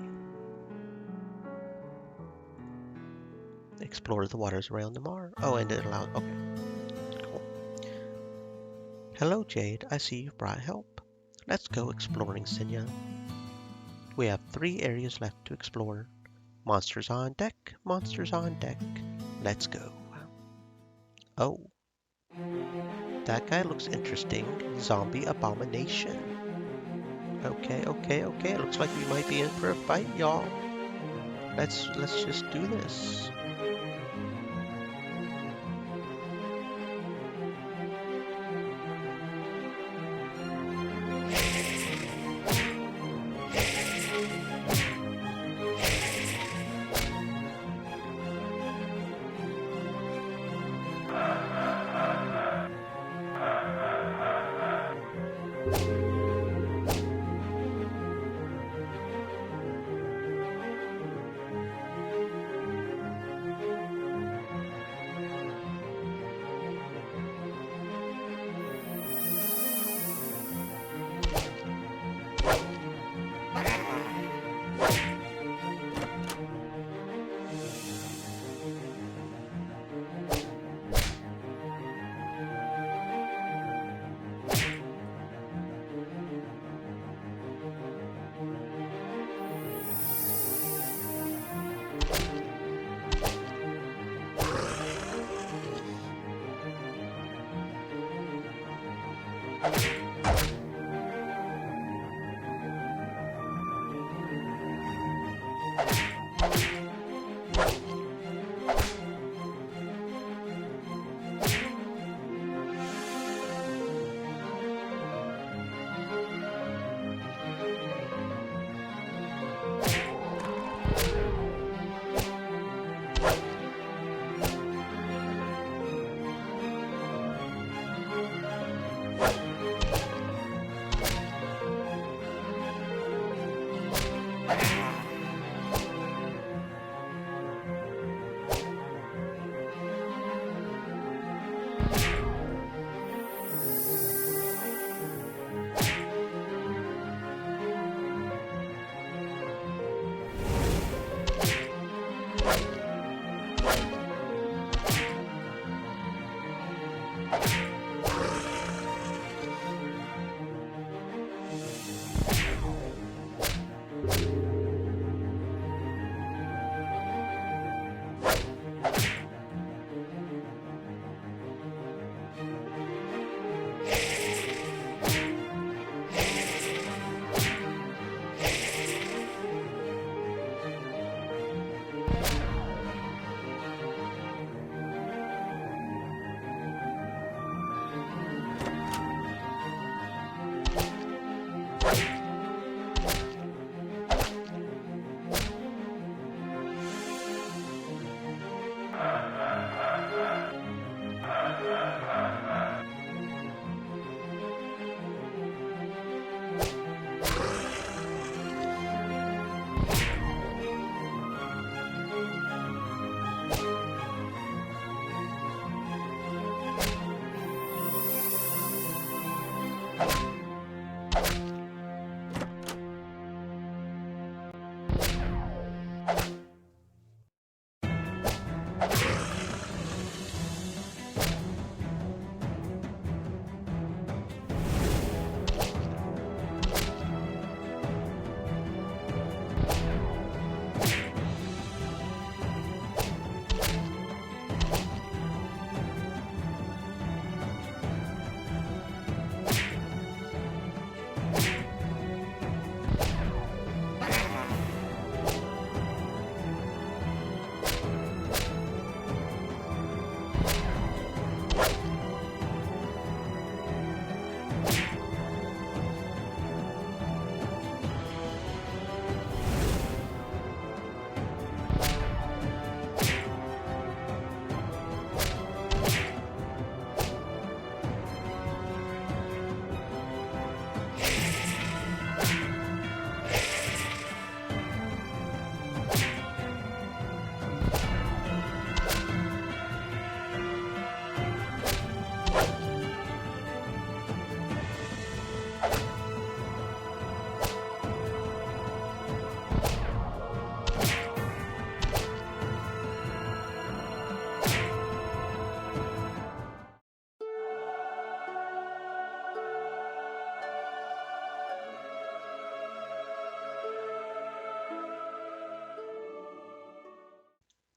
Explore the waters around the Mar. Oh, and it allows... Okay. Cool. Hello, Jade. I see you've brought help. Let's go exploring, Senya. We have 3 areas left to explore. Monsters on deck, monsters on deck. Let's go. Oh. That guy looks interesting. Zombie abomination. Okay, okay, okay. Looks like we might be in for a fight, y'all. Let's just do this.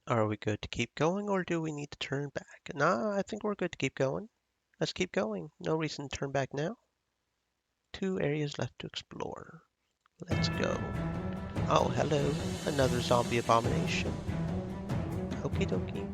Are we good to keep going or do we need to turn back? Nah, I think we're good to keep going. Let's keep going. No reason to turn back now. 2 areas left to explore. Let's go. Oh, hello. Another zombie abomination. Okie dokie.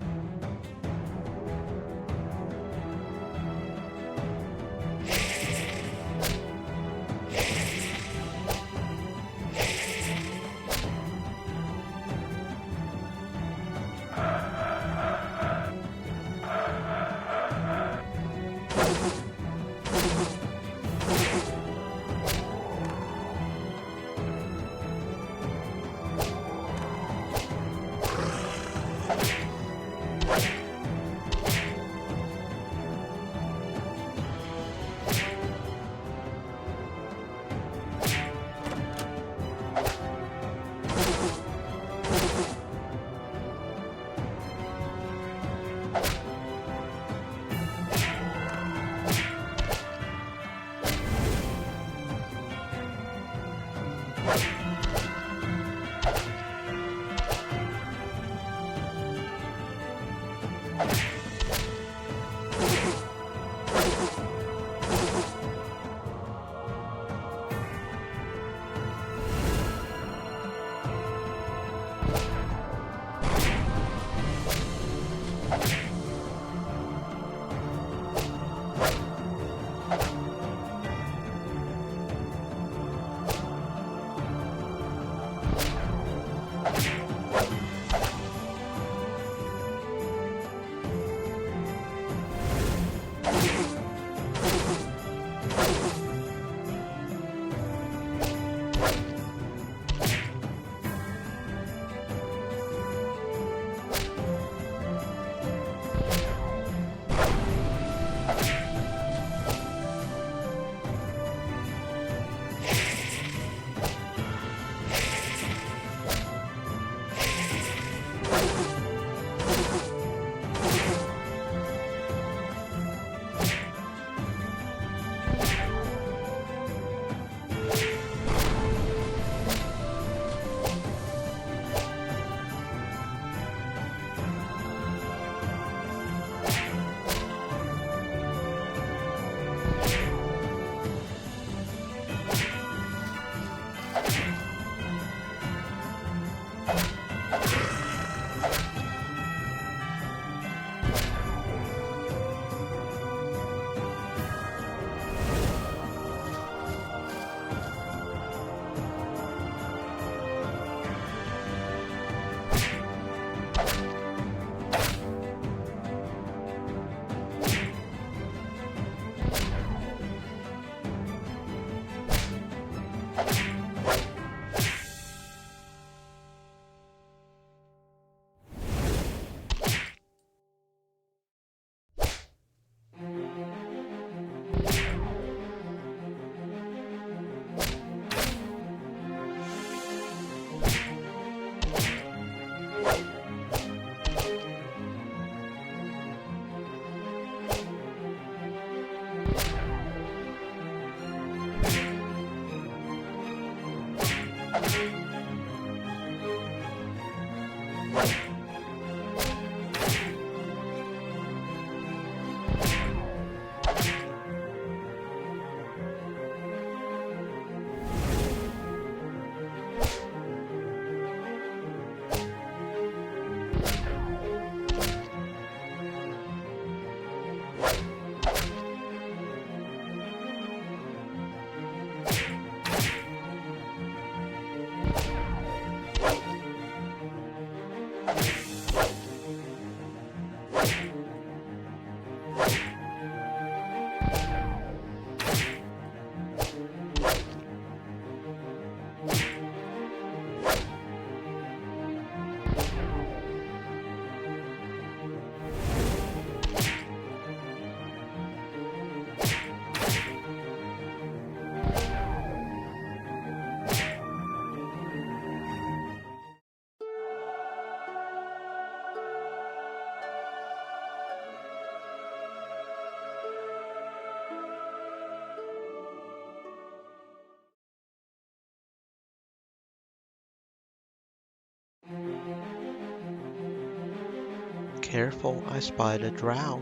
Careful, I spotted a drow.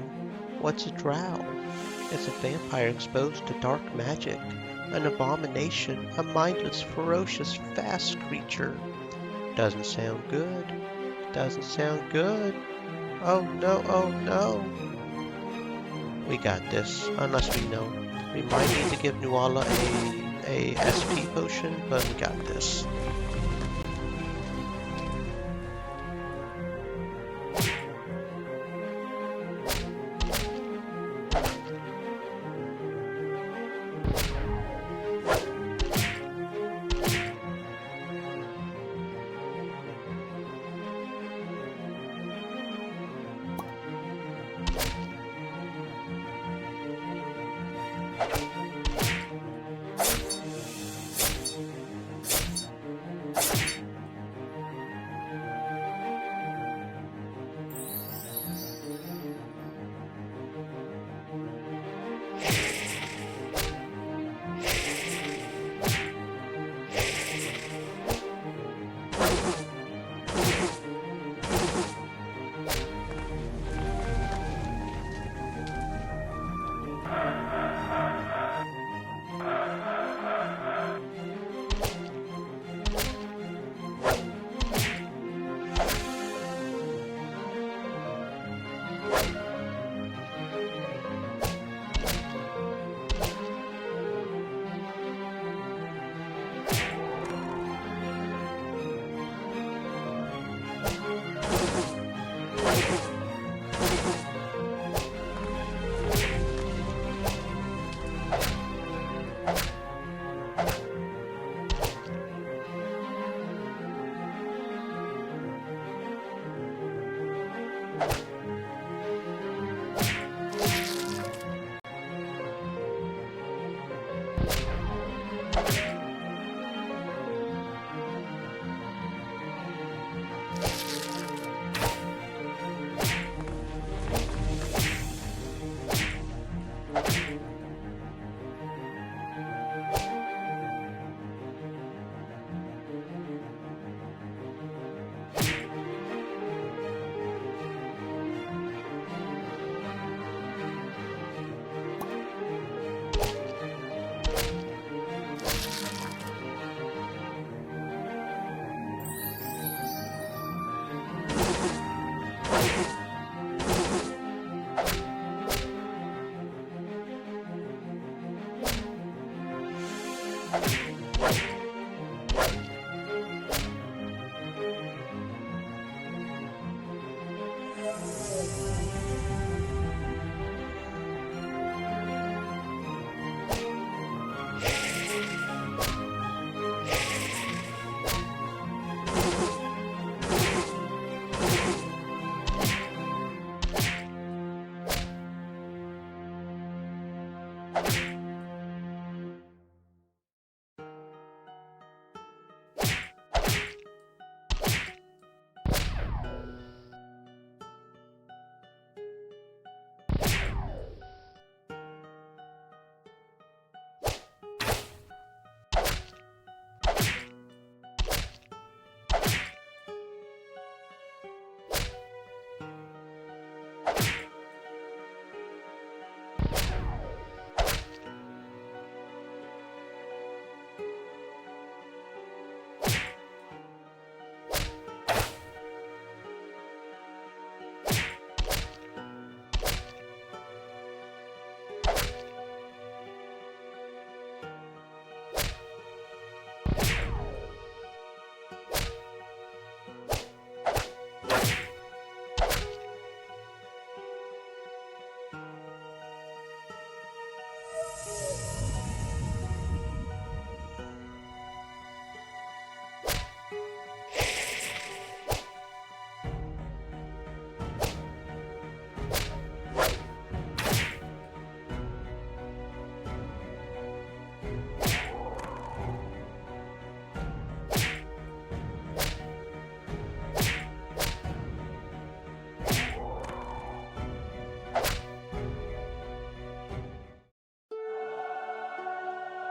What's a drow? It's a vampire exposed to dark magic, an abomination, a mindless, ferocious, fast creature. Doesn't sound good. Doesn't sound good. Oh no, oh no. We got this, unless we know. We might need to give Nuala a SP potion, but we got this.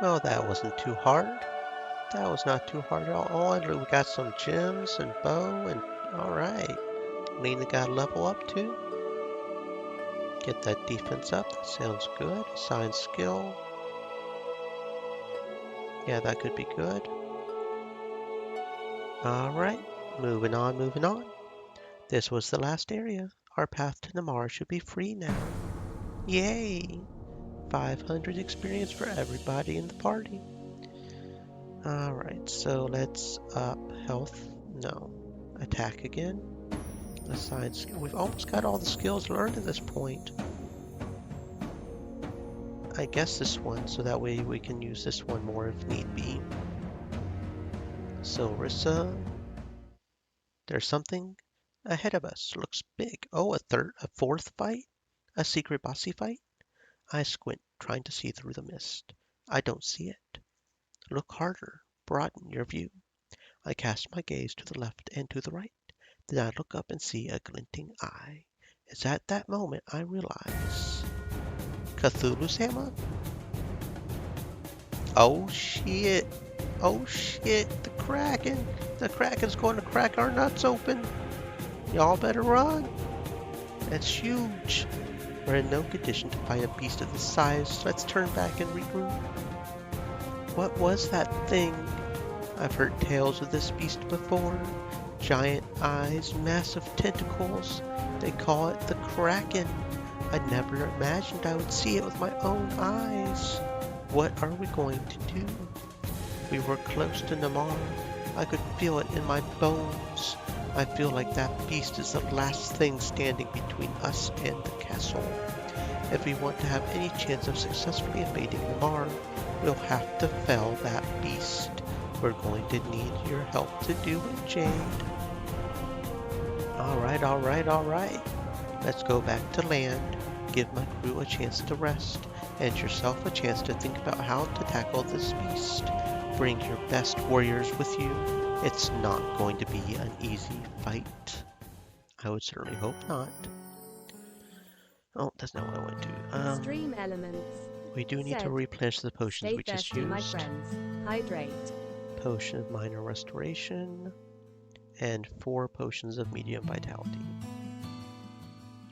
Well, that wasn't too hard. That was not too hard at all. We got some gems and bow and alright. Lena got a level up too. Get that defense up. That sounds good. Assign skill. Yeah, that could be good. Alright, moving on, moving on. This was the last area. Our path to Namar should be free now. Yay! 500 experience for everybody in the party. Alright, so let's up health. No. Attack again. Assign skill. We've almost got all the skills learned at this point. I guess this one, so that way we can use this one more if need be. So Rissa, there's something ahead of us. Looks big. Oh, a fourth fight? A secret bossy fight? I squint, trying to see through the mist. I don't see it. Look harder. Broaden your view. I cast my gaze to the left and to the right. Then I look up and see a glinting eye. It's at that moment I realize... Cthulhu's hammer? Oh shit! Oh shit! The Kraken! The Kraken's going to crack our nuts open! Y'all better run! That's huge! We're in no condition to fight a beast of this size, so let's turn back and regroup. What was that thing? I've heard tales of this beast before. Giant eyes, massive tentacles. They call it the Kraken. I never imagined I would see it with my own eyes. What are we going to do? We were close to Namar. I could feel it in my bones. I feel like that beast is the last thing standing between us and the castle. If we want to have any chance of successfully invading Namar, we'll have to fell that beast. We're going to need your help to do it, Jade. Alright, alright, alright. Let's go back to land, give my crew a chance to rest, and yourself a chance to think about how to tackle this beast. Bring your best warriors with you. It's not going to be an easy fight. I would certainly hope not. Oh, that's not what I want to. Stream elements. We do need to replenish the potions Stay we just thirsty, used. my friends. Hydrate. Potion of minor restoration and 4 potions of medium vitality.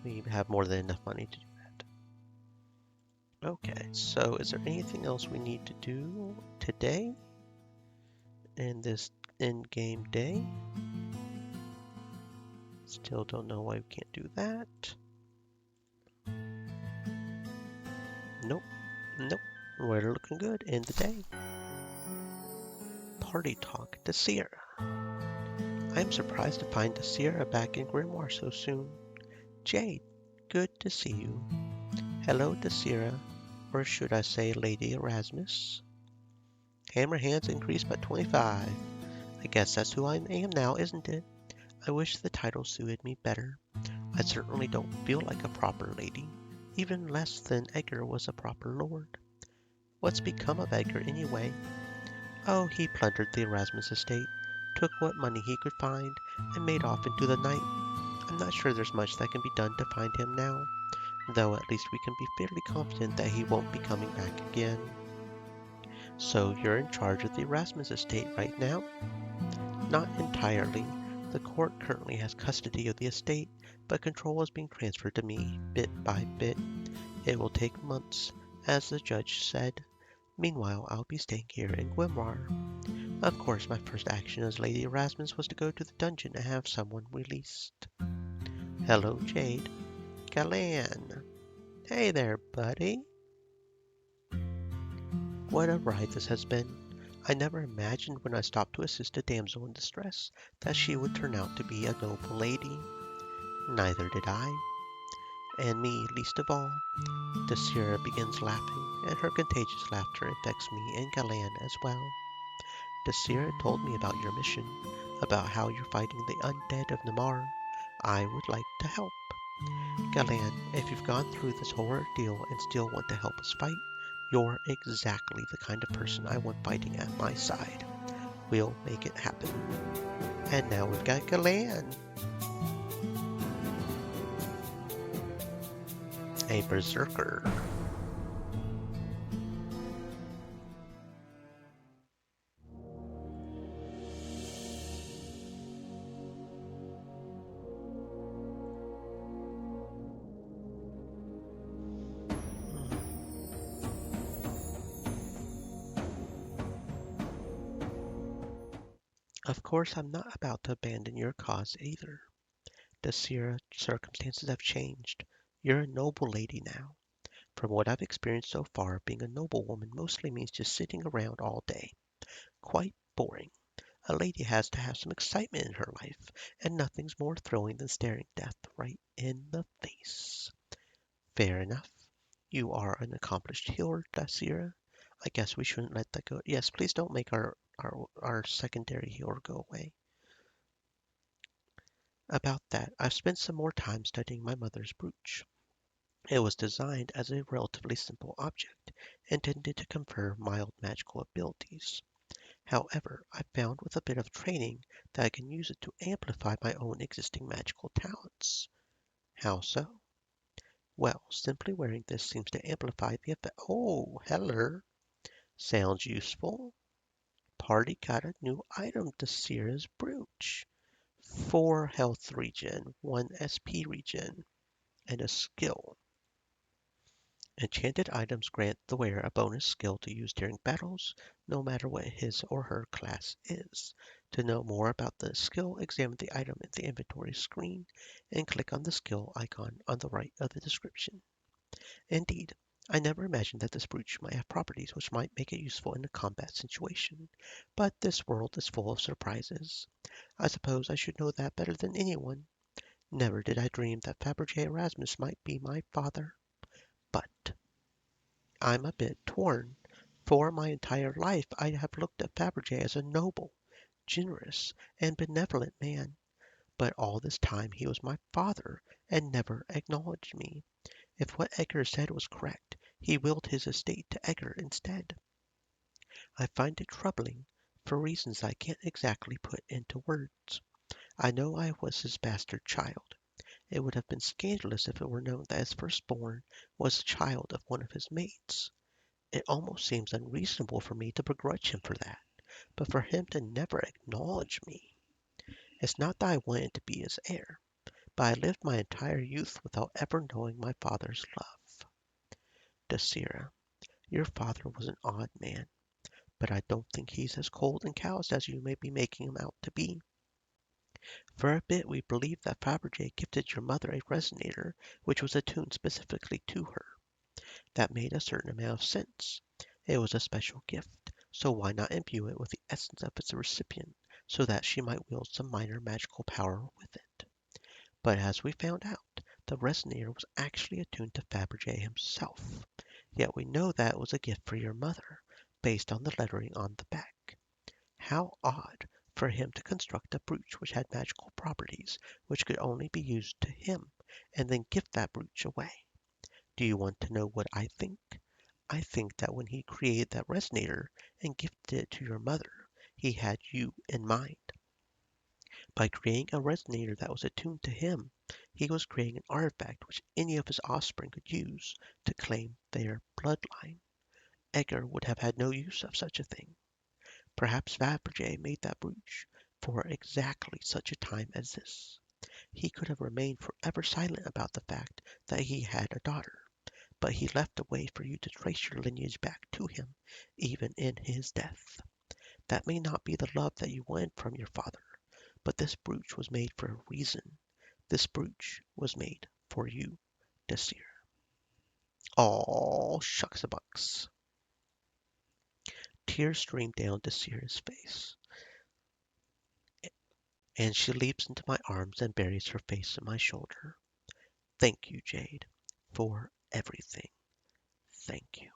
We have more than enough money to do that. Okay, so is there anything else we need to do today in this in-game day? Still don't know why we can't do that. Nope, nope. We're looking good in the day. Party talk, Desira. I am surprised to find Desira back in Grimoire so soon. Jade, good to see you. Hello, Desira, or should I say Lady Erasmus? Hammer hands increased by 25. I guess that's who I am now, isn't it? I wish the title suited me better. I certainly don't feel like a proper lady, even less than Edgar was a proper lord. What's become of Edgar anyway? Oh, he plundered the Erasmus estate, took what money he could find, and made off into the night. I'm not sure there's much that can be done to find him now, though at least we can be fairly confident that he won't be coming back again. So you're in charge of the Erasmus estate right now? Not entirely. The court currently has custody of the estate, but control is being transferred to me, bit by bit. It will take months, as the judge said. Meanwhile, I'll be staying here in Grimoire. Of course, my first action as Lady Erasmus was to go to the dungeon and have someone released. Hello, Jade. Galan. Hey there, buddy. What a ride this has been. I never imagined when I stopped to assist a damsel in distress that she would turn out to be a noble lady. Neither did I. And me least of all. Desira begins laughing, and her contagious laughter infects me and Galan as well. Desira told me about your mission, about how you're fighting the undead of Namar. I would like to help. Galan, if you've gone through this whole ordeal and still want to help us fight, you're exactly the kind of person I want fighting at my side. We'll make it happen. And now we've got Galan. A berserker. Of course, I'm not about to abandon your cause either. Desira, circumstances have changed. You're a noble lady now. From what I've experienced so far, being a noblewoman mostly means just sitting around all day. Quite boring. A lady has to have some excitement in her life, and nothing's more thrilling than staring death right in the face. Fair enough. You are an accomplished healer, Daciera. I guess we shouldn't let that go. Yes, please don't make our secondary healer go away. About that, I've spent some more time studying my mother's brooch. It was designed as a relatively simple object, intended to confer mild magical abilities. However, I found with a bit of training that I can use it to amplify my own existing magical talents. How so? Well, simply wearing this seems to amplify the effect. Oh, hello. Sounds useful. Party got a new item to Sierra's brooch. 4 health regen, 1 SP regen, and a skill. Enchanted items grant the wearer a bonus skill to use during battles, no matter what his or her class is. To know more about the skill, examine the item in the inventory screen and click on the skill icon on the right of the description. Indeed, I never imagined that this brooch might have properties which might make it useful in a combat situation, but this world is full of surprises. I suppose I should know that better than anyone. Never did I dream that Fabergé Erasmus might be my father. But I'm a bit torn. For my entire life I have looked at Fabergé as a noble, generous, and benevolent man, but all this time he was my father and never acknowledged me. If what Edgar said was correct, he willed his estate to Edgar instead. I find it troubling, for reasons I can't exactly put into words. I know I was his bastard child. It would have been scandalous if it were known that his firstborn was the child of one of his mates. It almost seems unreasonable for me to begrudge him for that, but for him to never acknowledge me. It's not that I wanted to be his heir, but I lived my entire youth without ever knowing my father's love. Daciera, your father was an odd man, but I don't think he's as cold and callous as you may be making him out to be. For a bit we believed that Fabergé gifted your mother a resonator which was attuned specifically to her. That made a certain amount of sense. It was a special gift, so why not imbue it with the essence of its recipient so that she might wield some minor magical power with it? But as we found out, the resonator was actually attuned to Fabergé himself. Yet we know that it was a gift for your mother, based on the lettering on the back. How odd for him to construct a brooch which had magical properties which could only be used to him, and then gift that brooch away. Do you want to know what I think? I think that when he created that resonator and gifted it to your mother, he had you in mind. By creating a resonator that was attuned to him, he was creating an artifact which any of his offspring could use to claim their bloodline. Edgar would have had no use of such a thing. Perhaps Fabergé made that brooch for exactly such a time as this. He could have remained forever silent about the fact that he had a daughter, but he left a way for you to trace your lineage back to him, even in his death. That may not be the love that you wanted from your father, but this brooch was made for a reason. This brooch was made for you, Dacier. Aw, shucks a bucks. Tears streamed down Dacier's face, and she leaps into my arms and buries her face in my shoulder. Thank you, Jade, for everything. Thank you.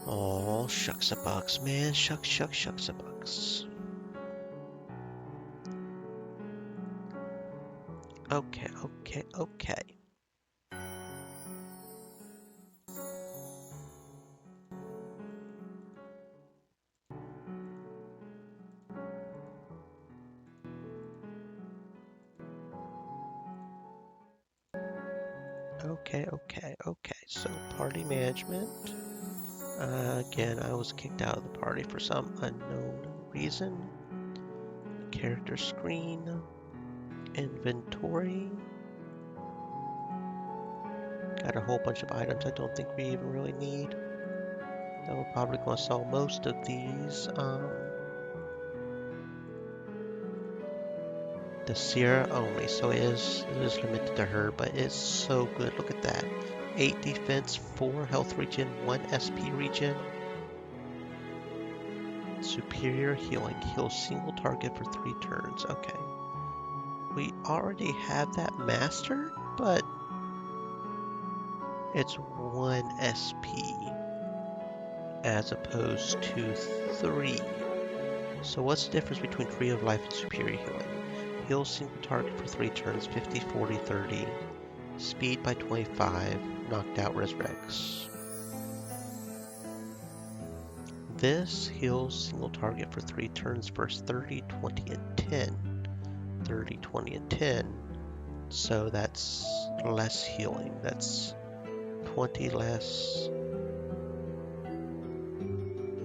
Oh, shucks a bucks, man. Shucks a bucks. Okay. Okay. So, party management. Again, I was kicked out of the party for some unknown reason. Character screen. Inventory. Got a whole bunch of items I don't think we even really need. That we're probably going to sell most of these. The Sierra only, so it is limited to her, but it's so good. Look at that. 8 defense, 4 health regen, 1 SP regen. Superior healing. Heals single target for 3 turns. Okay. We already have that mastered, but it's 1 SP as opposed to 3. So what's the difference between Tree of Life and Superior Healing? Heals single target for 3 turns, 50, 40, 30. Speed by 25. Knocked out resurrects. This heals single target for 3 turns versus 30, 20, and 10. 30, 20, and 10. So that's less healing. That's 20 less.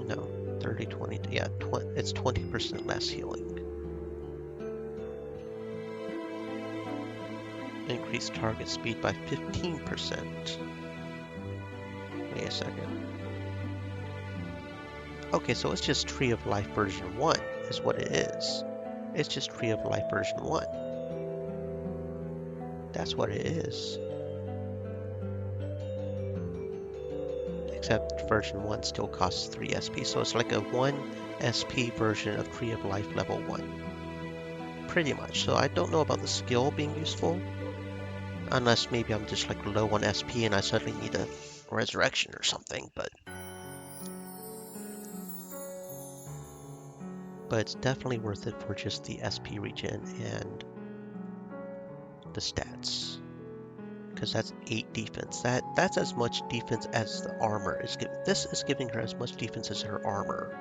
No, 30, 20. Yeah, it's 20% less healing. Increase target speed by 15%. Wait a second. Okay, so it's just Tree of Life version 1 is what it is. It's just Tree of Life version 1. That's what it is. Except version 1 still costs 3 SP, so it's like a 1 SP version of Tree of Life level 1. Pretty much. So I don't know about the skill being useful. Unless maybe I'm just like low on SP and I suddenly need a resurrection or something, but it's definitely worth it for just the SP regen and the stats. Because that's 8 defense. That's as much defense as the armor is giving. This is giving her as much defense as her armor.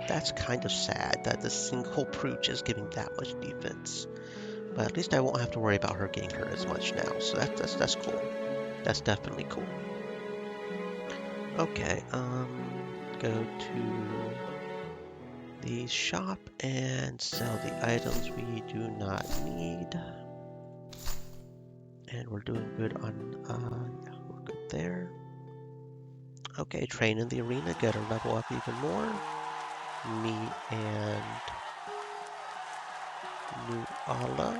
That's kind of sad that the single brooch is giving that much defense. But at least I won't have to worry about her getting hurt as much now. So that's cool. That's definitely cool. Okay, go to the shop and sell the items we do not need. And we're doing good on, yeah, we're good there. Okay, train in the arena, get her level up even more. Me and Nuala.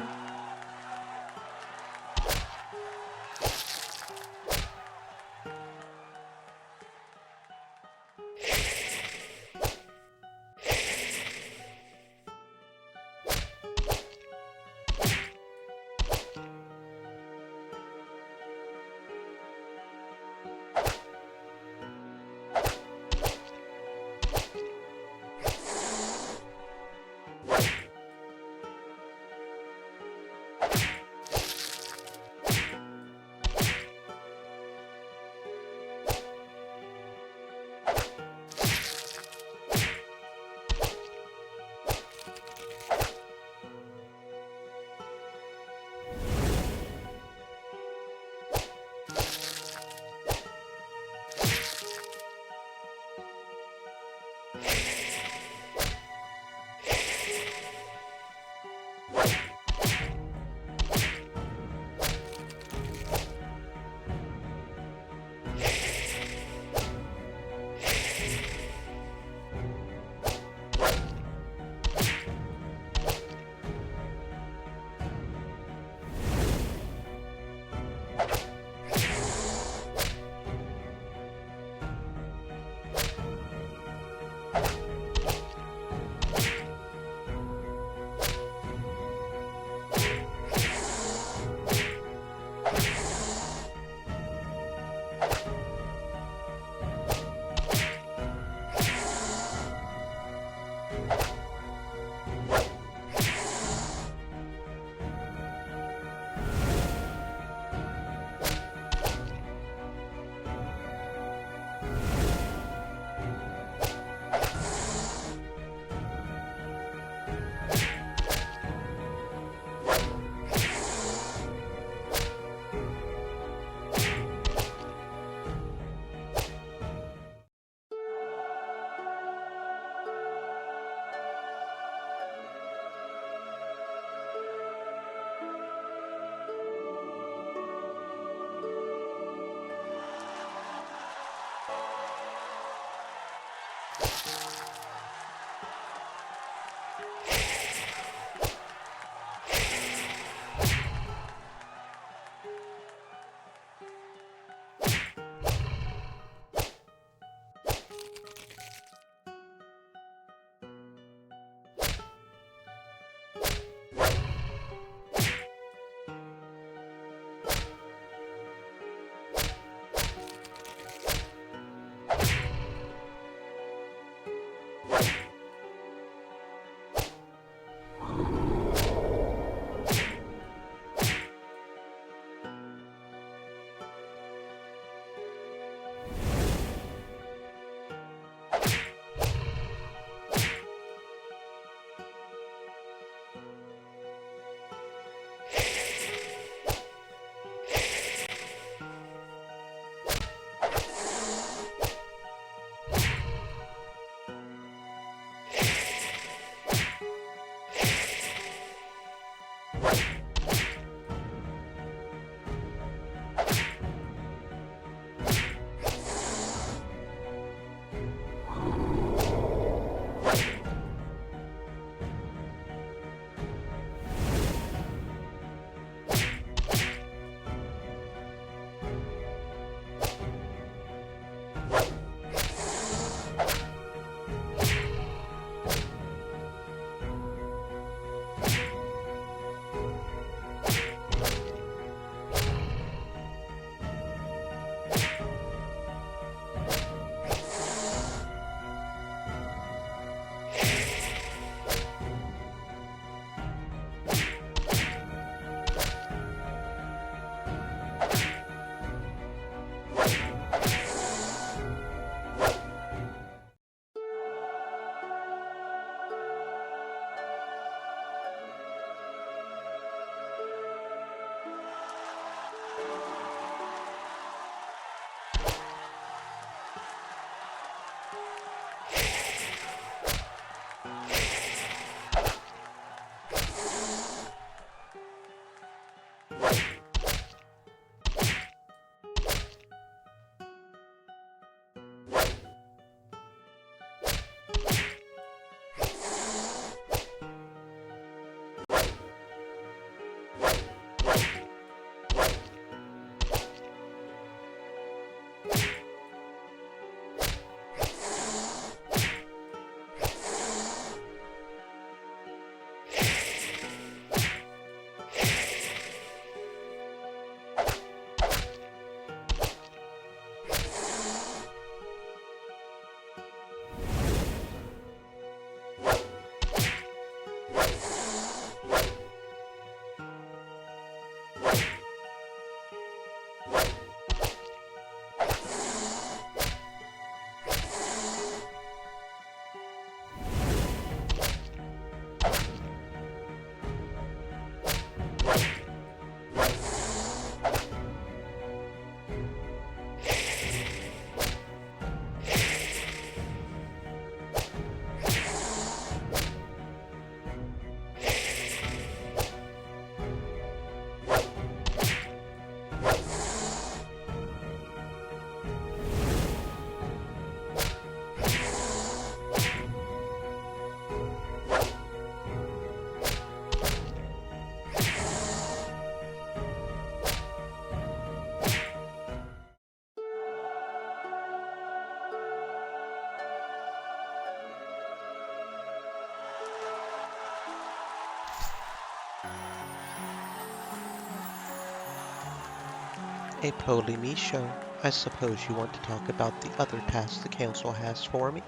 A Ptolemy show. I suppose you want to talk about the other tasks the Council has for me?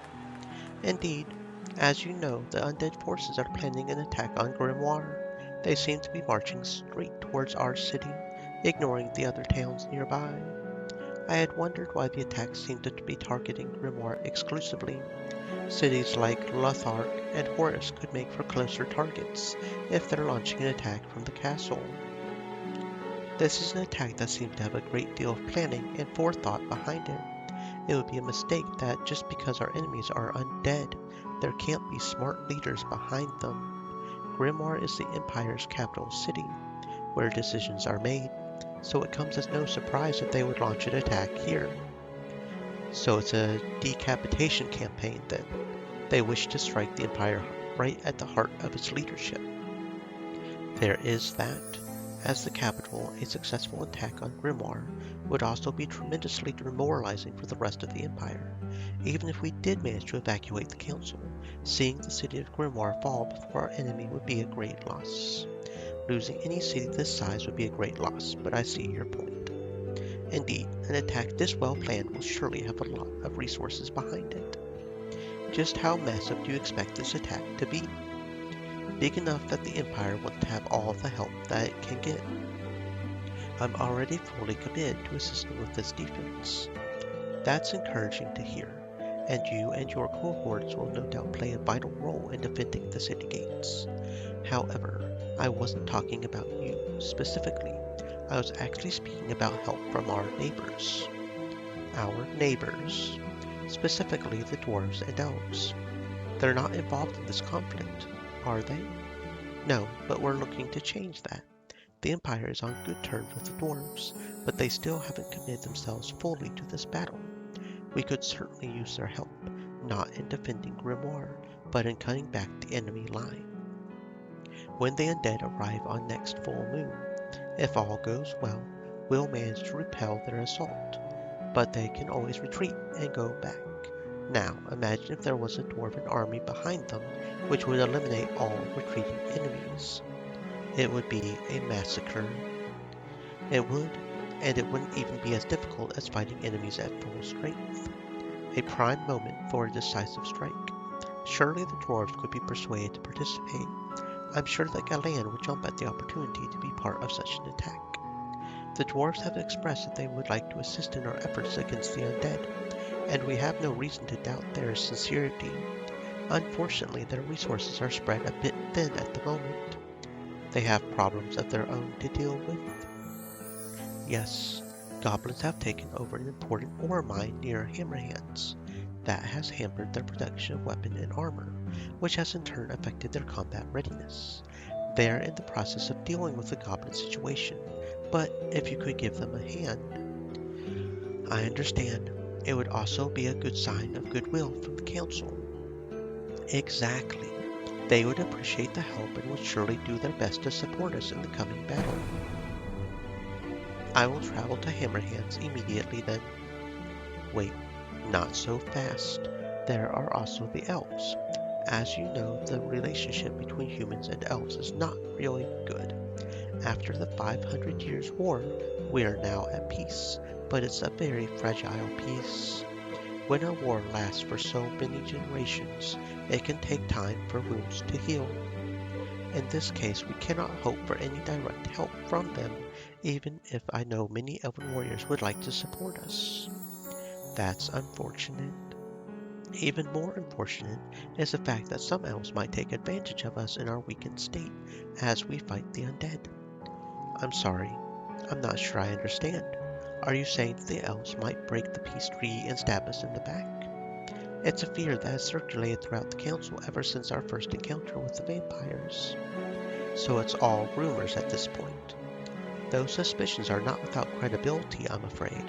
Indeed. As you know, the undead forces are planning an attack on Grimoire. They seem to be marching straight towards our city, ignoring the other towns nearby. I had wondered why the attack seemed to be targeting Grimoire exclusively. Cities like Lothar and Horus could make for closer targets if they're launching an attack from the castle. This is an attack that seems to have a great deal of planning and forethought behind it. It would be a mistake that just because our enemies are undead, there can't be smart leaders behind them. Grimoire is the Empire's capital city, where decisions are made, so it comes as no surprise that they would launch an attack here. So it's a decapitation campaign then. They wish to strike the Empire right at the heart of its leadership. There is that. As the capital, a successful attack on Grimoire would also be tremendously demoralizing for the rest of the Empire. Even if we did manage to evacuate the Council, seeing the city of Grimoire fall before our enemy would be a great loss. Losing any city this size would be a great loss, but I see your point. Indeed, an attack this well planned will surely have a lot of resources behind it. Just how massive do you expect this attack to be? Big enough that the Empire wants to have all the help that it can get. I'm already fully committed to assisting with this defense. That's encouraging to hear, and you and your cohorts will no doubt play a vital role in defending the city gates. However, I wasn't talking about you specifically. I was actually speaking about help from our neighbors. Our neighbors. Specifically the dwarves and elves. They're not involved in this conflict, are they? No, but we're looking to change that. The Empire is on good terms with the dwarves, but they still haven't committed themselves fully to this battle. We could certainly use their help, not in defending Grimoire, but in cutting back the enemy line. When the undead arrive on next full moon, if all goes well, we'll manage to repel their assault, but they can always retreat and go back. Now, imagine if there was a dwarven army behind them, which would eliminate all retreating enemies. It would be a massacre. It would, and it wouldn't even be as difficult as fighting enemies at full strength. A prime moment for a decisive strike. Surely the dwarves could be persuaded to participate. I'm sure that Galan would jump at the opportunity to be part of such an attack. The dwarves have expressed that they would like to assist in our efforts against the undead, and we have no reason to doubt their sincerity. Unfortunately, their resources are spread a bit thin at the moment. They have problems of their own to deal with. Yes, goblins have taken over an important ore mine near Hammerhands. That has hampered their production of weapon and armor, which has in turn affected their combat readiness. They're in the process of dealing with the goblin situation, but if you could give them a hand. I understand. It would also be a good sign of goodwill from the council. Exactly. They would appreciate the help and would surely do their best to support us in the coming battle. I will travel to Hammerhands immediately then. Wait, not so fast. There are also the elves. As you know, the relationship between humans and elves is not really good. After the 500 Years' War, we are now at peace, but it's a very fragile peace. When a war lasts for so many generations, it can take time for wounds to heal. In this case, we cannot hope for any direct help from them, even if I know many elven warriors would like to support us. That's unfortunate. Even more unfortunate is the fact that some elves might take advantage of us in our weakened state as we fight the undead. I'm sorry, I'm not sure I understand. Are you saying that the elves might break the peace treaty and stab us in the back? It's a fear that has circulated throughout the council ever since our first encounter with the vampires. So it's all rumors at this point. Those suspicions are not without credibility, I'm afraid.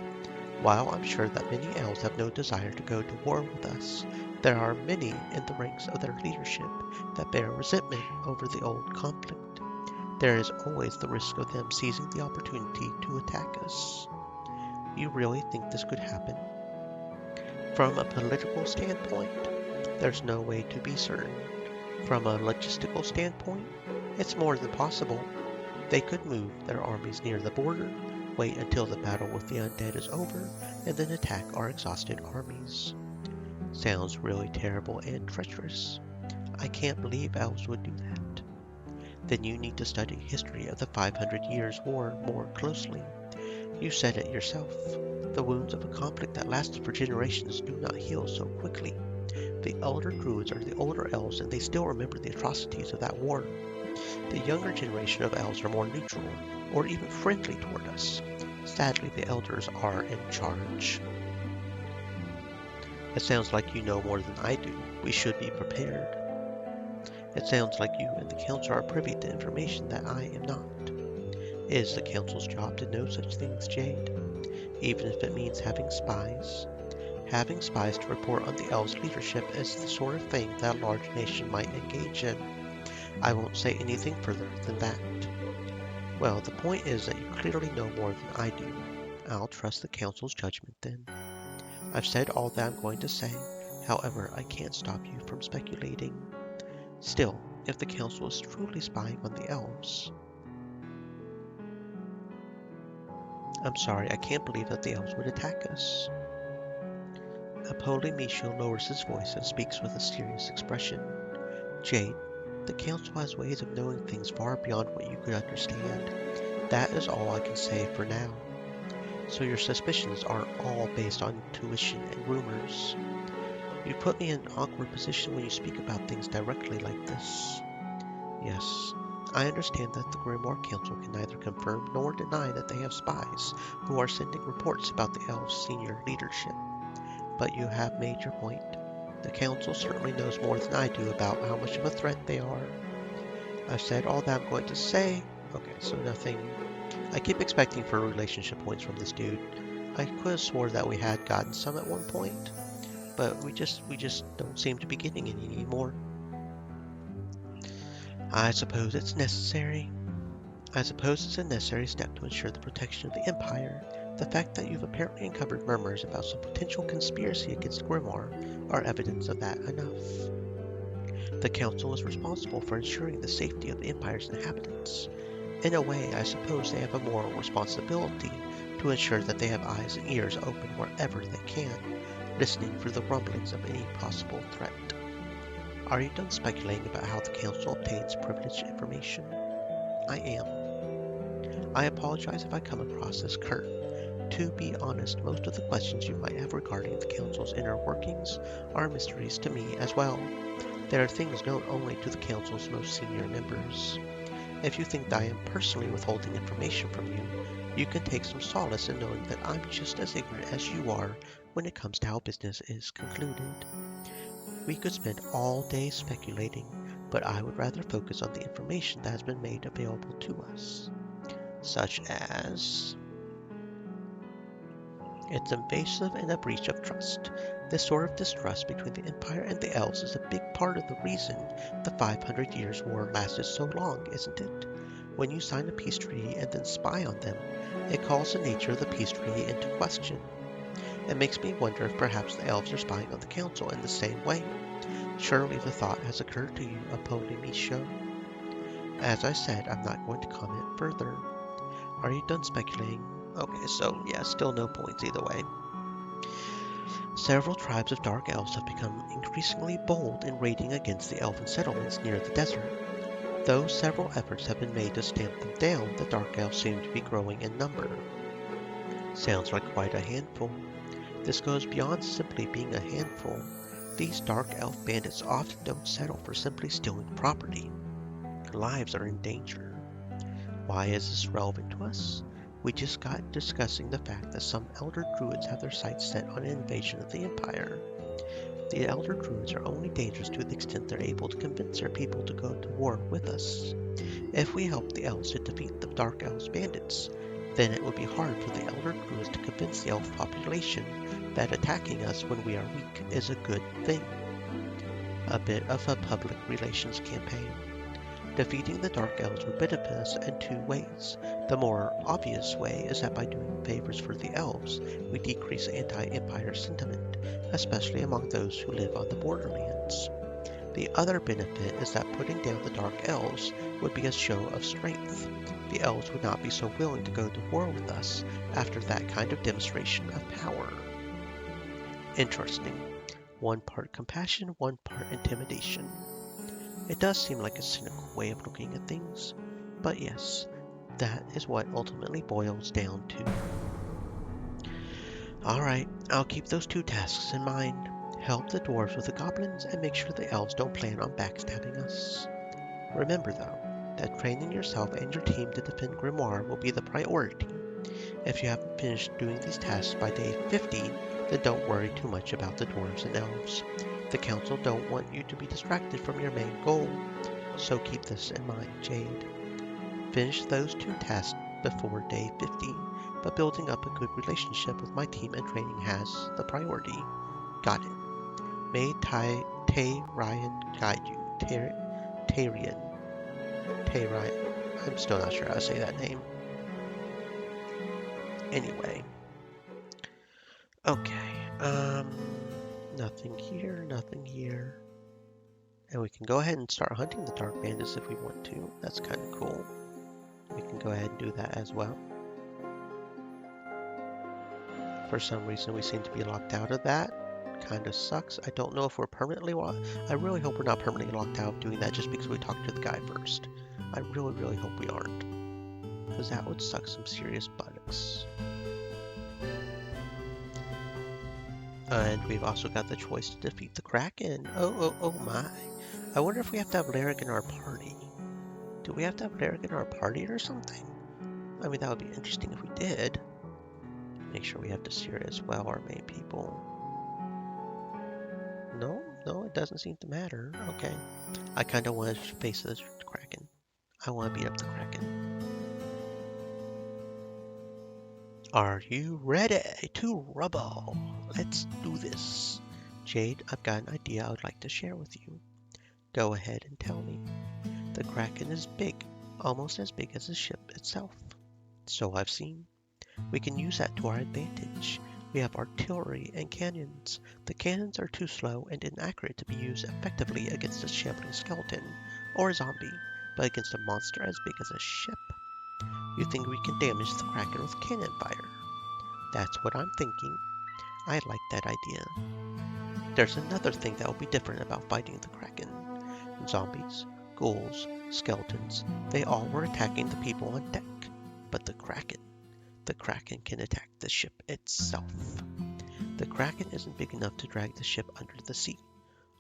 While I'm sure that many elves have no desire to go to war with us, there are many in the ranks of their leadership that bear resentment over the old conflict. There is always the risk of them seizing the opportunity to attack us. You really think this could happen? From a political standpoint, there's no way to be certain. From a logistical standpoint, it's more than possible. They could move their armies near the border, wait until the battle with the undead is over, and then attack our exhausted armies. Sounds really terrible and treacherous. I can't believe elves would do that. Then you need to study history of the 500 Years' War more closely. You said it yourself. The wounds of a conflict that lasted for generations do not heal so quickly. The elder druids are the older elves, and they still remember the atrocities of that war. The younger generation of elves are more neutral, or even friendly toward us. Sadly, the elders are in charge. It sounds like you know more than I do. We should be prepared. It sounds like you and the council are privy to information that I am not. It is the council's job to know such things, Jade, even if it means having spies. Having spies to report on the elves' leadership is the sort of thing that a large nation might engage in. I won't say anything further than that. Well, the point is that you clearly know more than I do. I'll trust the council's judgment then. I've said all that I'm going to say, however, I can't stop you from speculating. Still, if the council is truly spying on the elves... I'm sorry, I can't believe that the elves would attack us. Apolli Micho lowers his voice and speaks with a serious expression. Jade, the council has ways of knowing things far beyond what you could understand. That is all I can say for now. So your suspicions aren't all based on intuition and rumors. You put me in an awkward position when you speak about things directly like this. Yes, I understand that the Grimoire Council can neither confirm nor deny that they have spies who are sending reports about the elves' senior leadership. But you have made your point. The council certainly knows more than I do about how much of a threat they are. I've said all that I'm going to say. Okay, so nothing. I keep expecting for relationship points from this dude. I could have swore that we had gotten some at one point, but we just don't seem to be getting any anymore. I suppose it's necessary. I suppose it's a necessary step to ensure the protection of the Empire. The fact that you've apparently uncovered murmurs about some potential conspiracy against Grimoire are evidence of that enough. The Council is responsible for ensuring the safety of the Empire's inhabitants. In a way, I suppose they have a moral responsibility to ensure that they have eyes and ears open wherever they can, listening for the rumblings of any possible threat. Are you done speculating about how the Council obtains privileged information? I am. I apologize if I come across as curt. To be honest, most of the questions you might have regarding the Council's inner workings are mysteries to me as well. There are things known only to the Council's most senior members. If you think that I am personally withholding information from you, you can take some solace in knowing that I'm just as ignorant as you are when it comes to how business is concluded. We could spend all day speculating, but I would rather focus on the information that has been made available to us. Such as... It's invasive and a breach of trust. This sort of distrust between the Empire and the Elves is a big part of the reason the 500 Years' War lasted so long, isn't it? When you sign a peace treaty and then spy on them, it calls the nature of the peace treaty into question. It makes me wonder if perhaps the Elves are spying on the Council in the same way. Surely the thought has occurred to you, Apollonicio. As I said, I'm not going to comment further. Are you done speculating? Okay, so yeah, still no points either way. Several tribes of Dark Elves have become increasingly bold in raiding against the elven settlements near the desert. Though several efforts have been made to stamp them down, the Dark Elves seem to be growing in number. Sounds like quite a handful. This goes beyond simply being a handful. These Dark Elf bandits often don't settle for simply stealing property. Their lives are in danger. Why is this relevant to us? We just got discussing the fact that some Elder Druids have their sights set on an invasion of the Empire. The Elder Druids are only dangerous to the extent they're able to convince their people to go to war with us. If we help the Elves to defeat the Dark Elves bandits, then it would be hard for the Elder Druids to convince the Elf population that attacking us when we are weak is a good thing. A bit of a public relations campaign. Defeating the Dark Elves would benefit us in two ways. The more obvious way is that by doing favors for the Elves, we decrease anti-Empire sentiment, especially among those who live on the borderlands. The other benefit is that putting down the Dark Elves would be a show of strength. The Elves would not be so willing to go to war with us after that kind of demonstration of power. Interesting. One part compassion, one part intimidation. It does seem like a cynical way of looking at things, but yes, that is what ultimately boils down to. Alright, I'll keep those two tasks in mind. Help the dwarves with the goblins and make sure the elves don't plan on backstabbing us. Remember though, that training yourself and your team to defend Grimoire will be the priority. If you haven't finished doing these tasks by day 50, then don't worry too much about the dwarves and elves. The council don't want you to be distracted from your main goal, so keep this in mind, Jade. Finish those two tasks before day 50, but building up a good relationship with my team and training has the priority. Got it. May Ryan guide you. Tarian. Ryan. I'm still not sure how to say that name. Anyway. Okay. Nothing here, nothing here. And we can go ahead and start hunting the Dark Bandits if we want to. That's kind of cool. We can go ahead and do that as well. For some reason, we seem to be locked out of that. Kind of sucks. I don't know if we're permanently locked. I really hope we're not permanently locked out of doing that just because we talked to the guy first. I really, really hope we aren't. Because that would suck some serious buttocks. And we've also got the choice to defeat the Kraken. Oh my. I wonder if we have to have Larrick in our party. Do we have to have Larrick in our party or something? I mean, that would be interesting if we did. Make sure we have Desira as well, our main people. No, it doesn't seem to matter. Okay. I kind of want to face this Kraken. I want to beat up the Kraken. Are you ready to rumble? Let's do this. Jade, I've got an idea I would like to share with you. Go ahead and tell me. The Kraken is big, almost as big as the ship itself. So I've seen. We can use that to our advantage. We have artillery and cannons. The cannons are too slow and inaccurate to be used effectively against a shambling skeleton or a zombie, but against a monster as big as a ship. You think we can damage the Kraken with cannon fire? That's what I'm thinking. I like that idea. There's another thing that will be different about fighting the Kraken. Zombies, ghouls, skeletons, they all were attacking the people on deck. But the Kraken can attack the ship itself. The Kraken isn't big enough to drag the ship under the sea,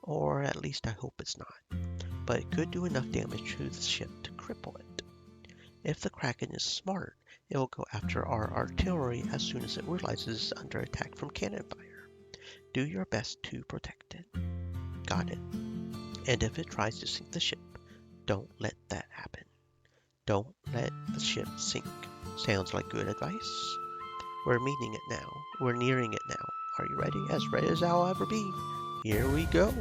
or at least I hope it's not, but it could do enough damage to the ship to cripple it. If the Kraken is smart, it will go after our artillery as soon as it realizes it's under attack from cannon fire. Do your best to protect it. Got it. And if it tries to sink the ship, don't let that happen. Don't let the ship sink. Sounds like good advice. We're meeting it now. We're nearing it now. Are you ready? As ready as I'll ever be. Here we go.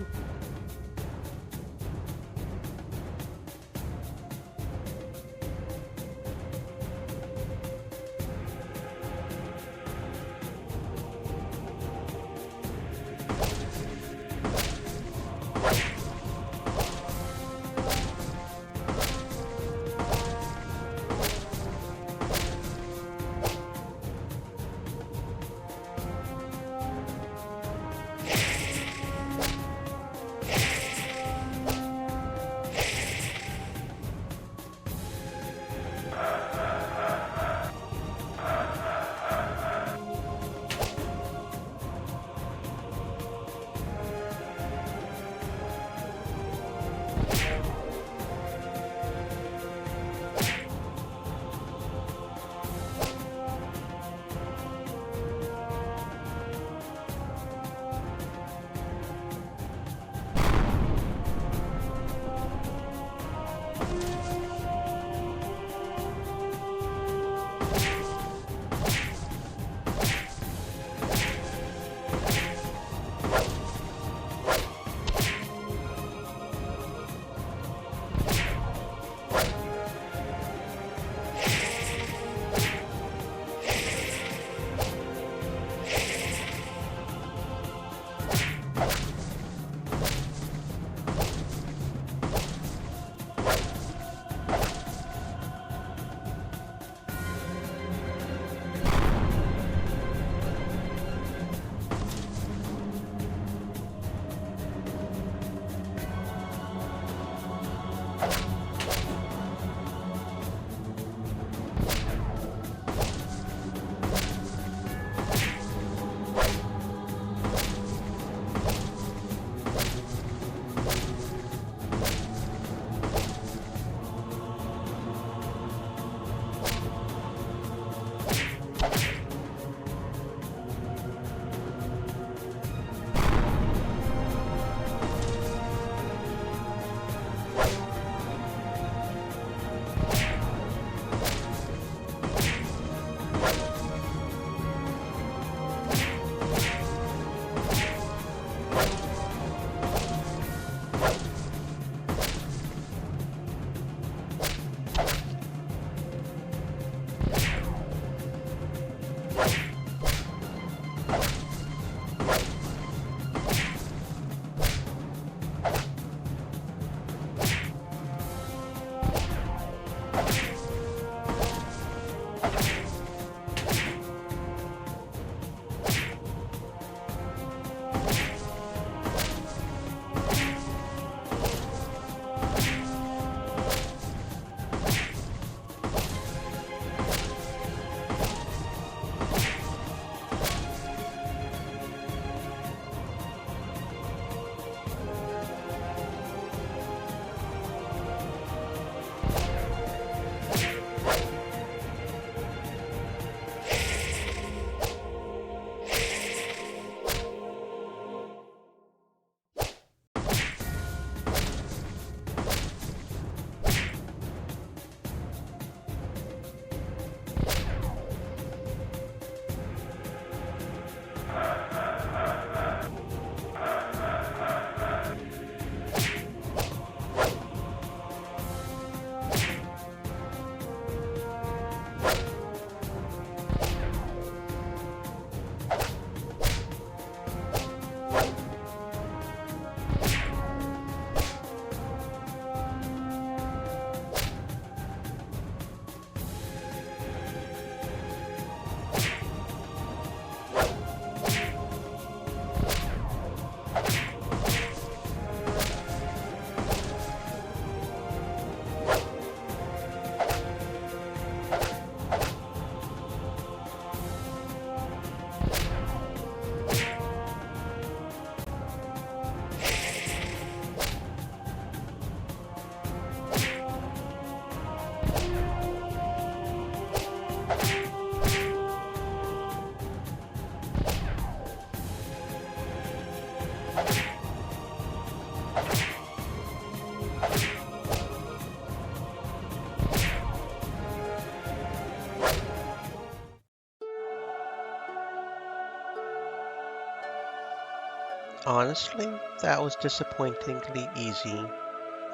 Honestly, that was disappointingly easy.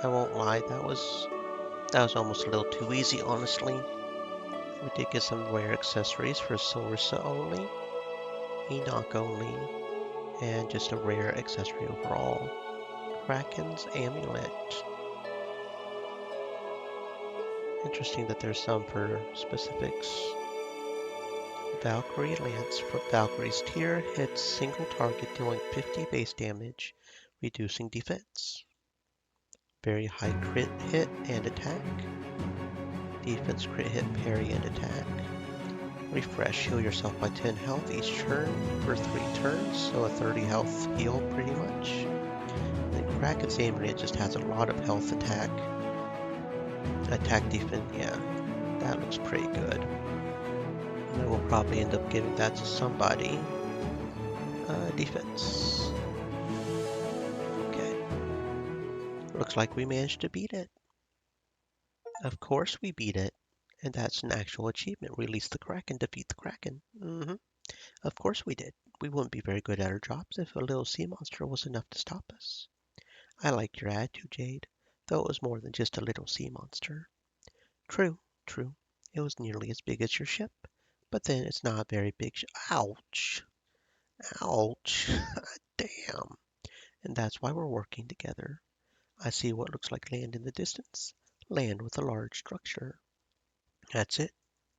I won't lie, that was almost a little too easy, honestly. We did get some rare accessories for Sorsa only, Enoch only, and just a rare accessory overall. Kraken's Amulet. Interesting that there's some for specifics. Valkyrie Lance. For Valkyrie's tier hits single target dealing 50 base damage, reducing defense. Very high crit hit and attack. Defense, crit hit, parry, and attack. Refresh, heal yourself by 10 health each turn for 3 turns, so a 30 health heal pretty much. And Kraken's Amulet just has a lot of health attack. Attack defense, yeah, that looks pretty good. And we'll probably end up giving that to somebody. Defense. Okay. Looks like we managed to beat it. Of course we beat it. And that's an actual achievement. Release the Kraken, defeat the Kraken. Of course we did. We wouldn't be very good at our jobs if a little sea monster was enough to stop us. I like your attitude, Jade, though it was more than just a little sea monster. True, true. It was nearly as big as your ship, but then it's not a very big Ouch! Ouch! Damn! And that's why we're working together. I see what looks like land in the distance. Land with a large structure. That's it.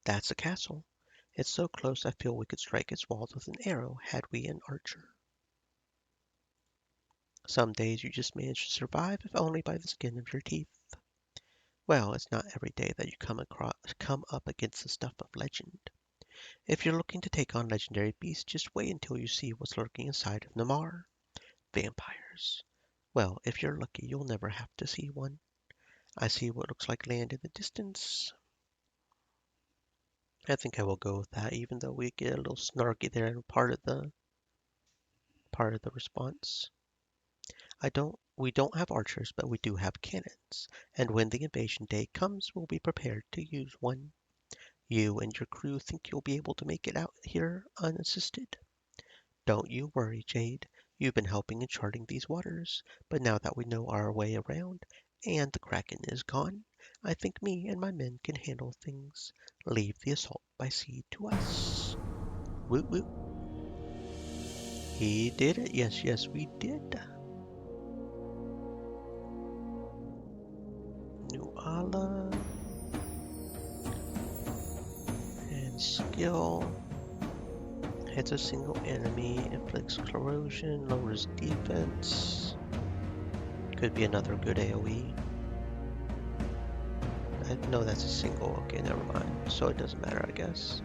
That's a castle. It's so close I feel we could strike its walls with an arrow had we an archer. Some days you just manage to survive, if only by the skin of your teeth. Well, it's not every day that you come up against the stuff of legend. If you're looking to take on legendary beasts, just wait until you see what's lurking inside of Namar. Vampires. Well, if you're lucky, you'll never have to see one. I see what looks like land in the distance. I think I will go with that, even though we get a little snarky there in part of the response. We don't have archers, but we do have cannons, and when the invasion day comes, we'll be prepared to use one. You and your crew think you'll be able to make it out here unassisted? Don't you worry, Jade. You've been helping in charting these waters, but now that we know our way around, and the Kraken is gone, I think me and my men can handle things. Leave the assault by sea to us. Woot woot. He did it. Yes, yes, we did. Nuala. And skill. Hits a single enemy, inflicts corrosion, lowers defense. Could be another good AoE. No, that's a single. Okay, never mind. So it doesn't matter, I guess.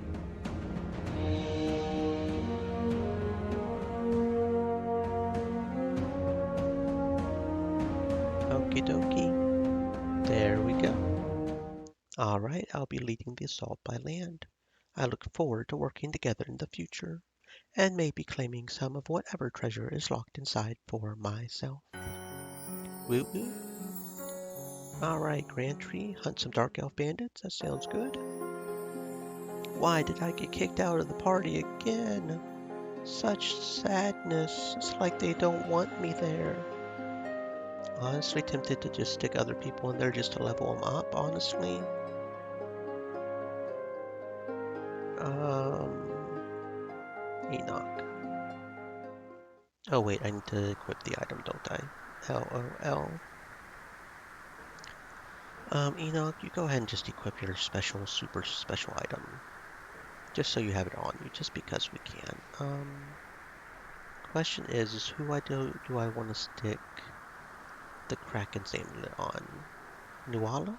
Okie dokie. There we go. Alright, I'll be leading the assault by land. I look forward to working together in the future, and maybe claiming some of whatever treasure is locked inside for myself. Woo woo. Alright, Grand Tree, hunt some Dark Elf bandits. That sounds good. Why did I get kicked out of the party again? Such sadness. It's like they don't want me there. Honestly tempted to just stick other people in there just to level them up, honestly. Enoch. Oh wait, I need to equip the item, don't I? LOL. Enoch, you go ahead and just equip your super special item. Just so you have it on you, just because we can. Question is who do I want to stick the Kraken's Amulet on? Nuala?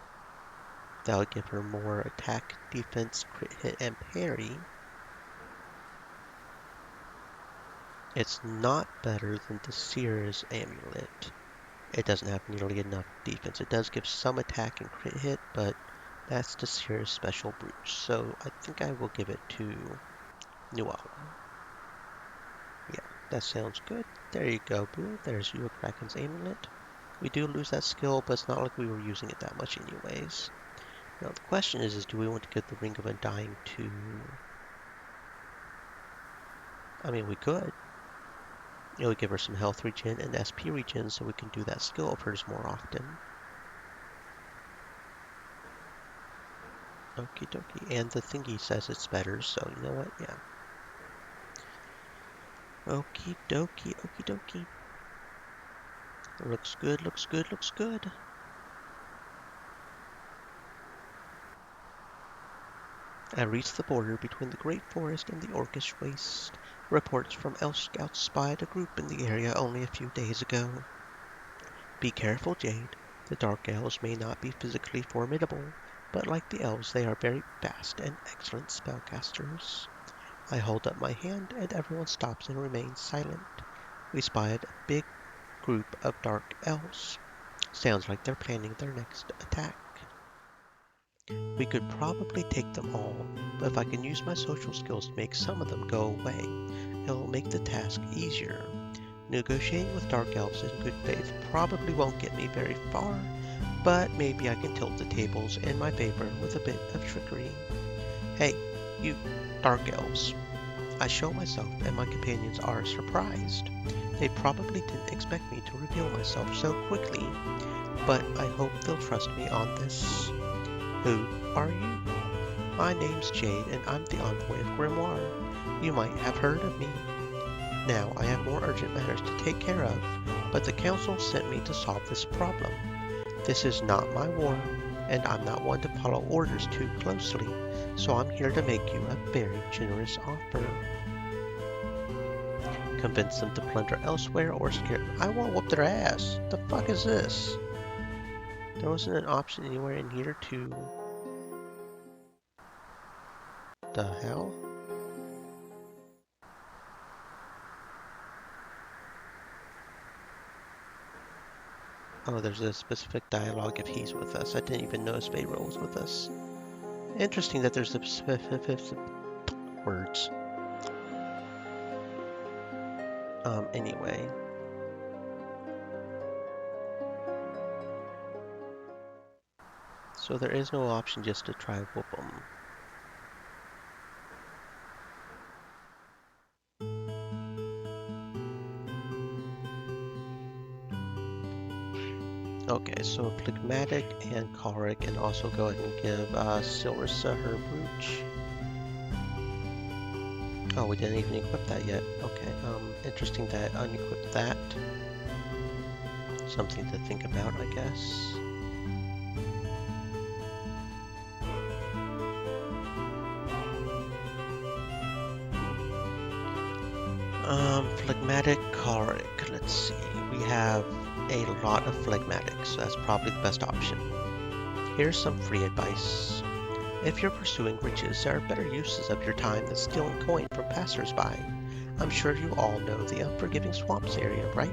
That would give her more attack, defense, crit hit, and parry. It's not better than the Seer's Amulet. It doesn't have nearly enough defense. It does give some attack and crit hit, but that's the Seer's special brute. So I think I will give it to Nuala. Yeah, that sounds good. There you go, Boo. There's your Kraken's Amulet. We do lose that skill, but it's not like we were using it that much anyways. Now the question is do we want to give the Ring of Undying to... I mean, we could. It'll give her some health regen and SP regen so we can do that skill of hers more often. Okie dokie. And the thingy says it's better, so you know what? Yeah. Okie dokie, okie dokie. Looks good, looks good, looks good. I reached the border between the Great Forest and the Orcish Waste. Reports from Elf Scouts spied a group in the area only a few days ago. Be careful, Jade. The Dark Elves may not be physically formidable, but like the elves, they are very fast and excellent spellcasters. I hold up my hand, and everyone stops and remains silent. We spied a big group of Dark Elves. Sounds like they're planning their next attack. We could probably take them all, but if I can use my social skills to make some of them go away, it'll make the task easier. Negotiating with Dark Elves in good faith probably won't get me very far, but maybe I can tilt the tables in my favor with a bit of trickery. Hey, you Dark Elves. I show myself and my companions are surprised. They probably didn't expect me to reveal myself so quickly, but I hope they'll trust me on this. Who are you? My name's Jade, and I'm the envoy of Grimoire. You might have heard of me. Now, I have more urgent matters to take care of, but the Council sent me to solve this problem. This is not my war, and I'm not one to follow orders too closely, so I'm here to make you a very generous offer. Convince them to plunder elsewhere or scare them. I want to whoop their ass. The fuck is this? There wasn't an option anywhere in here to... The hell? Oh, there's a specific dialogue if he's with us. I didn't even notice Bayroll was with us. Interesting that there's the specific words. Anyway. So there is no option just to try whoop them. Okay, so Phlegmatic and Choleric, and also go ahead and give Silrissa her brooch. Oh, we didn't even equip that yet. Okay, interesting that I unequipped that. Something to think about, I guess. Phlegmatic Choleric. Let's see. We have a lot of Phlegmatic, so that's probably the best option. Here's some free advice. If you're pursuing riches, there are better uses of your time than stealing coin from passersby. I'm sure you all know the Unforgiving Swamps area, right?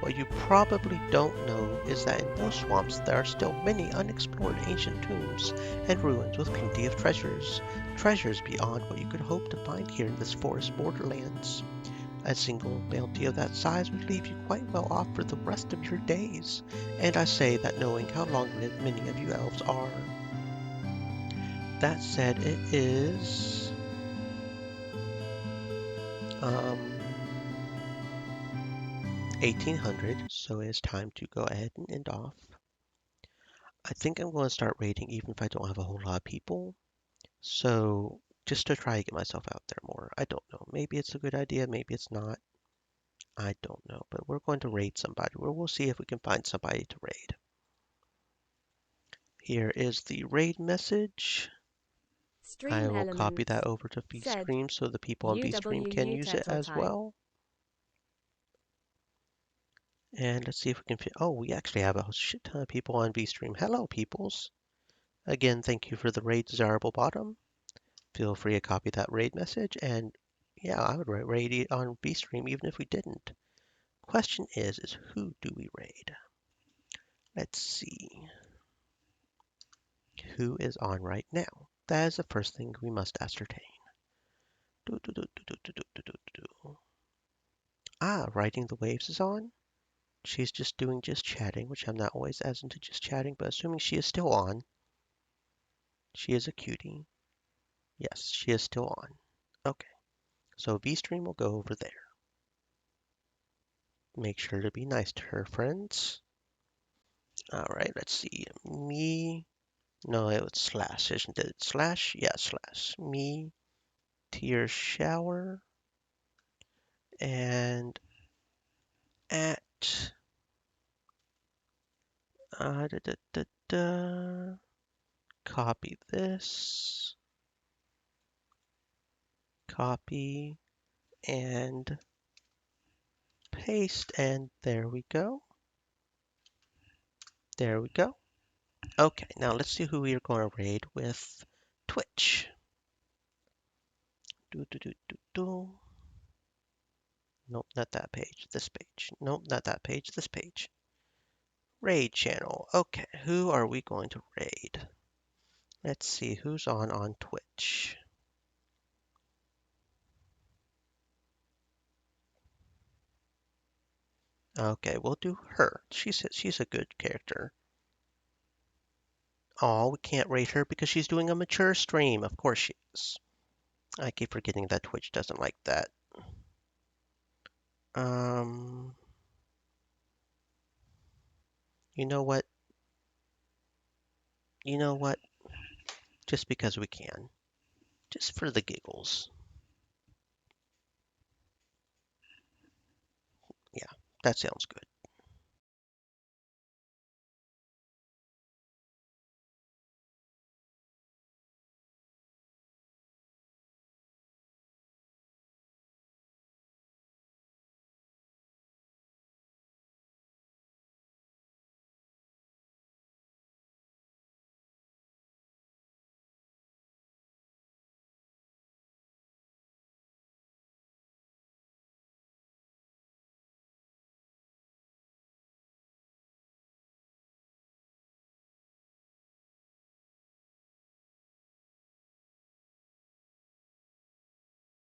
What you probably don't know is that in those swamps there are still many unexplored ancient tombs and ruins with plenty of treasures. Treasures beyond what you could hope to find here in this forest borderlands. A single bounty of that size would leave you quite well off for the rest of your days, and I say that knowing how long-lived many of you elves are. That said, it is 1800, so it's time to go ahead and end off. I think I'm going to start raiding even if I don't have a whole lot of people. So just to try to get myself out there more. I don't know. Maybe it's a good idea, maybe it's not. I don't know, but we're going to raid somebody. We'll see if we can find somebody to raid. Here is the raid message. I will copy that over to VStream so the people on VStream can use it as well. And let's see if we can fit. Oh, we actually have a shit ton of people on VStream. Hello, peoples. Again, thank you for the raid, Desirable Bottom. Feel free to copy that raid message, and yeah, I would raid it on VStream even if we didn't. Question is who do we raid? Let's see. Who is on right now? That is the first thing we must ascertain. Ah, Riding the Waves is on. She's just doing just chatting, which I'm not always as into just chatting, but assuming she is still on. She is a cutie. Yes, she is still on. Okay, so VStream will go over there. Make sure to be nice to her, friends. All right, let's see. Me. No, it was slash, isn't it? Slash? Yeah, slash. Me, tear shower, and at da, da, da, da. Copy this, copy, and paste, and there we go. There we go. Okay, now let's see who we are going to raid with Twitch. Do, do, do, do, do. Nope, not that page. This page. Nope, not that page. This page. Raid channel. Okay, who are we going to raid? Let's see who's on Twitch. Okay, we'll do her. She's a good character. Oh, we can't raid her because she's doing a mature stream. Of course she is. I keep forgetting that Twitch doesn't like that. Um, you know what? You know what? Just because we can. Just for the giggles. Yeah, that sounds good.